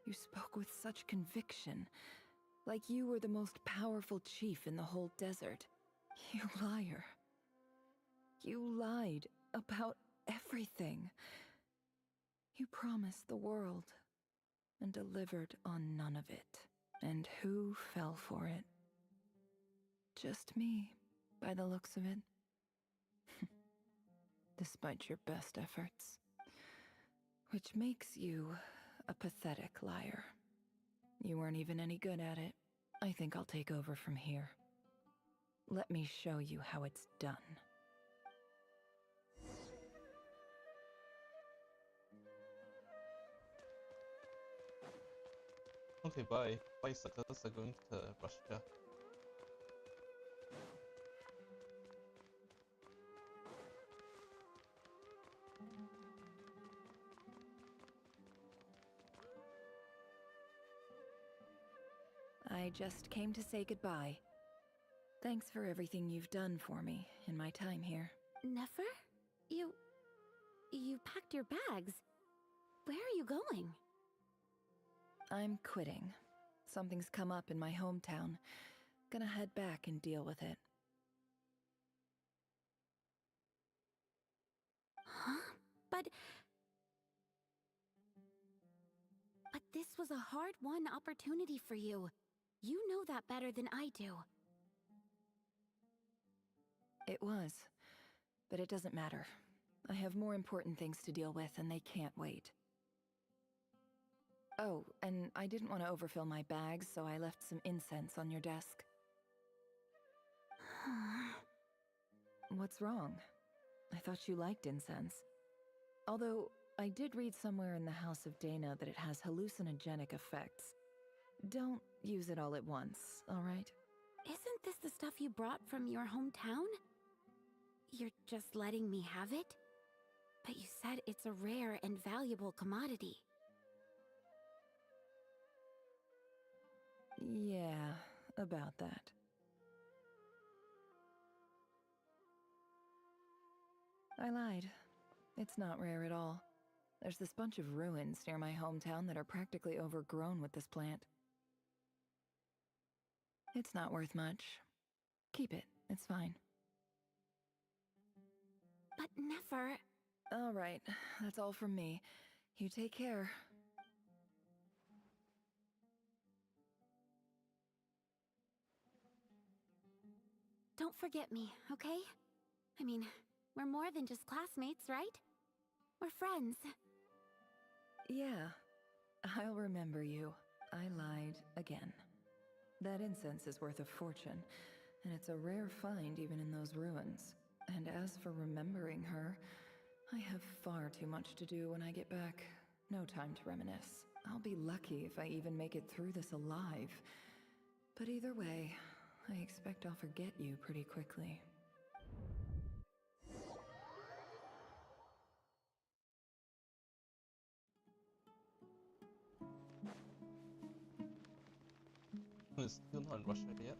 You spoke with such conviction, like you were the most powerful chief in the whole desert. You liar. You lied about everything. You promised the world and delivered on none of it. And who fell for it? Just me, by the looks of it. Despite your best efforts. Which makes you a pathetic liar. You weren't even any good at it. I think I'll take over from here. Let me show you how it's done. Okay, bye. Bicycles are going to Russia. I just came to say goodbye. Thanks for everything you've done for me in my time here. Nefer? You packed your bags. Where are you going? I'm quitting. Something's come up in my hometown. Gonna head back and deal with it. Huh? But this was a hard-won opportunity for you. You know that better than I do. It was. But it doesn't matter. I have more important things to deal with, and they can't wait. Oh, and I didn't want to overfill my bags, so I left some incense on your desk. What's wrong? I thought you liked incense. Although, I did read somewhere in the House of Dana that it has hallucinogenic effects. Don't use it all at once, alright? Isn't this the stuff you brought from your hometown? You're just letting me have it? But you said it's a rare and valuable commodity. Yeah, about that. I lied. It's not rare at all. There's this bunch of ruins near my hometown that are practically overgrown with this plant. It's not worth much. Keep it. It's fine. But Nefer... All right. That's all from me. You take care. Don't forget me, okay? I mean, we're more than just classmates, right? We're friends. Yeah. I'll remember you. I lied again. That incense is worth a fortune, and it's a rare find even in those ruins. And as for remembering her, I have far too much to do when I get back. No time to reminisce. I'll be lucky if I even make it through this alive. But either way, I expect I'll forget you pretty quickly. is still not in Russia yet.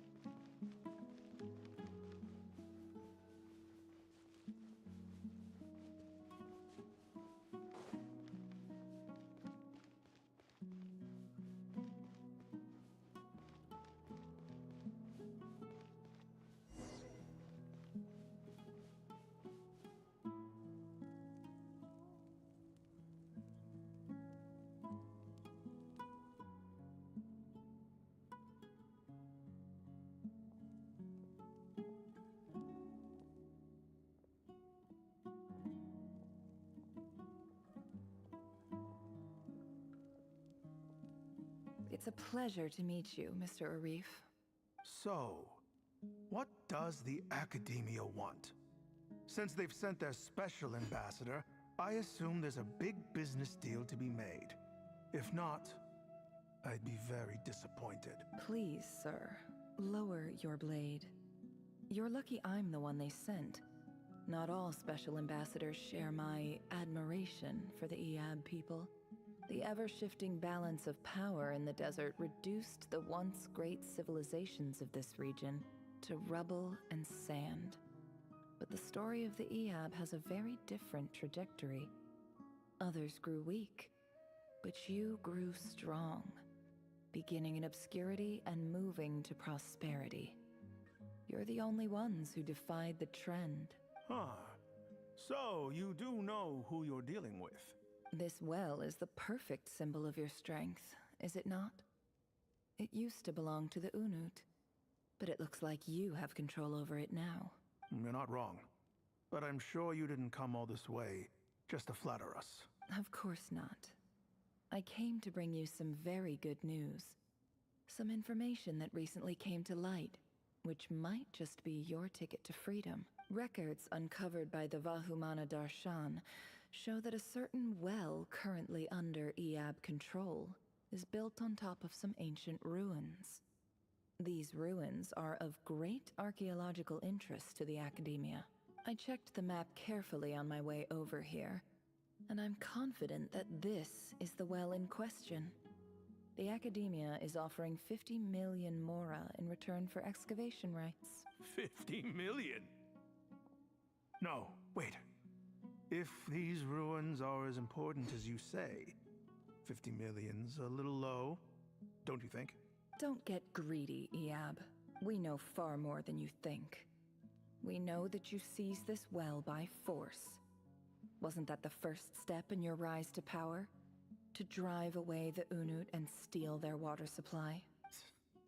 It's a pleasure to meet you, Mr. Arif. So, what does the Academia want? Since they've sent their special ambassador, I assume there's a big business deal to be made. If not, I'd be very disappointed. Please, sir, lower your blade. You're lucky I'm the one they sent. Not all special ambassadors share my admiration for the Eab people. The ever-shifting balance of power in the desert reduced the once great civilizations of this region to rubble and sand. But the story of the Eab has a very different trajectory. Others grew weak, but you grew strong, beginning in obscurity and moving to prosperity. You're the only ones who defied the trend. Huh. So, you do know who you're dealing with? This well is the perfect symbol of your strength, is it not? It used to belong to the Unut, but it looks like you have control over it now. You're not wrong. But I'm sure you didn't come all this way just to flatter us. Of course not. I came to bring you some very good news. Some information that recently came to light, which might just be your ticket to freedom. Records uncovered by the Vahumana Darshan show that a certain well currently under Eab control is built on top of some ancient ruins. These ruins are of great archaeological interest to the Academia. I checked the map carefully on my way over here, and I'm confident that this is the well in question. The Academia is offering 50 million mora in return for excavation rights. 50 million? No, wait. If these ruins are as important as you say, 50 million's a little low, don't you think? Don't get greedy, Eab. We know far more than you think. We know that you seized this well by force. Wasn't that the first step in your rise to power? To drive away the Unut and steal their water supply?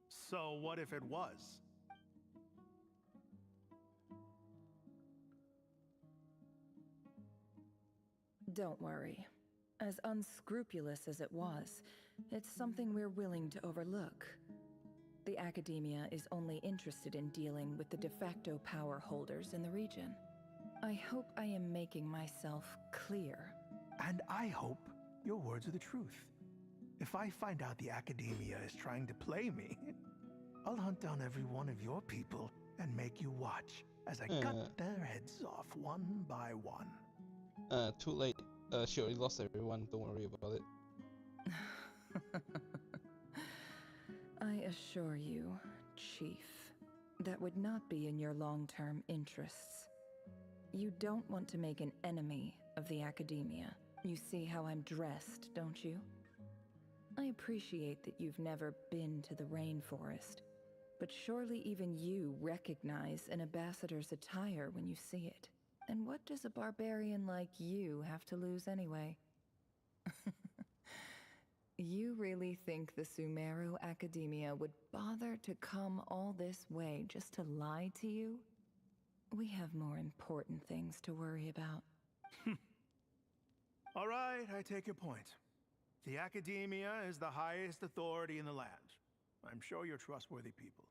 So what if it was? Don't worry. As unscrupulous as it was, it's something we're willing to overlook. The Academia is only interested in dealing with the de facto power holders in the region. I hope I am making myself clear. And I hope your words are the truth. If I find out the Academia is trying to play me, I'll hunt down every one of your people and make you watch as I cut their heads off one by one. Too late. She already lost everyone, don't worry about it. I assure you, Chief, that would not be in your long-term interests. You don't want to make an enemy of the Academia. You see how I'm dressed, don't you? I appreciate that you've never been to the rainforest, but surely even you recognize an ambassador's attire when you see it. And what does a barbarian like you have to lose anyway? You really think the Sumeru Academia would bother to come all this way just to lie to you? We have more important things to worry about. All right, I take your point. The Academia is the highest authority in the land. I'm sure you're trustworthy people.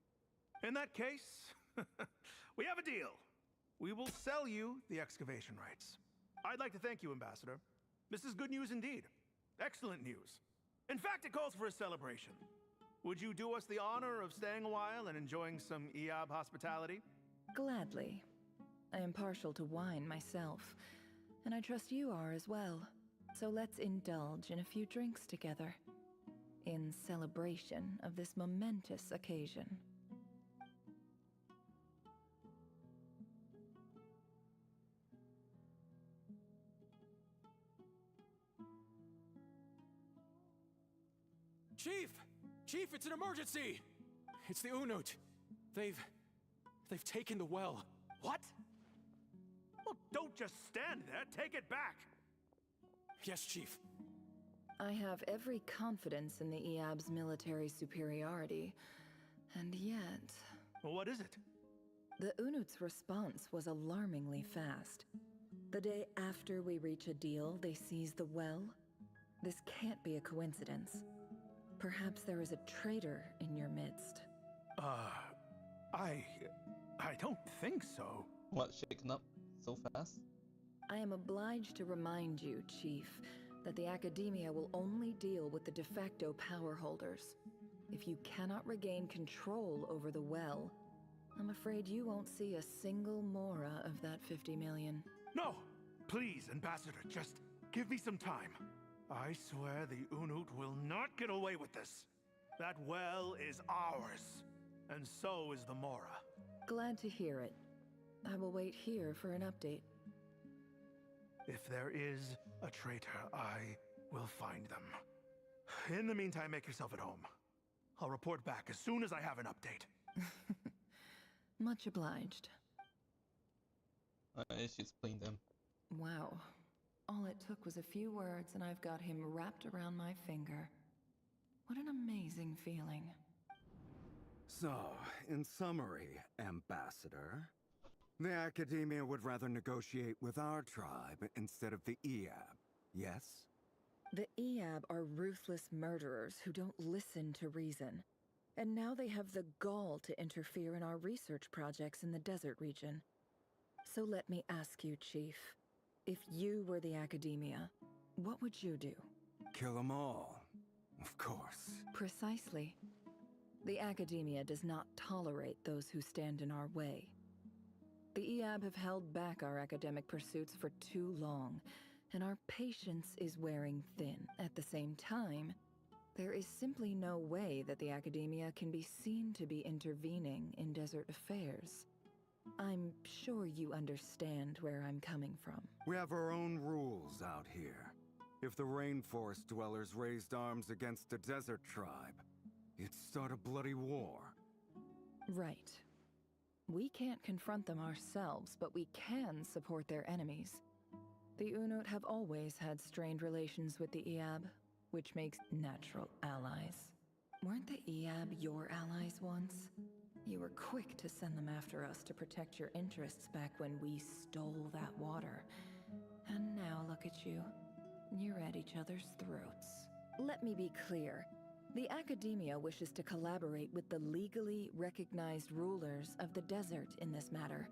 In that case, we have a deal. We will sell you the excavation rights. I'd like to thank you, Ambassador. This is good news indeed. Excellent news. In fact, it calls for a celebration. Would you do us the honor of staying a while and enjoying some Eab hospitality? Gladly. I am partial to wine myself, and I trust you are as well. So let's indulge in a few drinks together. in celebration of this momentous occasion. Chief! Chief, it's an emergency! It's the Unut. They've taken the well. What? Well, don't just stand there. Take it back. Yes, Chief. I have every confidence in the EAB's military superiority, and yet... What is it? The Unut's response was alarmingly fast. The day after we reach a deal, they seize the well. This can't be a coincidence. Perhaps there is a traitor in your midst. I don't think so. What, shaken up so fast? I am obliged to remind you, Chief, that the Academia will only deal with the de facto power holders. If you cannot regain control over the well, I'm afraid you won't see a single mora of that 50 million. No! Please, Ambassador, just give me some time. I swear the Unut will not get away with this. That well is ours, and so is the mora. Glad to hear it. I will wait here for an update. If there is a traitor, I will find them. In the meantime, make yourself at home. I'll report back as soon as I have an update. Much obliged. She's playing them. Wow. All it took was a few words and I've got him wrapped around my finger. What an amazing feeling. So, in summary, Ambassador, the Academia would rather negotiate with our tribe instead of the EAB, yes? The EAB are ruthless murderers who don't listen to reason. And now they have the gall to interfere in our research projects in the desert region. So let me ask you, Chief, if you were the Academia, what would you do? Kill them all, of course. Precisely. The Academia does not tolerate those who stand in our way. The EAB have held back our academic pursuits for too long, and our patience is wearing thin. At the same time, there is simply no way that the Academia can be seen to be intervening in desert affairs. I'm sure you understand where I'm coming from. We have our own rules out here. If the rainforest dwellers raised arms against a desert tribe, it'd start a bloody war. Right. We can't confront them ourselves, but we can support their enemies. The Unut have always had strained relations with the EAB, which makes natural allies. Weren't the EAB your allies once? You were quick to send them after us to protect your interests back when we stole that water. And now look at you. You're at each other's throats. Let me be clear. The Academia wishes to collaborate with the legally recognized rulers of the desert in this matter.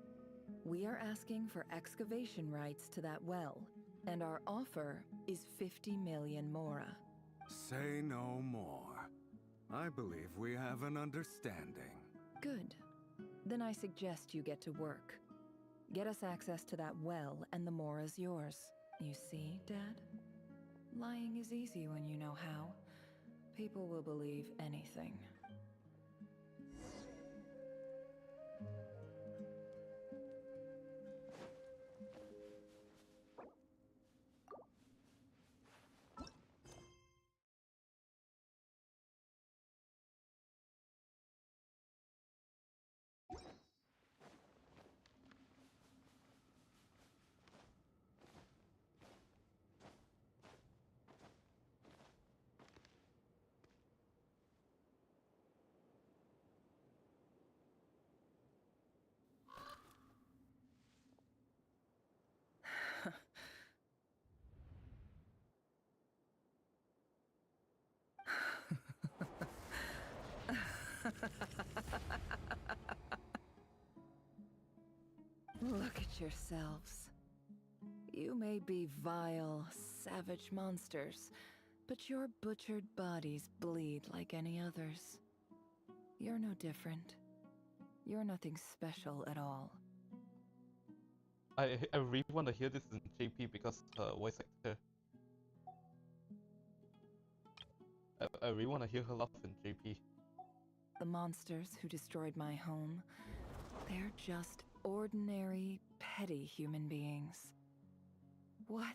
We are asking for excavation rights to that well, and our offer is 50 million mora. Say no more. I believe we have an understanding. Good. Then I suggest you get to work. Get us access to that well, and the mora's yours. You see, Dad? Lying is easy when you know how. People will believe anything. Look at yourselves. You may be vile, savage monsters, but your butchered bodies bleed like any others. You're no different. You're nothing special at all. I really want to hear this in JP because voice actor. I really want to hear her laugh in JP. The monsters who destroyed my home, they're just ordinary, petty human beings. What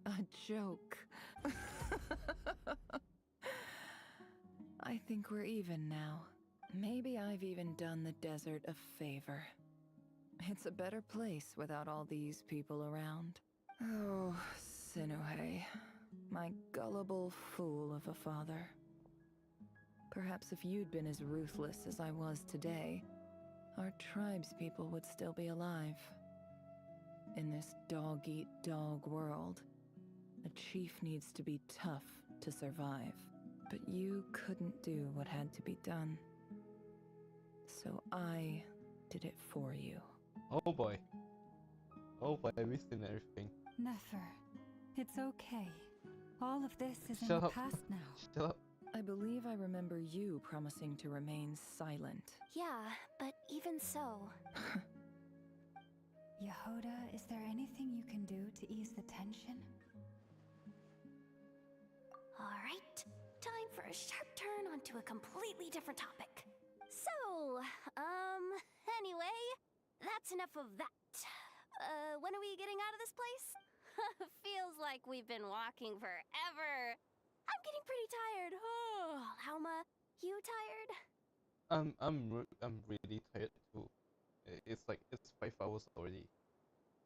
a joke. I think we're even now. Maybe I've even done the desert a favor. It's a better place without all these people around. Oh, Sinuhe, my gullible fool of a father. Perhaps if you'd been as ruthless as I was today, our tribespeople would still be alive. In this dog-eat-dog world, a chief needs to be tough to survive. But you couldn't do what had to be done. So I did it for you. Oh boy. Oh boy, I've seen everything. Nefer, it's okay. All of this is in Shut the up. past now. Shut up. I believe I remember you promising to remain silent. Yeah, but even so... Yehoda, is there anything you can do to ease the tension? Alright, time for a sharp turn onto a completely different topic. So, anyway, that's enough of that. When are we getting out of this place? Feels like we've been walking forever. I'm getting pretty tired. Oh, Lauma, you tired? I'm really tired too. It's like it's 5 hours already,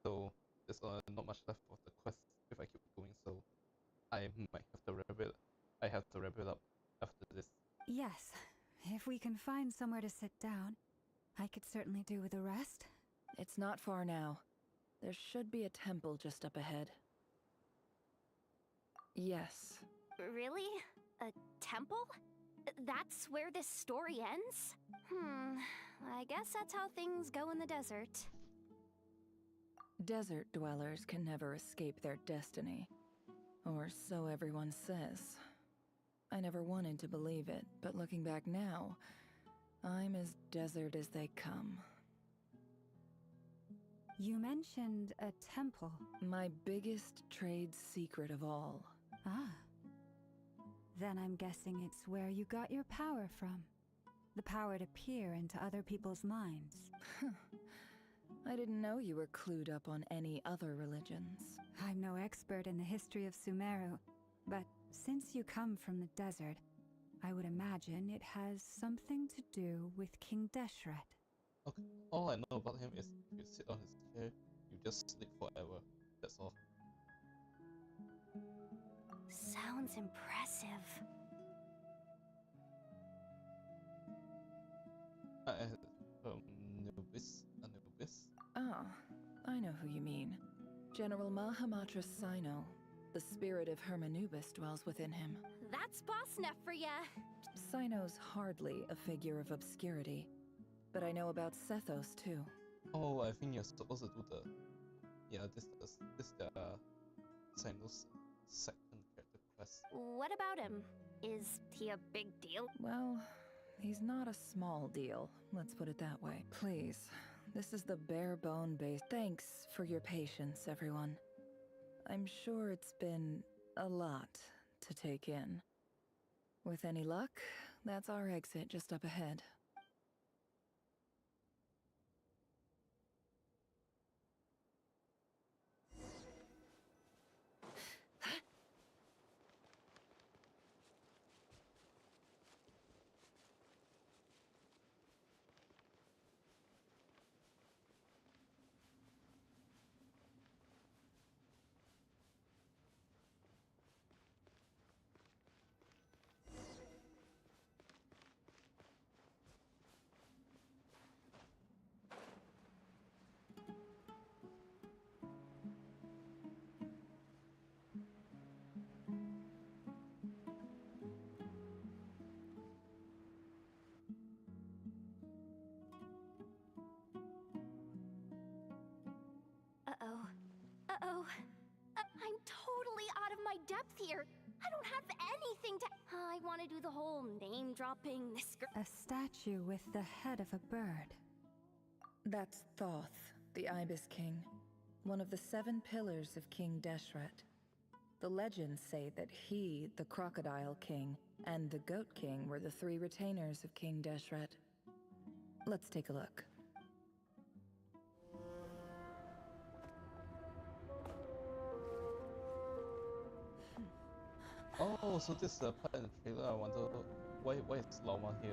so there's not much left of the quest if I keep going. So I might have to wrap it. I have to wrap it up after this. Yes. If we can find somewhere to sit down, I could certainly do with a rest. It's not far now. There should be a temple just up ahead. Yes. Really? A temple? That's where this story ends? I guess that's how things go in the desert. Desert dwellers can never escape their destiny. Or so everyone says. I never wanted to believe it, but looking back now, I'm as desert as they come. You mentioned a temple. My biggest trade secret of all. Ah. Then I'm guessing it's where you got your power from. The power to peer into other people's minds. I didn't know you were clued up on any other religions. I'm no expert in the history of Sumeru, but since you come from the desert, I would imagine it has something to do with King Deshret. Okay. All I know about him is if you sit on his chair, you just sleep forever. That's all. Sounds impressive. Anubis. Ah, I know who you mean. General Mahamatra Sino. The spirit of Hermanubis dwells within him. That's boss enough for ya. Sino's hardly a figure of obscurity. But I know about Sethos too. Oh, I think you're supposed to do the... Yeah, this the Sino's second character quest. What about him? Is he a big deal? Well, he's not a small deal, let's put it that way. Please, this is the bare bone base. Thanks for your patience, everyone. I'm sure it's been a lot to take in. With any luck, that's our exit just up ahead. I'm totally out of my depth here. I don't have anything to... I want to do the whole name-dropping, this girl... A statue with the head of a bird. That's Thoth, the Ibis King. One of the 7 pillars of King Deshret. The legends say that he, the Crocodile King, and the Goat King were the three retainers of King Deshret. Let's take a look. Oh, so this is a part in the trailer. I wonder why is Lama here?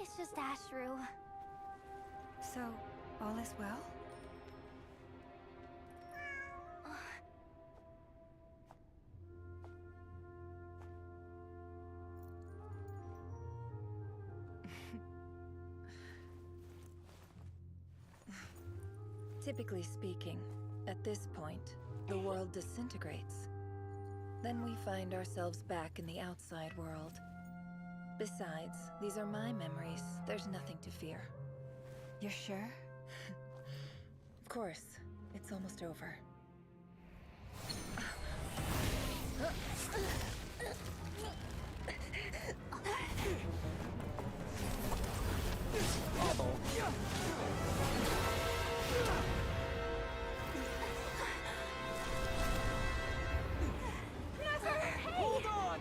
It's just Ashru. So, all is well? Typically speaking, at this point, the world disintegrates. Then we find ourselves back in the outside world. Besides, these are my memories. There's nothing to fear. You're sure? Of course. It's almost over. Hold on!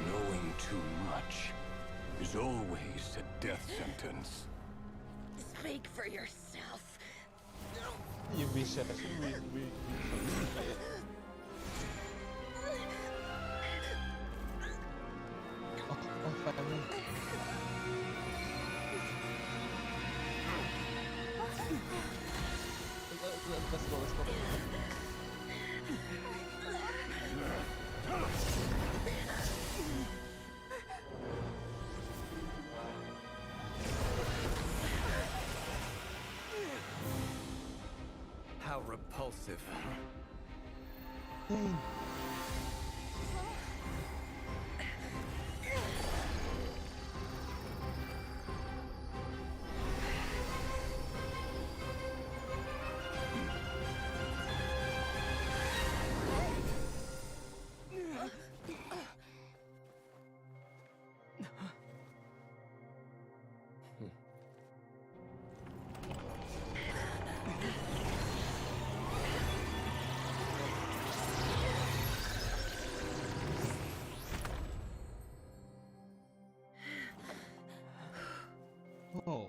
Knowing too much is always a death sentence. Speak for yourself. You wish we finally. Let's go. How repulsive. Oh.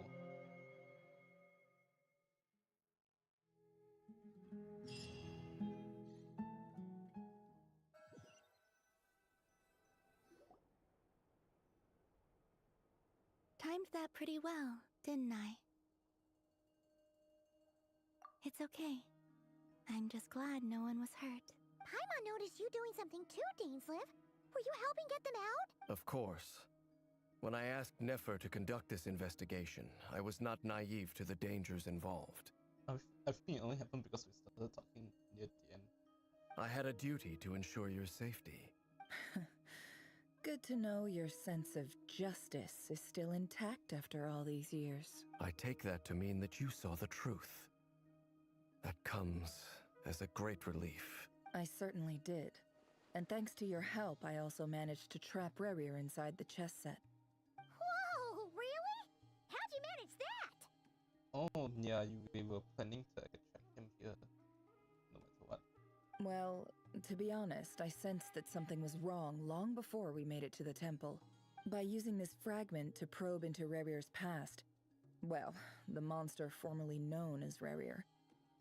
Timed that pretty well, didn't I? It's okay. I'm just glad no one was hurt. Paimon noticed you doing something too, Dainsleif. Were you helping get them out? Of course. When I asked Nefer to conduct this investigation, I was not naive to the dangers involved. I think it only happened because we started talking near the end. I had a duty to ensure your safety. Good to know your sense of justice is still intact after all these years. I take that to mean that you saw the truth. That comes as a great relief. I certainly did. And thanks to your help, I also managed to trap Rerir inside the chess set. Whoa, really? How'd you manage that? Oh, yeah, we were planning to track him here, no matter what. Well, to be honest, I sensed that something was wrong long before we made it to the temple. By using this fragment to probe into Rerir's past, well, the monster formerly known as Rerir,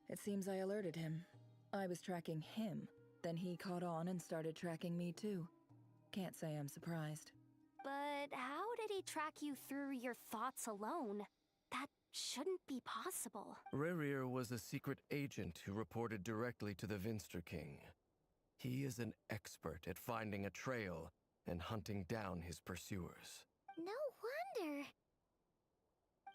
it seems I alerted him. I was tracking him, then he caught on and started tracking me too. Can't say I'm surprised. But how did he track you through your thoughts alone? That shouldn't be possible. Rerir was a secret agent who reported directly to the Vinster King. He is an expert at finding a trail and hunting down his pursuers. No wonder.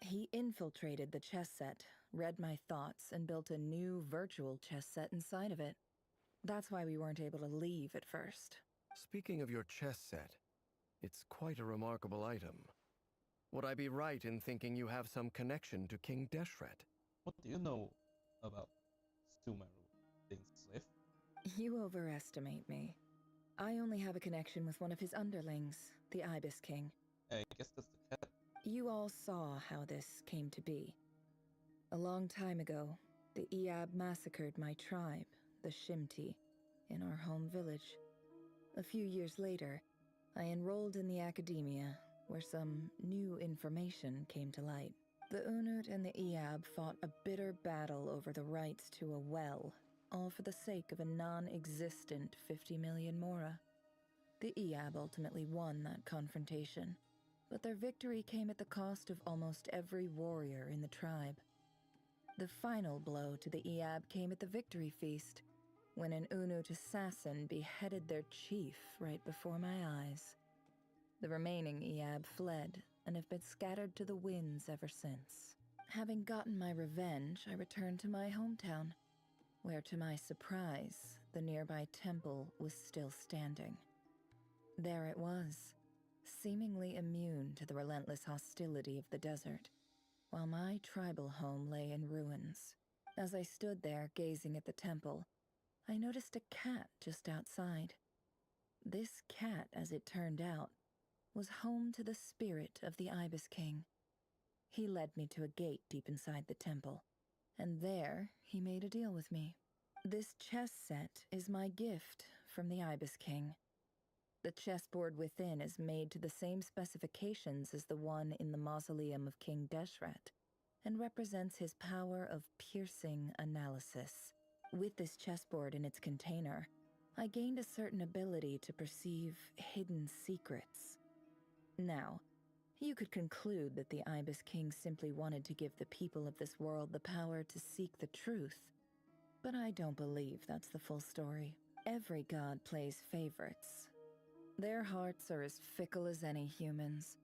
He infiltrated the chess set, read my thoughts, and built a new virtual chess set inside of it. That's why we weren't able to leave at first. Speaking of your chess set, it's quite a remarkable item. Would I be right in thinking you have some connection to King Deshret? What do you know about Sumeru being slave? You overestimate me. I only have a connection with one of his underlings, the Ibis King. I guess that's the cat. You all saw how this came to be. A long time ago, the Iab massacred my tribe, the Shimti, in our home village. A few years later, I enrolled in the academia, where some new information came to light. The Unut and the Iab fought a bitter battle over the rights to a well, all for the sake of a non-existent 50 million mora. The Iab ultimately won that confrontation, but their victory came at the cost of almost every warrior in the tribe. The final blow to the Iab came at the victory feast, when an Unut assassin beheaded their chief right before my eyes. The remaining Iab fled and have been scattered to the winds ever since. Having gotten my revenge, I returned to my hometown, where to my surprise, the nearby temple was still standing. There it was, seemingly immune to the relentless hostility of the desert, while my tribal home lay in ruins. As I stood there gazing at the temple, I noticed a cat just outside. This cat, as it turned out, was home to the spirit of the Ibis King. He led me to a gate deep inside the temple, and there he made a deal with me. This chess set is my gift from the Ibis King. The chessboard within is made to the same specifications as the one in the mausoleum of King Deshret, and represents his power of piercing analysis. With this chessboard in its container, I gained a certain ability to perceive hidden secrets. Now, you could conclude that the Ibis King simply wanted to give the people of this world the power to seek the truth, but I don't believe that's the full story. Every god plays favorites. Their hearts are as fickle as any human's,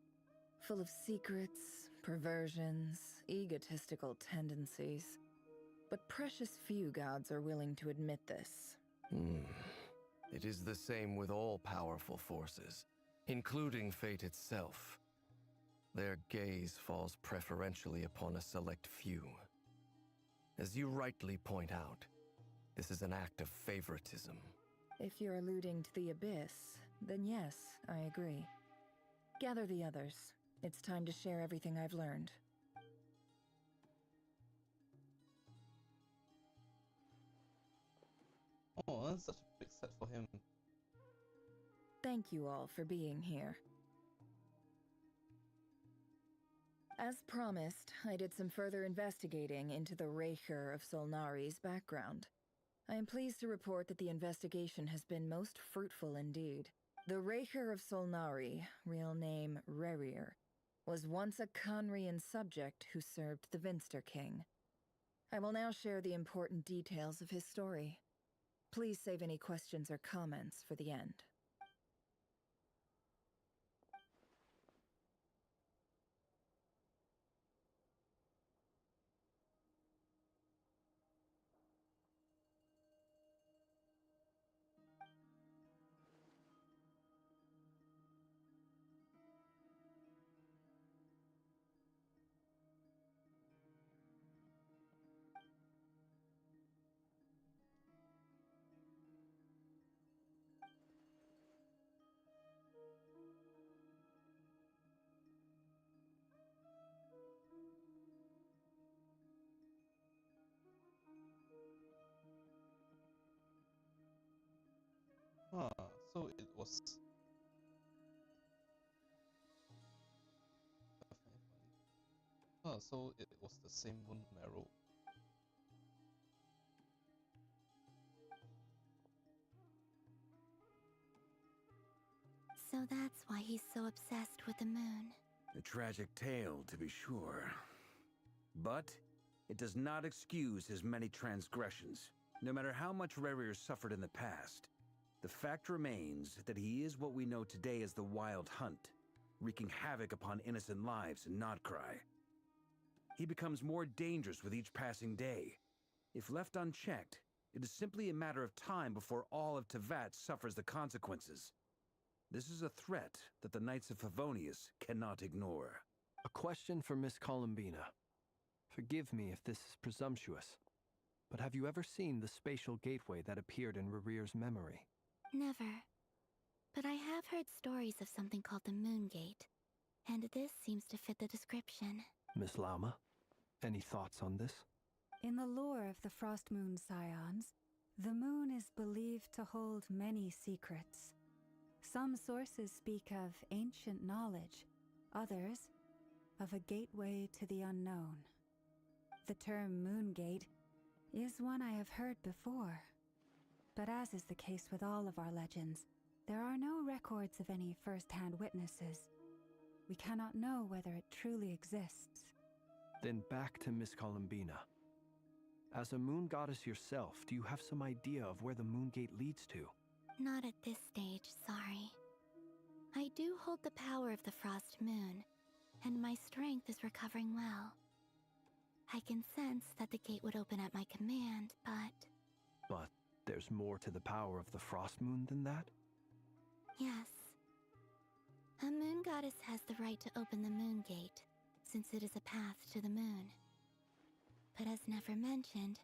full of secrets, perversions, egotistical tendencies. But precious few gods are willing to admit this. It is the same with all powerful forces, including fate itself. Their gaze falls preferentially upon a select few. As you rightly point out, this is an act of favoritism. If you're alluding to the Abyss, then yes, I agree. Gather the others. It's time to share everything I've learned. Oh, that's such a big set for him. Thank you all for being here. As promised, I did some further investigating into the Raker of Solnari's background. I am pleased to report that the investigation has been most fruitful indeed. The Raker of Solnari, real name Rerir, was once a Conrian subject who served the Vinster King. I will now share the important details of his story. Please save any questions or comments for the end. So it was... so it was the same one Marrow. So that's why he's so obsessed with the moon. A tragic tale, to be sure. But it does not excuse his many transgressions. No matter how much Rerir suffered in the past, the fact remains that he is what we know today as the Wild Hunt, wreaking havoc upon innocent lives in Nodcry. He becomes more dangerous with each passing day. If left unchecked, it is simply a matter of time before all of Tevat suffers the consequences. This is a threat that the Knights of Favonius cannot ignore. A question for Miss Columbina. Forgive me if this is presumptuous, but have you ever seen the spatial gateway that appeared in Rerere's memory? Never. But I have heard stories of something called the Moon Gate, and this seems to fit the description. Miss Lauma, any thoughts on this? In the lore of the Frost Moon Scions, the moon is believed to hold many secrets. Some sources speak of ancient knowledge, others of a gateway to the unknown. The term Moon Gate is one I have heard before, but as is the case with all of our legends, there are no records of any first-hand witnesses. We cannot know whether it truly exists. Then back to Miss Columbina. As a moon goddess yourself, do you have some idea of where the Moon Gate leads to? Not at this stage, sorry. I do hold the power of the Frost Moon, and my strength is recovering well. I can sense that the gate would open at my command, but... But there's more to the power of the Frost Moon than that? Yes. A moon goddess has the right to open the Moon Gate, since it is a path to the moon. But as never mentioned,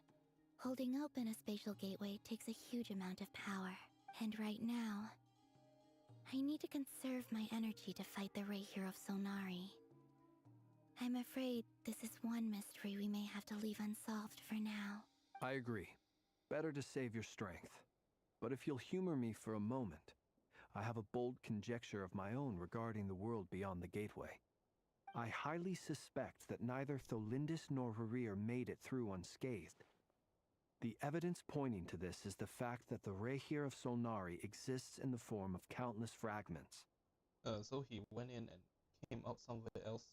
holding open a spatial gateway takes a huge amount of power. And right now, I need to conserve my energy to fight the Ray Hero of Solnari. I'm afraid this is one mystery we may have to leave unsolved for now. I agree. Better to save your strength. But if you'll humor me for a moment, I have a bold conjecture of my own regarding the world beyond the gateway. I highly suspect that neither Tholindis nor Rarere made it through unscathed. The evidence pointing to this is the fact that the Rehir of Solnari exists in the form of countless fragments. So he went in and came out somewhere else,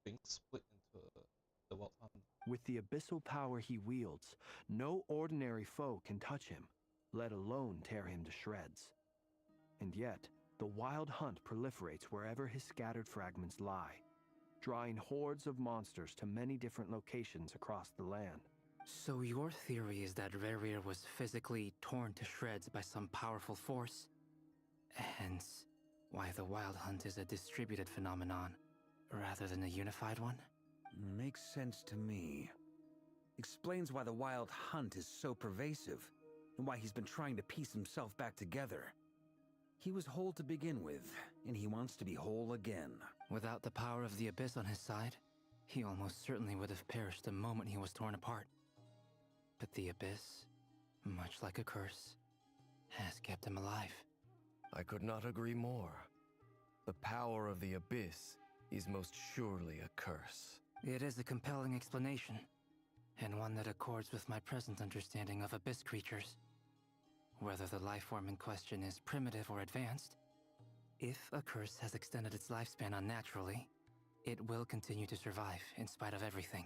being split into the Wild Hunt. With the abyssal power he wields, no ordinary foe can touch him, let alone tear him to shreds. And yet, the Wild Hunt proliferates wherever his scattered fragments lie, drawing hordes of monsters to many different locations across the land. So your theory is that Rarere was physically torn to shreds by some powerful force? Hence, why the Wild Hunt is a distributed phenomenon, rather than a unified one? Makes sense to me. Explains why the Wild Hunt is so pervasive, and why he's been trying to piece himself back together. He was whole to begin with, and he wants to be whole again. Without the power of the Abyss on his side, he almost certainly would have perished the moment he was torn apart. But the Abyss, much like a curse, has kept him alive. I could not agree more. The power of the Abyss is most surely a curse. It is a compelling explanation, and one that accords with my present understanding of Abyss creatures. Whether the life form in question is primitive or advanced, if a curse has extended its lifespan unnaturally, it will continue to survive in spite of everything.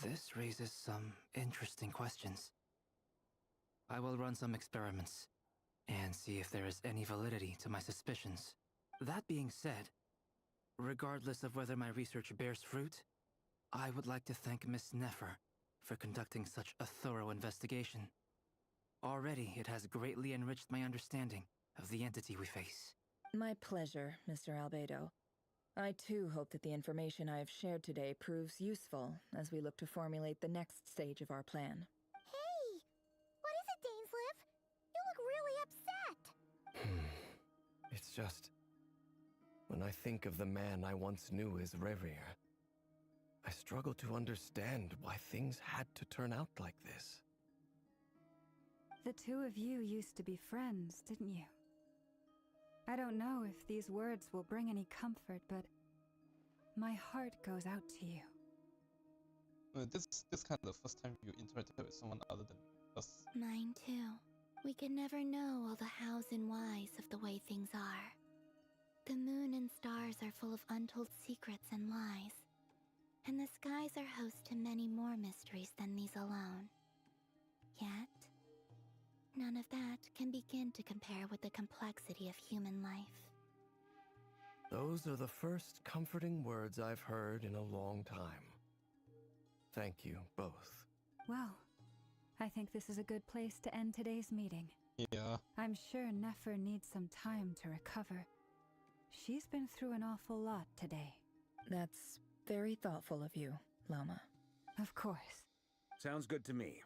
This raises some interesting questions. I will run some experiments and see if there is any validity to my suspicions. That being said, regardless of whether my research bears fruit, I would like to thank Miss Nefer for conducting such a thorough investigation. Already, it has greatly enriched my understanding of the entity we face. My pleasure, Mr. Albedo. I too hope that the information I have shared today proves useful as we look to formulate the next stage of our plan. Hey! What is it, Dainsleif? You look really upset! It's just... when I think of the man I once knew as Rarere, I struggle to understand why things had to turn out like this. The two of you used to be friends, didn't you? I don't know if these words will bring any comfort, but my heart goes out to you. This kind of the first time you interacted with someone other than us. Mine too. We can never know all the hows and whys of the way things are. The moon and stars are full of untold secrets and lies. And the skies are host to many more mysteries than these alone. Yet, none of that can begin to compare with the complexity of human life. Those are the first comforting words I've heard in a long time. Thank you, both. Well, I think this is a good place to end today's meeting. Yeah. I'm sure Nefer needs some time to recover. She's been through an awful lot today. That's very thoughtful of you, Llama. Of course. Sounds good to me.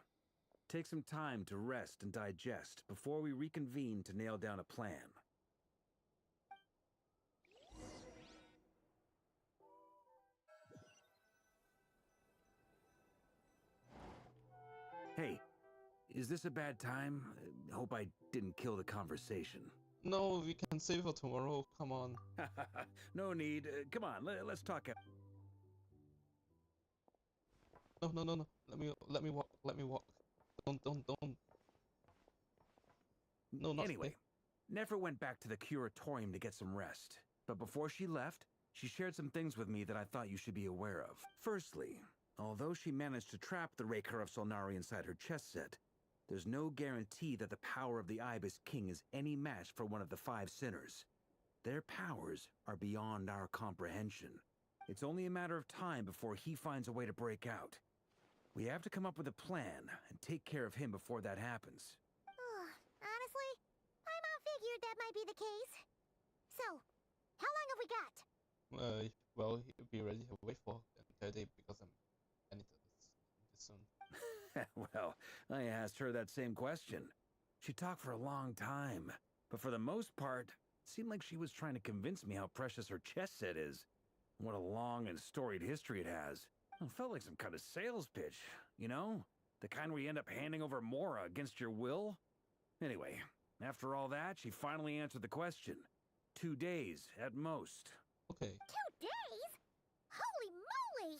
Take some time to rest and digest before we reconvene to nail down a plan. Hey, is this a bad time? Hope I didn't kill the conversation. No, we can save for tomorrow. Come on. No need. Come on, let's talk. No. Let me walk. Don't. No, not Anyway, today. Nefer went back to the curatorium to get some rest. But before she left, she shared some things with me that I thought you should be aware of. Firstly, although she managed to trap the Raker of Solnari inside her chess set, there's no guarantee that the power of the Ibis King is any match for one of the 5 sinners. Their powers are beyond our comprehension. It's only a matter of time before he finds a way to break out. We have to come up with a plan and take care of him before that happens. Honestly, my mom figured that might be the case. So, how long have we got? Well, he'll be ready to wait for the day because I need to soon. Well, I asked her that same question. She talked for a long time, but for the most part, it seemed like she was trying to convince me how precious her chess set is. What a long and storied history it has. It felt like some kind of sales pitch, you know? The kind where you end up handing over Mora against your will? Anyway, after all that, she finally answered the question. 2 days, at most. Okay. 2 days? Holy moly!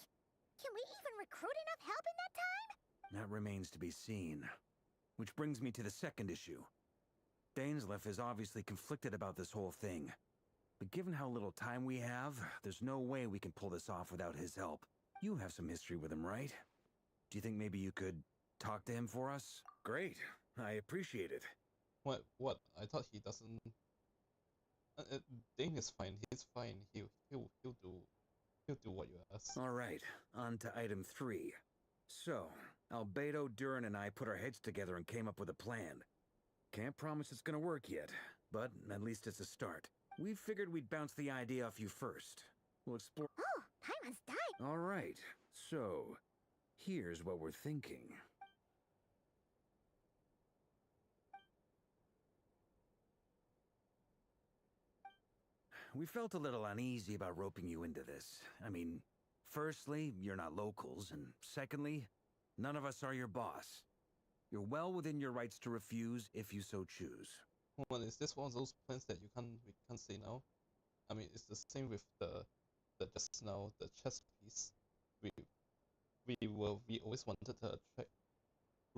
Can we even recruit enough help in that time? That remains to be seen. Which brings me to the second issue. Dainsleif is obviously conflicted about this whole thing. But given how little time we have, there's no way we can pull this off without his help. You have some history with him, right? Do you think maybe you could talk to him for us? Great. I appreciate it. What? I thought he doesn't... Dane is fine. He's fine. He'll do what you ask. All right. On to item 3. So, Albedo, Durin, and I put our heads together and came up with a plan. Can't promise it's gonna work yet, but at least it's a start. We figured we'd bounce the idea off you first. We'll explore... Oh, Paimon's died! All right. So, here's what we're thinking. We felt a little uneasy about roping you into this. I mean, firstly, you're not locals, and secondly, none of us are your boss. You're well within your rights to refuse if you so choose. Well, is this one of those plans that we can't say no? I mean, it's the same with the just now the chess piece. We always wanted to attract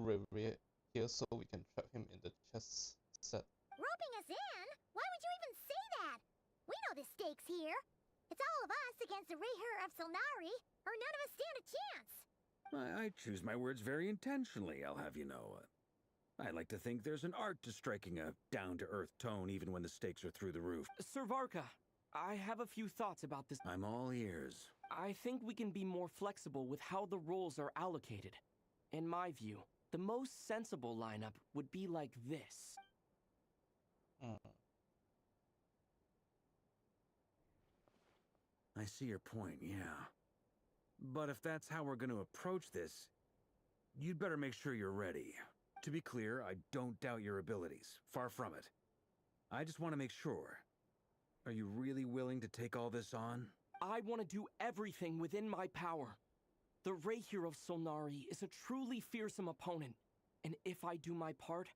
Riri here so we can trap him in the chess set. Roping us in? Why would you even say that? We know the stakes here. It's all of us against the Rayher of Solnari, or none of us stand a chance. I choose my words very intentionally, I'll have you know. I like to think there's an art to striking a down-to-earth tone even when the stakes are through the roof. Sir Varka, I have a few thoughts about this. I'm all ears. I think we can be more flexible with how the roles are allocated. In my view, the most sensible lineup would be like this. I see your point, yeah. But if that's how we're going to approach this, you'd better make sure you're ready. To be clear, I don't doubt your abilities. Far from it. I just want to make sure. Are you really willing to take all this on? I want to do everything within my power. The Rayher of Solnari is a truly fearsome opponent, and if I do my part,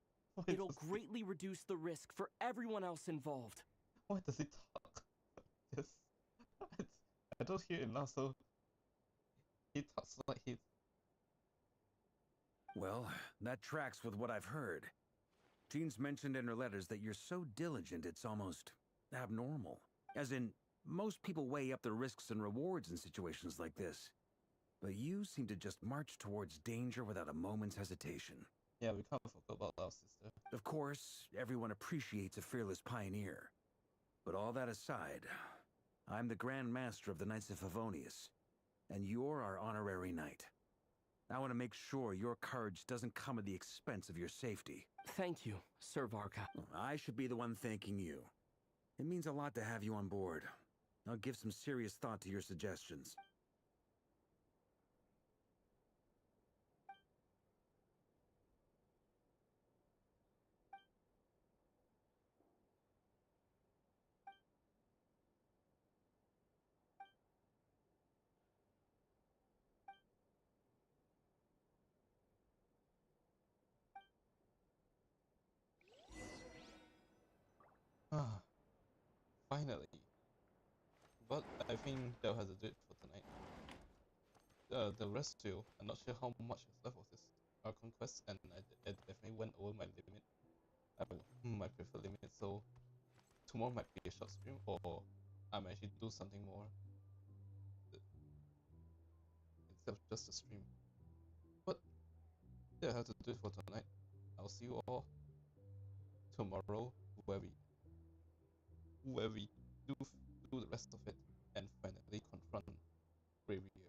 it'll greatly reduce the risk for everyone else involved. Why does he talk? Yes. I don't hear it now, so he talks like he's... Well, that tracks with what I've heard. Jean's mentioned in her letters that you're so diligent it's almost abnormal. As in, most people weigh up the risks and rewards in situations like this. But you seem to just march towards danger without a moment's hesitation. Yeah, we can't forget about our sister. Of course, everyone appreciates a fearless pioneer. But all that aside, I'm the Grand Master of the Knights of Favonius, and you're our honorary knight. I want to make sure your courage doesn't come at the expense of your safety. Thank you, Sir Varka. I should be the one thanking you. It means a lot to have you on board. I'll give some serious thought to your suggestions. Ah, finally. But I think that has to do it for tonight. The rest two, I'm not sure how much is left of this conquest, and I definitely went over my limit, my preferred limit. So tomorrow might be a short stream, or I might actually do something more instead of just a stream. But yeah, I have to do it for tonight. I'll see you all tomorrow, where we do the rest of it and finally confront Bravia.